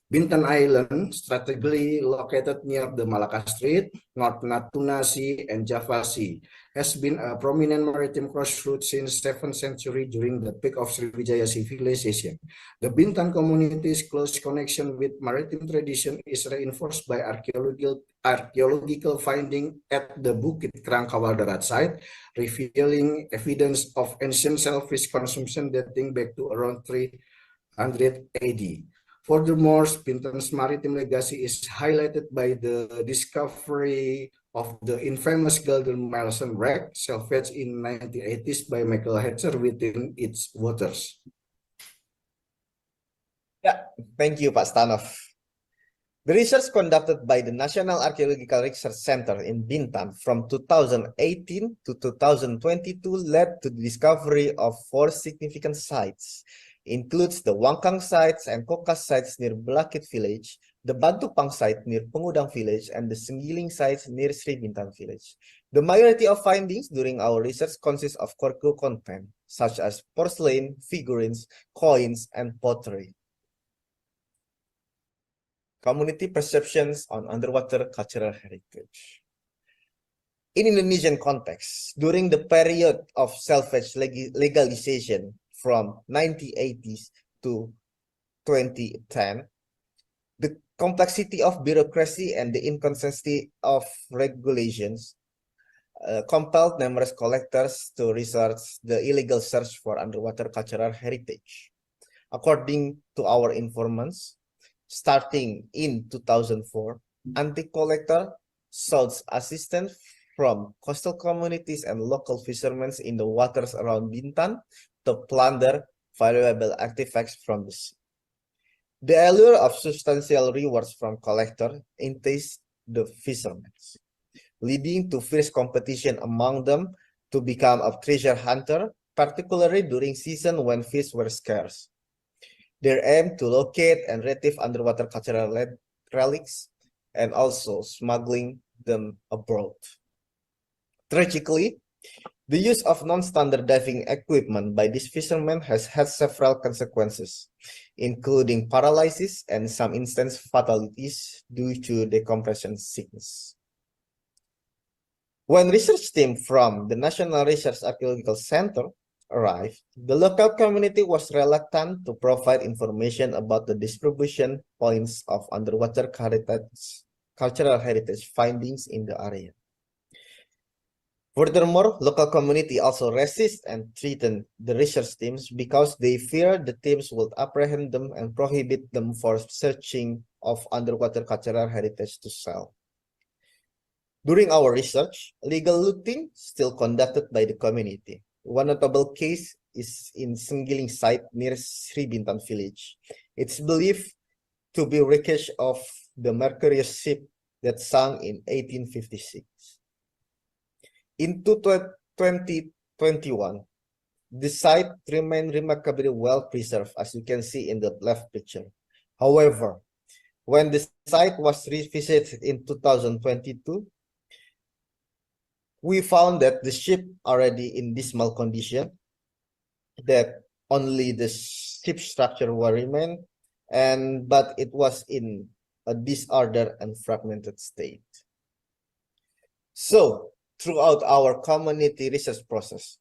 Bintan Island, strategically located near the Malacca Strait, North Natuna Sea, and Java Sea, has been a prominent maritime crossroads since 7th century during the peak of Sriwijaya civilization. The Bintan community's close connection with maritime tradition is reinforced by archaeological findings at the Bukit Kerangkawal Darat site, revealing evidence of ancient shellfish consumption dating back to around 300 AD. Furthermore, Bintan's maritime legacy is highlighted by the discovery of the infamous Golden Milestone wreck, salvaged in 1980s by Michael Hetzer within its waters. Yeah, thank you, Pak Stanov. The research conducted by the National Archaeological Research Center in Bintan from 2018 to 2022 led to the discovery of 4 significant sites. Includes the Wangkang sites and Kokas sites near Belakit village, the Bantupang site near Pengudang village, and the Senggiling sites near Sri Bintan village. The majority of findings during our research consists of cargo content, such as porcelain, figurines, coins, and pottery. Community perceptions on underwater cultural heritage. In Indonesian context, during the period of salvage legalization, from 1980s to 2010, the complexity of bureaucracy and the inconsistency of regulations compelled numerous collectors to research the illegal search for underwater cultural heritage. According to our informants, starting in 2004, anti-collector sought assistance from coastal communities and local fishermen in the waters around Bintan to plunder valuable artifacts from the sea. The allure of substantial rewards from collectors enticed the fishermen, leading to fierce competition among them to become a treasure hunter, particularly during season when fish were scarce. Their aim to locate and retrieve underwater cultural relics and also smuggling them abroad. Tragically, the use of non-standard diving equipment by these fishermen has had several consequences, including paralysis and some instances fatalities due to decompression sickness. When research team from the National Research Archaeological Center arrived, the local community was reluctant to provide information about the distribution points of underwater cultural heritage findings in the area. Furthermore, local community also resist and threaten the research teams because they fear the teams will apprehend them and prohibit them for searching of underwater cultural heritage to sell. During our research, legal looting still conducted by the community. One notable case is in Senggiling site near Sri Bintan village. It's believed to be wreckage of the Mercurius ship that sank in 1856. In 2021, The site remained remarkably well preserved, as you can see in the left picture. However, when the site was revisited in 2022, we found that the ship already in dismal condition, that only the ship structure will remain, but it was in a disordered and fragmented state. So, throughout our community research process,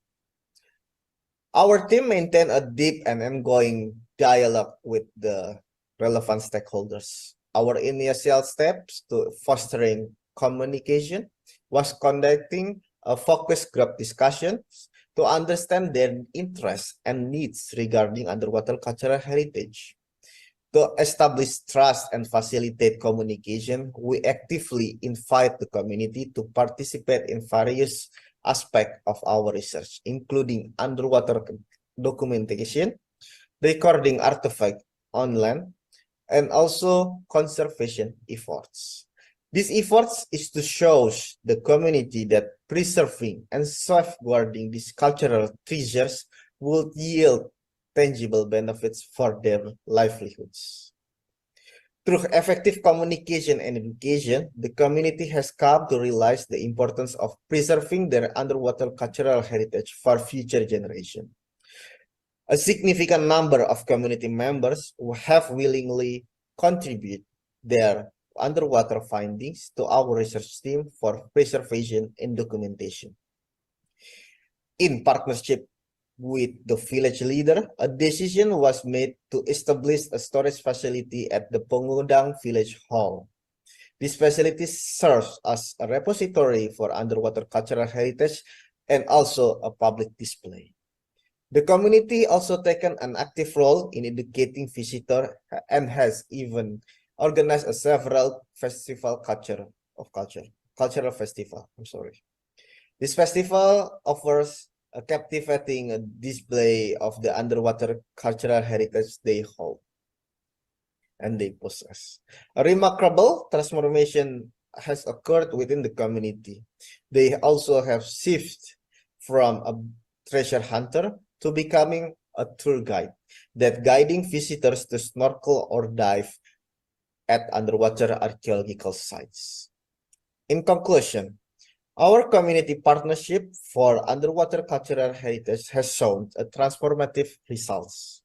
our team maintained a deep and ongoing dialogue with the relevant stakeholders. Our initial steps to fostering communication was conducting a focus group discussion to understand their interests and needs regarding underwater cultural heritage. To establish trust and facilitate communication, we actively invite the community to participate in various aspects of our research, including underwater documentation, recording artifacts on land, and also conservation efforts. These efforts is to show the community that preserving and safeguarding these cultural treasures will yield tangible benefits for their livelihoods. Through effective communication and education, the community has come to realize the importance of preserving their underwater cultural heritage for future generations. A significant number of community members who have willingly contributed their underwater findings to our research team for preservation and documentation. In partnership with the village leader, a decision was made to establish a storage facility at the Pengudang Village Hall. This facility serves as a repository for underwater cultural heritage and also a public display. The community also taken an active role in educating visitors and has even organized several cultural festival. This festival offers a captivating display of the underwater cultural heritage they hold and they possess. A remarkable transformation has occurred within the community. They also have shifted from a treasure hunter to becoming a tour guide, that guiding visitors to snorkel or dive at underwater archaeological sites. In conclusion, our community partnership for underwater cultural heritage has shown a transformative results.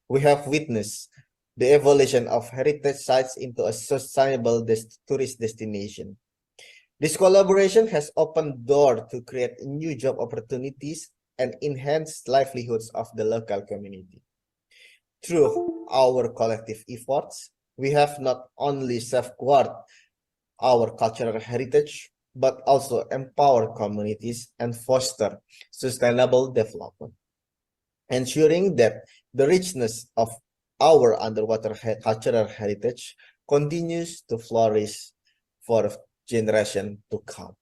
We have witnessed the evolution of heritage sites into a sustainable tourist destination. This collaboration has opened doors to create new job opportunities and enhance livelihoods of the local community. Through our collective efforts, we have not only safeguarded our cultural heritage, but also empower communities and foster sustainable development, ensuring that the richness of our underwater cultural heritage continues to flourish for generations to come.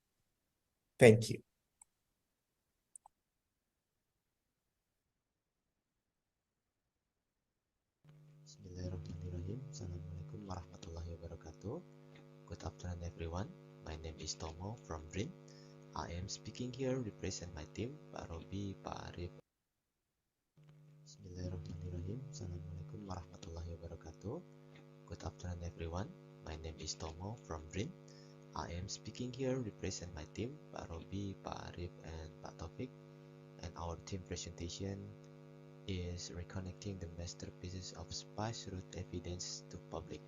Thank you. Bismillahirrahmanirrahim. Assalamualaikum warahmatullahi wabarakatuh. Good afternoon, everyone. My name is Tomo from BRIN. I am speaking here represent my team, Pak Robi, Pak Arif. Bismillahirrahmanirrahim. Assalamualaikum warahmatullahi wabarakatuh. Good afternoon, everyone. My name is Tomo from BRIN. I am speaking here represent my team, Pak Robi, Pak Arif, and Pak Taufik. And our team presentation is reconnecting the masterpieces of spice route evidence to public.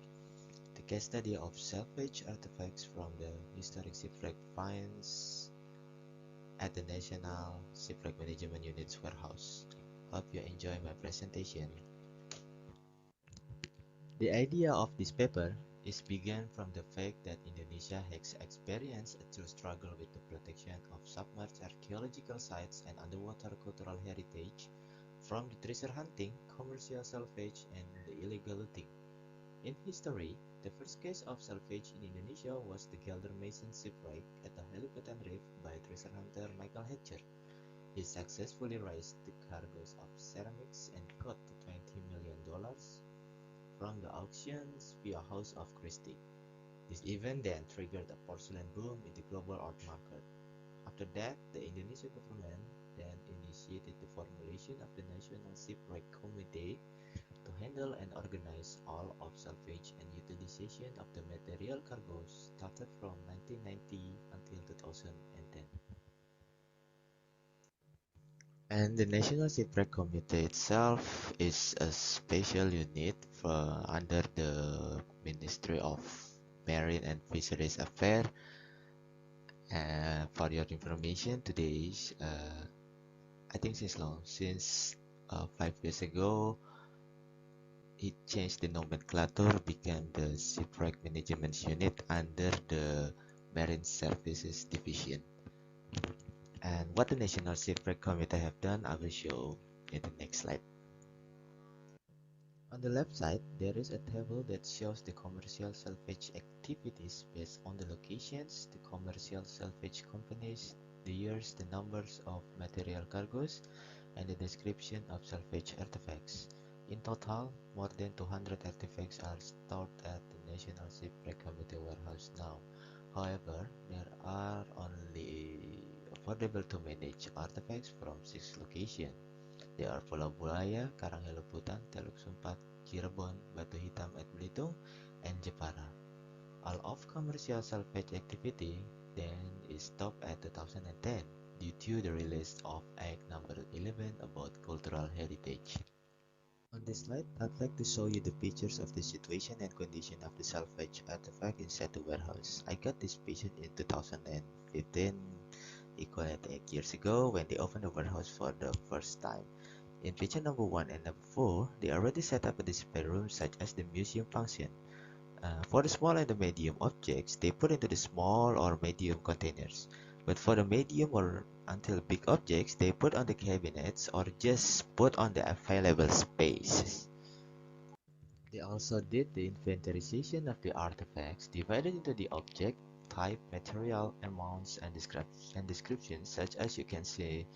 The case study of salvage artifacts from the historic shipwreck finds at the National Shipwreck Management Unit's warehouse. Hope you enjoy my presentation. The idea of this paper is began from the fact that Indonesia has experienced a true struggle with the protection of submerged archaeological sites and underwater cultural heritage from the treasure hunting, commercial salvage, and the illegal looting. In history, the first case of salvage in Indonesia was the Geldermalsen shipwreck at the Halipatan Reef by treasure hunter Michael Hatcher. He successfully raised the cargoes of ceramics and got to $20 million from the auctions via House of Christie. This event then triggered a porcelain boom in the global art market. After that, the Indonesian government then initiated initiated the formulation of the National Shipwreck Committee to handle and organize all of salvage and utilization of the material cargoes started from 1990 until 2010. And the National Shipwreck Committee itself is a special unit under the Ministry of Marine and Fisheries Affairs. For your information, today, I think since 5 years ago, it changed the nomenclature, became the Shipwreck Management Unit under the Marine Services Division. And what the National Shipwreck Committee have done, I will show in the next slide. On the left side, there is a table that shows the commercial salvage activities based on the locations, the commercial salvage companies, the years, the numbers of material cargoes, and the description of salvage artifacts. In total, more than 200 artifacts are stored at the National Shipwreck Committee warehouse now. However, there are only affordable to manage artifacts from 6 locations. They are Pulau Buaya, Karangheluputan, Teluk Sumpat, Cirebon, Batu Hitam at Belitung, and Jepara. All of commercial salvage activity then is stopped at 2010 due to the release of Act number 11 about cultural heritage. On this slide, I'd like to show you the pictures of the situation and condition of the salvage artifact inside the warehouse. I got this picture in 2015, equal to 8 years ago, when they opened the warehouse for the first time. In picture number 1 and number 4, they already set up a display room such as the museum function. For the small and the medium objects, they put into the small or medium containers. But for the medium or until big objects, they put on the cabinets or just put on the available spaces. They also did the inventarization of the artifacts, divided into the object, type, material, amounts, and descriptions, such as you can see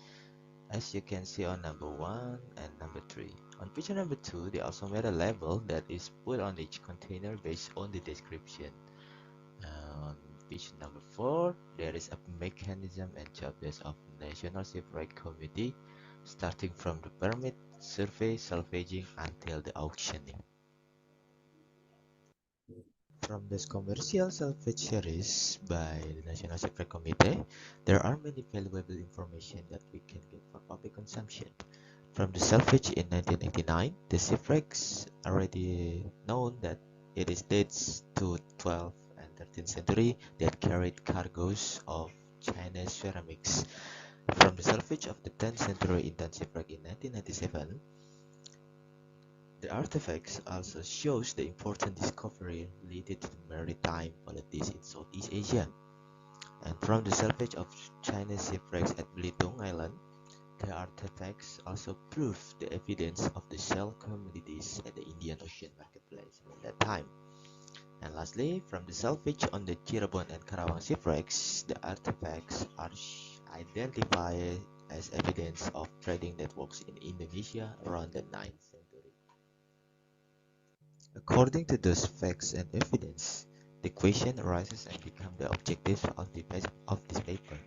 on number 1 and number 3. On picture number 2, they also made a label that is put on each container based on the description. On page number 4, there is a mechanism and job desk of National Shipwreck Committee, starting from the permit, survey, salvaging until the auctioning. From this commercial salvage series by the National Shipwreck Committee, there are many valuable information that we can get for public consumption. From the salvage in 1989, the shipwrecks already known that it is dates to 12th and 13th century that carried cargoes of Chinese ceramics. From the salvage of the 10th century Indian shipwreck in 1997, the artifacts also shows the important discovery related to the maritime politics in Southeast Asia. And from the salvage of Chinese shipwrecks at Belitung Island, the artifacts also prove the evidence of the shell communities at the Indian Ocean marketplace at that time. And lastly, from the salvage on the Cirebon and Karawang shipwrecks, the artifacts are identified as evidence of trading networks in Indonesia around the 9th century. According to those facts and evidence, the question arises and becomes the objective of this paper.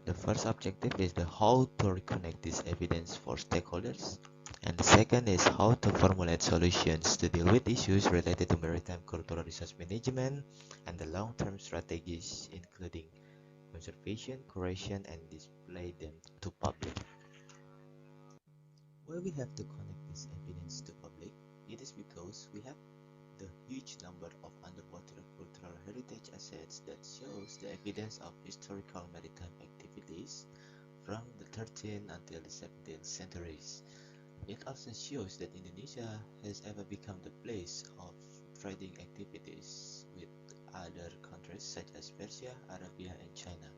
The first objective is how to reconnect this evidence for stakeholders, and the second is how to formulate solutions to deal with issues related to maritime cultural resource management and the long-term strategies, including conservation, curation, and display them to public. Why we have to connect this evidence to public? It is because we have the huge number of underwater cultural heritage assets that shows the evidence of historical maritime activities from the 13th until the 17th centuries. It also shows that Indonesia has ever become the place of trading activities with other countries such as Persia, Arabia, and China.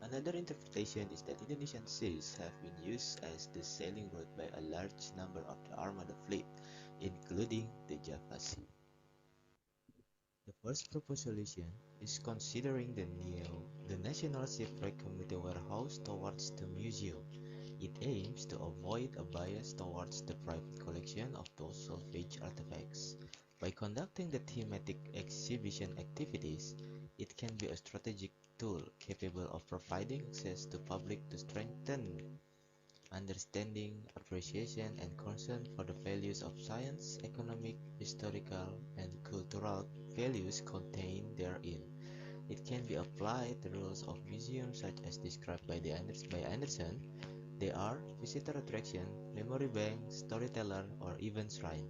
Another interpretation is that Indonesian seas have been used as the sailing route by a large number of the Armada fleet, including the Java Sea. The first proposed solution is considering the National Shipwreck Committee warehouse towards the museum. It aims to avoid a bias towards the private collection of those salvage artifacts. By conducting the thematic exhibition activities, it can be a strategic tool capable of providing access to public to strengthen understanding, appreciation, and concern for the values of science, economic, historical, and cultural values contained therein. It can be applied the rules of museums such as described by Anderson. They are visitor attraction, memory bank, storyteller, or even shrine.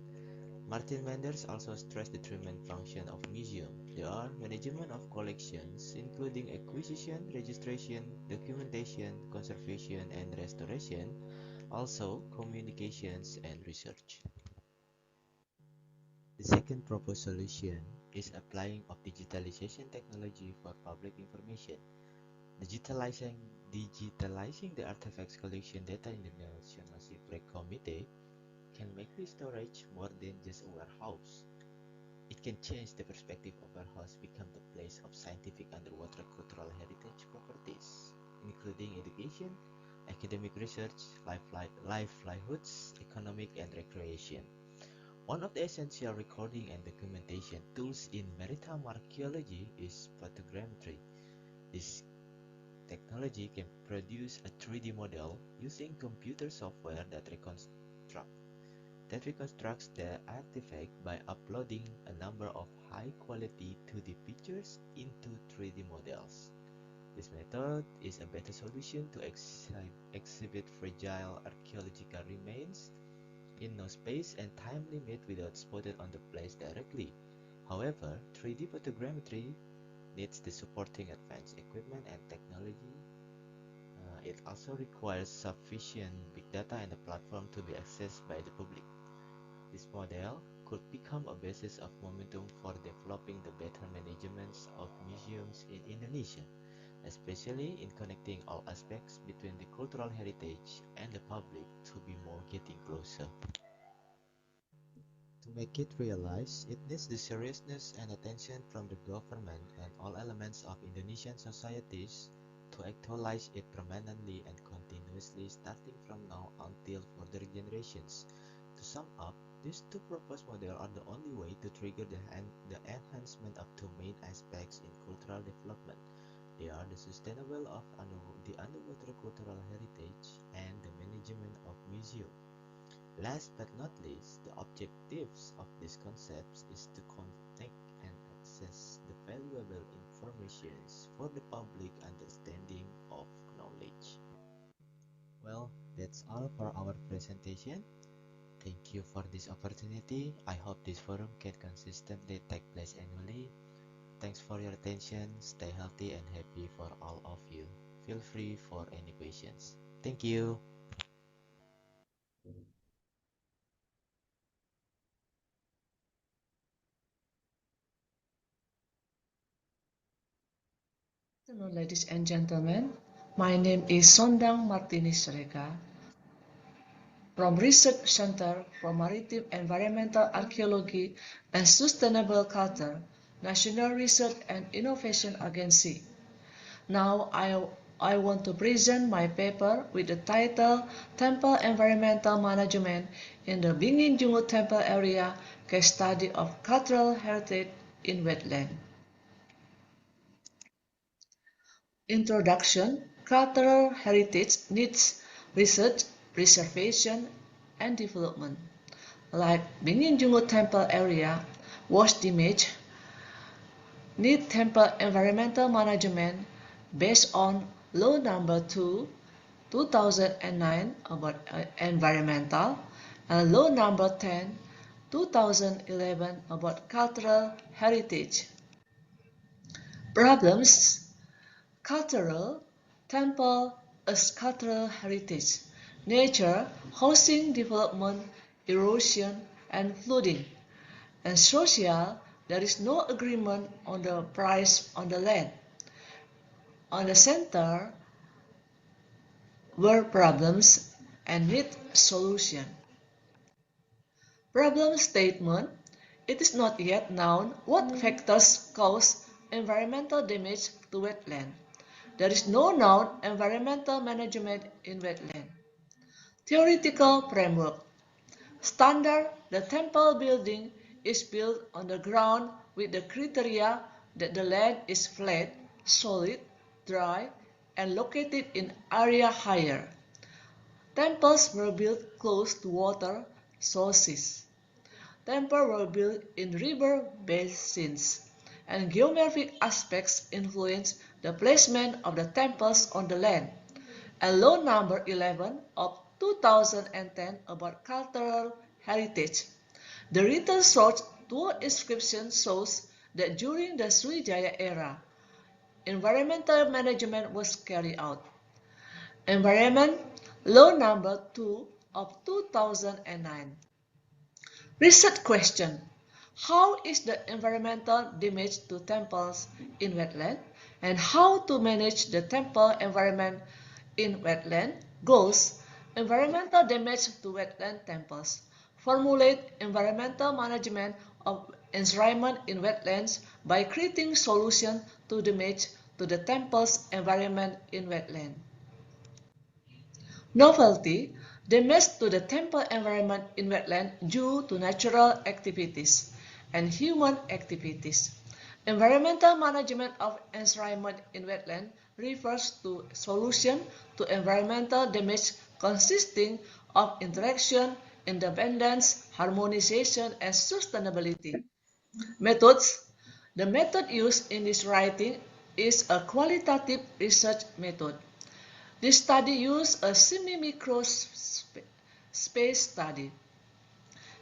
Martin Menders also stressed the three main functions of museum. They are management of collections, including acquisition, registration, documentation, conservation, and restoration, also communications and research. The second proposed solution is applying of digitalization technology for public information. Digitalizing the artifacts collection data in the National Shipwreck Committee can make the storage more than just a warehouse. It can change the perspective of warehouse become the place of scientific underwater cultural heritage properties, including education, academic research, livelihoods, economic, and recreation. One of the essential recording and documentation tools in maritime archaeology is photogrammetry. This technology can produce a 3D model using computer software that reconstructs the artifact by uploading a number of high-quality 2D pictures into 3D models. This method is a better solution to exhibit fragile archaeological remains in no space and time limit without spotted on the place directly. However, 3D photogrammetry needs the supporting advanced equipment and technology. It also requires sufficient big data and a platform to be accessed by the public. This model could become a basis of momentum for developing the better management of museums in Indonesia, especially in connecting all aspects between the cultural heritage and the public to be more getting closer. To make it realize, it needs the seriousness and attention from the government and all elements of Indonesian societies to actualize it permanently and continuously starting from now until further generations. To sum up, these two proposed models are the only way to trigger the enhancement of two main aspects in cultural development. They are the sustainable of the underwater cultural heritage and the management of museum. Last but not least, the objectives of these concepts is to connect and access the valuable information for the public understanding of knowledge. Well, that's all for our presentation. Thank you for this opportunity. I hope this forum can consistently take place annually. Thanks for your attention. Stay healthy and happy for all of you. Feel free for any questions. Thank you. Good afternoon, ladies and gentlemen. My name is Sondang Martinez Rega from Research Center for Maritim Environmental Archaeology and Sustainable Culture, National Research and Innovation Agency. Now I want to present my paper with the title Temple Environmental Management in the Bingin Jungut Temple Area, Case Study of Cultural Heritage in Wetland. Introduction. Cultural heritage needs research, preservation, and development. Like Bingin Jungut Temple Area was damaged, need temple environmental management based on Law Number 2, 2009 about environmental, and Law Number 10, 2011 about cultural heritage. Problems. Cultural, temple as cultural heritage, nature, housing development, erosion, and flooding. And social, there is no agreement on the price on the land. On the center were problems and need solution. Problem statement. It is not yet known what factors cause environmental damage to wetland. There is no known environmental management in wetland. Theoretical framework. Standard, the temple building is built on the ground with the criteria that the land is flat, solid, dry, and located in area higher. Temples were built close to water sources. Temples were built in river basins, and geographic aspects influenced the placement of the temples on the land. And law number 11 of 2010 about cultural heritage. The written source to inscription shows that during the Sriwijaya era, environmental management was carried out. Environment Law number 2 of 2009. Research question. How is the environmental damage to temples in wetland and how to manage the temple environment in wetland? Goals. Environmental damage to wetland temples. Formulate environmental management of enshrinement in wetlands by creating solutions to damage to the temple's environment in wetland. Novelty. Damage to the temple environment in wetland due to natural activities and human activities. Environmental management of enshrinement in wetland refers to solution to environmental damage consisting of interaction, independence, harmonization, and sustainability. Methods. The method used in this writing is a qualitative research method. This study used a semi-micro space study.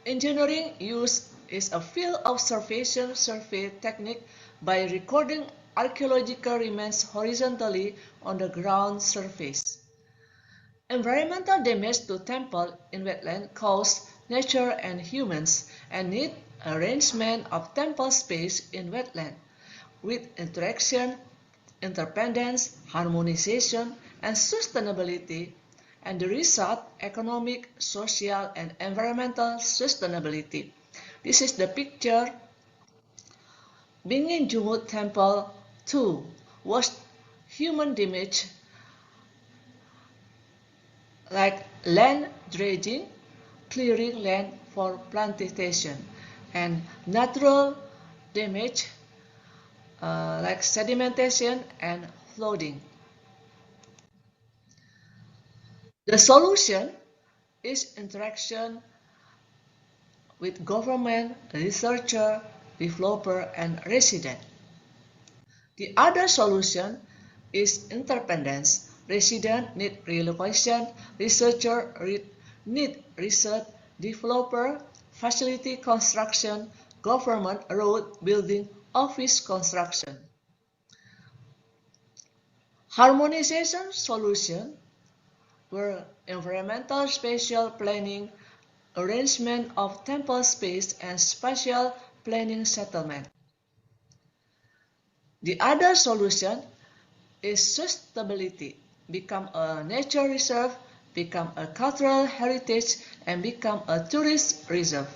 Engineering use is a field observation survey technique by recording archaeological remains horizontally on the ground surface. Environmental damage to temple in wetland cause nature and humans and need arrangement of temple space in wetland with interaction, interdependence, harmonization, and sustainability, and the result economic, social, and environmental sustainability. This is the picture. Bingin Jumut Temple 2 was human damage like land dredging, clearing land for plantation, and natural damage like sedimentation and flooding. The solution is interaction with government, researcher, developer, and resident. The other solution is interdependence. Resident need relocation, researcher need research, developer facility construction, government road building, office construction. Harmonization solution were environmental spatial planning, arrangement of temple space, and spatial planning settlement. The other solution is sustainability, become a nature reserve, become a cultural heritage, and become a tourist reserve.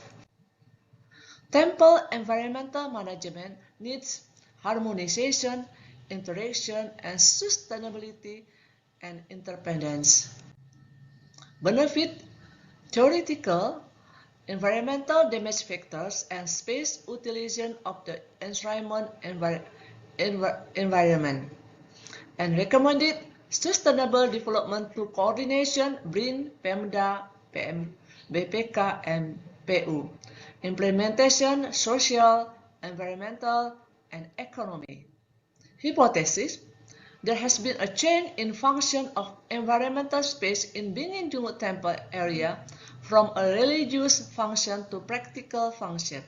Temple environmental management needs harmonization, interaction, and sustainability and interdependence. Benefit, theoretical, environmental damage factors, and space utilization of the enshrinement environment. And recommended sustainable development through coordination BRIN, PEMDA, BPK, and PU. Implementation, social, environmental, and economy. Hypothesis. There has been a change in function of environmental space in Bingin Jumut Temple area from a religious function to practical function.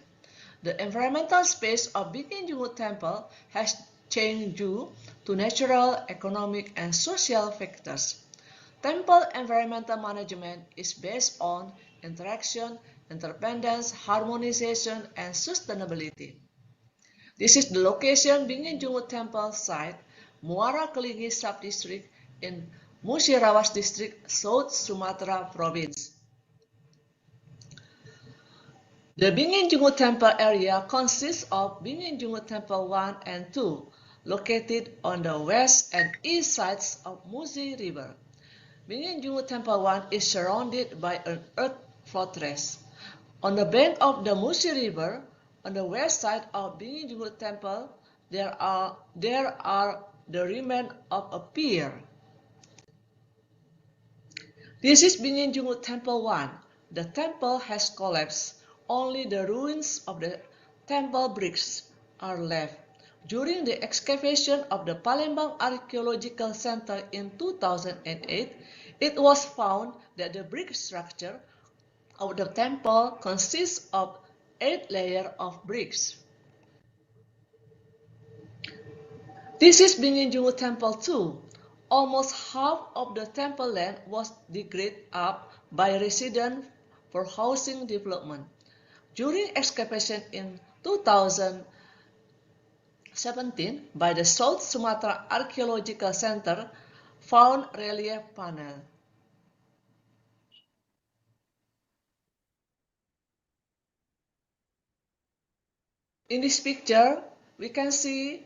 The environmental space of Bingin Jumut Temple has changed due to natural, economic, and social factors. Temple environmental management is based on interaction, interdependence, harmonization, and sustainability. This is the location Bingin Jumut Temple site, Muara Kelingi Subdistrict in Musirawas District, South Sumatra Province. The Bingin Jumut Temple area consists of Bingin Jumut Temple 1 and 2, located on the west and east sides of Musi River. Bingin Jumut Temple 1 is surrounded by an earth fortress. On the bank of the Musi River, on the west side of Bingin Jumut Temple, there are the remains of a pier. This is Bingin Jungut Temple 1. The temple has collapsed. Only the ruins of the temple bricks are left. During the excavation of the Palembang Archaeological Center in 2008, it was found that the brick structure of the temple consists of 8 layers of bricks. This is Bingin Jungut Temple 2. Almost half of the temple land was degraded up by residents for housing development. During excavation in 2017 by the South Sumatra Archaeological Center, found relief panel. In this picture, we can see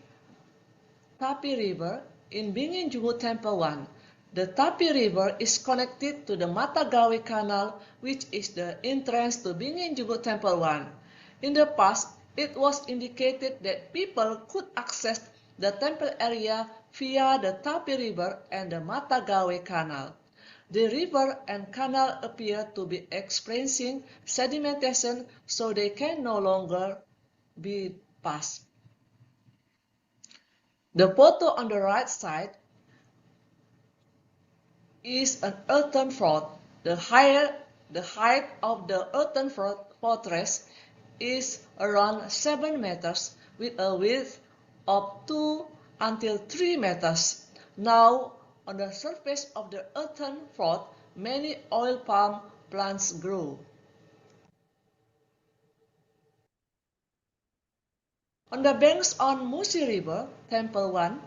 Tapi River in Bingin Jungut Temple 1. The Tapi River is connected to the Matagawe Canal, which is the entrance to Bingin Jungut Temple 1. In the past, it was indicated that people could access the temple area via the Tapi River and the Matagawe Canal. The river and canal appear to be experiencing sedimentation, so they can no longer be passed. The photo on the right side is an earthen fort. The height of the earthen fortress is around 7 meters with a width of 2 until 3 meters. Now, on the surface of the earthen fort, many oil palm plants grow. On the banks on Musi River, Temple 1,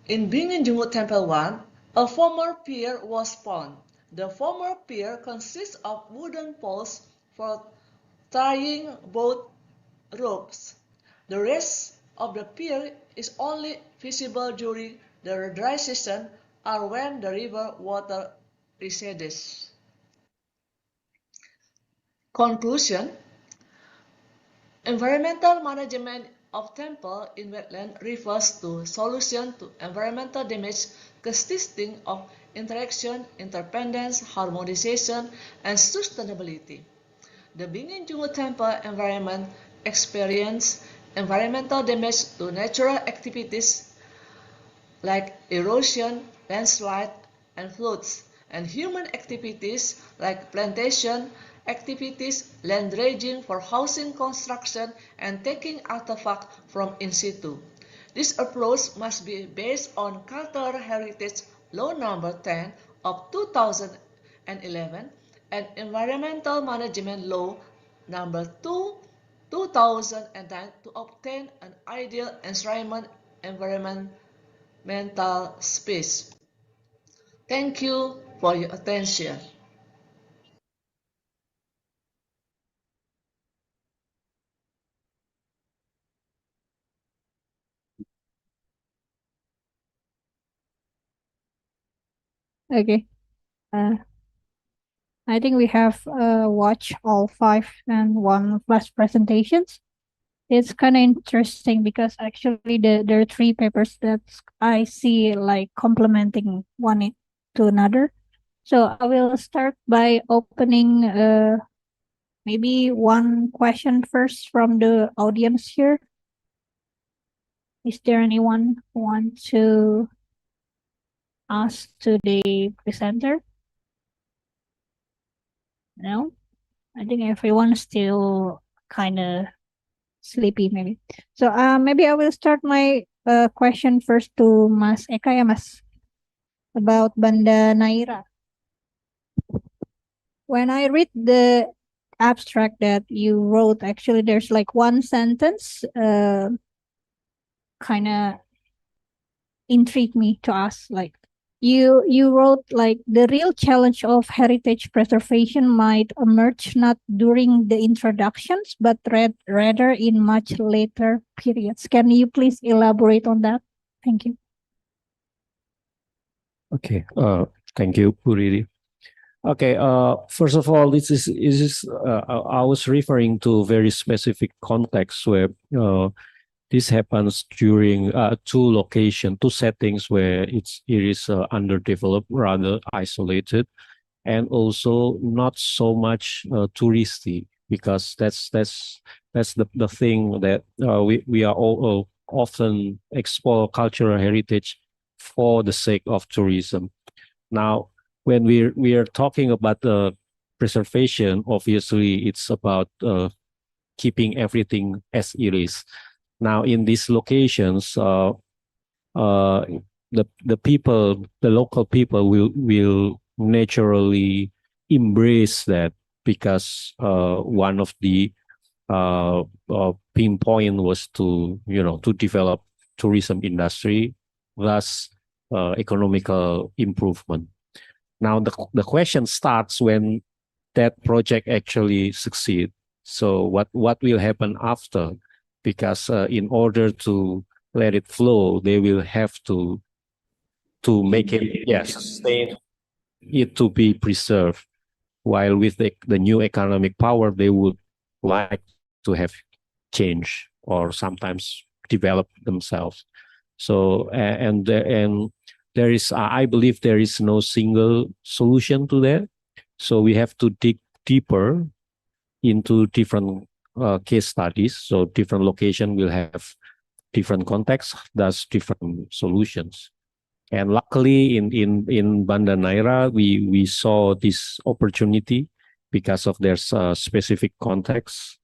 in Bingin Jungut Temple 1, a former pier was found. The former pier consists of wooden poles for tying boat ropes. The rest of the pier is only visible during the dry season or when the river water recedes. Conclusion: environmental management of temple in wetland refers to solution to environmental damage consisting of interaction, interdependence, harmonization, and sustainability. The Bingin Jungut Temple environment experienced environmental damage to natural activities like erosion, landslide, and floods, and human activities like plantation activities, land dredging for housing construction, and taking artifacts from in situ. This approach must be based on Cultural Heritage Law No. 10 of 2011 and Environmental Management Law No. 2, 2009 to obtain an ideal environmental space. Thank you for your attention. Okay. I think we have watched all 5 and 1 flash presentations. It's kind of interesting because actually there are 3 papers that I see like complementing one to another. So I will start by opening maybe one question first from the audience here. Is there anyone who wants to ask to the presenter? No? I think everyone's still kind of sleepy maybe. So maybe I will start my question first to Mas Eka ya Mas, about Banda Naira. When I read the abstract that you wrote, actually there's like one sentence kind of intrigued me to ask, like you wrote like the real challenge of heritage preservation might emerge not during the introductions but rather in much later periods. Can you please elaborate on that? Thank you. Okay, thank you, Puriri. Okay, first of all, this is I was referring to very specific context where this happens during two settings where it is underdeveloped, rather isolated, and also not so much touristy, because that's the thing that we are all often explore cultural heritage for the sake of tourism. Now, when we are talking about the preservation, obviously it's about keeping everything as it is. Now, in these locations, the people, the local people will naturally embrace that, because one of the pinpoint was to develop tourism industry, thus economical improvement. Now the question starts when that project actually succeed. So what will happen after? Because in order to let it flow, they will have to make it, sustain it to be preserved. While with the new economic power, they would like to have change or sometimes develop themselves. So and there is, I believe, there is no single solution to that. So we have to dig deeper into different case studies. So different location will have different contexts, thus different solutions. And luckily in Banda Neira, we saw this opportunity because of their specific context,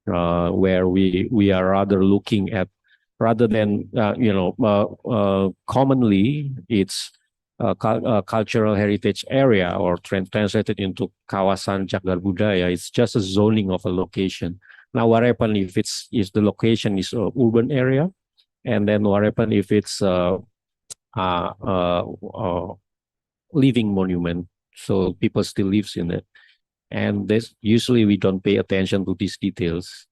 where we are rather looking at, rather than commonly it's cultural heritage area, or translated into kawasan cagar budaya. It's just a zoning of a location. Now, what happens if the location is an urban area, and then what happens if it's living monument, so people still lives in it, and this usually we don't pay attention to these details.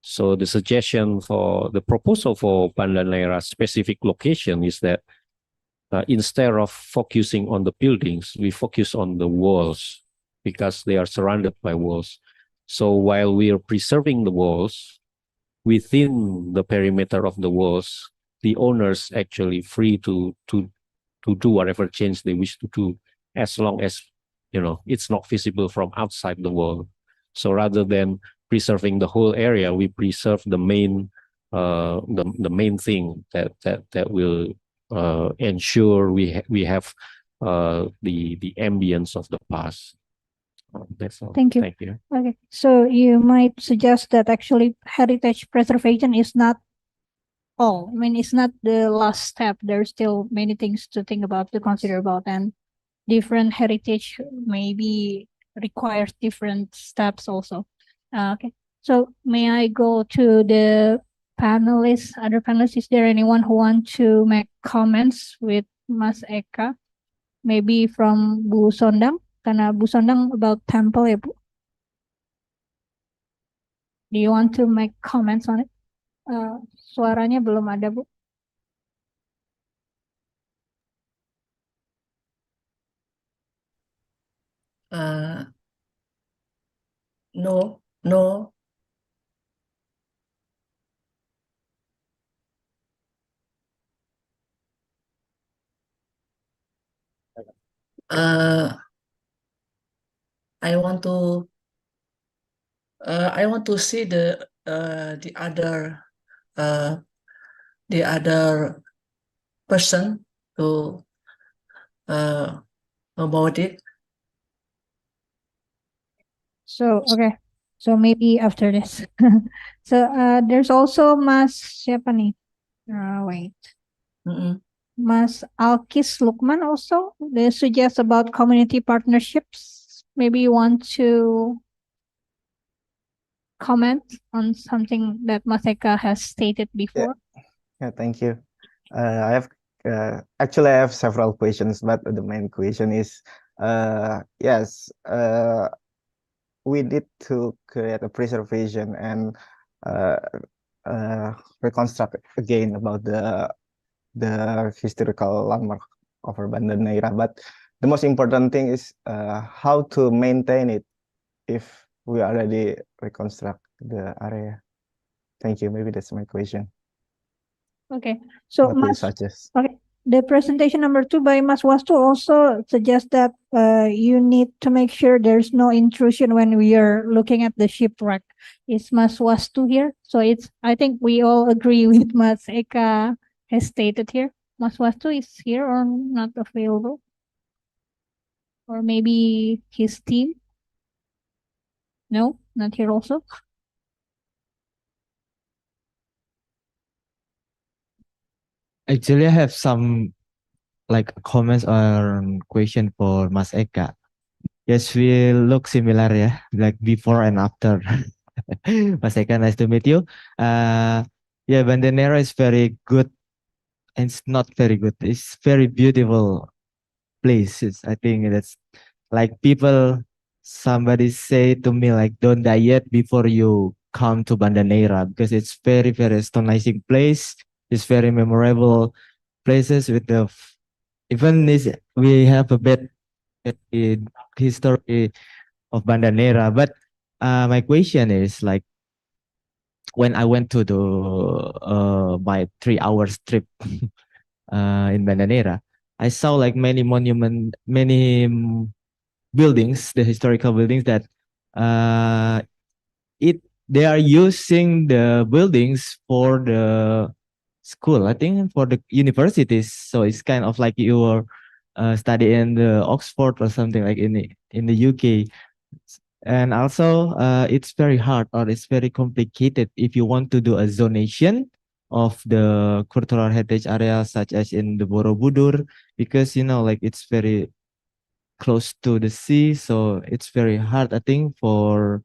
So the suggestion for the proposal for Banda Neira specific location is that instead of focusing on the buildings, we focus on the walls, because they are surrounded by walls. So while we are preserving the walls, within the perimeter of the walls, the owners actually free to do whatever change they wish to do, as long as it's not visible from outside the wall. So rather than preserving the whole area, we preserve the main thing that will ensure we have the ambience of the past. That's all. Thank you. Thank you. Okay, so you might suggest that actually heritage preservation is not all. I mean, it's not the last step. There's still many things to think about, to consider about, and different heritage maybe requires different steps also. Okay, so may I go to the panelists, other panelists? Is there anyone who want to make comments with Mas Eka? Maybe from Bu Sondang, karena Bu Sondang about temple ya, Bu. Do you want to make comments on it? Suaranya belum ada, Bu. No. I want to see the other person to about it. So okay, so maybe after this. So there's also Mas siapa nih? Wait. Mas Alkis Lukman also. They suggest about community partnerships. Maybe you want to comment on something that Mas Eka has stated before. Yeah, thank you. I have actually I have several questions, but the main question is yes, we need to create a preservation and reconstruct again about the historical landmark of Banda Neira. But the most important thing is how to maintain it if we already reconstruct the area. Thank you. Maybe that's my question. Okay, so What will you Mas, suggest? okay, the presentation number 2 by Mas Wastu also suggests that you need to make sure there's no intrusion when we are looking at the shipwreck. Is Mas Wastu here? So it's, I think we all agree with Mas Eka has stated here. Mas Wastu is here or not available? Or maybe his team? No, not here also. Actually, I have some like comments or question for Mas Eka. Yes, we look similar, yeah, like before and after. Mas Eka, nice to meet you. Yeah, Bandanera is very good, and it's not very good. It's very beautiful places. I think that's like people. Somebody say to me like, don't die yet before you come to Bandanera because it's very very astonishing place. It's very memorable places with the even this we have a bit in history of Bandanera. But my question is like when I went to the my 3 hours trip in Bandanera, I saw like many monument, many buildings, the historical buildings that it they are using the buildings for the school, I think for the universities. So it's kind of like you are studying the Oxford or something like in the UK. And also it's very hard or it's very complicated if you want to do a zonation of the cultural heritage area such as in the Borobudur, because you know like it's very close to the sea, so it's very hard I think for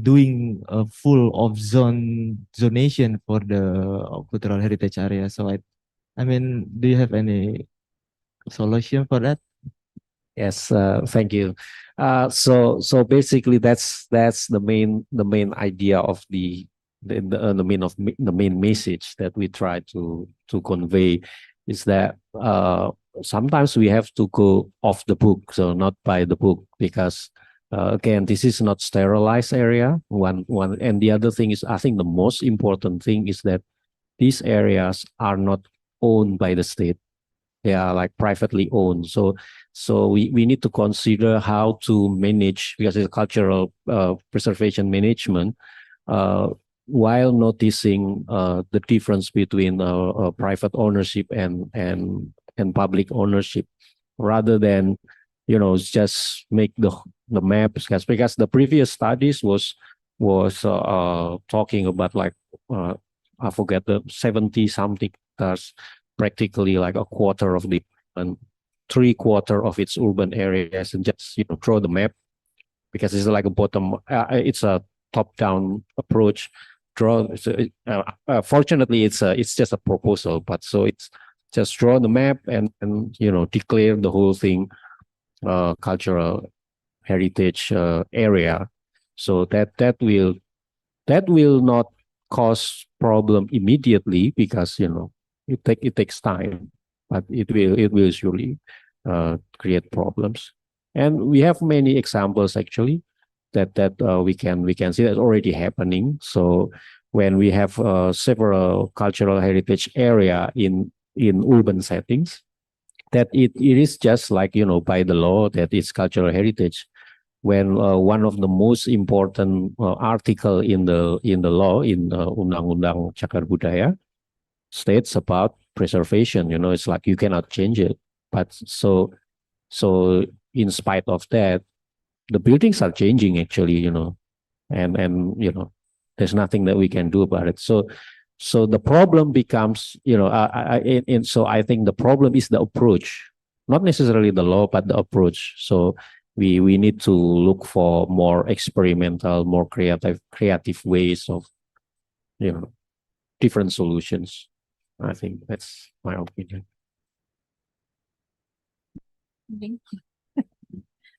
doing a full of zonation for the cultural heritage area. So I mean, do you have any solution for that? Yes, thank you. So basically, that's the main idea of the main message that we try to convey is that sometimes we have to go off the book, so not by the book, because again, this is not sterilized area. One, and the other thing is, I think the most important thing is that these areas are not owned by the state. They are like privately owned. So we need to consider how to manage, because it's cultural preservation management, while noticing the difference between private ownership and public ownership, rather than just make the maps, because the previous studies was talking about like I forget the 70 something hectares, practically like a quarter of the and 3/4 of its urban areas, and just draw the map, because it's like a bottom it's a top down approach. Fortunately it's just a proposal, but so it's just draw the map and declare the whole thing cultural heritage area, so that will not cause problem immediately, because it takes time, but it will surely create problems. And we have many examples actually that we can see that's already happening. So when we have several cultural heritage area in urban settings, that it is just like by the law that it's cultural heritage, when one of the most important article in the law, in Undang-Undang Cagar Budaya, states about preservation. It's like you cannot change it. But so in spite of that, the buildings are changing actually, and there's nothing that we can do about it. So the problem becomes, so I think the problem is the approach, not necessarily the law, but the approach. So we need to look for more experimental, more creative ways of, different solutions. I think that's my opinion.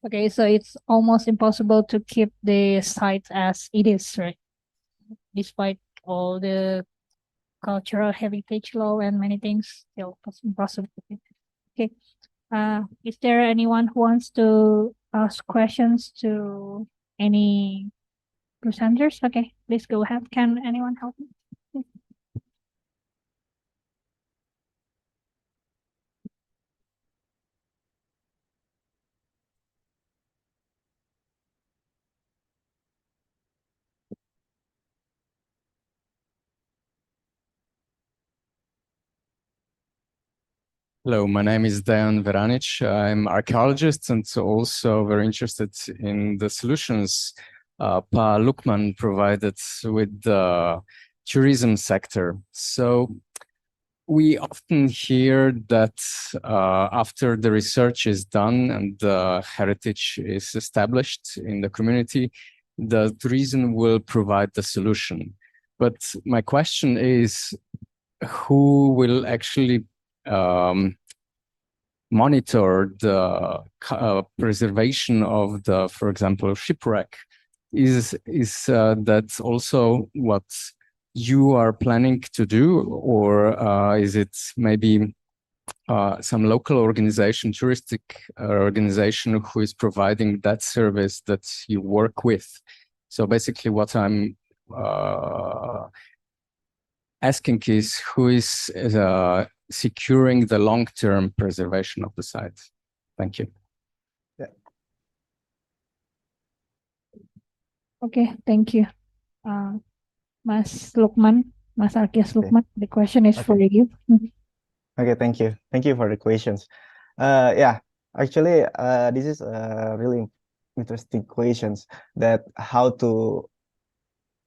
Okay, so it's almost impossible to keep the site as it is, right? Despite all the cultural heritage law and many things, still impossible. Okay. Is there anyone who wants to ask questions to any presenters? Okay, please go ahead. Can anyone help me? Hello, my name is Dejan Veranic. I'm archaeologist and also very interested in the solutions Pa Lukman provided with the tourism sector. So we often hear that after the research is done and the heritage is established in the community, the tourism will provide the solution. But my question is, who will actually monitor the preservation of the, for example, shipwreck? Is that also what you are planning to do, or is it maybe some local organization, touristic organization who is providing that service that you work with? So basically what I'm asking is, who is securing the long-term preservation of the site? Thank you. Okay, thank you. Mas Lukman, Mas Arkias Lukman, the question is for you. Okay, thank you. Thank you for the questions. Yeah, actually, this is really interesting questions, that how to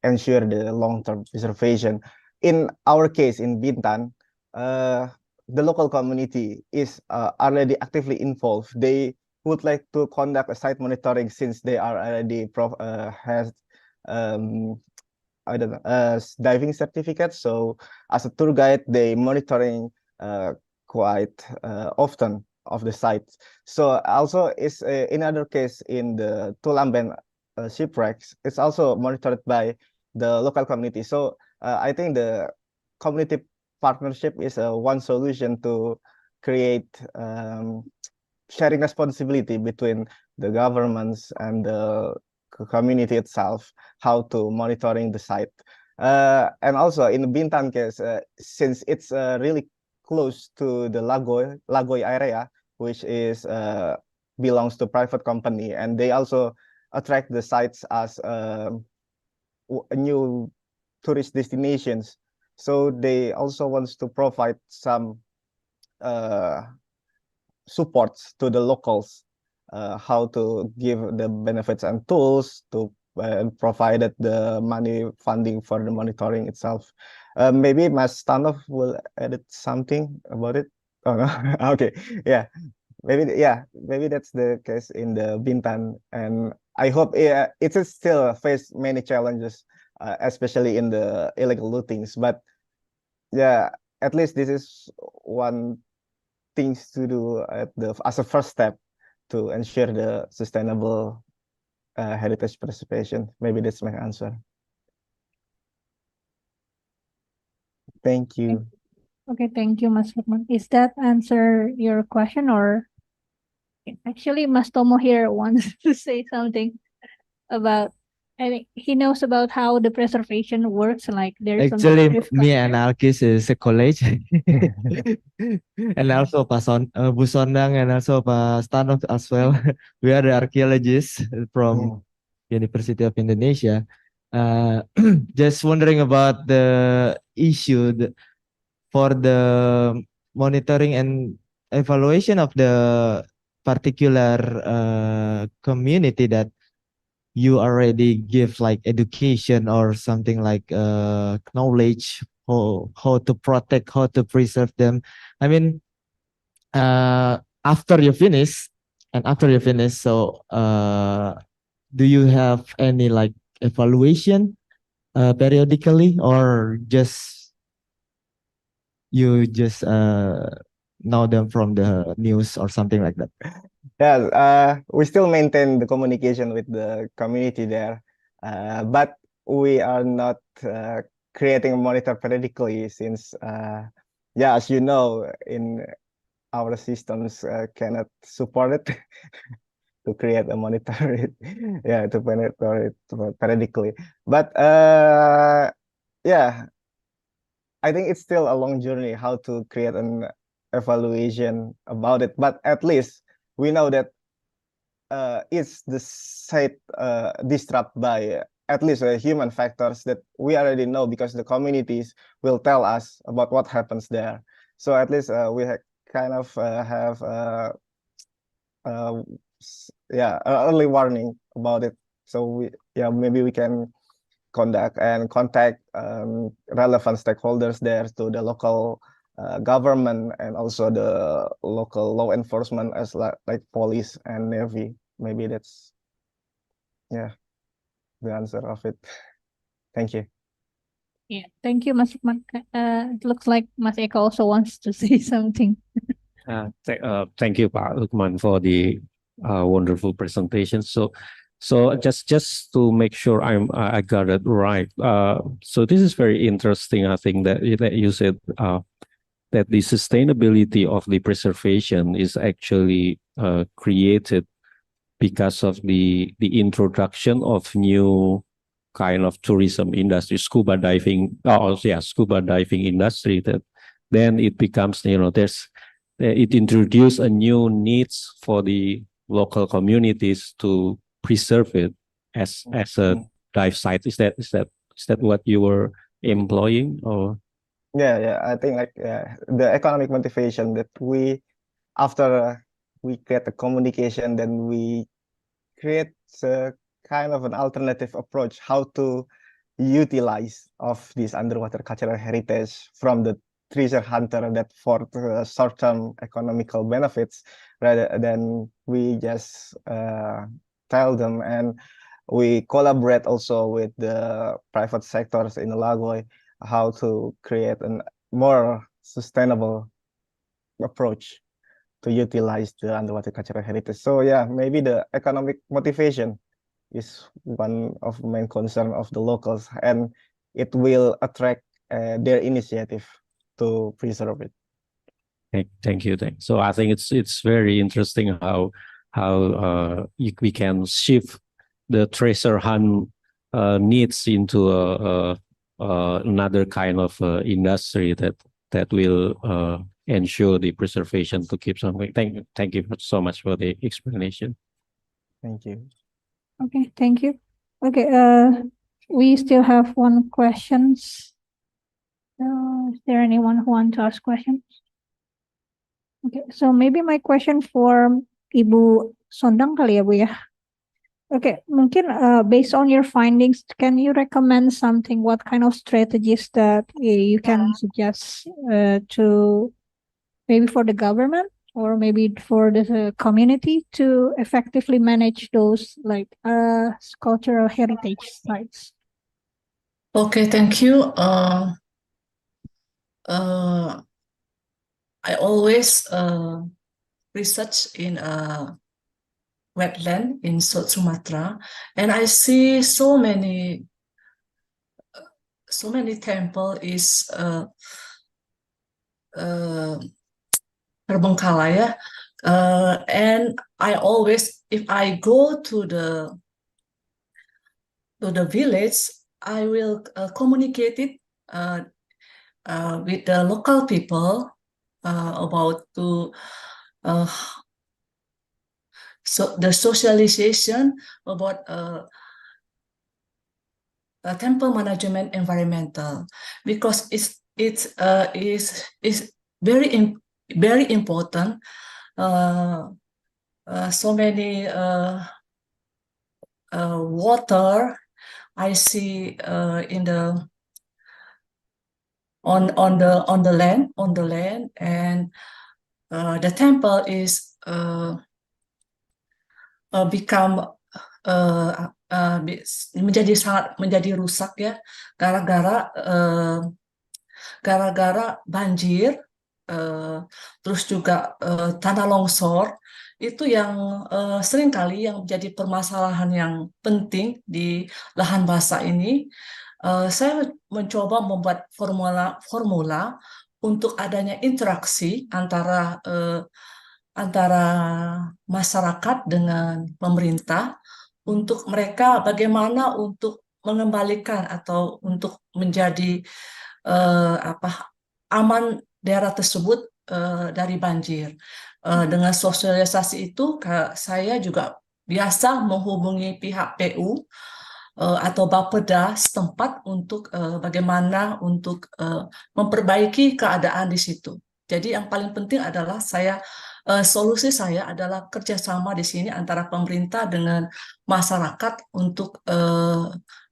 ensure the long-term preservation. In our case, in Bintan, the local community is already actively involved. They would like to conduct a site monitoring since they are already has I don't know, diving certificate. So as a tour guide, they monitoring quite often of the site. So also is in other case in the Tulamben shipwrecks, it's also monitored by the local community. So I think the community partnership is one solution to create sharing responsibility between the governments and the community itself, how to monitoring the site. And also in the Bintan case, since it's really close to the Lagoy area, which is belongs to private company, and they also attract the sites as new tourist destinations. So they also wants to provide some supports to the locals, how to give the benefits and tools to provided the money funding for the monitoring itself. Maybe Mas Stanov will edit something about it. Oh no, okay, yeah, maybe that's the case in the Bintan, and I hope it is still face many challenges, especially in the illegal lootings. But yeah, at least this is one things to do as a first step to ensure the sustainable heritage preservation. Maybe that's my answer. Thank you. Okay, thank you, Mas Lukman. Is that answer your question, or actually Mas Tomo here wants to say something about, I think he knows about how the preservation works, like there's Actually, some me and Alkis is a college, and also Bu Sondang and also Pak Stanov as well. We are the archaeologists from University of Indonesia. Just wondering about the issue for the monitoring and evaluation of the particular community that you already give like education or something like knowledge how to protect, how to preserve them. I mean, after you finish, so do you have any like evaluation periodically, or you just know them from the news or something like that? Yeah, we still maintain the communication with the community there, but we are not creating a monitor periodically since, yeah, as you know, in our systems cannot support it to create a monitor, yeah, to monitor it periodically. But yeah, I think it's still a long journey how to create an evaluation about it. But at least we know that it's the site disrupted by at least human factors that we already know, because the communities will tell us about what happens there. So at least we kind of have early warning about it. So maybe we can contact relevant stakeholders there, to the local government and also the local law enforcement, as like police and navy. Maybe that's the answer of it. Thank you. Yeah, thank you, Mas Lukman. It looks like Mas Eka also wants to say something. Thank you, Pak Lukman, for the wonderful presentation. So just to make sure I got it right. So this is very interesting. I think that you said that the sustainability of the preservation is actually created because of the introduction of new kind of tourism industry, scuba diving industry, that then it becomes, it introduces a new needs for the local communities to preserve it as a dive site. Is that what you were employing, or? I think the economic motivation that after we get the communication, then we create a kind of an alternative approach how to utilize of this underwater cultural heritage from the treasure hunter, that for short-term economical benefits, rather than we just tell them. And we collaborate also with the private sectors in Lagoy, how to create a more sustainable approach to utilize the underwater cultural heritage. So maybe the economic motivation is one of the main concern of the locals, and it will attract their initiative to preserve it. Thank you. So I think it's very interesting how we can shift the treasure hunt needs into another kind of industry that will ensure the preservation to keep something. Thank you so much for the explanation. Thank you. Okay, thank you. Okay, we still have one questions. Is there anyone who want to ask questions? Okay, so maybe my question for Ibu Sondang kali ya, Bu ya. Okay, mungkin based on your findings, can you recommend something? What kind of strategies that you can suggest to maybe for the government or maybe for the community to effectively manage those like cultural heritage sites? Okay, thank you. I always research in wetland in South Sumatra, and I see so many temple is terbengkalai ya, and I always, if I go to the village, I will communicate it with the local people about so the socialization about temple management environmental, because it's very important. So many water I see in the on the land, and the temple is become menjadi rusak ya, gara-gara banjir, terus juga tanah longsor. Itu yang seringkali yang menjadi permasalahan yang penting di lahan basah ini. Saya mencoba membuat formula untuk adanya interaksi antara masyarakat dengan pemerintah, untuk mereka bagaimana untuk mengembalikan atau untuk menjadi aman daerah tersebut dari banjir. Dengan sosialisasi itu, saya juga biasa menghubungi pihak PU atau Bapeda setempat untuk bagaimana untuk memperbaiki keadaan di situ. Jadi yang paling penting adalah solusi saya adalah kerjasama di sini antara pemerintah dengan masyarakat untuk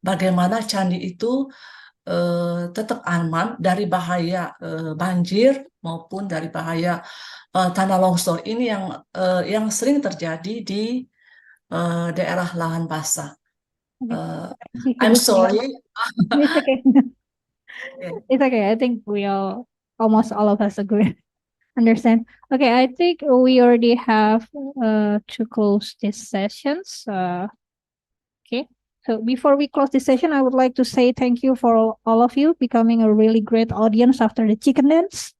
bagaimana candi itu tetap aman dari bahaya banjir maupun dari bahaya tanah longsor. Ini yang sering terjadi di daerah lahan basah. I'm sorry. It's okay. It's okay. I think almost all of us agree. Understand. Okay, I think we already have to close this sessions. Okay. So before we close this session, I would like to say thank you for all of you becoming a really great audience after the chicken dance.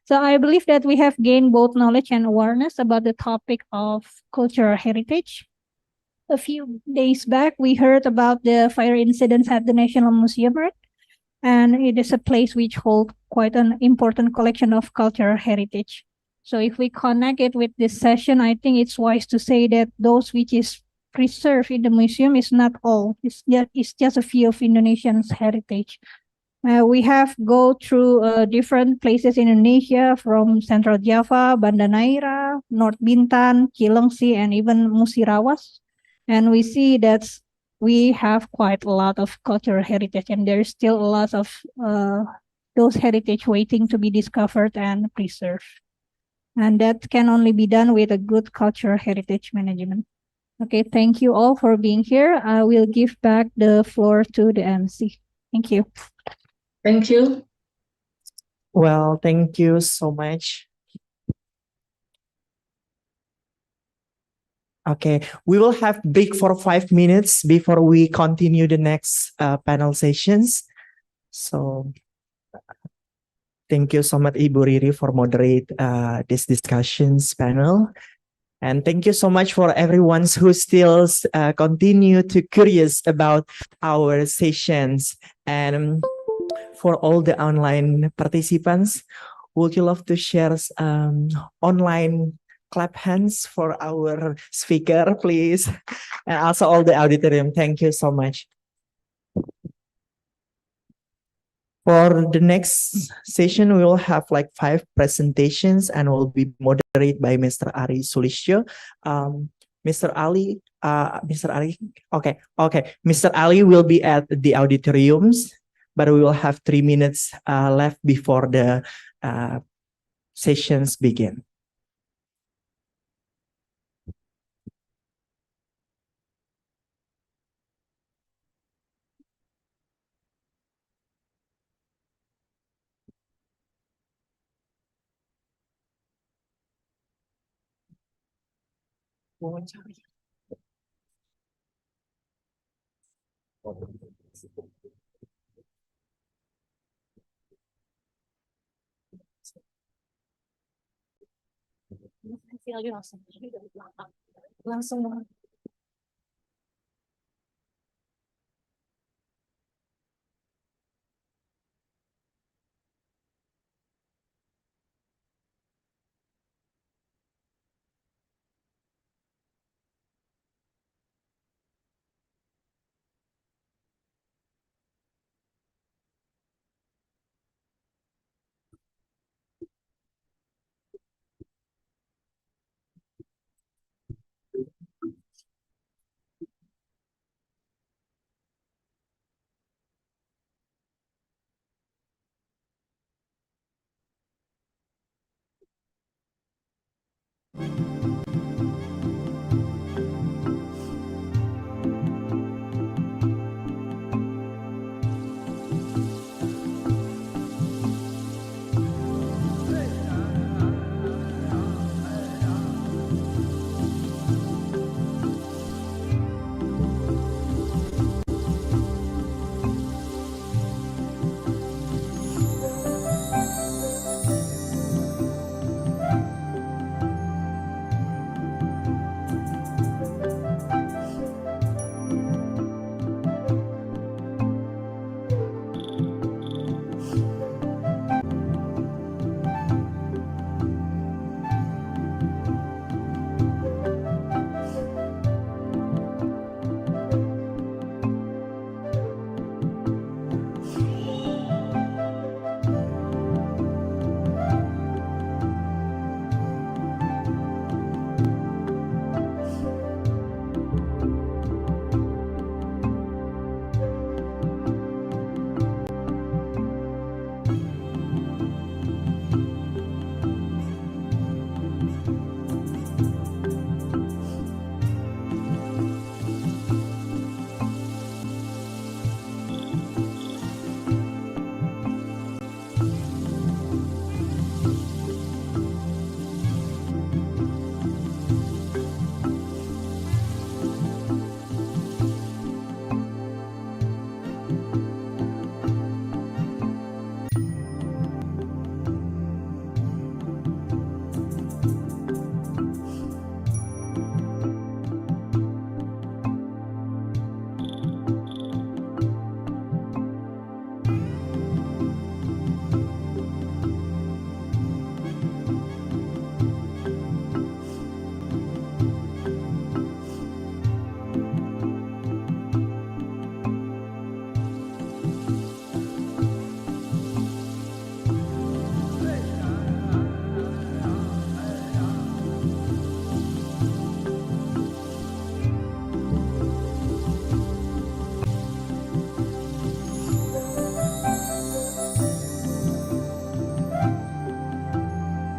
So I believe that we have gained both knowledge and awareness about the topic of cultural heritage. A few days back, we heard about the fire incidents at the National Museum, right? And it is a place which holds quite an important collection of cultural heritage. So if we connect it with this session, I think it's wise to say that those which is preserved in the museum is not all. It's just a few of Indonesian's heritage. We have go through different places in Indonesia from Central Java, Banda Neira, North Bintan, Cilengsi, and even Musirawas. And we see that we have quite a lot of cultural heritage, and there's still a lot of those heritage waiting to be discovered and preserved. And that can only be done with a good cultural heritage management. Okay, thank you all for being here. I will give back the floor to the MC. Thank you. Thank you. Well, thank you so much. Okay, we will have break for 5 minutes before we continue the next panel sessions. So thank you so much, Ibu Riri, for moderate this discussions panel. And thank you so much for everyone who still continue to curious about our sessions. And for all the online participants, would you love to share online clap hands for our speaker, please? And also all the auditorium. Thank you so much. For the next session, we will have like 5 presentations and will be moderated by Mr. Ari Sulistyo. Mr. Ali, okay. Mr. Ali will be at the auditoriums, but we will have 3 minutes left before the sessions begin. Langsung.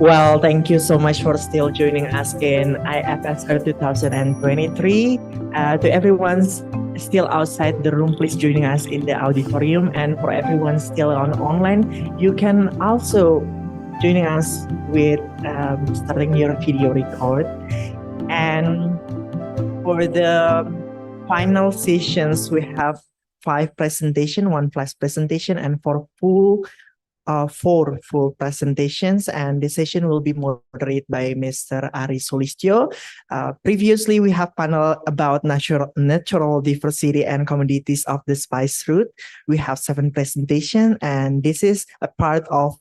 Well, thank you so much for still joining us in IFSR 2023. To everyone still outside the room, please joining us in the auditorium. And for everyone still on online, you can also joining us with starting your video record. And for the final sessions, we have 5 presentation, 1 flash presentation, and 4 full presentations, and the session will be moderated by Mr. Ari Solistyo. Previously, we have panel about natural diversity and commodities of the spice route. We have 7 presentation, and this is a part of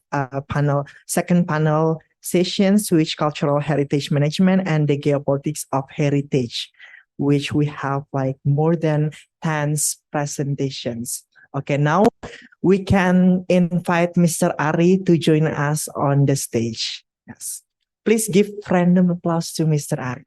second panel sessions, which cultural heritage management and the geopolitics of heritage, which we have like more than 10 presentations. Okay, now we can invite Mr. Ari to join us on the stage. Yes. Please give random applause to Mr. Ari.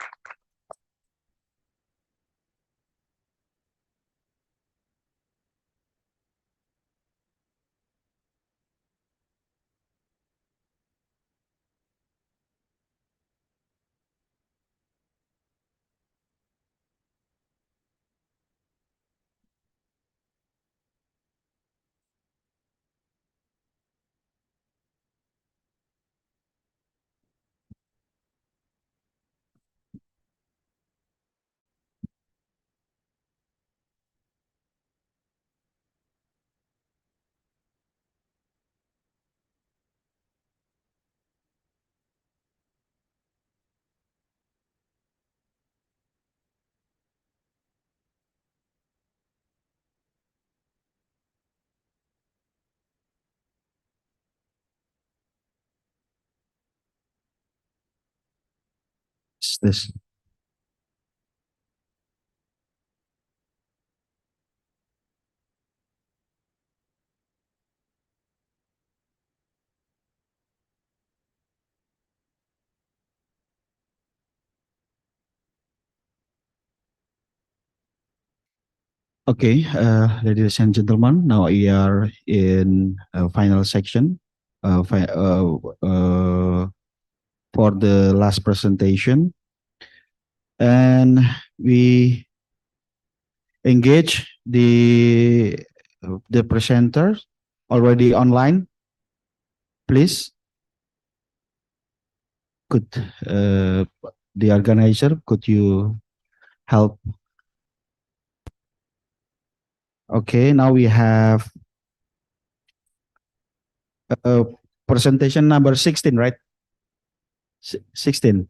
This. Okay, ladies and gentlemen, now we are in a final section for the last presentation, and we engage the presenters already online. Please, could the organizer, could you help? Okay, now we have presentation number 16, right? 16.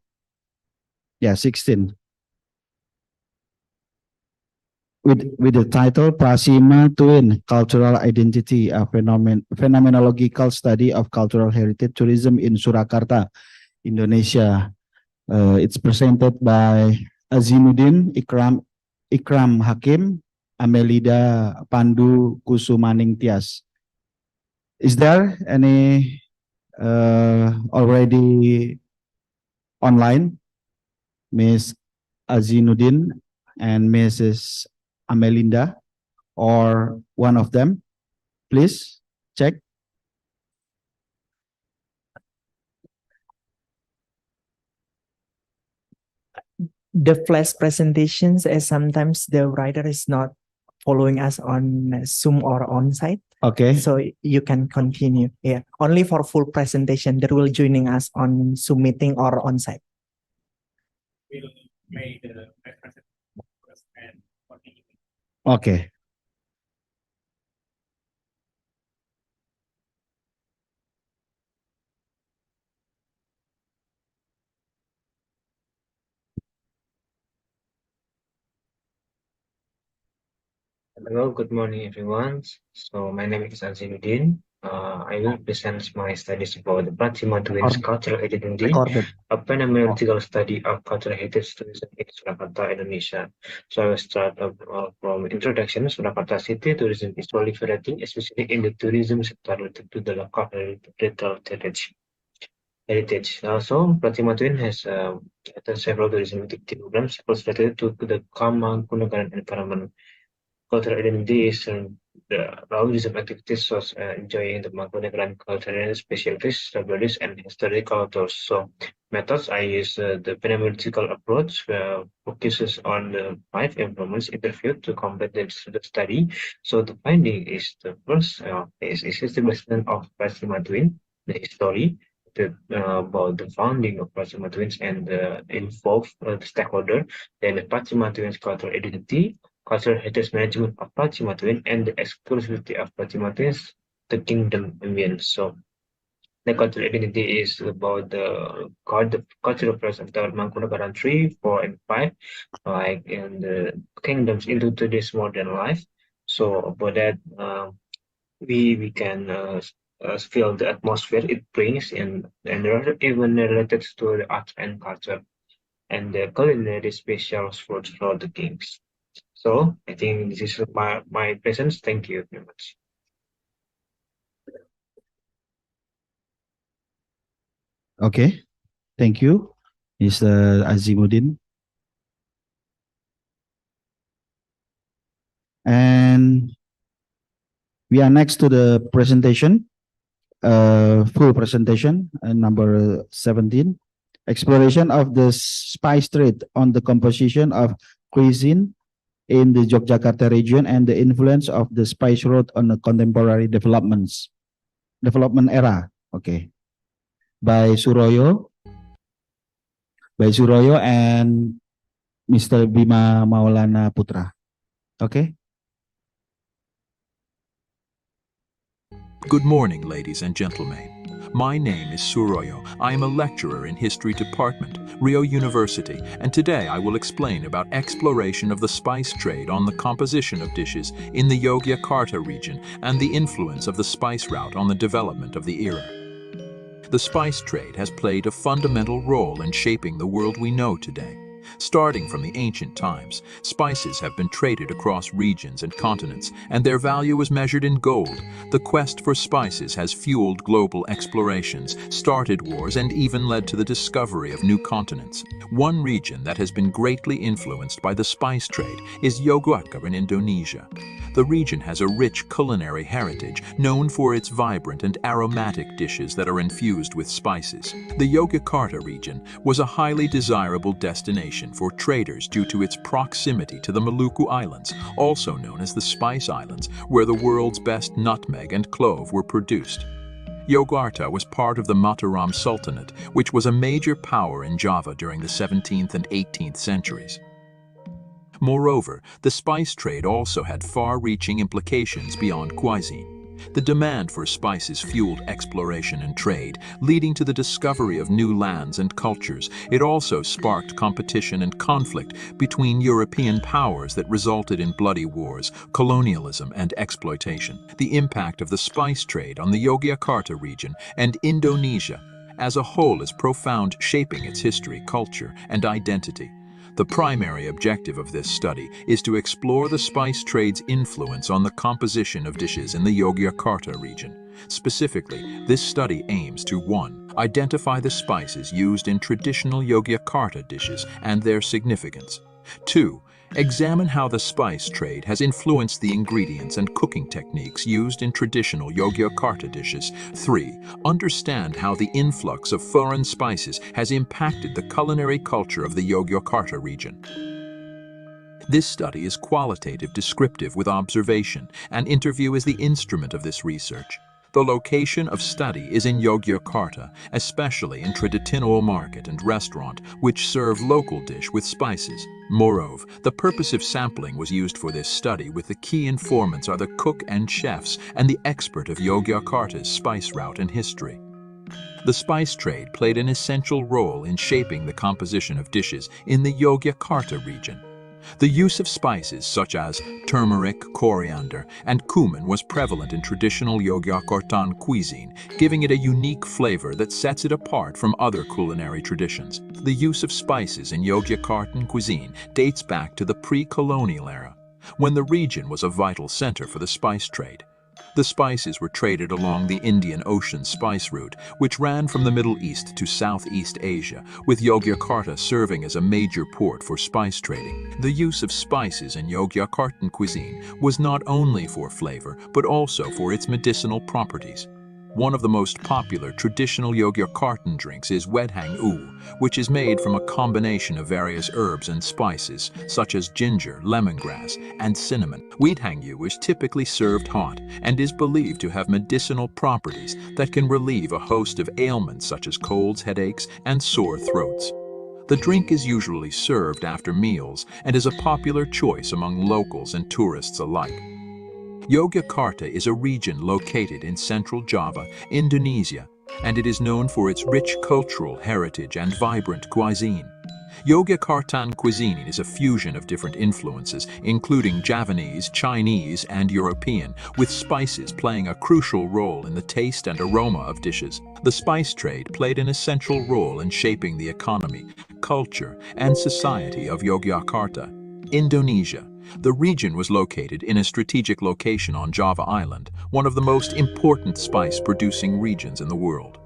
Yeah, 16. With the title Prasima Twin Cultural Identity, a phenomenological study of cultural heritage tourism in Surakarta, Indonesia. It's presented by Azimuddin Ikram Hakim, Amelida Pandu Kusumaning Tias. Is there any already online? Ms. Azinuddin and Mrs. Amelinda, or one of them? Please check. The flash presentations, as sometimes the writer is not following us on Zoom or on site. Okay. So you can continue. Yeah. Only for full presentation, they will joining us on Zoom meeting or on site. Okay. Hello, good morning, everyone. So my name is Azinuddin. I will present my studies about the Pratima Twins cultural identity, a phenomenological study of cultural heritage tourism in Surakarta, Indonesia. So I will start from introduction. Surakarta city tourism is proliferating, especially in the tourism sector related to the local retail heritage. Also, Pratima Twin has several tourism programs related to the Kama Kunagaran environment. Cultural identity is the tourism activities such as enjoying the Mangkunegaran culture and specialties, libraries, and historical tours. So methods I use the phenomenological approach focuses on the 5 informants interviewed to complete the study. So the finding is the first is establishment of plasma twin, the history, about the founding of plasma twins and involve the stakeholder, then the plasma twins cultural identity, cultural heritage management of plasma twin, and the exclusivity of plasma twins, the kingdom ambience. So the cultural identity is about the cultural presence of Mangkunegaran 3, 4, and 5, like in the kingdoms into today's modern life. So about that, we can feel the atmosphere it brings, and even related to the art and culture and the culinary specials for the kings. So I think this is my presence. Thank you very much. Okay, thank you, Mr. Azimuddin. And we are next to the presentation, full presentation, number 17, exploration of the spice trade on the composition of cuisine in the Yogyakarta region and the influence of the spice road on the contemporary development era. Okay, by Suroyo and Mr. Bima Maulana Putra. Okay. Good morning, ladies and gentlemen. My name is Suroyo. I am a lecturer in History Department, Rio University, and today I will explain about exploration of the spice trade on the composition of dishes in the Yogyakarta region and the influence of the spice route on the development of the era. The spice trade has played a fundamental role in shaping the world we know today. Starting from the ancient times, spices have been traded across regions and continents, and their value is measured in gold. The quest for spices has fueled global explorations, started wars, and even led to the discovery of new continents. One region that has been greatly influenced by the spice trade is Yogyakarta in Indonesia. The region has a rich culinary heritage, known for its vibrant and aromatic dishes that are infused with spices. The Yogyakarta region was a highly desirable destination for traders due to its proximity to the Maluku Islands, also known as the Spice Islands, where the world's best nutmeg and clove were produced. Yogyakarta was part of the Mataram Sultanate, which was a major power in Java during the 17th and 18th centuries. Moreover, the spice trade also had far-reaching implications beyond cuisine. The demand for spices fueled exploration and trade, leading to the discovery of new lands and cultures. It also sparked competition and conflict between European powers that resulted in bloody wars, colonialism, and exploitation. The impact of the spice trade on the Yogyakarta region and Indonesia as a whole is profound, shaping its history, culture, and identity. The primary objective of this study is to explore the spice trade's influence on the composition of dishes in the Yogyakarta region. Specifically, this study aims to 1. Identify the spices used in traditional Yogyakarta dishes and their significance. 2. Examine how the spice trade has influenced the ingredients and cooking techniques used in traditional Yogyakarta dishes. 3. Understand how the influx of foreign spices has impacted the culinary culture of the Yogyakarta region. This study is qualitative, descriptive with observation, and interview is the instrument of this research. The location of study is in Yogyakarta, especially in traditional market and restaurant, which serve local dish with spices. Moreover, the purpose of sampling was used for this study, with the key informants are the cook and chefs and the expert of Yogyakarta's spice route and history. The spice trade played an essential role in shaping the composition of dishes in the Yogyakarta region. The use of spices such as turmeric, coriander, and cumin was prevalent in traditional Yogyakartan cuisine, giving it a unique flavor that sets it apart from other culinary traditions. The use of spices in Yogyakartan cuisine dates back to the pre-colonial era, when the region was a vital center for the spice trade. The spices were traded along the Indian Ocean spice route, which ran from the Middle East to Southeast Asia, with Yogyakarta serving as a major port for spice trading. The use of spices in Yogyakartan cuisine was not only for flavor, but also for its medicinal properties. One of the most popular traditional Yogyakartan drinks is wedhang u, which is made from a combination of various herbs and spices, such as ginger, lemongrass, and cinnamon. Wedhang u is typically served hot and is believed to have medicinal properties that can relieve a host of ailments such as colds, headaches, and sore throats. The drink is usually served after meals and is a popular choice among locals and tourists alike. Yogyakarta is a region located in central Java, Indonesia, and it is known for its rich cultural heritage and vibrant cuisine. Yogyakartan cuisine is a fusion of different influences, including Javanese, Chinese, and European, with spices playing a crucial role in the taste and aroma of dishes. The spice trade played an essential role in shaping the economy, culture, and society of Yogyakarta, Indonesia. The region was located in a strategic location on Java Island, one of the most important spice-producing regions in the world.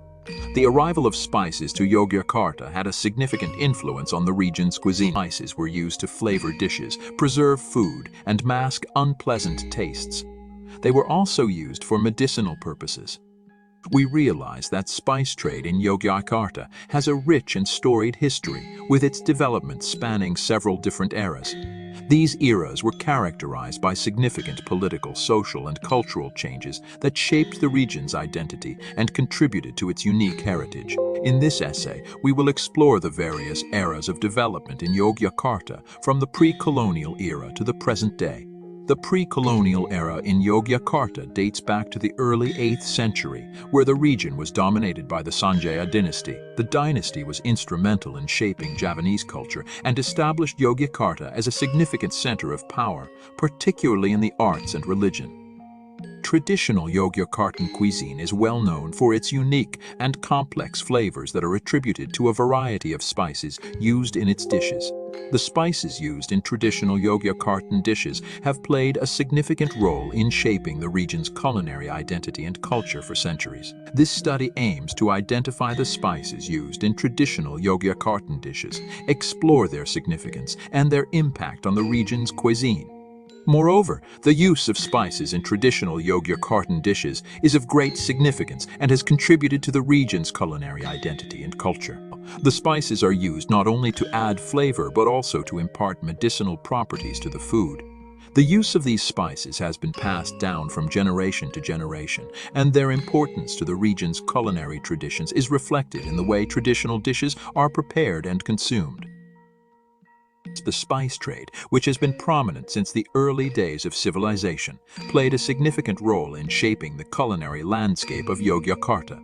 The arrival of spices to Yogyakarta had a significant influence on the region's cuisine. Spices were used to flavor dishes, preserve food, and mask unpleasant tastes. They were also used for medicinal purposes. We realize that spice trade in Yogyakarta has a rich and storied history, with its development spanning several different eras. These eras were characterized by significant political, social, and cultural changes that shaped the region's identity and contributed to its unique heritage. In this essay, we will explore the various eras of development in Yogyakarta from the pre-colonial era to the present day. The pre-colonial era in Yogyakarta dates back to the early 8th century, where the region was dominated by the Sanjaya dynasty. The dynasty was instrumental in shaping Javanese culture and established Yogyakarta as a significant center of power, particularly in the arts and religion. Traditional Yogyakartan cuisine is well known for its unique and complex flavors that are attributed to a variety of spices used in its dishes. The spices used in traditional Yogyakartan dishes have played a significant role in shaping the region's culinary identity and culture for centuries. This study aims to identify the spices used in traditional Yogyakartan dishes, explore their significance, and their impact on the region's cuisine. Moreover, the use of spices in traditional Yogyakartan dishes is of great significance and has contributed to the region's culinary identity and culture. The spices are used not only to add flavor but also to impart medicinal properties to the food. The use of these spices has been passed down from generation to generation, and their importance to the region's culinary traditions is reflected in the way traditional dishes are prepared and consumed. The spice trade, which has been prominent since the early days of civilization, played a significant role in shaping the culinary landscape of Yogyakarta.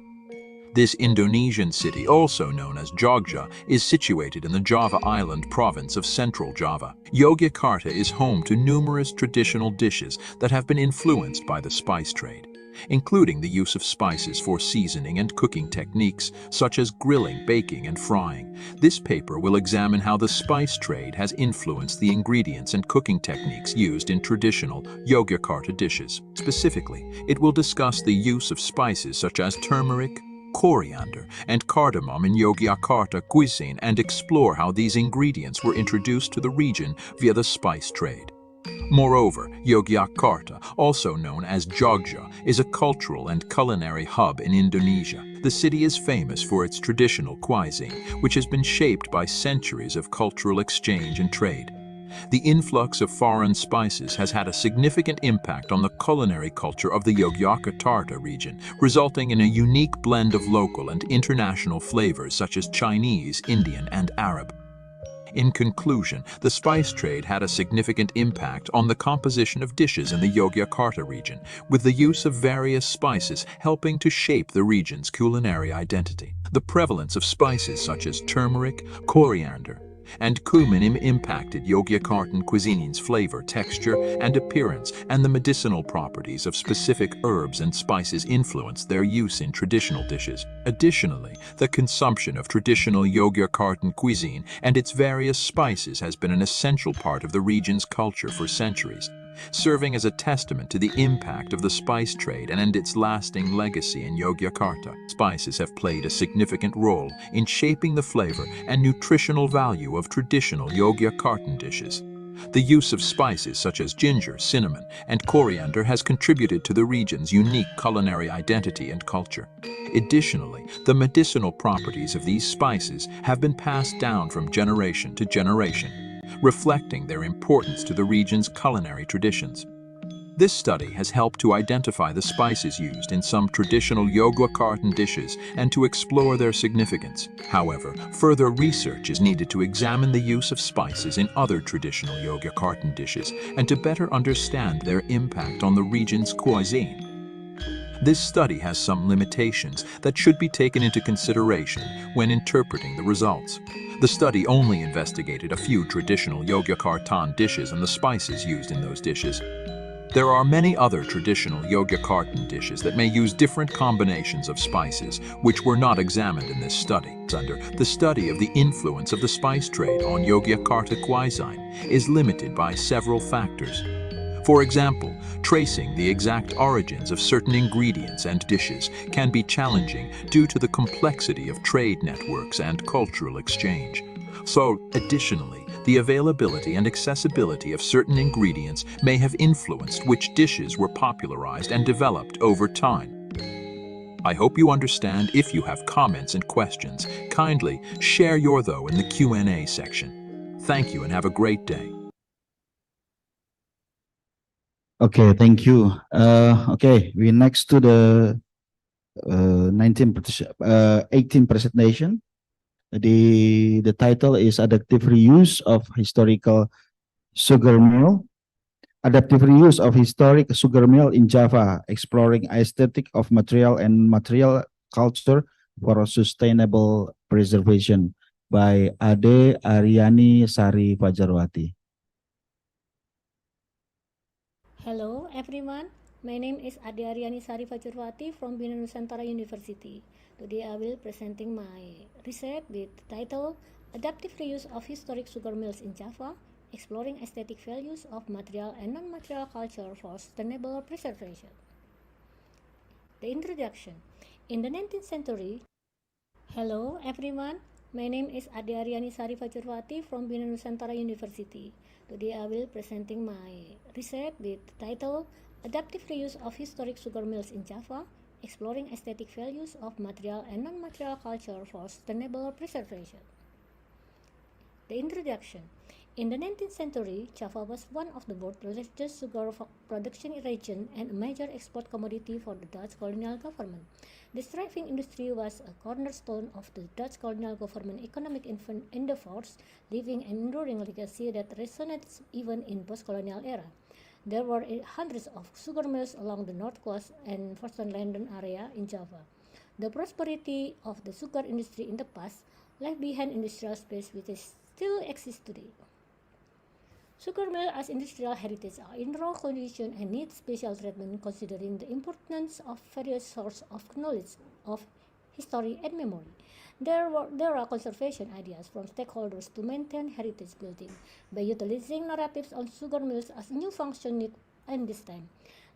This Indonesian city, also known as Jogja, is situated in the Java Island province of Central Java. Yogyakarta is home to numerous traditional dishes that have been influenced by the spice trade, including the use of spices for seasoning and cooking techniques, such as grilling, baking, and frying. This paper will examine how the spice trade has influenced the ingredients and cooking techniques used in traditional Yogyakarta dishes. Specifically, it will discuss the use of spices such as turmeric, coriander, and cardamom in Yogyakarta cuisine and explore how these ingredients were introduced to the region via the spice trade. Moreover, Yogyakarta, also known as Jogja, is a cultural and culinary hub in Indonesia. The city is famous for its traditional cuisine, which has been shaped by centuries of cultural exchange and trade. The influx of foreign spices has had a significant impact on the culinary culture of the Yogyakarta region, resulting in a unique blend of local and international flavors such as Chinese, Indian, and Arab. In conclusion, the spice trade had a significant impact on the composition of dishes in the Yogyakarta region, with the use of various spices helping to shape the region's culinary identity. The prevalence of spices such as turmeric, coriander, and cumin impacted Yogyakartan cuisine's flavor, texture, and appearance, and the medicinal properties of specific herbs and spices influenced their use in traditional dishes. Additionally, the consumption of traditional Yogyakartan cuisine and its various spices has been an essential part of the region's culture for centuries. serving as a testament to the impact of the spice trade and its lasting legacy in Yogyakarta. Spices have played a significant role in shaping the flavor and nutritional value of traditional Yogyakartan dishes. The use of spices such as ginger, cinnamon, and coriander has contributed to the region's unique culinary identity and culture. Additionally, the medicinal properties of these spices have been passed down from generation to generation, reflecting their importance to the region's culinary traditions. This study has helped to identify the spices used in some traditional Yogyakartan dishes and to explore their significance. However, further research is needed to examine the use of spices in other traditional Yogyakartan dishes and to better understand their impact on the region's cuisine. This study has some limitations that should be taken into consideration when interpreting the results. The study only investigated a few traditional Yogyakartan dishes and the spices used in those dishes. There are many other traditional Yogyakartan dishes that may use different combinations of spices, which were not examined in this study. The study of the influence of the spice trade on Yogyakarta cuisine is limited by several factors. For example, tracing the exact origins of certain ingredients and dishes can be challenging due to the complexity of trade networks and cultural exchange. Additionally, the availability and accessibility of certain ingredients may have influenced which dishes were popularized and developed over time. I hope you understand. If you have comments and questions, kindly share your though in the Q&A section. Thank you and have a great day. Okay, thank you. Okay, we next to the 18 presentation. The title is Adaptive Reuse of Historical Sugar Mill. Adaptive reuse of historic sugar mill in Java, exploring aesthetic of material and material culture for sustainable preservation by Ade Aryani Sari Fajarwati. Hello everyone, my name is Ade Aryani Sari Fajarwati from Nusantara University. Today I will presenting my research with the title Adaptive Reuse of Historic Sugar Mills in Java, Exploring Aesthetic Values of Material and Non-Material Culture for Sustainable Preservation. The introduction. In the 19th century, hello everyone, my name is Ade Aryani Sari Fajarwati from Nusantara University. Today I will presenting my research with the title Adaptive Reuse of Historic Sugar Mills in Java, Exploring Aesthetic Values of Material and Non-Material Culture for Sustainable Preservation. The introduction. In the 19th century, Java was one of the world's largest sugar production region and a major export commodity for the Dutch colonial government. This thriving industry was a cornerstone of the Dutch colonial government economic endeavors, leaving an enduring legacy that resonates even in post-colonial era. There were hundreds of sugar mills along the north coast and Western London area in Java. The prosperity of the sugar industry in the past left behind industrial space which still exists today. Sugar mill as industrial heritage are in raw condition and need special treatment considering the importance of various sources of knowledge of history and memory. There are conservation ideas from stakeholders to maintain heritage building by utilizing narratives on sugar mills as new function need in this time.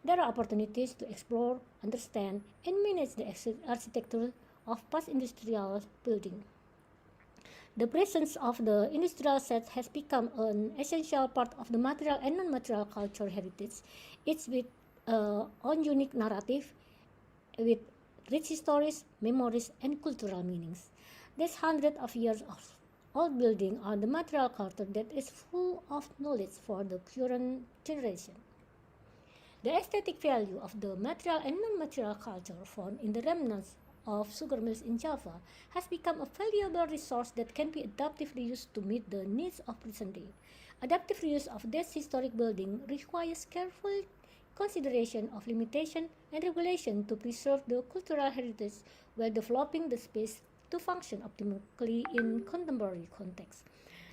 There are opportunities to explore, understand, and manage the architecture of past industrial building. The presence of the industrial set has become an essential part of the material and non-material culture heritage, each with own unique narrative, with rich histories, memories, and cultural meanings. These hundreds of years of old building are the material culture that is full of knowledge for the current generation. The aesthetic value of the material and non-material culture found in the remnants of sugar mills in Java has become a valuable resource that can be adaptively used to meet the needs of present day. Adaptive reuse of this historic building requires careful consideration of limitation and regulation to preserve the cultural heritage while developing the space to function optimally in contemporary context.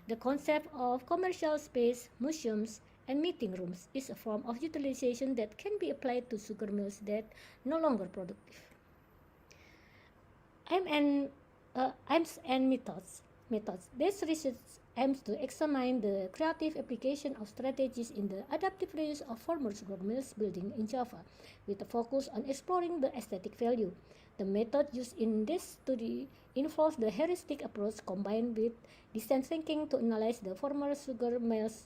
The concept of commercial space, museums, and meeting rooms is a form of utilization that can be applied to sugar mills that no longer productive. Aims and methods. This research aims to examine the creative application of strategies in the adaptive reuse of former sugar mills building in Java, with a focus on exploring the aesthetic value. The method used in this study involves the heuristic approach combined with design thinking to analyze the former sugar mills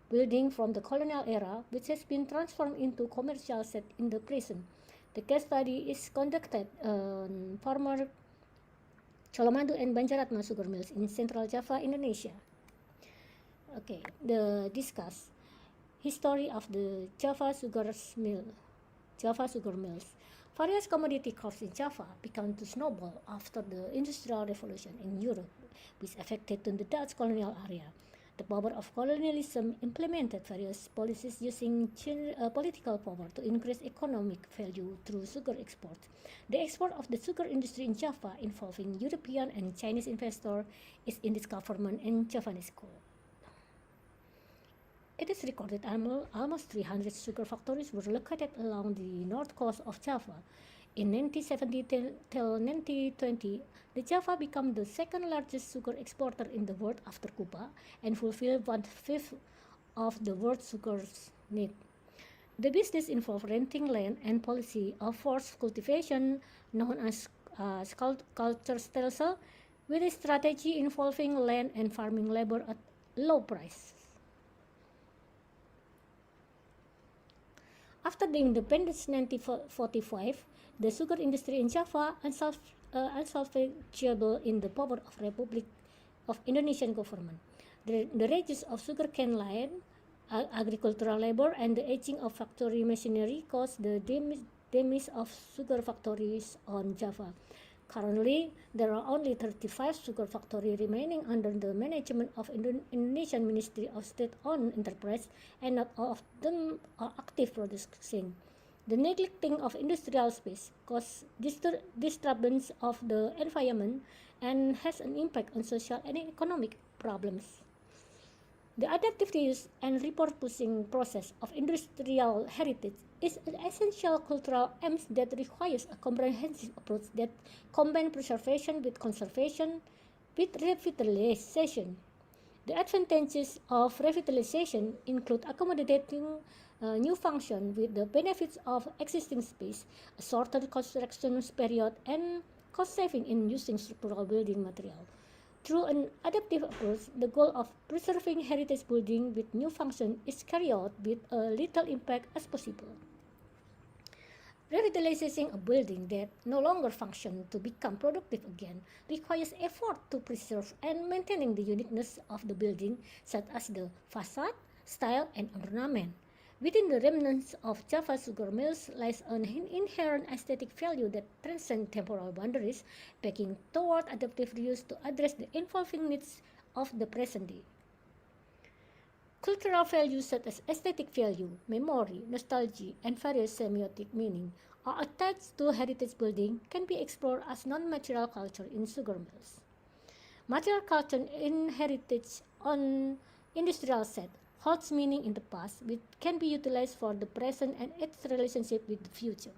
building from the colonial era, which has been transformed into commercial set in the present. The case study is conducted on former Colomadu and Banjaratma sugar mills in Central Java, Indonesia. Okay, the discuss history of the Java sugar mills. Various commodity crops in Java began to snowball after the Industrial Revolution in Europe, which affected the Dutch colonial area. The power of colonialism implemented various policies using political power to increase economic value through sugar export. The export of the sugar industry in Java, involving European and Chinese investors, is in this government and Javanese code. It is recorded almost 300 sugar factories were located along the north coast of Java. In 1970 till 1920, the Java became the second largest sugar exporter in the world after Cuba and fulfilled 1/5 of the world's sugar need. The business involved renting land and policy of forced cultivation known as culture stelsel, with a strategy involving land and farming labor at low price. After the independence in 1945, the sugar industry in Java unsalvageable in the power of Republic of Indonesian government. The reduce of sugarcane land, agricultural labor, and the aging of factory machinery caused the demise of sugar factories on Java. Currently, there are only 35 sugar factories remaining under the management of Indonesian Ministry of State-owned enterprise, and not all of them are active producing. The neglecting of industrial space causes disturbance of the environment and has an impact on social and economic problems. The adaptive reuse and repurposing process of industrial heritage is an essential cultural aim that requires a comprehensive approach that combines preservation with conservation with revitalization. The advantages of revitalization include accommodating new function with the benefits of existing space, a shorter construction period, and cost saving in using structural building material. Through an adaptive approach, the goal of preserving heritage building with new function is carried out with a little impact as possible. Revitalizing a building that no longer functions to become productive again requires effort to preserve and maintaining the uniqueness of the building, such as the facade, style, and ornament. Within the remnants of Java sugar mills lies an inherent aesthetic value that transcends temporal boundaries, begging toward adaptive reuse to address the evolving needs of the present day. Cultural values such as aesthetic value, memory, nostalgia, and various semiotic meaning are attached to heritage building can be explored as non-material culture in sugar mills. Material culture in heritage on industrial set holds meaning in the past, which can be utilized for the present and its relationship with the future.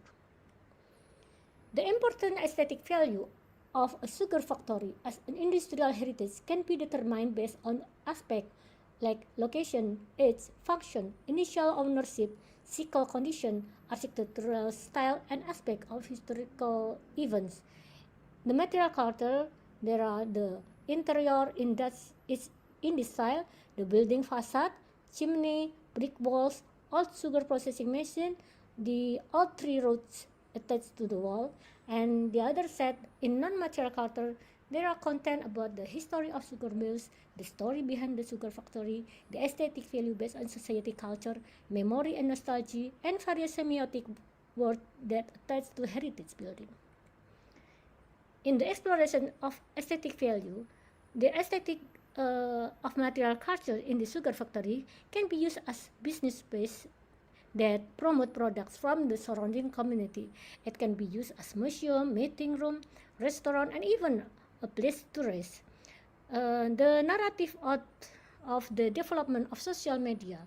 The important aesthetic value of a sugar factory as an industrial heritage can be determined based on aspects like location, age, function, initial ownership, physical condition, architectural style, and aspect of historical events. The material culture, there are the interior in this style, the building facade, chimney, brick walls, old sugar processing machine, the old tree roots attached to the wall, and the other set in non-material culture, there are content about the history of sugar mills, the story behind the sugar factory, the aesthetic value based on society culture, memory and nostalgia, and various semiotic words that attach to heritage building. In the exploration of aesthetic value, the aesthetic of material culture in the sugar factory can be used as business space that promote products from the surrounding community. It can be used as museum, meeting room, restaurant, and even a place to rest. The narrative of the development of social media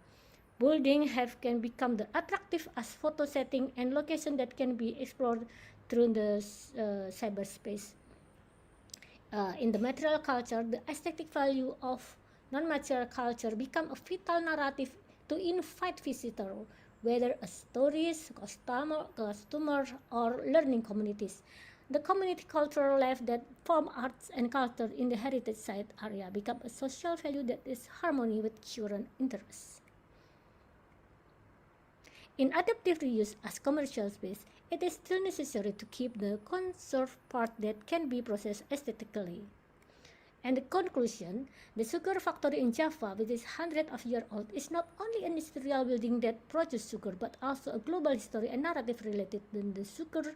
building can become the attractive as photo setting and location that can be explored through the cyberspace. In the material culture, the aesthetic value of non-mature culture become a vital narrative to invite visitors, whether as tourists, customers, or learning communities. The community cultural life that form arts and culture in the heritage site area become a social value that is harmony with current interests. In adaptive reuse as commercial space, it is still necessary to keep the conserved part that can be processed aesthetically. And the conclusion, the sugar factory in Java, which is hundreds of years old, is not only an industrial building that produces sugar, but also a global history and narrative related to the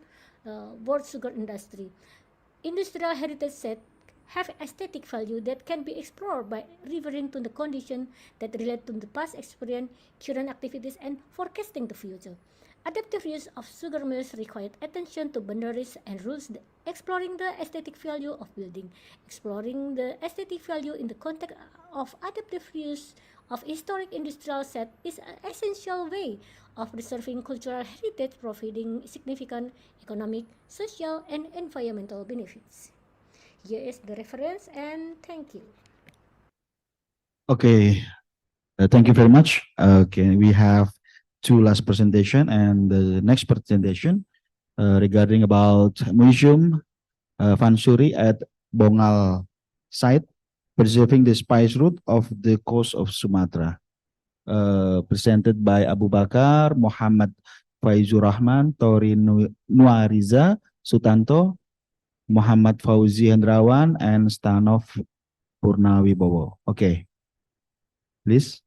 world sugar industry. Industrial heritage sites have aesthetic value that can be explored by referring to the conditions that relate to the past experience, current activities, and forecasting the future. Adaptive use of sugar mills required attention to boundaries and rules, exploring the aesthetic value of building. Exploring the aesthetic value in the context of adaptive use of historic industrial set is an essential way of preserving cultural heritage, providing significant economic, social, and environmental benefits. Here is the reference, and thank you. Okay, thank you very much. Okay, we have two last presentation, and the next presentation regarding about museum Fansuri at Bongal site, preserving the spice route of the coast of Sumatra. Presented by Abu Bakar, Muhammad Faizur Rahman, Tori Nuariza Sutanto, Muhammad Fauzi Hendrawan, and Stanov Purnawibowo. Okay, please.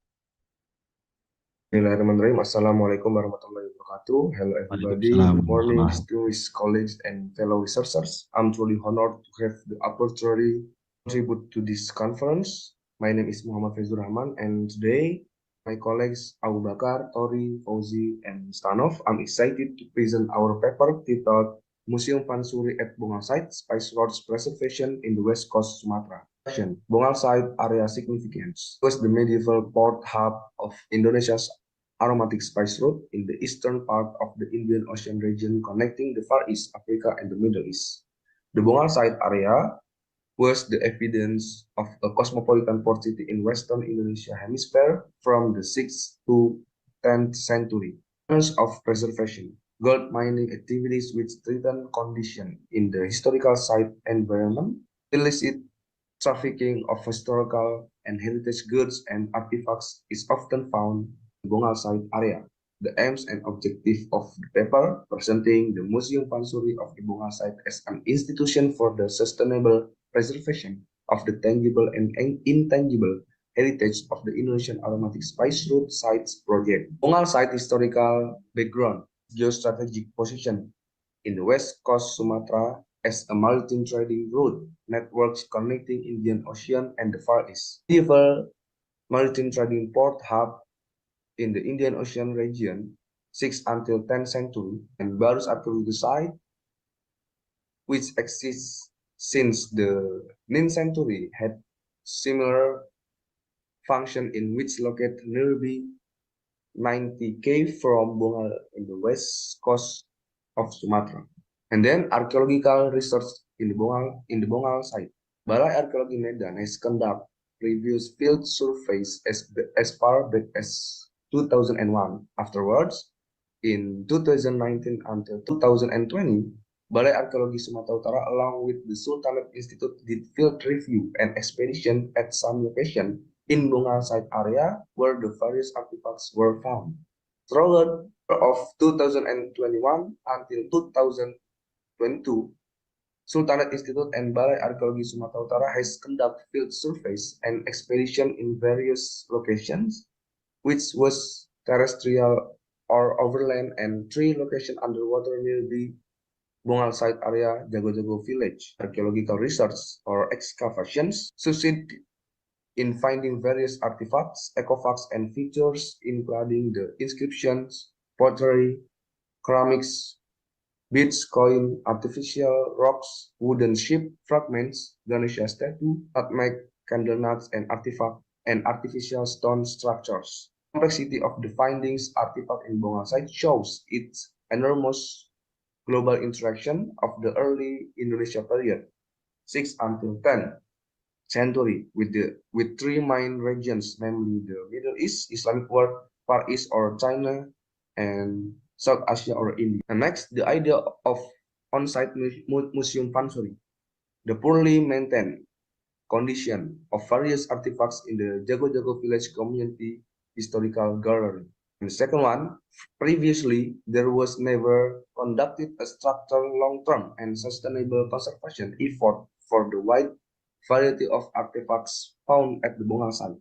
Bismillahirrahmanirrahim. Assalamualaikum warahmatullahi wabarakatuh. Hello everybody. Good morning, distinguished colleagues and fellow researchers. I'm truly honored to have the opportunity to contribute to this conference. My name is Muhammad Faizur Rahman, and today my colleagues Abu Bakar, Tori, Fauzi, and Stanov, I'm excited to present our paper titled Museum Fansuri at Bongal Site, Spice Routes Preservation in the West Coast Sumatra. Bongal Site Area Significance was the medieval port hub of Indonesia's aromatic spice route in the eastern part of the Indian Ocean region connecting the Far East Africa and the Middle East. The Bongal Site area was the evidence of a cosmopolitan port city in western Indonesia hemisphere from the 6th to 10th century. Terms of preservation, gold mining activities which threaten condition in the historical site environment, illicit trafficking of historical and heritage goods and artifacts is often found in the Bongal Site area. The aims and objective of the paper presenting the Museum Fansuri of the Bongal Site as an institution for the sustainable preservation of the tangible and intangible heritage of the Indonesian aromatic spice route sites project. Bongal Site historical background, geostrategic position in the west coast Sumatra as a maritime trading route networks connecting Indian Ocean and the Far East. Medieval maritime trading port hub in the Indian Ocean region 6th until 10th century, and Barus archaeological site which exists since the 9th century had similar function in which located nearby 90 km from Bongal in the west coast of Sumatra. And then archaeological research in the Bongal site. Balai Arkeologi Medan has conducted previous field surveys as far back as 2001. Afterwards, in 2019 until 2020, Balai Arkeologi Sumatera Utara along with the Sultanate Institute did field review and expedition at some location in Bongal site area where the various artifacts were found. Throughout of 2021 until 2022, Sultanate Institute and Balai Arkeologi Sumatera Utara has conducted field surveys and expedition in various locations, which was terrestrial or overland, and 3 locations underwater near the Bongal site area, Jago-Jago village. Archaeological research or excavations succeed in finding various artifacts, ecofacts, and features, including the inscriptions, pottery, ceramics, beads, coin, artificial rocks, wooden ship fragments, Ganesha statue, nutmeg, candle nuts, and artificial stone structures. Complexity of the findings artifact in Bongal site shows its enormous global interaction of the early Indonesia period, 6 until 10 century with three main regions, namely the Middle East, Islamic world, Far East or China, and South Asia or India. And next, the idea of on-site museum fansuri, the poorly maintained condition of various artifacts in the Jago-Jago village community historical gallery. And the second one, previously there was never conducted a structural long-term and sustainable conservation effort for the wide variety of artifacts found at the Bongal site.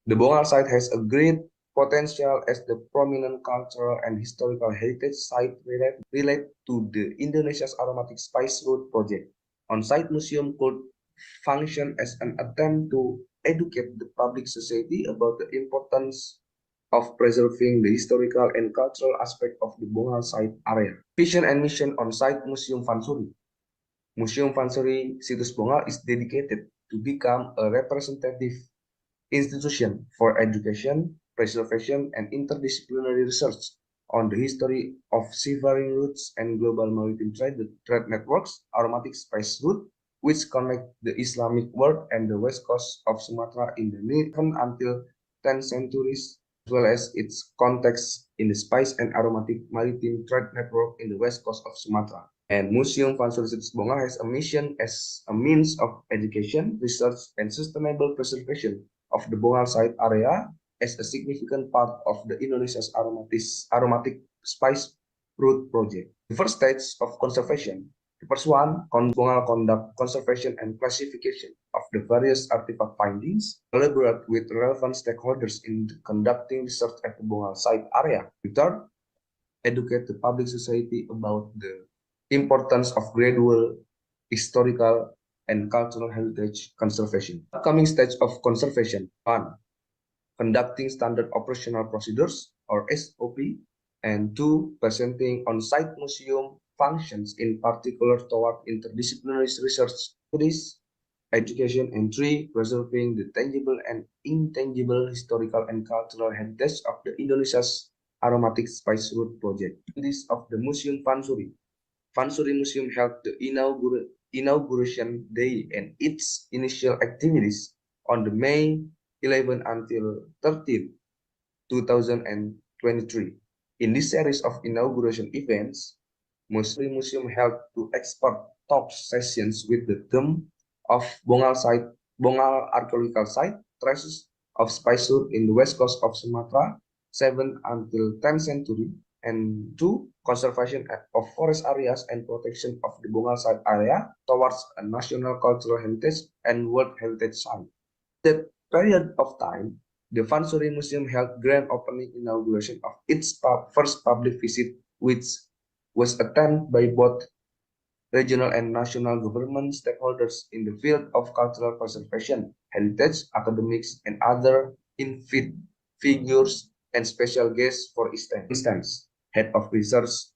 The Bongal site has a great potential as the prominent cultural and historical heritage site related to the Indonesia's aromatic spice route project. On-site museum could function as an attempt to educate the public society about the importance of preserving the historical and cultural aspect of the Bongal site area. Vision and mission on-site Museum Fansuri. Museum Fansuri Situs Bongal is dedicated to become a representative institution for education, preservation, and interdisciplinary research on the history of seafaring routes and global maritime trade networks, aromatic spice route, which connect the Islamic world and the west coast of Sumatra in the 9th until 10th centuries, as well as its context in the spice and aromatic maritime trade network in the west coast of Sumatra. And Museum Fansuri Situs Bongal has a mission as a means of education, research, and sustainable preservation of the Bongal site area as a significant part of the Indonesia's aromatic spice route project. The first stage of conservation. The first one, Bongal conduct conservation and classification of the various artifact findings, collaborate with relevant stakeholders in conducting research at the Bongal site area. The third, educate the public society about the importance of gradual historical and cultural heritage conservation. Upcoming stage of conservation. 1. Conducting standard operational procedures or SOP, and 2. Presenting on-site museum functions, in particular toward interdisciplinary research studies, education, and 3. Preserving the tangible and intangible historical and cultural heritage of the Indonesia's aromatic spice route project. This of the Museum Fansuri. Fansuri Museum held the inauguration day and its initial activities on the May 11 until 13, 2023. In this series of inauguration events, Museum held two expert talk sessions with the theme of Bongal archaeological site, traces of spice route in the west coast of Sumatra, 7th until 10th century, and 2. Conservation of forest areas and protection of the Bongal site area towards a national cultural heritage and world heritage site. That period of time, the Fansuri Museum held grand opening inauguration of its first public visit, which was attended by both regional and national government stakeholders in the field of cultural preservation, heritage, academics, and other in-field figures and special guests. For instance, Head of Research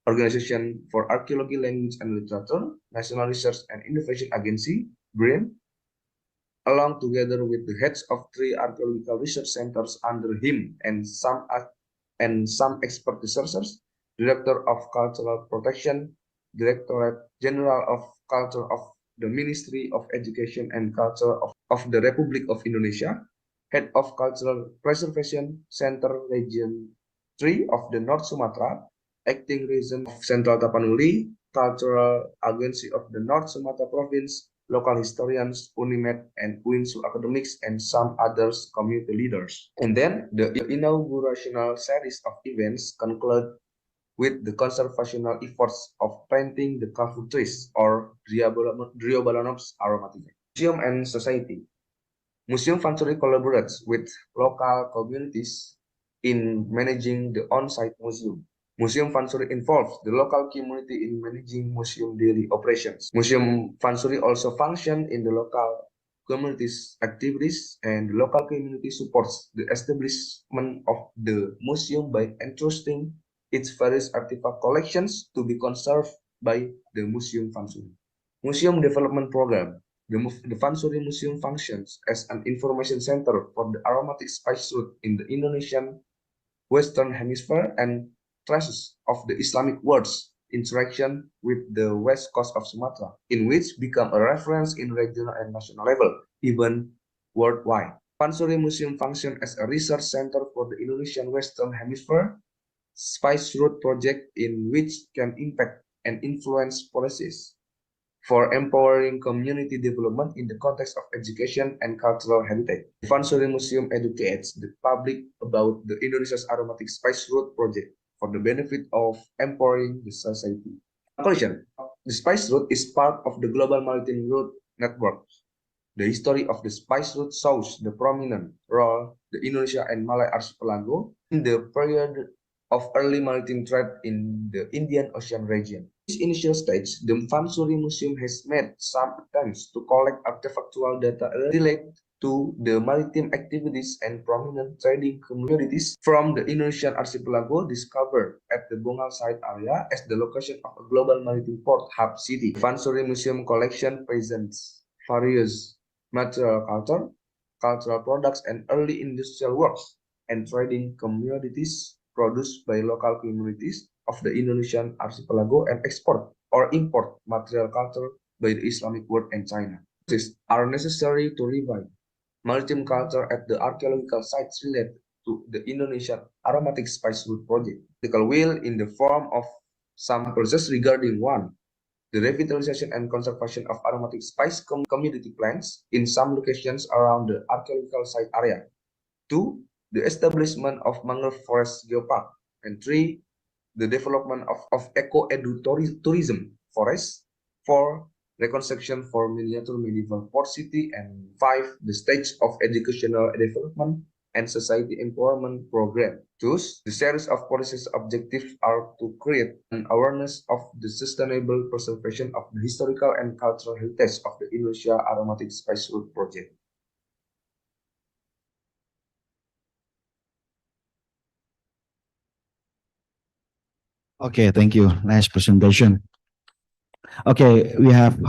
Organization for Archaeology, Language, and Literature, National Research and Innovation Agency, BRAIN, along together with the heads of 3 archaeological research centers under him and some expert researchers, Director of Cultural Protection, Directorate General of Culture of the Ministry of Education and Culture of the Republic of Indonesia, Head of Cultural Preservation Center Region 3 of the North Sumatra, Acting Region of Central Tapanuli, Cultural Agency of the North Sumatra Province, local historians, UNIMED and UINSU academics, and some others community leaders. And then the inaugurational series of events conclude with the conservational efforts of planting the kafu trees or Driobalanops aromatica. Museum and society. Museum Fansuri collaborates with local communities in managing the on-site museum. Museum Fansuri involves the local community in managing museum daily operations. Museum Fansuri also functions in the local community's activities, and the local community supports the establishment of the museum by entrusting its various artifact collections to be conserved by the Museum Fansuri. Museum Development Program. The Fansuri Museum functions as an information center for the aromatic spice route in the Indonesian Western Hemisphere and traces of the Islamic worlds interaction with the west coast of Sumatra, in which become a reference in regional and national level, even worldwide. Pansori Museum functions as a research center for the Indonesian Western Hemisphere Spice Route project, in which can impact and influence policies for empowering community development in the context of education and cultural heritage. The Pansori Museum educates the public about the Indonesia's aromatic spice route project for the benefit of empowering the society. Conclusion: the spice route is part of the global maritime route network. The history of the spice route shows the prominent role the Indonesia and Malay archipelago in the period of early maritime trade in the Indian Ocean region. In this initial stage, the Pansori Museum has made some attempts to collect artifactual data related to the maritime activities and prominent trading communities from the Indonesian archipelago discovered at the Bongal site area as the location of a global maritime port hub city. The Pansori Museum collection presents various material cultural products, and early industrial works and trading commodities produced by local communities of the Indonesian archipelago and export or import material culture by the Islamic world and China. These are necessary to revive maritime culture at the archaeological sites related to the Indonesian aromatic spice route project. The will in the form of some process regarding one, the revitalization and conservation of aromatic spice community plants in some locations around the archaeological site area. 2. The establishment of mangrove forest geopark. And 3. The development of eco-edu-tourism forests. 4. Reconstruction for miniature medieval port city. And 5. The stage of educational development and society empowerment program. Thus, the series of policies objectives are to create an awareness of the sustainable preservation of the historical and cultural heritage of the Indonesia Aromatic Spice Route project. Okay, thank you. Nice presentation. Okay, we have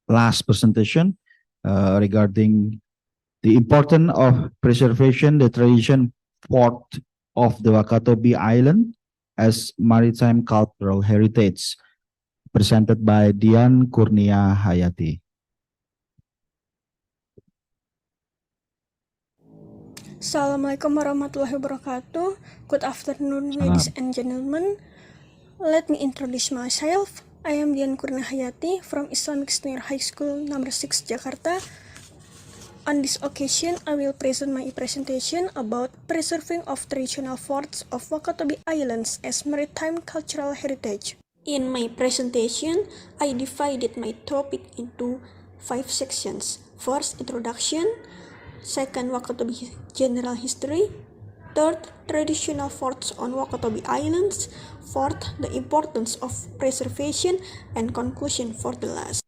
last presentation regarding the importance of preservation the tradition port of the Wakatobi Island as maritime cultural heritage, presented by Dian Kurnia Hayati. Assalamualaikum warahmatullahi wabarakatuh. Good afternoon, ladies and gentlemen. Let me introduce myself. I am Dian Kurnia Hayati from Islamic Senior High School number 6 Jakarta. On this occasion, I will present my presentation about preserving of traditional forts of Wakatobi Islands as maritime cultural heritage. In my presentation, I divided my topic into 5 sections. First, introduction. Second, Wakatobi general history. Third, traditional forts on Wakatobi Islands. Fourth, the importance of preservation, and conclusion for the last.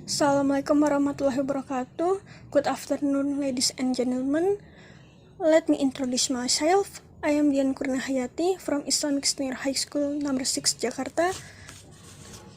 Assalamualaikum warahmatullahi wabarakatuh. Good afternoon, ladies and gentlemen. Let me introduce myself. I am Dian Kurnia Hayati from Islamic Senior High School number 6 Jakarta.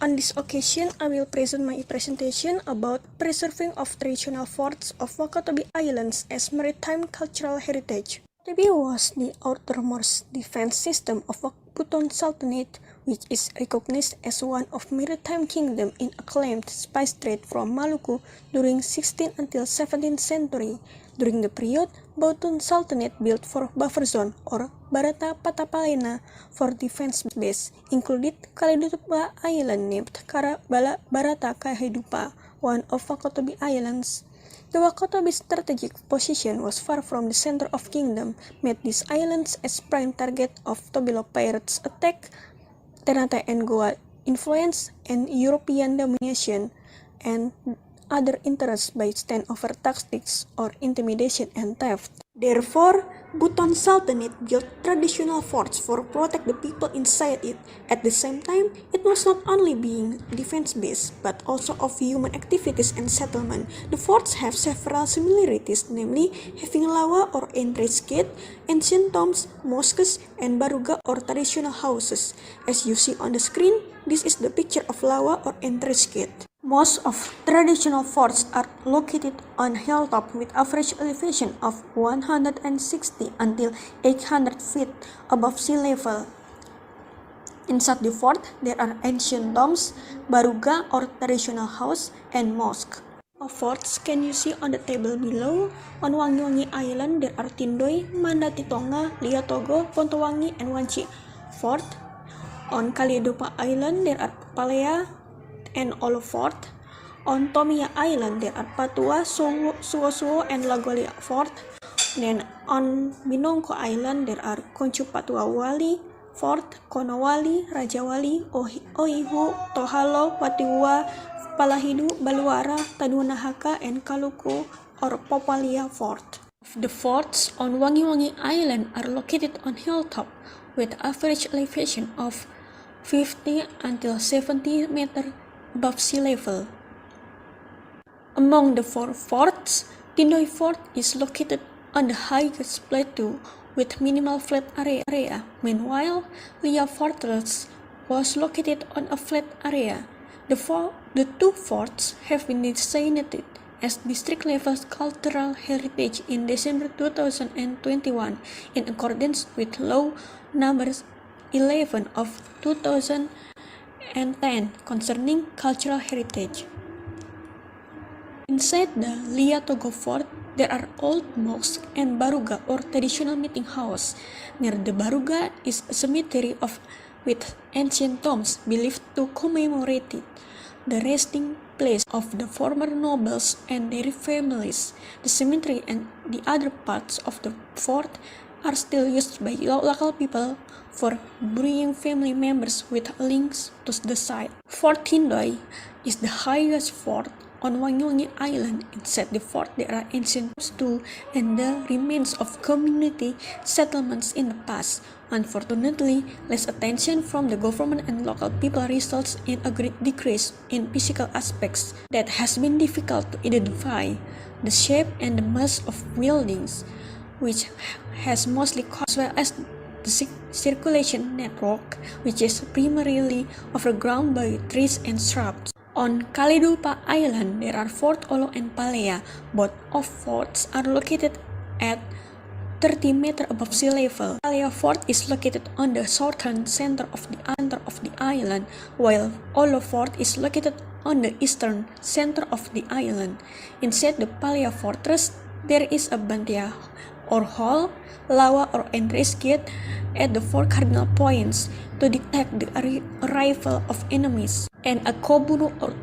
On this occasion, I will present my presentation about preserving of traditional forts of Wakatobi Islands as maritime cultural heritage. Wakatobi was the outermost defense system of Buton Sultanate, which is recognized as one of maritime kingdom in acclaimed spice trade from Maluku during 16th until 17th century. During the period, Buton Sultanate built for buffer zone or Barata Patapalena for defense base, included Kalidupa Island named Barata Kahidupa, one of Wakatobi Islands. The Wakatobi strategic position was far from the center of kingdom, made these islands as prime target of Tobelo pirates attack, Ternate and Goa influence, and European domination, and other interests by standover tactics or intimidation and theft. Therefore, Buton Sultanate built traditional forts for protect the people inside it. At the same time, it was not only being defense base, but also of human activities and settlement. The forts have several similarities, namely having lawa or entrance gate, ancient tombs, mosques, and baruga or traditional houses. As you see on the screen, this is the picture of lawa or entrance gate. Most of traditional forts are located on hilltop with average elevation of 160 until 800 feet above sea level. Inside the fort, there are ancient tombs, baruga or traditional house, and mosque. Of forts can you see on the table below? On Wangi-Wangi Island, there are Tindoi, Manda Titonga, Liatogo, Pontowangi, and Wanci Fort. On Kalidupa Island, there are Palea and Olo Fort. On Tomia Island, there are Patua, Suo, and Lagolia Fort. Then on Binongko Island, there are Konchupatua Wali Fort, Konowali, Rajawali, Oihu, Tohalo, Watiwa, Palahidu, Baluara, Tadunahaka, and Kaluku or Popalia Fort. The forts on Wangi-Wangi Island are located on hilltop with average elevation of 50 until 70 meters above sea level. Among the four forts, Tindoi Fort is located on the highest plateau with minimal flat area. Meanwhile, Lia Fortress was located on a flat area. The two forts have been designated as district-level cultural heritage in December 2021 in accordance with Law Number 11 of 2010 concerning cultural heritage. Inside the Liatogo Fort, there are old mosques and baruga or traditional meeting house. Near the baruga is a cemetery with ancient tombs believed to commemorate the resting place of the former nobles and their families. The cemetery and the other parts of the fort are still used by local people for burying family members with links to the site. Fort Tindoi is the highest fort on Wangi-Wangi Island. Inside the fort, there are ancient tombs too and the remains of community settlements in the past. Unfortunately, less attention from the government and local people results in a great decrease in physical aspects that has been difficult to identify. The shape and the mass of buildings, which has mostly caused, as well as the circulation network, which is primarily overgrown by trees and shrubs. On Kalidupa Island, there are Fort Olo and Palea. Both of forts are located at 30 meters above sea level. Palea Fort is located on the southern center of the island, while Olo Fort is located on the eastern center of the island. Inside the Palea Fortress, there is a bantia or hall, lawa or entrance gate at the four cardinal points to detect the arrival of enemies, and a kobunu or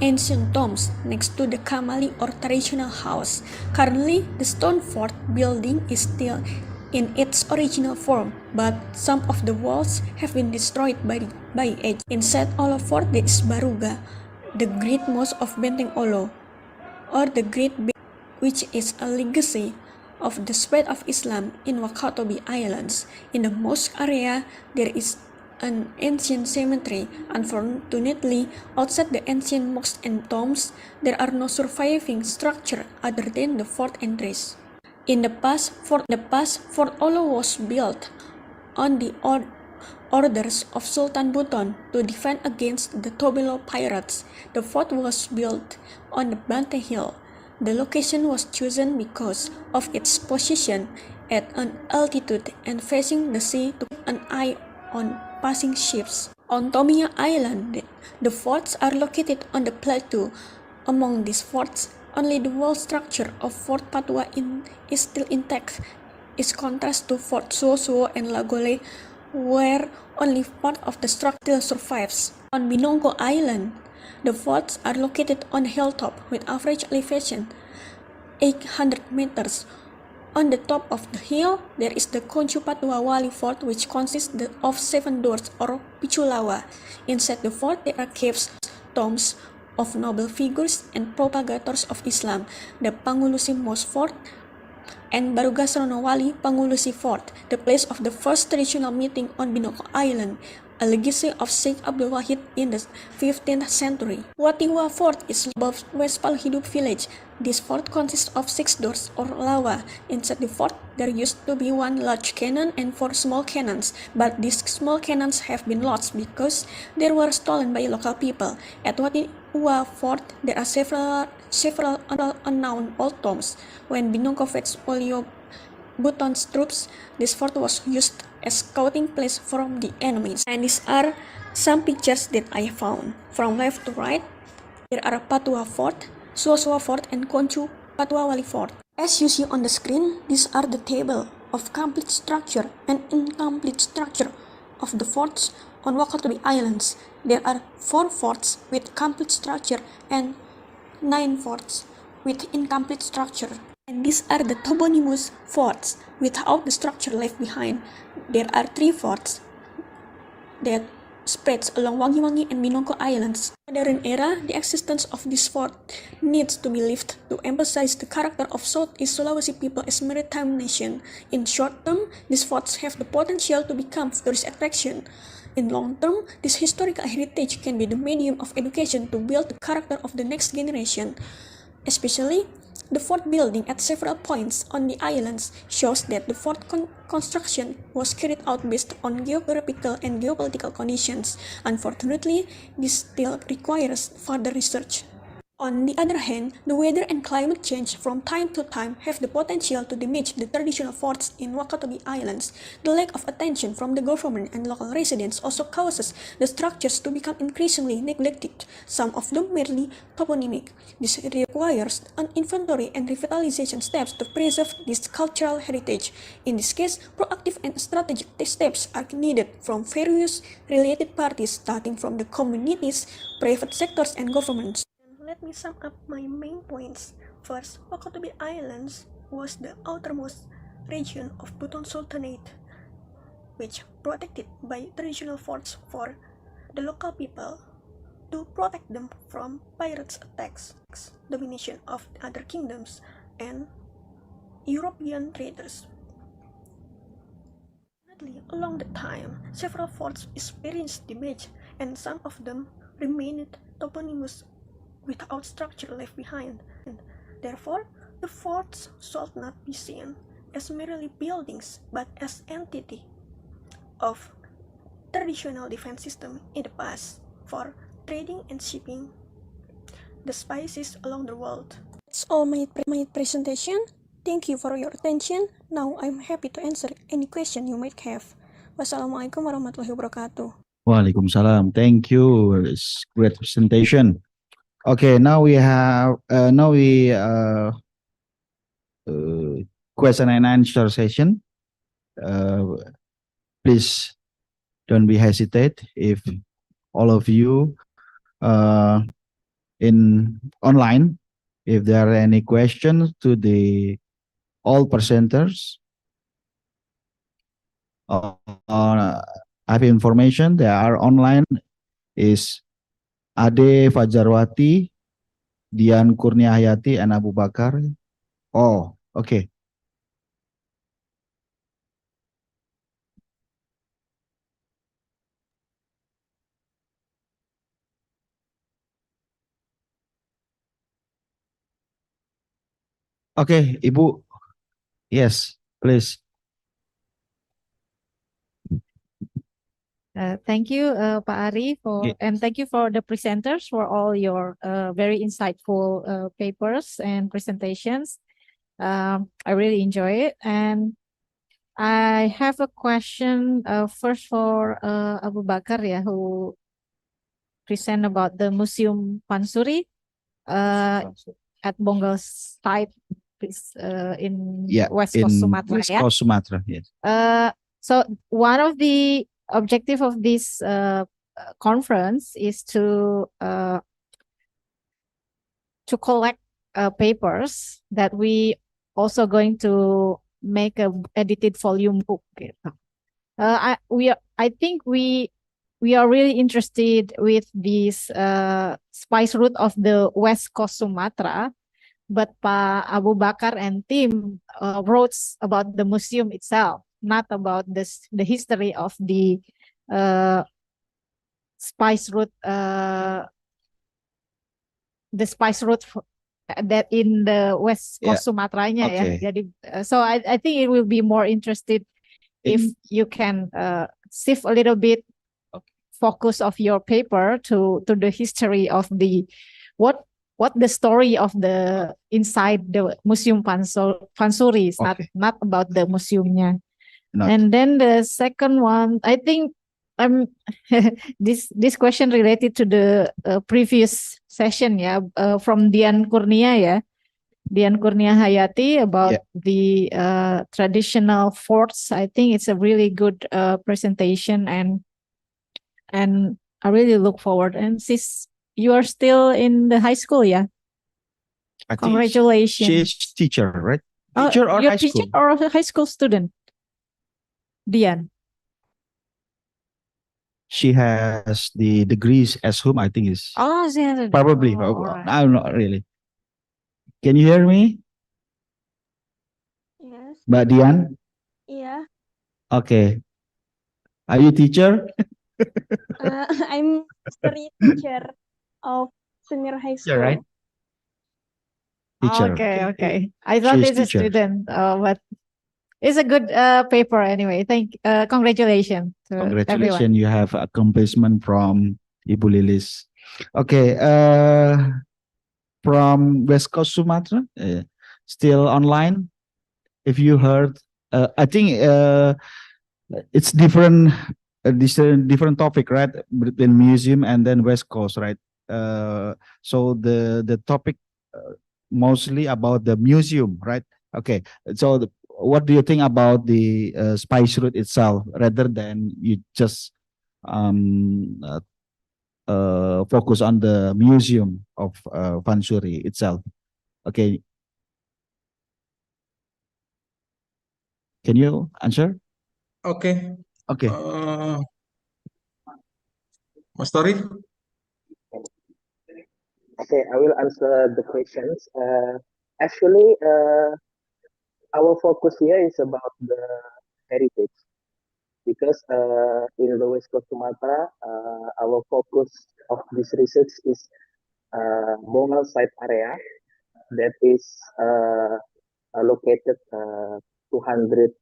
ancient tombs next to the kamali or traditional house. Currently, the stone fort building is still in its original form, but some of the walls have been destroyed by age. Inside Olo Fort, there is Baruga, the Great Mosque of Benteng Olo, or the Great which is a legacy of the spread of Islam in Wakatobi Islands. In the mosque area, there is an ancient cemetery. Unfortunately, outside the ancient mosques and tombs, there are no surviving structure other than the fort entries. In the past, Fort Olo was built on the orders of Sultan Buton to defend against the Tobelo pirates. The fort was built on the Bante Hill. The location was chosen because of its position at an altitude and facing the sea to keep an eye on passing ships. On Tomia Island, the forts are located on the plateau. Among these forts, only the wall structure of Fort Patua is still intact, in contrast to Fort Suo and Lagole, where only part of the structure survives. On Binongko Island, the forts are located on a hilltop with average elevation 800 meters. On the top of the hill, there is the Konchupatua Wali Fort, which consists of 7 doors or pichulawa. Inside the fort, there are caves, tombs of noble figures and propagators of Islam, the Pangulusi Mosque Fort, and Barugasrono Wali Pangulusi Fort, the place of the first traditional meeting on Binongko Island, a legacy of Sheikh Abdul Wahid in the 15th century. Watiwa Fort is above West Palhidup village. This fort consists of 6 doors or lawa. Inside the fort, there used to be 1 large cannon and 4 small cannons, but these small cannons have been lost because they were stolen by local people. At Watiwa Fort, there are several unknown old tombs. When Binongko fetched Olio Bhutan's troops, this fort was used as scouting place from the enemies. And these are some pictures that I found. From left to right, there are Patua Fort, Suasua Fort, and Konchu Patuawali Fort. As you see on the screen, these are the table of complete structure and incomplete structure of the forts on Wakatobi Islands. There are 4 forts with complete structure and 9 forts with incomplete structure. And these are the toponymous forts without the structure left behind. There are 3 forts that spreads along Wangi-Wangi and Minoko Islands. In the modern era, the existence of this fort needs to be lifted to emphasize the character of Southeast Sulawesi people as maritime nation. In short term, these forts have the potential to become tourist attraction. In long term, this historical heritage can be the medium of education to build the character of the next generation. Especially, the fort building at several points on the islands shows that the fort construction was carried out based on geographical and geopolitical conditions. Unfortunately, this still requires further research. On the other hand, the weather and climate change from time to time have the potential to damage the traditional forts in Wakatobi Islands. The lack of attention from the government and local residents also causes the structures to become increasingly neglected, some of them merely toponymic. This requires an inventory and revitalization steps to preserve this cultural heritage. In this case, proactive and strategic steps are needed from various related parties, starting from the communities, private sectors, and governments. Let me sum up my main points. First, Wakatobi Islands was the outermost region of Bhutan Sultanate, which protected by traditional forts for the local people to protect them from pirates' attacks, domination of other kingdoms, and European traders. Along the time, several forts experienced damage, and some of them remained toponymous without structure left behind. Therefore, the forts should not be seen as merely buildings, but as entity of traditional defense system in the past for trading and shipping the spices along the world. That's all my presentation. Thank you for your attention. Now I'm happy to answer any question you might have. Wassalamualaikum warahmatullahi wabarakatuh. Waalaikumsalam. Thank you. It's great presentation. Okay, now we have question and answer session. Please don't be hesitate if all of you in online, if there are any questions to the all presenters. I have information they are online is Ade Fajarwati, Dian Kurniahayati, and Abu Bakar. Oh, okay. Okay, Ibu. Yes, please. Thank you, Pak Ari, and thank you for the presenters for all your very insightful papers and presentations. I really enjoy it. And I have a question first for Abu Bakar, who present about the Museum Pansuri at Bongal site in West Coast Sumatra. West Coast Sumatra, yes. So one of the objective of this conference is to collect papers that we also going to make a edited volume book. I think we are really interested with this spice route of the West Coast Sumatra, but Pa Abu Bakar and team wrote about the museum itself, not about the history of the spice route, that in the West Coast Sumatranya. Okay. Jadi, so I think it will be more interested if you can shift a little bit focus of your paper to the history of the what what the story of the inside the museum Fansuri is, not about the museumnya. And then the second one, I think this question related to the previous session, from Dian Kurnia, Dian Kurnia Hayati about the traditional forts. I think it's a really good presentation, and I really look forward. And since you are still in the high school, congratulations. She's teacher, right? Teacher or you're high teacher school? or a high school student? Dian. She has the degrees as whom I think is Oh, she has a probably. right. I'm not really. Can you hear me, Yes. Mbak Dian? Yeah. Okay. Are you teacher? I'm history teacher of senior high school. Right? Teacher. Okay. I thought She's it's a teacher. student, but it's a good paper anyway. Congratulations to everyone. Congratulations, you have accomplishment from Ibu Lilis. Okay, from West Coast Sumatra, still online. If you heard, I think it's different topic, right? Between museum and then West Coast, right? So the topic mostly about the museum, right? Okay, so what do you think about the spice route itself, rather than you just focus on the museum of Fansuri itself? Okay, can you answer? Okay. Okay. Mas Tori? Okay, I will answer the questions. Actually, our focus here is about the heritage, because in the West Coast Sumatra, our focus of this research is Bongal site area that is located 200,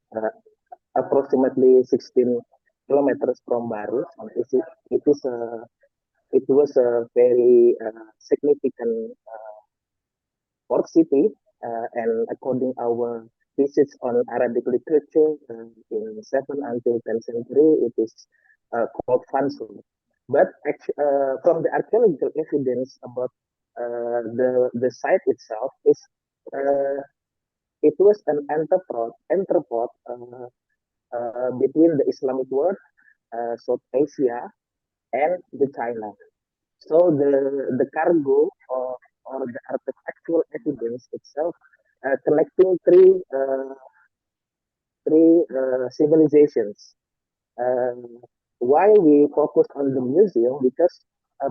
approximately 16 kilometers from Baru. It was a very significant port city, and according our research on Arabic literature in 7th until 10th century, it is called Fansur. But from the archaeological evidence about the site itself, it was an entrepot between the Islamic world, South Asia, and the China. So the cargo or the artifactual evidence itself connecting three civilizations. Why we focus on the museum? Because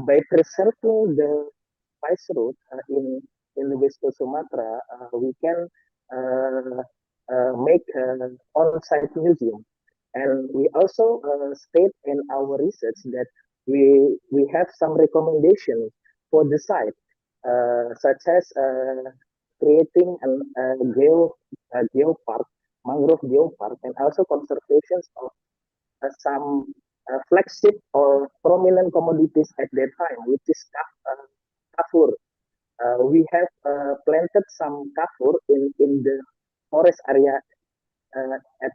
by preserving the spice route in the West Coast Sumatra, we can make an on-site museum. And we also state in our research that we have some recommendations for the site, such as creating a geopark, mangrove geopark, and also conservation of some flagship or prominent commodities at that time, which is kafur. We have planted some kafur in the forest area at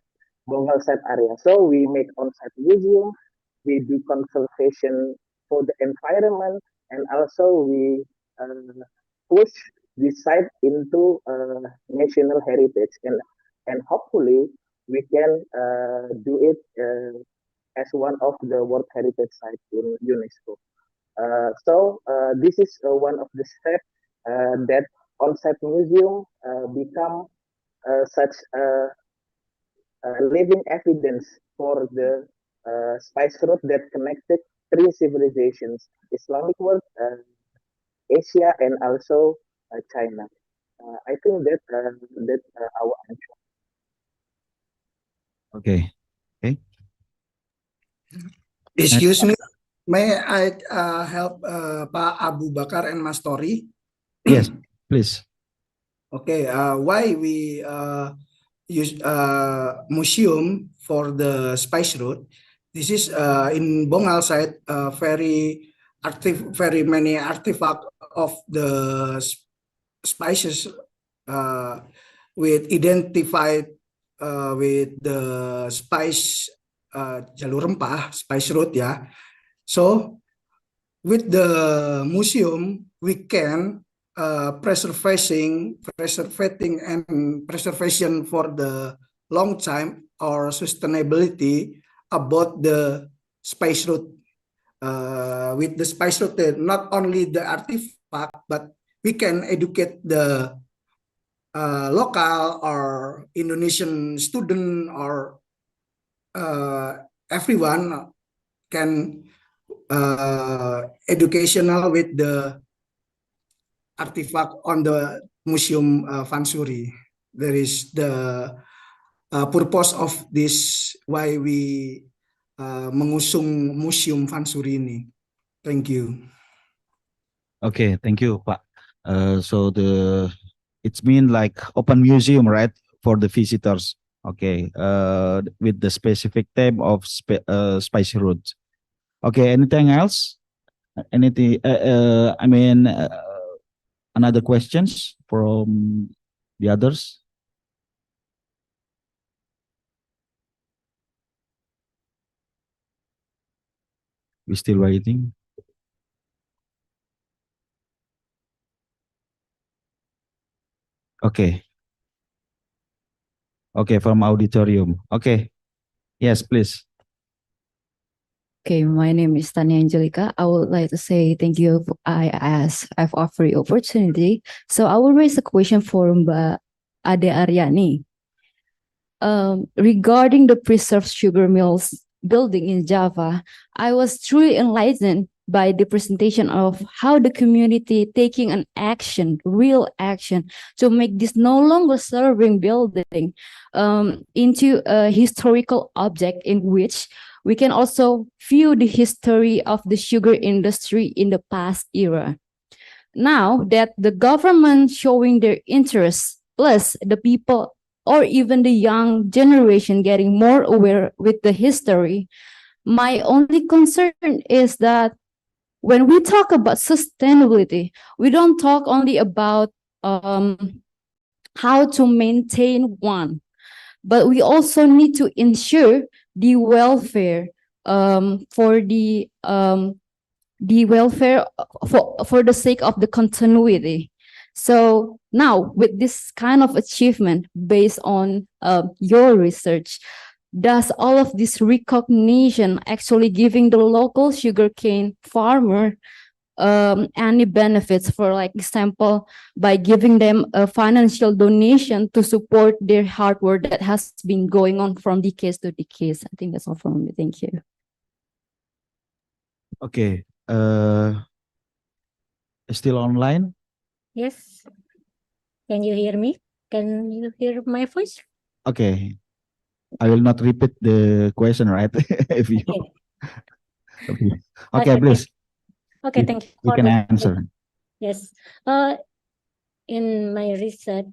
Bongal site area. So we make on-site museum, we do conservation for the environment, and also we push this site into national heritage, and hopefully we can do it as one of the World Heritage Sites in UNESCO. So this is one of the steps that on-site museum become such a living evidence for the spice route that connected three civilizations: Islamic world, Asia, and also China. I think that our answer. Okay. Excuse me, may I help Pak Abu Bakar and Mas Tori? Yes, please. Okay, why we use museum for the spice route? This is in Bongal site, very many artifact of the spices with identified with the spice jalur rempah, spice route, yeah. So with the museum, we can preservation for the long time or sustainability about the spice route. With the spice route, not only the artifact, but we can educate the local or Indonesian student or everyone can educational with the artifact on the museum Fansuri. There is the purpose of this why we mengusung museum Fansuri ini. Thank you. Okay, thank you, Pak. So it's mean like open museum, right, for the visitors. Okay, with the specific theme of spicy roots. Okay, anything else? Anything? I mean, another questions from the others? We still waiting. Okay. Okay, from auditorium. Okay. Yes, please. Okay, my name is Tania Angelica. I would like to say thank you for I've offered the opportunity. So I will raise a question for Mbak Ade Aryani. Regarding the preserved sugar mills building in Java, I was truly enlightened by the presentation of how the community taking an action, real action, to make this no longer serving building into a historical object in which we can also view the history of the sugar industry in the past era. Now that the government showing their interest, plus the people or even the young generation getting more aware with the history, my only concern is that when we talk about sustainability, we don't talk only about how to maintain one, but we also need to ensure the welfare for the welfare for the sake of the continuity. So now with this kind of achievement based on your research, does all of this recognition actually giving the local sugarcane farmer any benefits, for like example, by giving them a financial donation to support their hard work that has been going on from decades to decades? I think that's all from me. Thank you. Okay. Still online? Yes. Can you hear me? Can you hear my voice? Okay. I will not repeat the question, right? If you okay, okay, please. Okay, thank you. You can answer. Yes. In my research,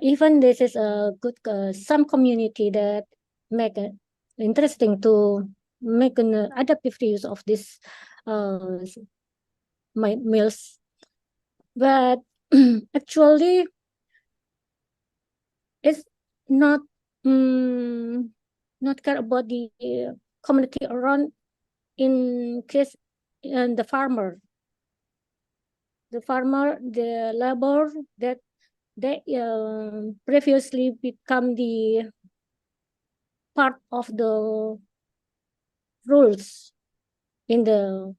even this is a good some community that make it interesting to make an adaptive use of this my mills, but actually it's not not care about the community around, in case and the farmer, the labor that they previously become the part of the rules in the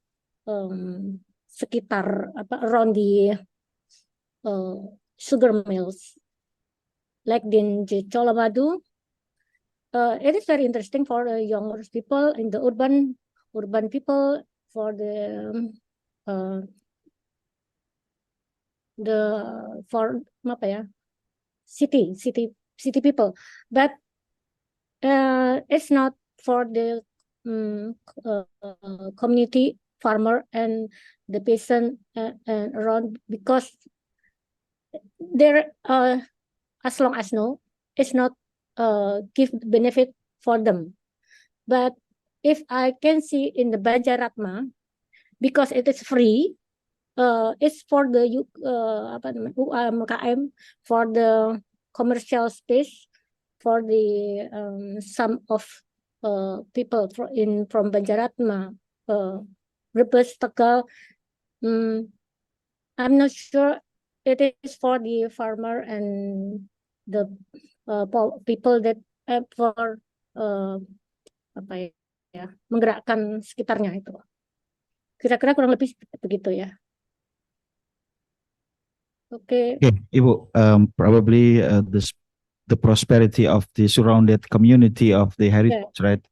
sekitar around the sugar mills, like in Cholamadu. It is very interesting for the younger people in the urban people, for the for apa ya, city people, but it's not for the community farmer and the peasant and around, because there as long as no, it's not give benefit for them. But if I can see in the Banjaratma, because it is free, it's for the UMKM, for the commercial space, for the some of people from Banjaratma, Brebes, Tegal. I'm not sure it is for the farmer and the people that for apa ya, menggerakkan sekitarnya itu. Kira-kira kurang lebih begitu ya. Okay. Okay, Ibu, probably the prosperity of the surrounded community of the heritage, right?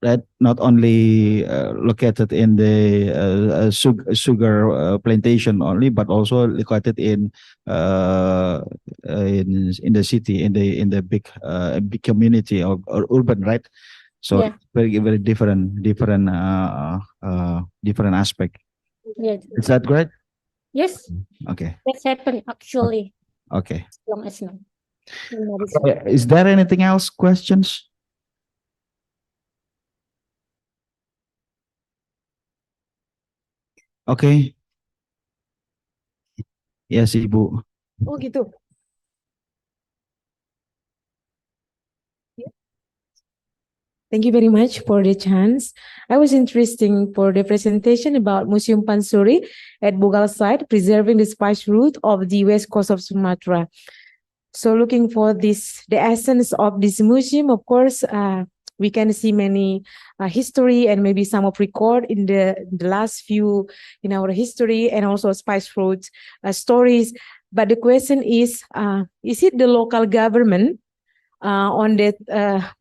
That not only located in the sugar plantation only, but also located in the city, in the big community of urban, right? So Yeah. very different aspect. Yeah. Is that right? Yes. Okay. That's happened actually. Okay. As long as now. Is there anything else? Questions? Okay. Yes, Ibu. Oh gitu. Thank you very much for the chance. I was interesting for the presentation about Museum Pansuri at Bogal site, preserving the spice route of the west coast of Sumatra. So looking for the essence of this museum, of course, we can see many history and maybe some of record in the last few in our history, and also spice route stories. But the question is it the local government on that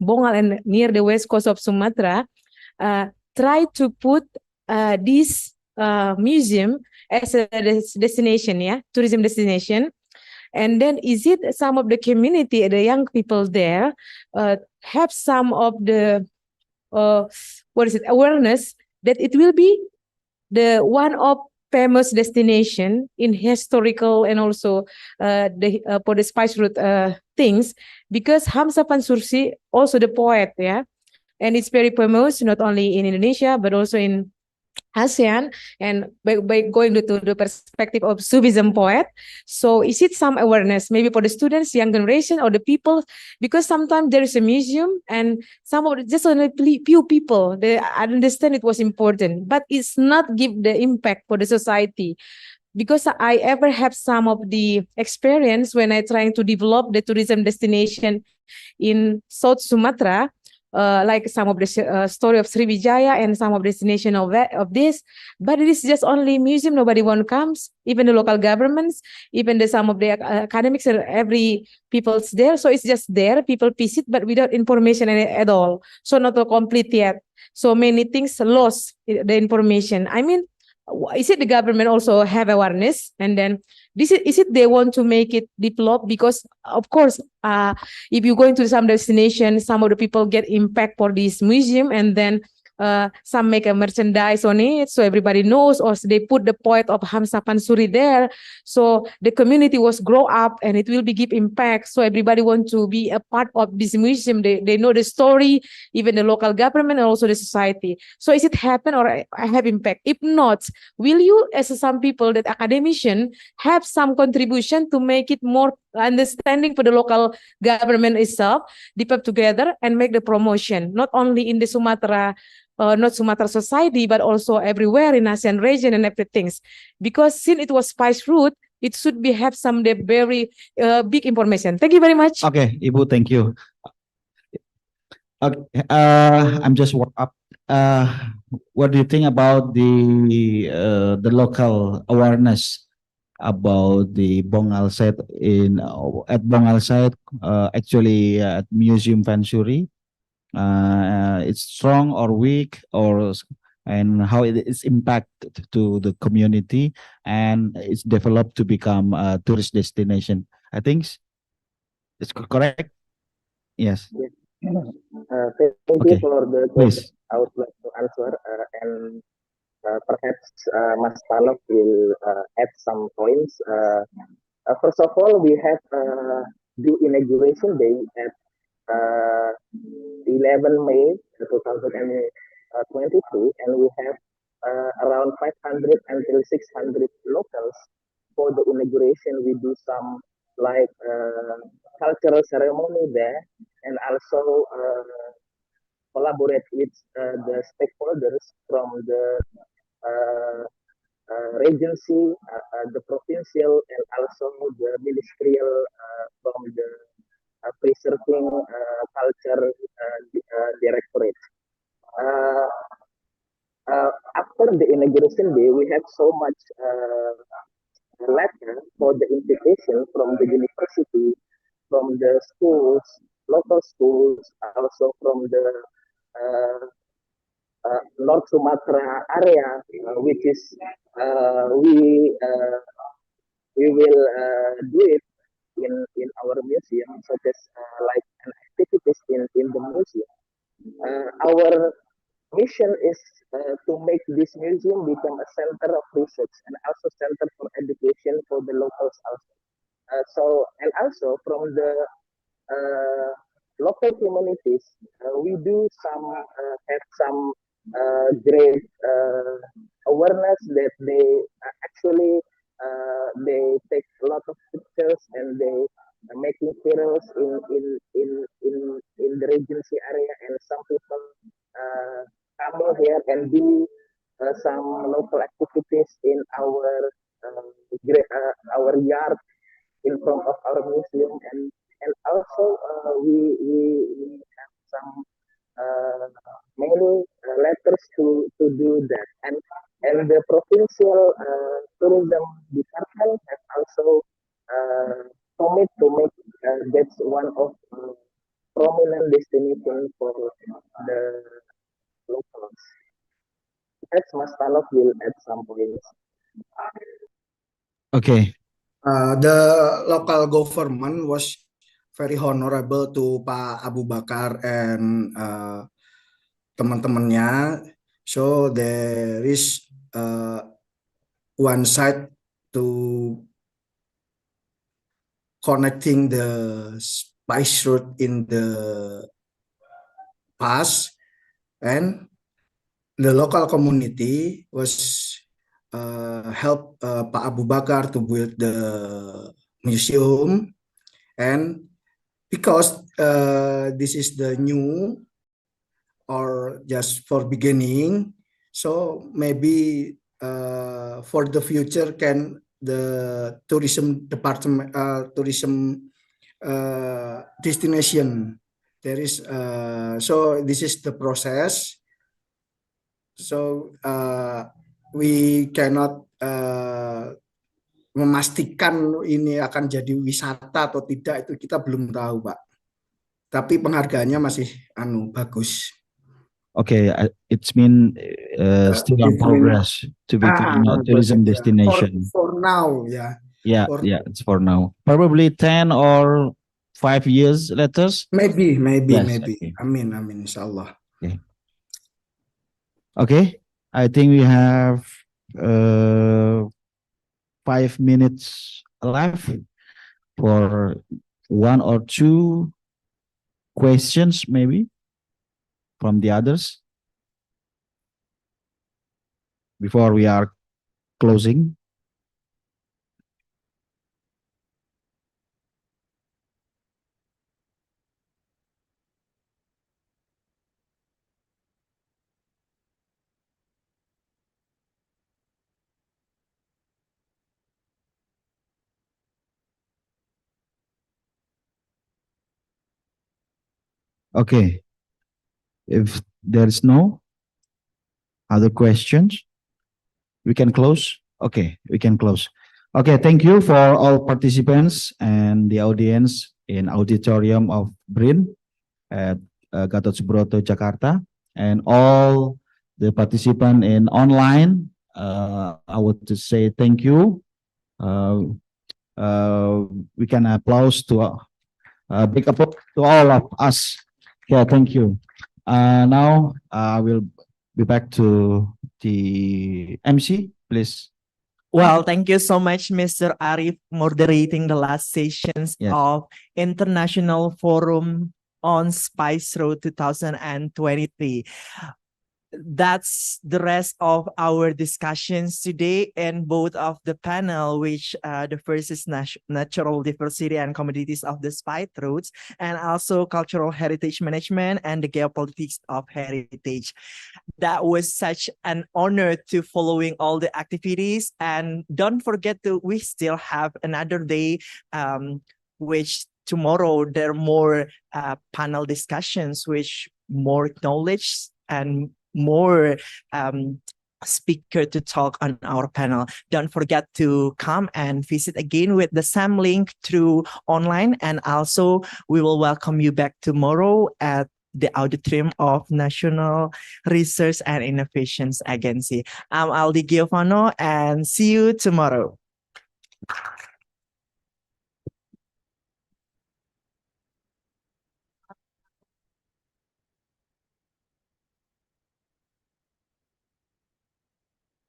Bongal and near the west coast of Sumatra try to put this museum as a destination, tourism destination? And then is it some of the community, the young people there, have some of the awareness that it will be the one of famous destination in historical and also for the spice route things, because Hamzah Pansursi also the poet, and it's very famous not only in Indonesia but also in ASEAN, and by going to the perspective of Sufism poet. So is it some awareness maybe for the students, young generation, or the people? Because sometimes there is a museum and some of just only few people, I understand it was important, but it's not give the impact for the society. Because I ever have some of the experience when I trying to develop the tourism destination in South Sumatra, like some of the story of Sriwijaya and some of destination of this, but it is just only museum. Nobody one comes, even the local governments, even some of the academics, and every people's there. So it's just there, people visit, but without information at all. So not complete yet. So many things lost the information. I mean, is it the government also have awareness, and then is it they want to make it develop? Because of course if you go into some destination, some of the people get impact for this museum, and then some make a merchandise on it so everybody knows, or they put the poet of Hamzah Pansuri there, so the community was grow up and it will be give impact, so everybody want to be a part of this museum. They know the story, even the local government and also the society. So is it happen or have impact? If not, will you as some people that academician have some contribution to make it more understanding for the local government itself, develop together and make the promotion not only in the Sumatra, not Sumatra society, but also everywhere in ASEAN region and everything? Because since it was spice route, it should be have some very big information. Thank you very much. Okay, Ibu, thank you. Okay, I'm just warm up. What do you think about the local awareness about the Bongal site at Bongal site, actually at Museum Pansuri? It's strong or weak, and how it is impacted to the community, and it's developed to become a tourist destination. I think it's correct. Yes. Thank you for the question. Please. I would like to answer, and perhaps Mas Panov will add some points. First of all, we have the inauguration day at 11 May 2022, and we have around 500 until 600 locals. For the inauguration, we do some like cultural ceremony there, and also collaborate with the stakeholders from the uh, regency, the provincial, and also the ministerial from the preserving culture directorate. Uh, After the inauguration day, we have so much letter for the invitation from the university, from the schools, local schools, also from the North Sumatra area, which is we will do it in our museum, such as like an activities in the museum. Our mission is to make this museum become a center of research and also center for education for the locals also. And also from the local communities, we do some have some great awareness that they actually they take a lot of pictures and they making virals in the regency area, and some people come over here and do some local activities in our yard in front of our museum, and also we have some many letters to do that, and the provincial tourism department has also commit to make that's one of prominent destination for the locals. That's Mas Talok will add some points. Okay. The local government was very honorable to Pak Abu Bakar and teman-temannya. So there is one side to connecting the spice route in the past, and the local community was help Pak Abu Bakar to build the museum, and because this is the new or just for beginning, so maybe for the future can the tourism department tourism destination there is so this is the process, so we cannot memastikan ini akan jadi wisata atau tidak, itu kita belum tahu, Pak. Tapi penghargaannya masih bagus. Okay, it's mean still in progress to become a tourism destination. For now, yeah. Yeah, it's for now. Probably 10 or 5 years later. Maybe. Yes, Okay. Amin, inshallah. Okay. Okay, I think we have 5 minutes left for 1 or 2 questions, maybe from the others before we are closing. Okay, if there is no other questions, we can close. Okay, we can close. Okay, thank you for all participants and the audience in auditorium of BRIN at Gatot Subroto, Jakarta, and all the participant in online. I would to say thank you. We can applause to big applause to all of us. Yeah, thank you. Now I will be back to the MC, please. Well, thank you so much, Mr. Arif, moderating the last sessions of International Forum on Spice Road 2023. that's the rest of our discussions today in both of the panel, which the first is natural diversity and commodities of the spice routes, and also cultural heritage management and the geopolitics of heritage. That was such an honor to following all the activities, and don't forget we still have another day, which tomorrow there are more panel discussions, which more knowledge and more speaker to talk on our panel. Don't forget to come and visit again with the same link through online, and also we will welcome you back tomorrow at the auditorium of National Research and Innovations Agency. I'm Aldi Giovanno, and see you tomorrow.